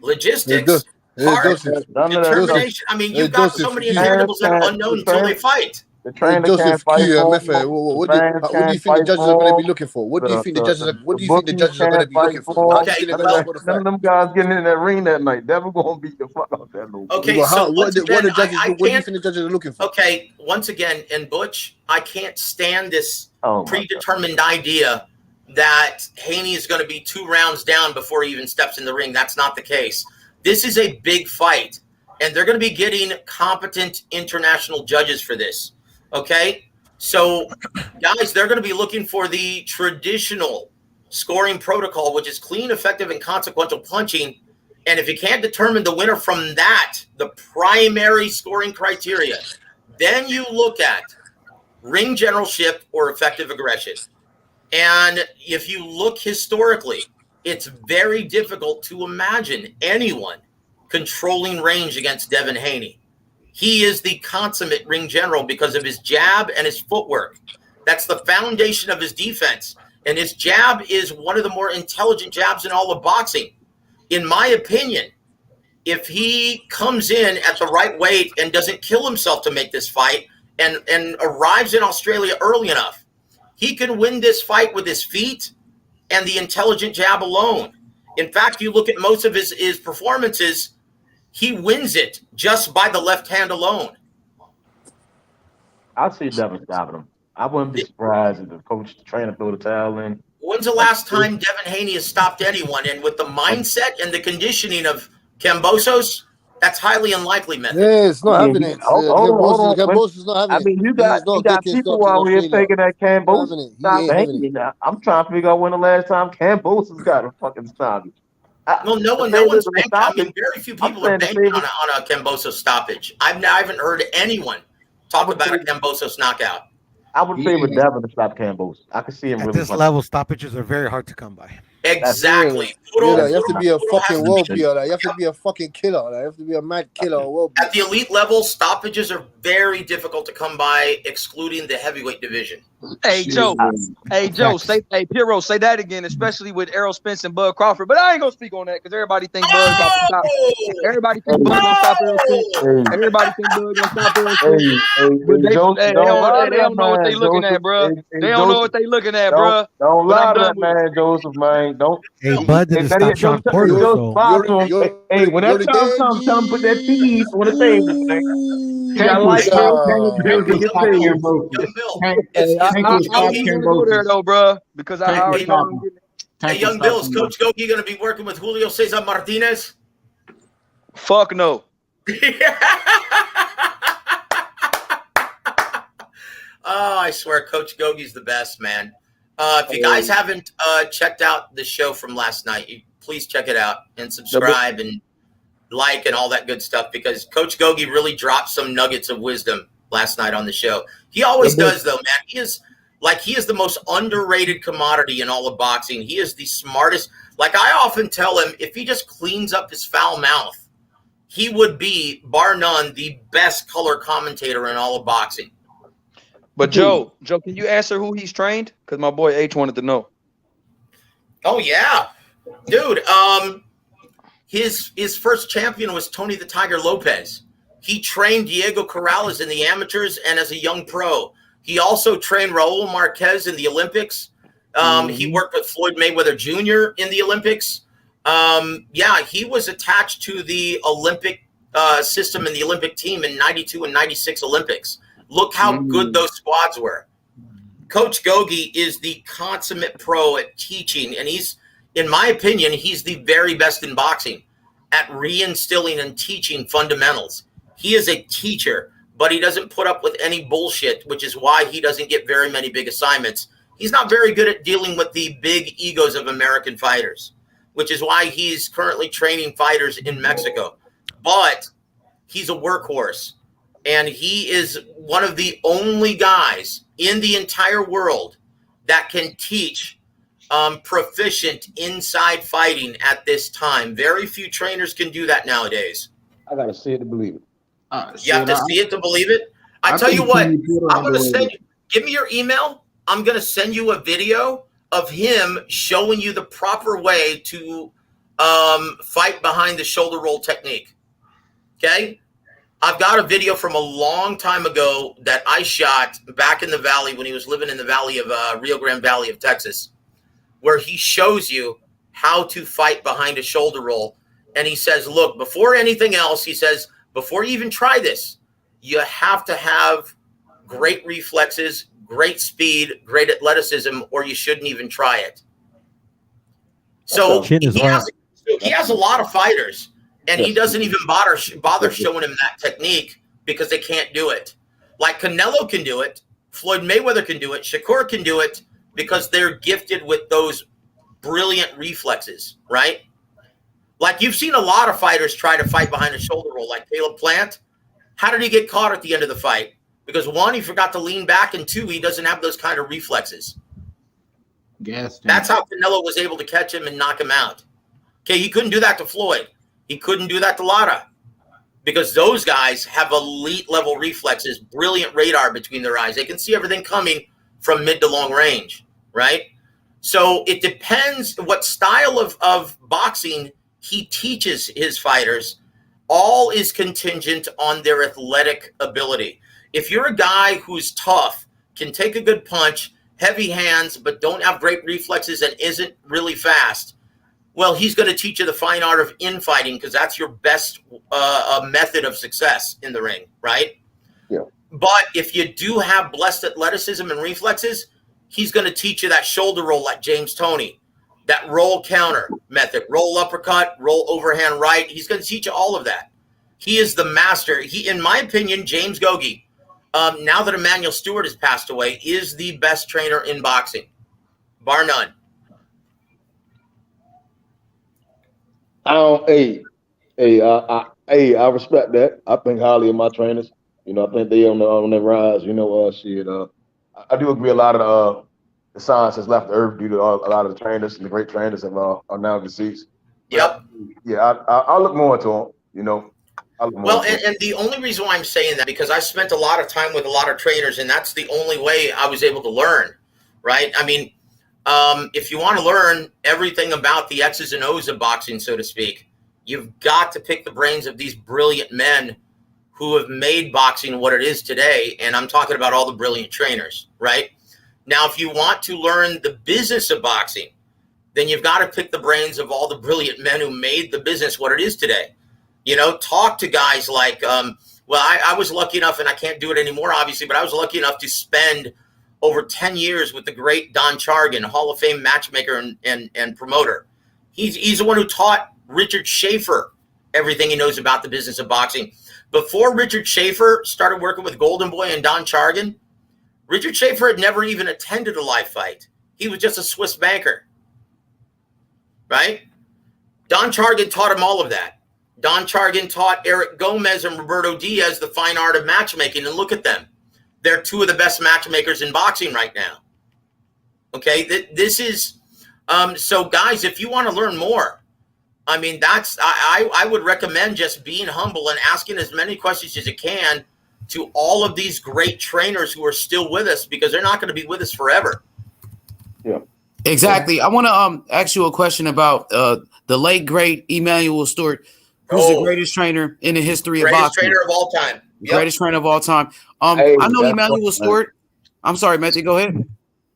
logistics, heart, determination. I mean, you've got so many intangibles that are unknown until they fight. The trainer Joseph can't fight Q, for MFA, him. what do you think the judges are going to be looking for? What do you think the judges are going to be looking for? What do you think they're going to want to None fight? of them guys getting in that ring that night. Devin gonna beat the fuck out that little. Okay, Well, so what do you think the judges are looking for? Okay, once again, and Butch, I can't stand this predetermined idea that Haney is going to be 2 rounds down before he even steps in the ring. That's not the case. This is a big fight, and they're going to be getting competent international judges for this. Okay, so guys, they're going to be looking for the traditional scoring protocol, which is clean, effective, and consequential punching. And if you can't determine the winner from that, the primary scoring criteria, then you look at ring generalship or effective aggression. And if you look historically, it's very difficult to imagine anyone controlling range against Devin Haney. He is the consummate ring general because of his jab and his footwork. That's the foundation of his defense. And his jab is one of the more intelligent jabs in all of boxing. In my opinion, if he comes in at the right weight and doesn't kill himself to make this fight and arrives in Australia early enough, he can win this fight with his feet and the intelligent jab alone. In fact, you look at most of his performances, he wins it just by the left hand alone. I see Devin stopping him. I wouldn't be surprised if the coach trying to throw the towel in. When's the last time Devin Haney has stopped anyone? And with the mindset and the conditioning of Kambosos, that's highly unlikely, method. Yeah, it's not having it. Hold on. Kambosos is not having it. I mean, you got people out here thinking that Kambosos stopped Haney. I'm trying to figure out when the last time Kambosos got a fucking stoppage. Well, no one's banking. I mean, very few people are banking on a Kambosos stoppage. I haven't heard anyone talk about a Kambosos knockout. I would favor Devin to stop Kambosos. I can see him At really. this level, stoppages are very hard to come by. Exactly. You have to be a fucking world beater. You have to be a fucking killer. You have to be a mad killer. At the elite level, stoppages are very difficult to come by, excluding the heavyweight division. Hey Joe, say Piro, say that again, especially with Errol Spence and Bud Crawford. But I ain't gonna speak on that because everybody think Bud gonna stop. Everybody think Bud gonna stop Errol Spence. Everybody think Bud gonna stop Errol Spence. They don't know what they looking at, bro. They don't know what they looking at, bro. Don't lie to that man, Joseph, man. Don't. Hey, Bud didn't stop Sean Porter, so. Hey, when that time comes, tell him put that cheese on the table, man. I like I don't want to go there though, bro, because I already know. Hey, Young Bill, is Coach Goki going to be working with Julio Cesar Martinez? Fuck no. Oh, I swear, Coach Gogi's the best, man. If you guys haven't checked out the show from last night, please check it out and subscribe and like and all that good stuff, because Coach Gogi really dropped some nuggets of wisdom last night on the show. He always does, though, man. He is the most underrated commodity in all of boxing. He is the smartest. Like I often tell him, if he just cleans up his foul mouth, he would be, bar none, the best color commentator in all of boxing. But Joe, can you answer who he's trained? Because my boy H wanted to know. Oh yeah, dude. His first champion was Tony the Tiger Lopez. He trained Diego Corrales in the amateurs and as a young pro. He also trained Raul Marquez in the Olympics. He worked with Floyd Mayweather Jr. in the Olympics. He was attached to the Olympic system in the Olympic team in 92 and 96 Olympics. Look how good those squads were. Coach Gogi is the consummate pro at teaching, and he's, in my opinion, he's the very best in boxing at reinstilling and teaching fundamentals. He is a teacher, but he doesn't put up with any bullshit, which is why he doesn't get very many big assignments. He's not very good at dealing with the big egos of American fighters, which is why he's currently training fighters in Mexico. But he's a workhorse, and he is one of the only guys in the entire world that can teach proficient inside fighting at this time. Very few trainers can do that nowadays. I gotta see it to believe it. You have to see it to believe it. I tell you what, I'm going to send you, give me your email. I'm going to send you a video of him showing you the proper way to fight behind the shoulder roll technique. Okay? I've got a video from a long time ago that I shot back in the valley when he was living in the valley of Rio Grande Valley of Texas, where he shows you how to fight behind a shoulder roll. And he says, look, before anything else, he says, before you even try this, you have to have great reflexes, great speed, great athleticism, or you shouldn't even try it. So he has a lot of fighters, and he doesn't even bother showing him that technique because they can't do it. Like Canelo can do it, Floyd Mayweather can do it, Shakur can do it because they're gifted with those brilliant reflexes, right? Like you've seen a lot of fighters try to fight behind a shoulder roll, like Caleb Plant. How did he get caught at the end of the fight? Because one, he forgot to lean back, and two, he doesn't have those kind of reflexes. That's how Canelo was able to catch him and knock him out. Okay, he couldn't do that to Floyd. He couldn't do that to Lara because those guys have elite level reflexes, brilliant radar between their eyes. They can see everything coming from mid to long range, right? So it depends what style of boxing he teaches his fighters. All is contingent on their athletic ability. If you're a guy who's tough, can take a good punch, heavy hands, but don't have great reflexes and isn't really fast, well, he's going to teach you the fine art of infighting because that's your best method of success in the ring, right? Yeah. But if you do have blessed athleticism and reflexes, he's going to teach you that shoulder roll like James Toney, that roll counter method, roll uppercut, roll overhand right. He's going to teach you all of that. He is the master. He, in my opinion, James Gogi, now that Emmanuel Stewart has passed away, is the best trainer in boxing, bar none. I respect that. I think highly of my trainers. You know, I think they on their rise. You know, I do agree a lot of the science has left the earth due to a lot of the trainers and the great trainers are now deceased. Yep. Yeah, I'll look more into them. You know. Well, and the only reason why I'm saying that because I spent a lot of time with a lot of trainers, and that's the only way I was able to learn, right? I mean, if you want to learn everything about the X's and O's of boxing, so to speak, you've got to pick the brains of these brilliant men who have made boxing what it is today. And I'm talking about all the brilliant trainers, right? Now, if you want to learn the business of boxing, then you've got to pick the brains of all the brilliant men who made the business what it is today. You know, talk to guys like, I was lucky enough, and I can't do it anymore, obviously, but I was lucky enough to spend over 10 years with the great Don Chargan, Hall of Fame matchmaker and promoter. He's the one who taught Richard Schaefer everything he knows about the business of boxing. Before Richard Schaefer started working with Golden Boy and Don Chargan, Richard Schaefer had never even attended a live fight. He was just a Swiss banker, right? Don Chargan taught him all of that. Don Chargan taught Eric Gomez and Roberto Diaz the fine art of matchmaking, and look at them. They're two of the best matchmakers in boxing right now. Okay, this is so guys, if you want to learn more, I mean, I would recommend just being humble and asking as many questions as you can to all of these great trainers who are still with us because they're not going to be with us forever. Yeah. Exactly. I want to ask you a question about the late great Emmanuel Stewart, who's the greatest trainer in the history of boxing. Greatest trainer of all time. Yep. Greatest trainer of all time. I know Emmanuel Stewart. I'm sorry, Matthew. Go ahead.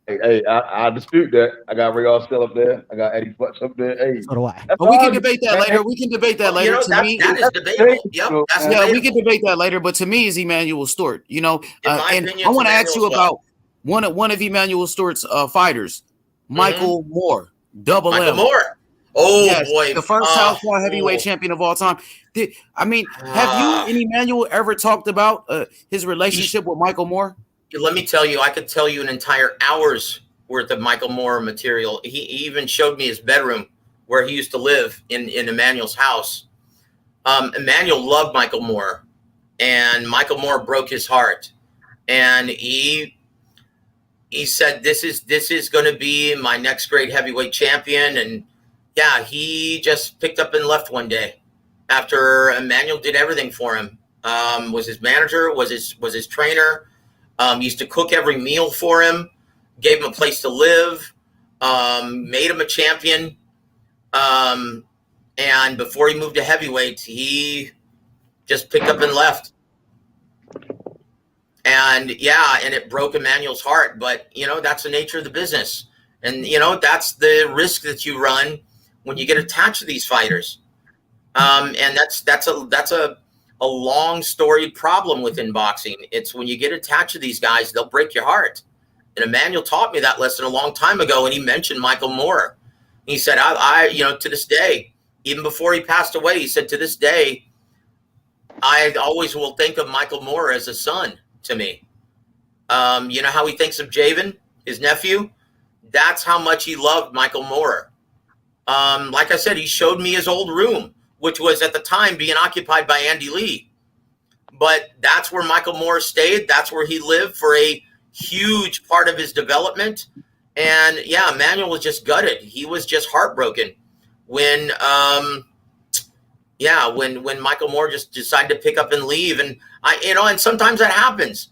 Hey, I dispute that. I got Ray still up there. I got Eddie Futch up there. Hey, So do I. that's But we can all, debate that man. later. We can debate that Well, you later. know, To that me, is debatable. Yep, that's yeah, debatable. we can debate that later. But to me, is Emmanuel Stewart. You know, In my and opinion, I it's want to ask you Emmanuel as about one of Emmanuel Stewart's fighters, well. Michael Moore, Double Michael M. Moore. Oh Yes, boy. the first Southpaw heavyweight champion of all time. Have you and Emmanuel ever talked about his relationship with Michael Moore? Let me tell you, I could tell you an entire hour's worth of Michael Moore material. He even showed me his bedroom where he used to live in Emmanuel's house. Emmanuel loved Michael Moore, and Michael Moore broke his heart. And he said, this is going to be my next great heavyweight champion. And yeah, he just picked up and left one day after Emmanuel did everything for him. Was his manager, was his trainer, used to cook every meal for him, gave him a place to live, made him a champion. And before he moved to heavyweight, he just picked up and left. And yeah, and it broke Emmanuel's heart, but you know, that's the nature of the business. And you know, that's the risk that you run when you get attached to these fighters. And that's a long storied problem within boxing. It's when you get attached to these guys, they'll break your heart. And Emmanuel taught me that lesson a long time ago, and he mentioned Michael Moore. He said, I you know, to this day, even before he passed away, he said, to this day, I always will think of Michael Moore as a son to me. You know how he thinks of Javen, his nephew? That's how much he loved Michael Moore. Like I said, he showed me his old room, which was at the time being occupied by Andy Lee. But that's where Michael Moore stayed. That's where he lived for a huge part of his development. And yeah, Emmanuel was just gutted. He was just heartbroken when when Michael Moore just decided to pick up and leave. And and sometimes that happens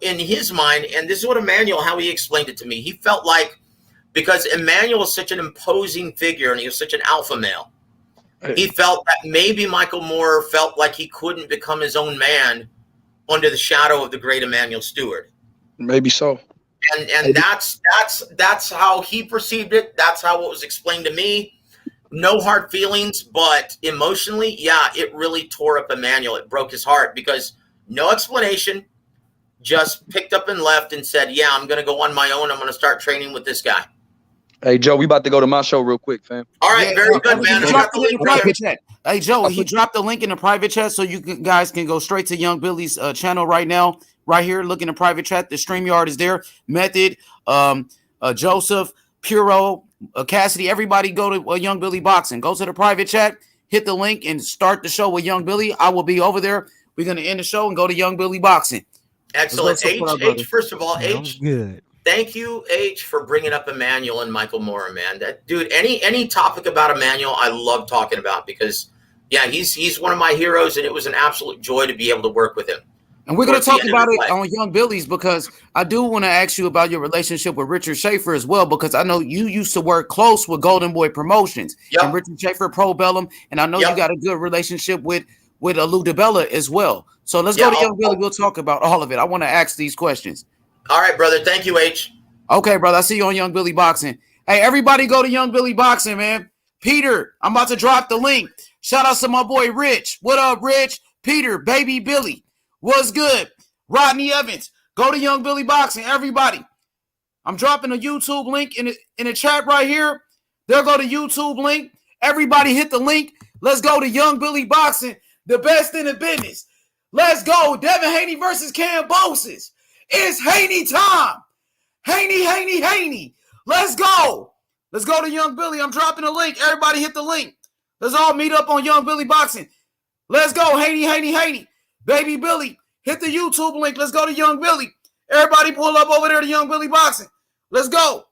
in his mind. And this is what Emmanuel, how he explained it to me. He felt like, because Emmanuel is such an imposing figure and he was such an alpha male, he felt that maybe Michael Moore felt like he couldn't become his own man under the shadow of the great Emmanuel Stewart. Maybe so. And that's how he perceived it. That's how it was explained to me. No hard feelings, but emotionally, yeah, it really tore up Emmanuel. It broke his heart because no explanation, just picked up and left and said, yeah, I'm going to go on my own. I'm going to start training with this guy. Hey, Joe, we about to go to my show real quick, fam. All right, very good, man. He dropped the link in the private chat. Hey, Joe, he dropped the link in the private chat, so you guys can go straight to Young Billy's channel right now. Right here, look in the private chat. The StreamYard is there. Method, Joseph, Puro, Cassidy, everybody go to Young Billy Boxing. Go to the private chat, hit the link, and start the show with Young Billy. I will be over there. We're going to end the show and go to Young Billy Boxing. Excellent. H, first of all, H, good. Thank you, H, for bringing up Emmanuel and Michael Moore, man. That dude, any topic about Emmanuel, I love talking about because, yeah, he's one of my heroes, and it was an absolute joy to be able to work with him. And we're going to talk about it on Young Billy's because I do want to ask you about your relationship with Richard Schaefer as well, because I know you used to work close with Golden Boy Promotions and Richard Schaefer, Pro Bellum, and I know you got a good relationship with Lou DiBella as well. So let's go to Young Billy. We'll talk about all of it. I want to ask these questions. All right, brother. Thank you, H. Okay, brother. I see you on Young Billy Boxing. Hey, everybody go to Young Billy Boxing, man. Peter, I'm about to drop the link. Shout out to my boy Rich. What up, Rich? Peter, baby Billy. What's good? Rodney Evans. Go to Young Billy Boxing, everybody. I'm dropping a YouTube link in the chat right here. They'll go to YouTube link. Everybody hit the link. Let's go to Young Billy Boxing, the best in the business. Let's go. Devin Haney versus Kambosos. It's Haney time. Haney. Let's go. Let's go to Young Billy. I'm dropping a link. Everybody hit the link. Let's all meet up on Young Billy Boxing. Let's go. Haney. Baby Billy, hit the YouTube link. Let's go to Young Billy. Everybody pull up over there to Young Billy Boxing. Let's go.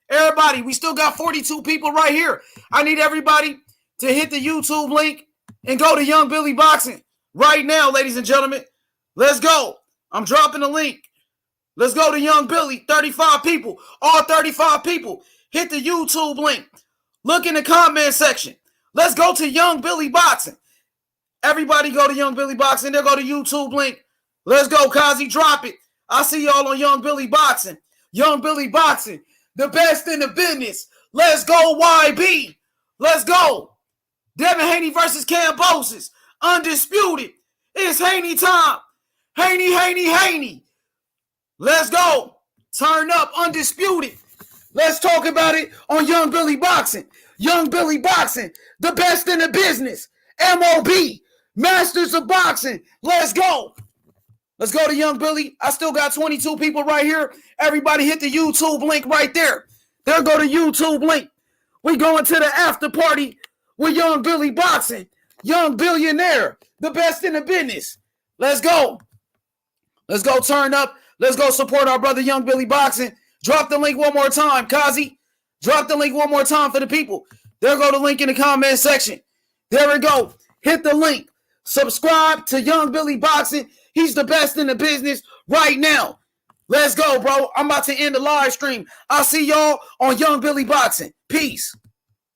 Everybody, we still got 42 people right here. I need everybody to hit the YouTube link and go to Young Billy Boxing right now, ladies and gentlemen. Let's go. I'm dropping the link. Let's go to Young Billy. 35 people. All 35 people. Hit the YouTube link. Look in the comment section. Let's go to Young Billy Boxing. Everybody go to Young Billy Boxing. They'll go to YouTube link. Let's go, Kazi. Drop it. I see y'all on Young Billy Boxing. Young Billy Boxing, the best in the business. Let's go, YB. Let's go. Devin Haney versus Kambosos. Undisputed. It's Haney time. Haney. Let's go. Turn up, undisputed. Let's talk about it on Young Billy Boxing. Young Billy Boxing, the best in the business. MOB, Masters of Boxing. Let's go. Let's go to Young Billy. I still got 22 people right here. Everybody hit the YouTube link right there. There go the YouTube link. We going to the after party with Young Billy Boxing. Young billionaire, the best in the business. Let's go. Let's go turn up. Let's go support our brother Young Billy Boxing. Drop the link one more time, Kazi. Drop the link one more time for the people. There go the link in the comment section. There we go. Hit the link. Subscribe to Young Billy Boxing. He's the best in the business right now. Let's go, bro. I'm about to end the live stream. I'll see y'all on Young Billy Boxing. Peace.